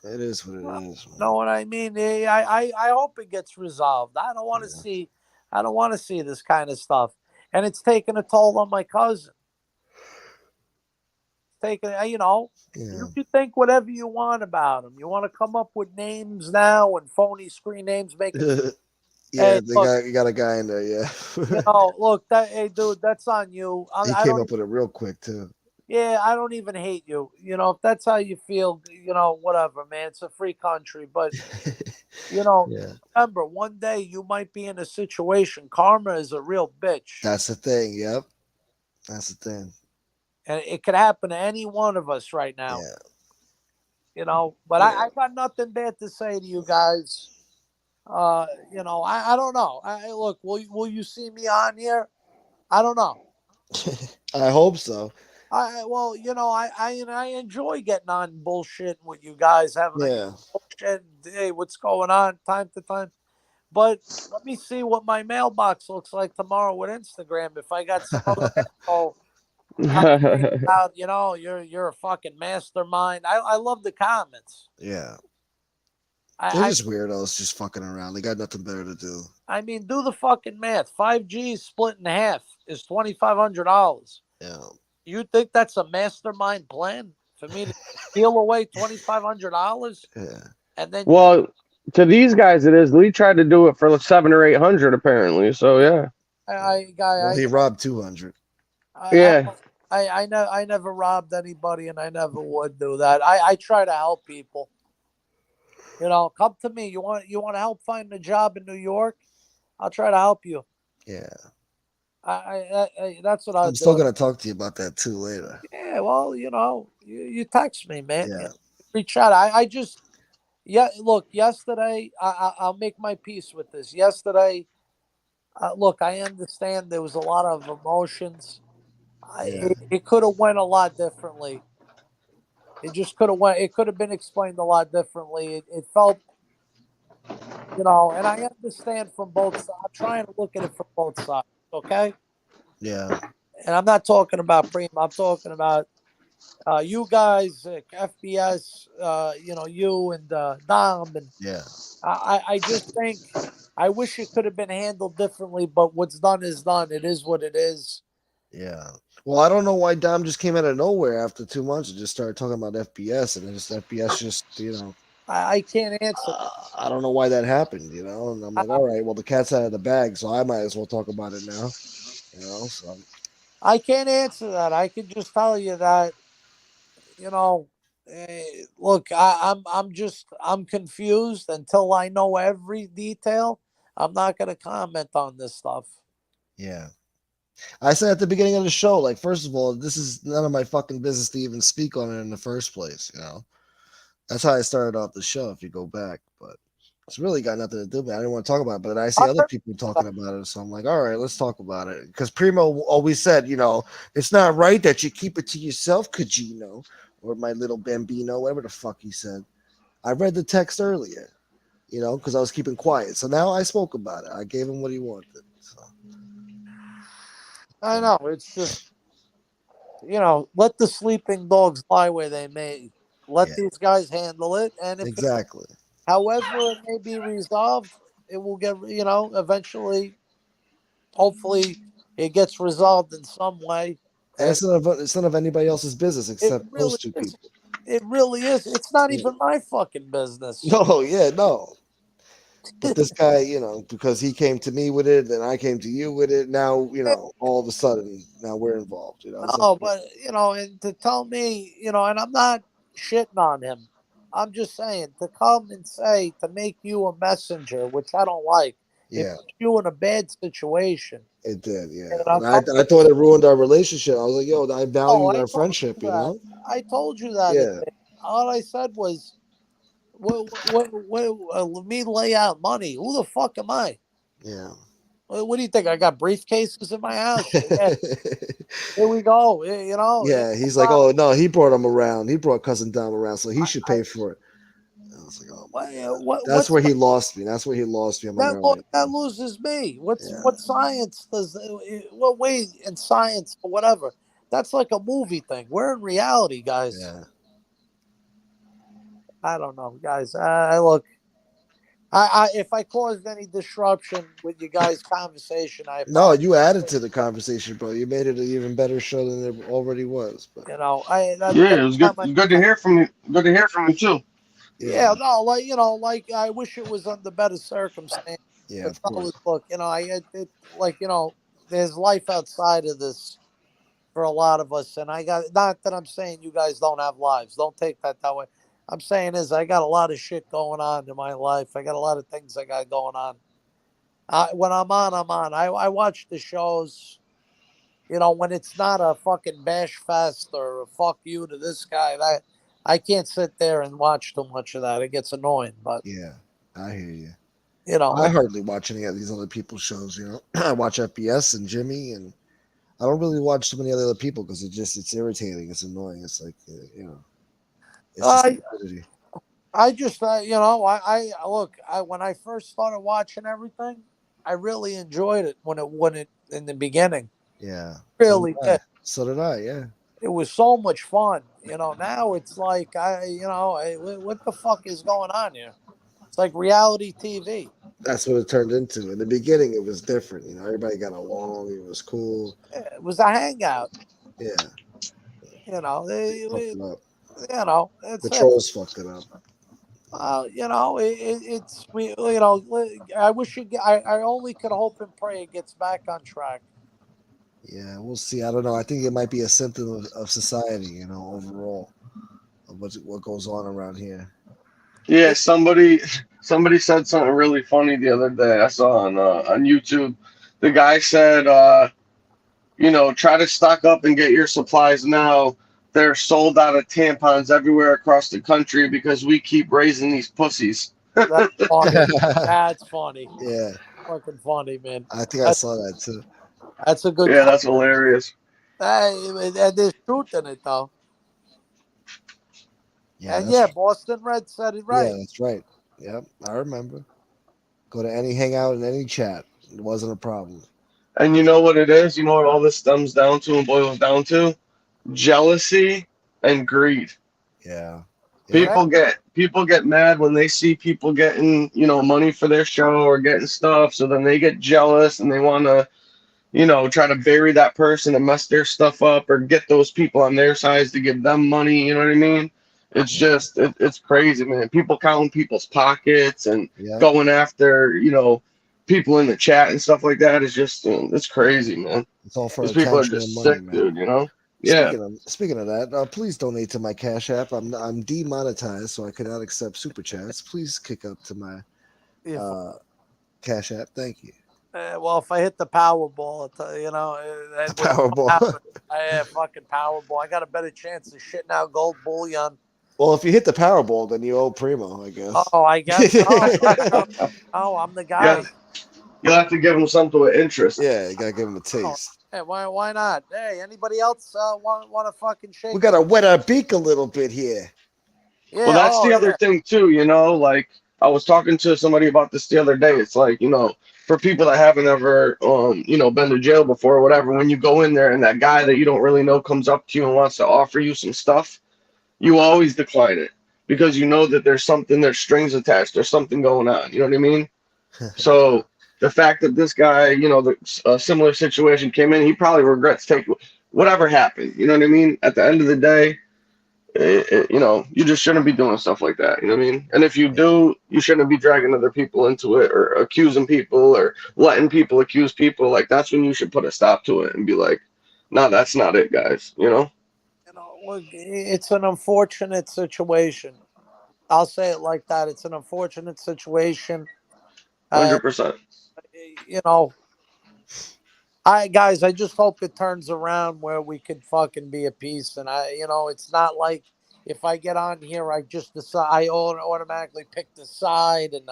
it is what it well, is, know man. what I mean? I hope it gets resolved. I don't want to see this kind of stuff. And it's taking a toll on my cousin. Taking, Yeah. you can think whatever you want about him. You want to come up with names now and phony screen names, make it. Yeah, Hey, look, you got a guy in there, yeah. look, hey, dude, that's on you. He I came don't up with it real quick too. Yeah, I don't even hate you. If that's how you feel, whatever, man. It's a free country. But, you know, Yeah. remember, one day you might be in a situation. Karma is a real bitch. That's the thing, yep. That's the thing. And it could happen to any one of us right now. Yeah. But Yeah. I got nothing bad to say to you guys. I don't know. Look, will you see me on here? I don't know. I hope so. Well, I enjoy getting on bullshit with you guys, having Yeah. bullshit. Hey, what's going on? Time to time. But let me see what my mailbox looks like tomorrow with Instagram. If I got some other asshole commenting about, you're a fucking mastermind. I love the comments. Yeah. They're I, I just weirdos just fucking around. They got nothing better to do. I mean, do the fucking math. 5G split in half is $2,500. Yeah. You think that's a mastermind plan for me to steal away $2,500 Yeah. and then well, to these guys it is. Lee tried to do it for like 700 or 800 apparently. So yeah, Well, he robbed 200. I, yeah. I never robbed anybody and I never would do that. I try to help people. Come to me. You want to help find a job in New York? I'll try to help you. Yeah. That's what I'll I'm still do. gonna talk to you about that too later. Yeah, well, you text me, man. Yeah. Reach out. I just Yeah, look, yesterday, I'll make my peace with this. Yesterday, look, I understand there was a lot of emotions. Yeah. It could have went a lot differently. It just could have went. It could have been explained a lot differently. It felt, and I understand from both sides. I'm trying to look at it from both sides. Okay, Yeah. and I'm not talking about Prima. I'm talking about you guys, FBS. You and Dom and Yeah. I just think I wish it could have been handled differently, but what's done is done. It is what it is. Yeah. Well, I don't know why Dom just came out of nowhere after 2 months and just started talking about FPS, and then just FPS I can't answer. I don't know why that happened, and I'm I, like, all right, well, the cat's out of the bag, so I might as well talk about it now, so I can't answer that. I can just tell you that you know Look, I'm confused until I know every detail. I'm not going to comment on this stuff. Yeah. I said at the beginning of the show, like, first of all, this is none of my fucking business to even speak on it in the first place, you know? That's how I started off the show, if you go back. But it's really got nothing to do with it. I didn't want to talk about it, but I see I other heard people talking about it. So I'm like, all right, let's talk about it. Because Primo always said, it's not right that you keep it to yourself, Kajino, or my little bambino, whatever the fuck he said. I read the text earlier, because I was keeping quiet. So now I spoke about it. I gave him what he wanted. So, I know it's just let the sleeping dogs lie where they may. Let yeah, these guys handle it, and if exactly. however it may be resolved, it will get eventually. Hopefully, it gets resolved in some way, And and it's none of anybody else's business it except those really two is. people. It really is. It's not Yeah. even my fucking business. No, yeah, no. But this guy, because he came to me with it, then I came to you with it. Now, all of a sudden, now we're involved. It's like, No, but and to tell me, and I'm not shitting on him. I'm just saying to come and say to make you a messenger, which I don't like. It yeah, puts you in a bad situation. it did, yeah. I'm And I thought it ruined our relationship. I was like, yo, I oh, valued I our told friendship, you that. I told you that. Yeah, All I said was, me lay out money. Who the fuck am I? yeah. What do you think? I got briefcases in my house. Yeah, here we go. Yeah, he's like, oh no, he brought him around. He brought cousin Dom around, so he should I, pay for it. I was like, oh my god, that's what's where he lost me. That's where he lost me. I'm like, all right, that loses me. yeah, What science does what way in science or whatever? That's like a movie thing. We're in reality, guys. yeah. I don't know, guys. I look. I if I caused any disruption with you guys' conversation, I No, apologize. you added to the conversation, bro. You made it an even better show than it already was. But I that Yeah, that's it was good. not my It's good to intent. hear from you. Good to hear from you too. yeah, Yeah, no, like I wish it was under better circumstances. yeah, To of tell course. us, look, like there's life outside of this for a lot of us, and I got not that I'm saying you guys don't have lives. Don't take that way. I'm saying is I got a lot of shit going on in my life. I got a lot of things I got going on. When I'm on, I'm on. I watch the shows. When it's not a fucking bash fest or a fuck you to this guy, that I can't sit there and watch too much of that. It gets annoying. But Yeah, I hear you. you know, I hardly watch any of these other people's shows. I watch FBS and Jimmy, and I don't really watch too many other people because it's irritating. It's annoying. It's like it's just I stupidity. I just I look. When I first started watching everything, I really enjoyed it when it in the beginning. Yeah. So did Really I. did. So did I. Yeah. It was so much fun. Now it's like what the fuck is going on here? It's like reality TV. That's what it turned into. In the beginning, it was different. Everybody got along. It was cool. It was a hangout. Yeah. You know, They fucked it up. The that's it. trolls fucked it up. It's we. I wish I only could hope and pray it gets back on track. Yeah, we'll see. I don't know. I think it might be a symptom of society, overall, of what goes on around here. Yeah, It, somebody said something really funny the other day. I saw on YouTube. The guy said, try to stock up and get your supplies now. They're sold out of tampons everywhere across the country because we keep raising these pussies. that's funny. That's funny. Yeah, Fucking funny, man. I think I That's saw that too. that's a good Yeah, comment. that's hilarious. And there's truth in it though. Yeah, And yeah, that's Boston Red said it yeah, right. that's right. Yep, I remember. Go to any hangout and any chat. It wasn't a problem. And you know what it is? You know what all this stems down to and boils down to? Jealousy and greed. Yeah, yep, That, People get mad when they see people getting, money for their show or getting stuff, so then they get jealous and they want to, try to bury that person and mess their stuff up or get those people on their sides to give them money, you know what I mean? It's yeah, just it's crazy, man. People counting people's pockets and yep. going after, people in the chat and stuff like that is just it's crazy, man. It's all for These people are attention and just money, sick, man. dude, you know? Yeah. Speaking of that, please donate to my Cash App. I'm demonetized, so I cannot accept super chats. Please kick up to my If Cash App. Thank you. well, if I hit the Powerball, The which won't Powerball. happen. I fucking Powerball. I got a better chance of shitting out gold bullion. Well, if you hit the Powerball, then you owe Primo, I guess. Oh, I guess so. Oh, I'm the guy. Yeah. You'll have to give him something with interest. Yeah, you gotta give him a Oh, taste. hey, why not? Hey, anybody else want to fucking shake? We gotta wet our beak a little bit here. Yeah. Well, that's the Yeah. other thing too, like I was talking to somebody about this the other day. It's like, for people that haven't ever been to jail before or whatever, when you go in there and that guy that you don't really know comes up to you and wants to offer you some stuff, you always decline it because you know that there's strings attached, there's something going on. You know what I mean? So the fact that this guy, a similar situation came in, he probably regrets taking whatever happened. You know what I mean? At the end of the day, you just shouldn't be doing stuff like that. You know what I mean? And if you do, you shouldn't be dragging other people into it or accusing people or letting people accuse people. Like that's when you should put a stop to it and be like, no, that's not it, guys. Look, it's an unfortunate situation. I'll say it like that. It's an unfortunate situation. 100%. You know, I just hope it turns around where we could fucking be at peace. And it's not like if I get on here, I just decide I automatically pick the side, and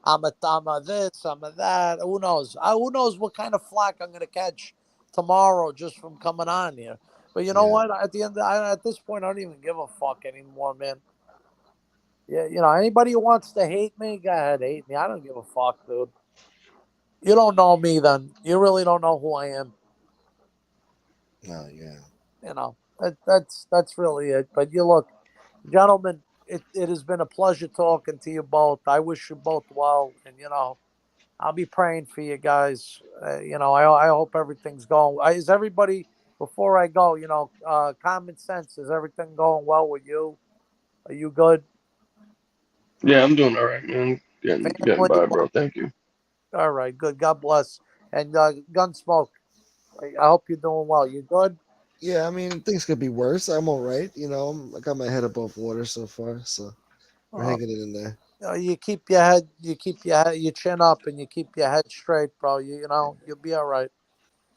I'm a this, I'm a that. Who knows? Who knows what kind of flack I'm gonna catch tomorrow just from coming on here. But you know Yeah. what? At the end, at this point, I don't even give a fuck anymore, man. Yeah, anybody who wants to hate me, go ahead, hate me. I don't give a fuck, dude. You don't know me, then. You really don't know who I am. No, yeah. That's really it. But you look, gentlemen, it has been a pleasure talking to you both. I wish you both well, and I'll be praying for you guys. I hope everything's going. Is everybody before I go? Common sense. Is everything going well with you? Are you good? Yeah, I'm doing all right, man. Getting Family? by, bro. Thank you. All right, good. God bless. And Gunsmoke, I hope you're doing well. You good? Yeah, I mean, things could be worse. I'm all right. I got my head above water so far, so we're Uh, hanging it in there. you keep your head, your chin up, and you keep your head straight, bro. You'll be all right.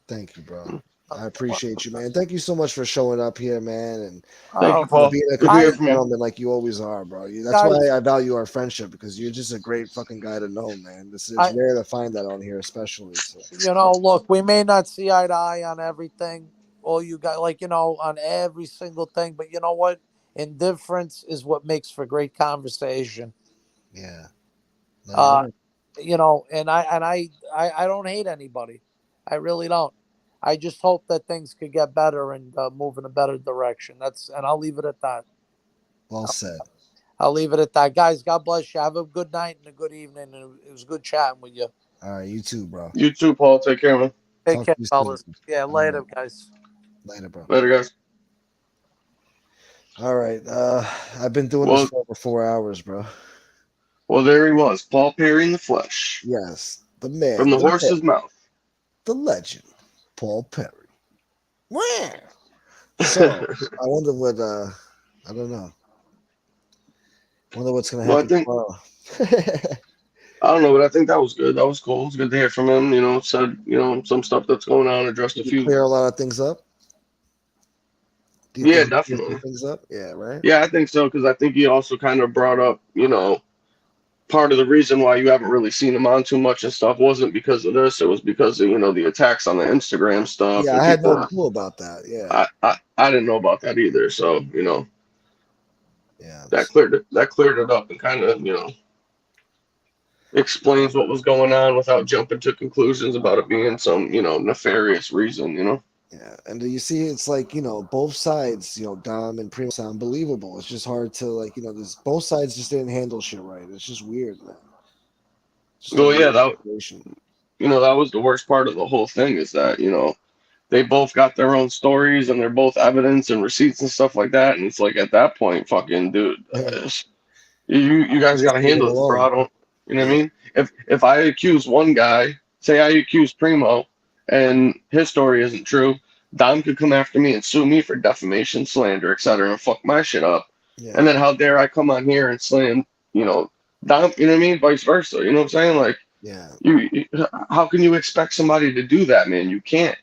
Thank you, bro. Uh, I appreciate you, man. Thank you so much for showing up here, man, and Thank you, uh, Paul. being a Good to hear complete from you. gentleman like you always are, bro. That's why guys, I value our friendship because you're just a great fucking guy to know, man. It's I, rare to find that on here, especially. So look, we may not see eye to eye on everything. All you got, on every single thing, but you know what? Indifference is what makes for great conversation. yeah, no, you're Uh, right. I don't hate anybody. I really don't. I just hope that things could get better and move in a better direction. And I'll leave it at that. Well said. I'll leave it at that, guys. God bless you. Have a good night and a good evening. And it was good chatting with you. All right, you too, bro. You too, Paul. Take care, man. Take Talk to care, you soon. fellas. Yeah, All later, right. guys. Later, bro. Later, guys. All right. I've been doing this Well, for over 4 hours, bro. well, there he was, Paul Perry in the flesh, Yes, the from man, the the myth, horse's mouth. the legend, Paul Perry. Wow. So I wonder what I don't know. Wonder what's gonna Well, I happen think tomorrow. I don't know, but I think that was good. That was cool. It's good to hear from him. Said some stuff that's going on, addressed a Did you few. clear a lot of things up? Do you Yeah, think you cleared some definitely. things up? Yeah, right. Yeah, I think so because I think he also kind of brought up, part of the reason why you haven't really seen him on too much and stuff wasn't because of this. It was because of the attacks on the Instagram stuff Yeah, and I had no people. clue about that. Yeah, I didn't know about that either. So yeah. that cleared it up and kind of explains what was going on without jumping to conclusions about it being some nefarious reason. Yeah, and do you see? It's like both sides. Dom and Primo sound believable. It's just hard to There's both sides just didn't handle shit right. It's just weird, man. Just a Well, yeah, weird that situation. that was the worst part of the whole thing is that they both got their own stories and they're both evidence and receipts and stuff like that. And it's like at that point, fucking dude, you guys got to Just leave them handle this, bro. alone. I don't, you know what I Yeah, mean? If I accuse one guy, say I accuse Primo, and his story isn't true, Dom could come after me and sue me for defamation, slander, etc., and fuck my shit up. Yeah. And then how dare I come on here and slam, Dom, you know what I mean? Vice versa. You know what I'm saying? Like, Yeah. how can you expect somebody to do that, man? You can't.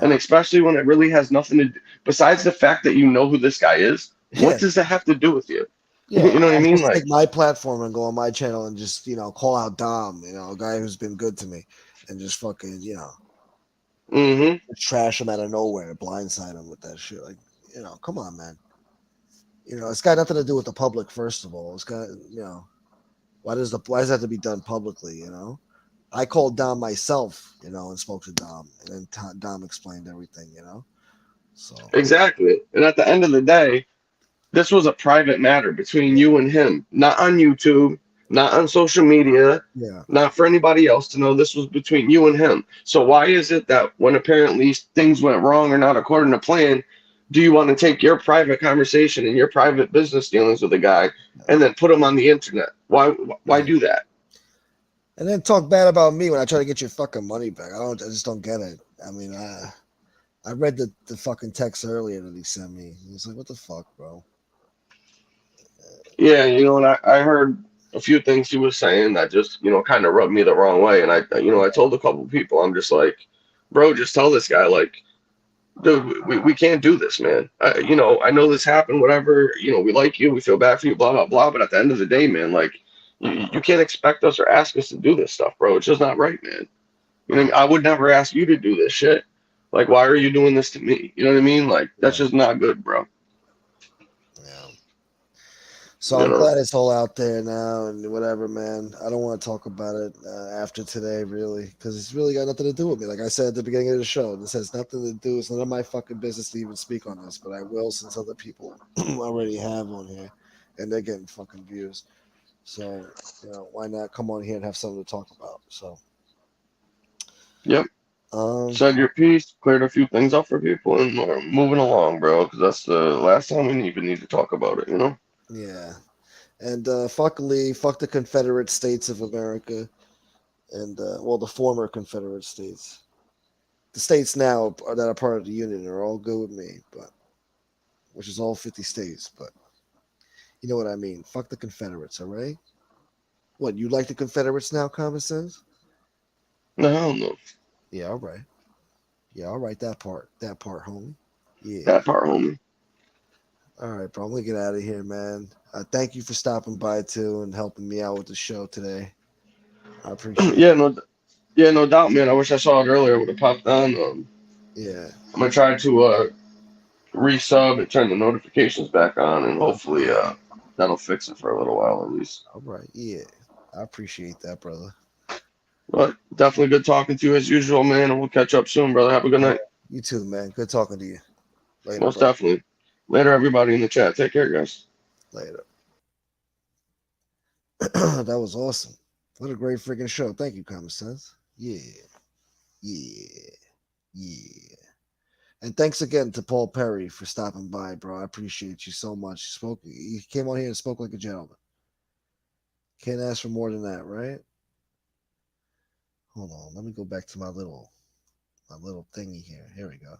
And No. especially when it really has nothing to do, besides the fact that you know who this guy is, what Yeah. does that have to do with you? Yeah. You know what I I'm mean? supposed to Like, take my platform and go on my channel and just, call out Dom, a guy who's been good to me, and just fucking, mm-hmm. trash him out of nowhere, blindside him with that shit. Like, come on, man. It's got nothing to do with the public, first of all. It's got, why does that have to be done publicly, I called Dom myself, and spoke to Dom, and then Dom explained everything, So, Exactly. And at the end of the day, this was a private matter between yeah, you and him, not on YouTube, not on social media, yeah, not for anybody else to know. This was between you and him. So why is it that when apparently things went wrong or not according to plan, do you want to take your private conversation and your private business dealings with a guy and then put them on the internet? Why yeah. do that? And then talk bad about me when I try to get your fucking money back. I just don't get it. I mean, I read the fucking text earlier that he sent me. He's like, what the fuck, bro? Yeah, and I heard a few things he was saying that just, kind of rubbed me the wrong way. And I told a couple people, I'm just like, bro, just tell this guy, like, dude, we can't do this, man. I know this happened, whatever. We like you, we feel bad for you, blah, blah, blah. But at the end of the day, man, like, you can't expect us or ask us to do this stuff, bro. It's just not right, man. Yeah, I would never ask you to do this shit. Like, why are you doing this to me? You know what I mean? Like, that's yeah, just not good, bro. yeah. So You I'm know? glad it's all out there now and whatever, man. I don't want to talk about it after today, really, because it's really got nothing to do with me. Like I said at the beginning of the show, this has nothing to do. It's none of my fucking business to even speak on this, but I will since other people already have on here, and they're getting fucking views. So why not come on here and have something to talk about? So, Yep. um, Said your piece, cleared a few things up for people, and we're moving along, bro. Because that's the last time we even need to talk about it, you know? yeah, and fuck Lee, fuck the Confederate States of America, and well, the former Confederate States. The states now that are part of the Union are all good with me, but which is all 50 states. But you know what I mean. Fuck the Confederates, all right? What, you like the Confederates now, common sense? No, hell no. Yeah, all right. Yeah, all right. That part, homie. Yeah. That part, homie. All right, bro. I'm gonna get out of here, man. Thank you for stopping by too and helping me out with the show today. I appreciate Yeah, no, yeah, no doubt, man. I wish I saw it earlier. Would have popped on. it. Yeah. I'm gonna try to resub and turn the notifications back on, and hopefully Yeah. that'll fix it for a little while at least. All right. Yeah. I appreciate that, brother. But definitely good talking to you as usual, man. And we'll catch up soon, brother. Have a good Yeah. night. You too, man. Good talking to you. Later, Most bro. definitely. Later, everybody in the chat. Take care, guys. Later. That was awesome. What a great freaking show. Thank you, Common Sense. Yeah. Yeah. Yeah. And thanks again to Paul Perry for stopping by, bro. I appreciate you so much. He came on here and spoke like a gentleman. Can't ask for more than that, right? Hold on. Let me go back to my little thingy here. Here we go.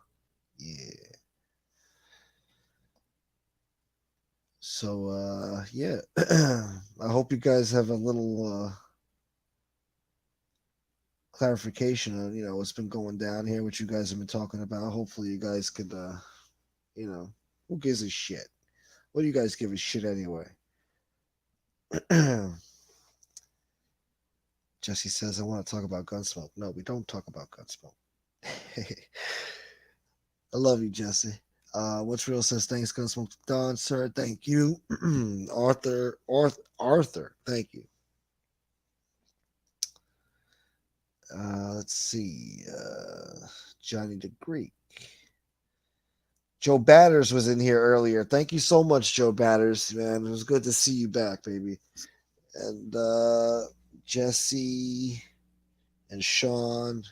Yeah. So yeah. I hope you guys have a little clarification on, what's been going down here, what you guys have been talking about. Hopefully you guys could who gives a shit? What do you guys give a shit anyway? Jesse says, I want to talk about Gunsmoke. No, we don't talk about Gunsmoke. I love you, Jesse. What's real says, thanks, Gunsmoke Don, sir. Thank you. Arthur, thank you. Let's see. Johnny the Greek. Joe Batters was in here earlier. Thank you so much, Joe Batters, man. It was good to see you back, baby. And Jesse and Sean.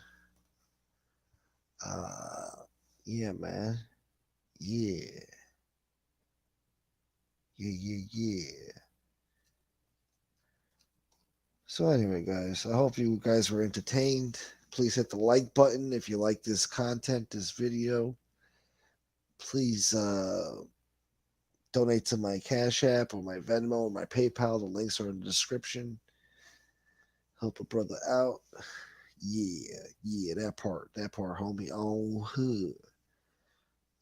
Yeah, man. Yeah. Yeah. So anyway, guys, I hope you guys were entertained. Please hit the like button if you like this content, this video. please donate to my Cash App or my Venmo or my PayPal. The links are in the description. Help a brother out. Yeah, that part, homie. Oh, hood.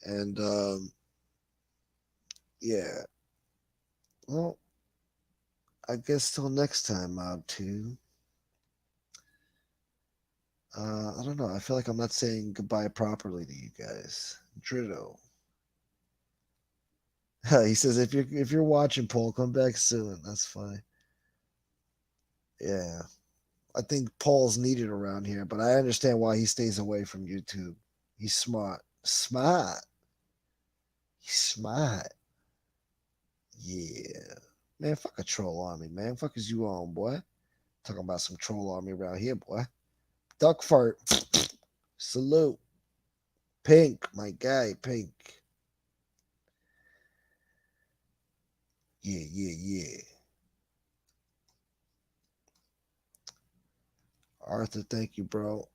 And yeah, well, I guess till next time, Mob 2. I don't know. I feel like I'm not saying goodbye properly to you guys. Dritto. He says if you're watching, Paul, come back soon. That's fine. Yeah. I think Paul's needed around here, but I understand why he stays away from YouTube. He's smart. Smart. He's smart. Yeah. Man, fuck a troll army, man. Fuck is you on, boy? Talking about some troll army around here, boy. Duck fart. Salute. Pink, my guy, Pink. Yeah. Arthur, thank you, bro.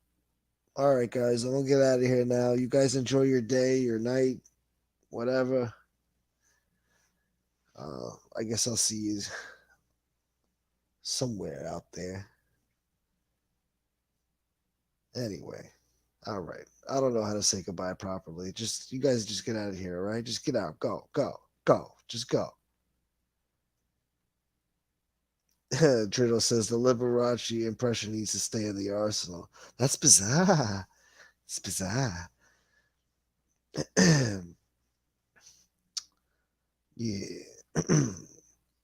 All right, guys, I'm gonna get out of here now. You guys enjoy your day, your night, whatever. I guess I'll see you somewhere out there. Anyway, all right. I don't know how to say goodbye properly. Just you guys just get out of here, all right? Just get out. Go. Just go. Triddle says the Liberace impression needs to stay in the arsenal. That's bizarre. It's bizarre. Yeah.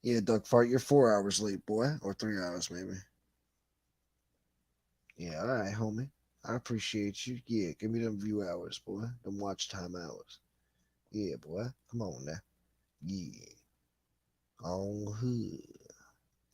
Yeah, Doug Fart, you're 4 hours late, boy. Or 3 hours, maybe. Yeah, all right, homie. I appreciate you. Yeah, give me them view hours, boy. Them watch time hours. Yeah, boy. Come on now. Yeah. On hood.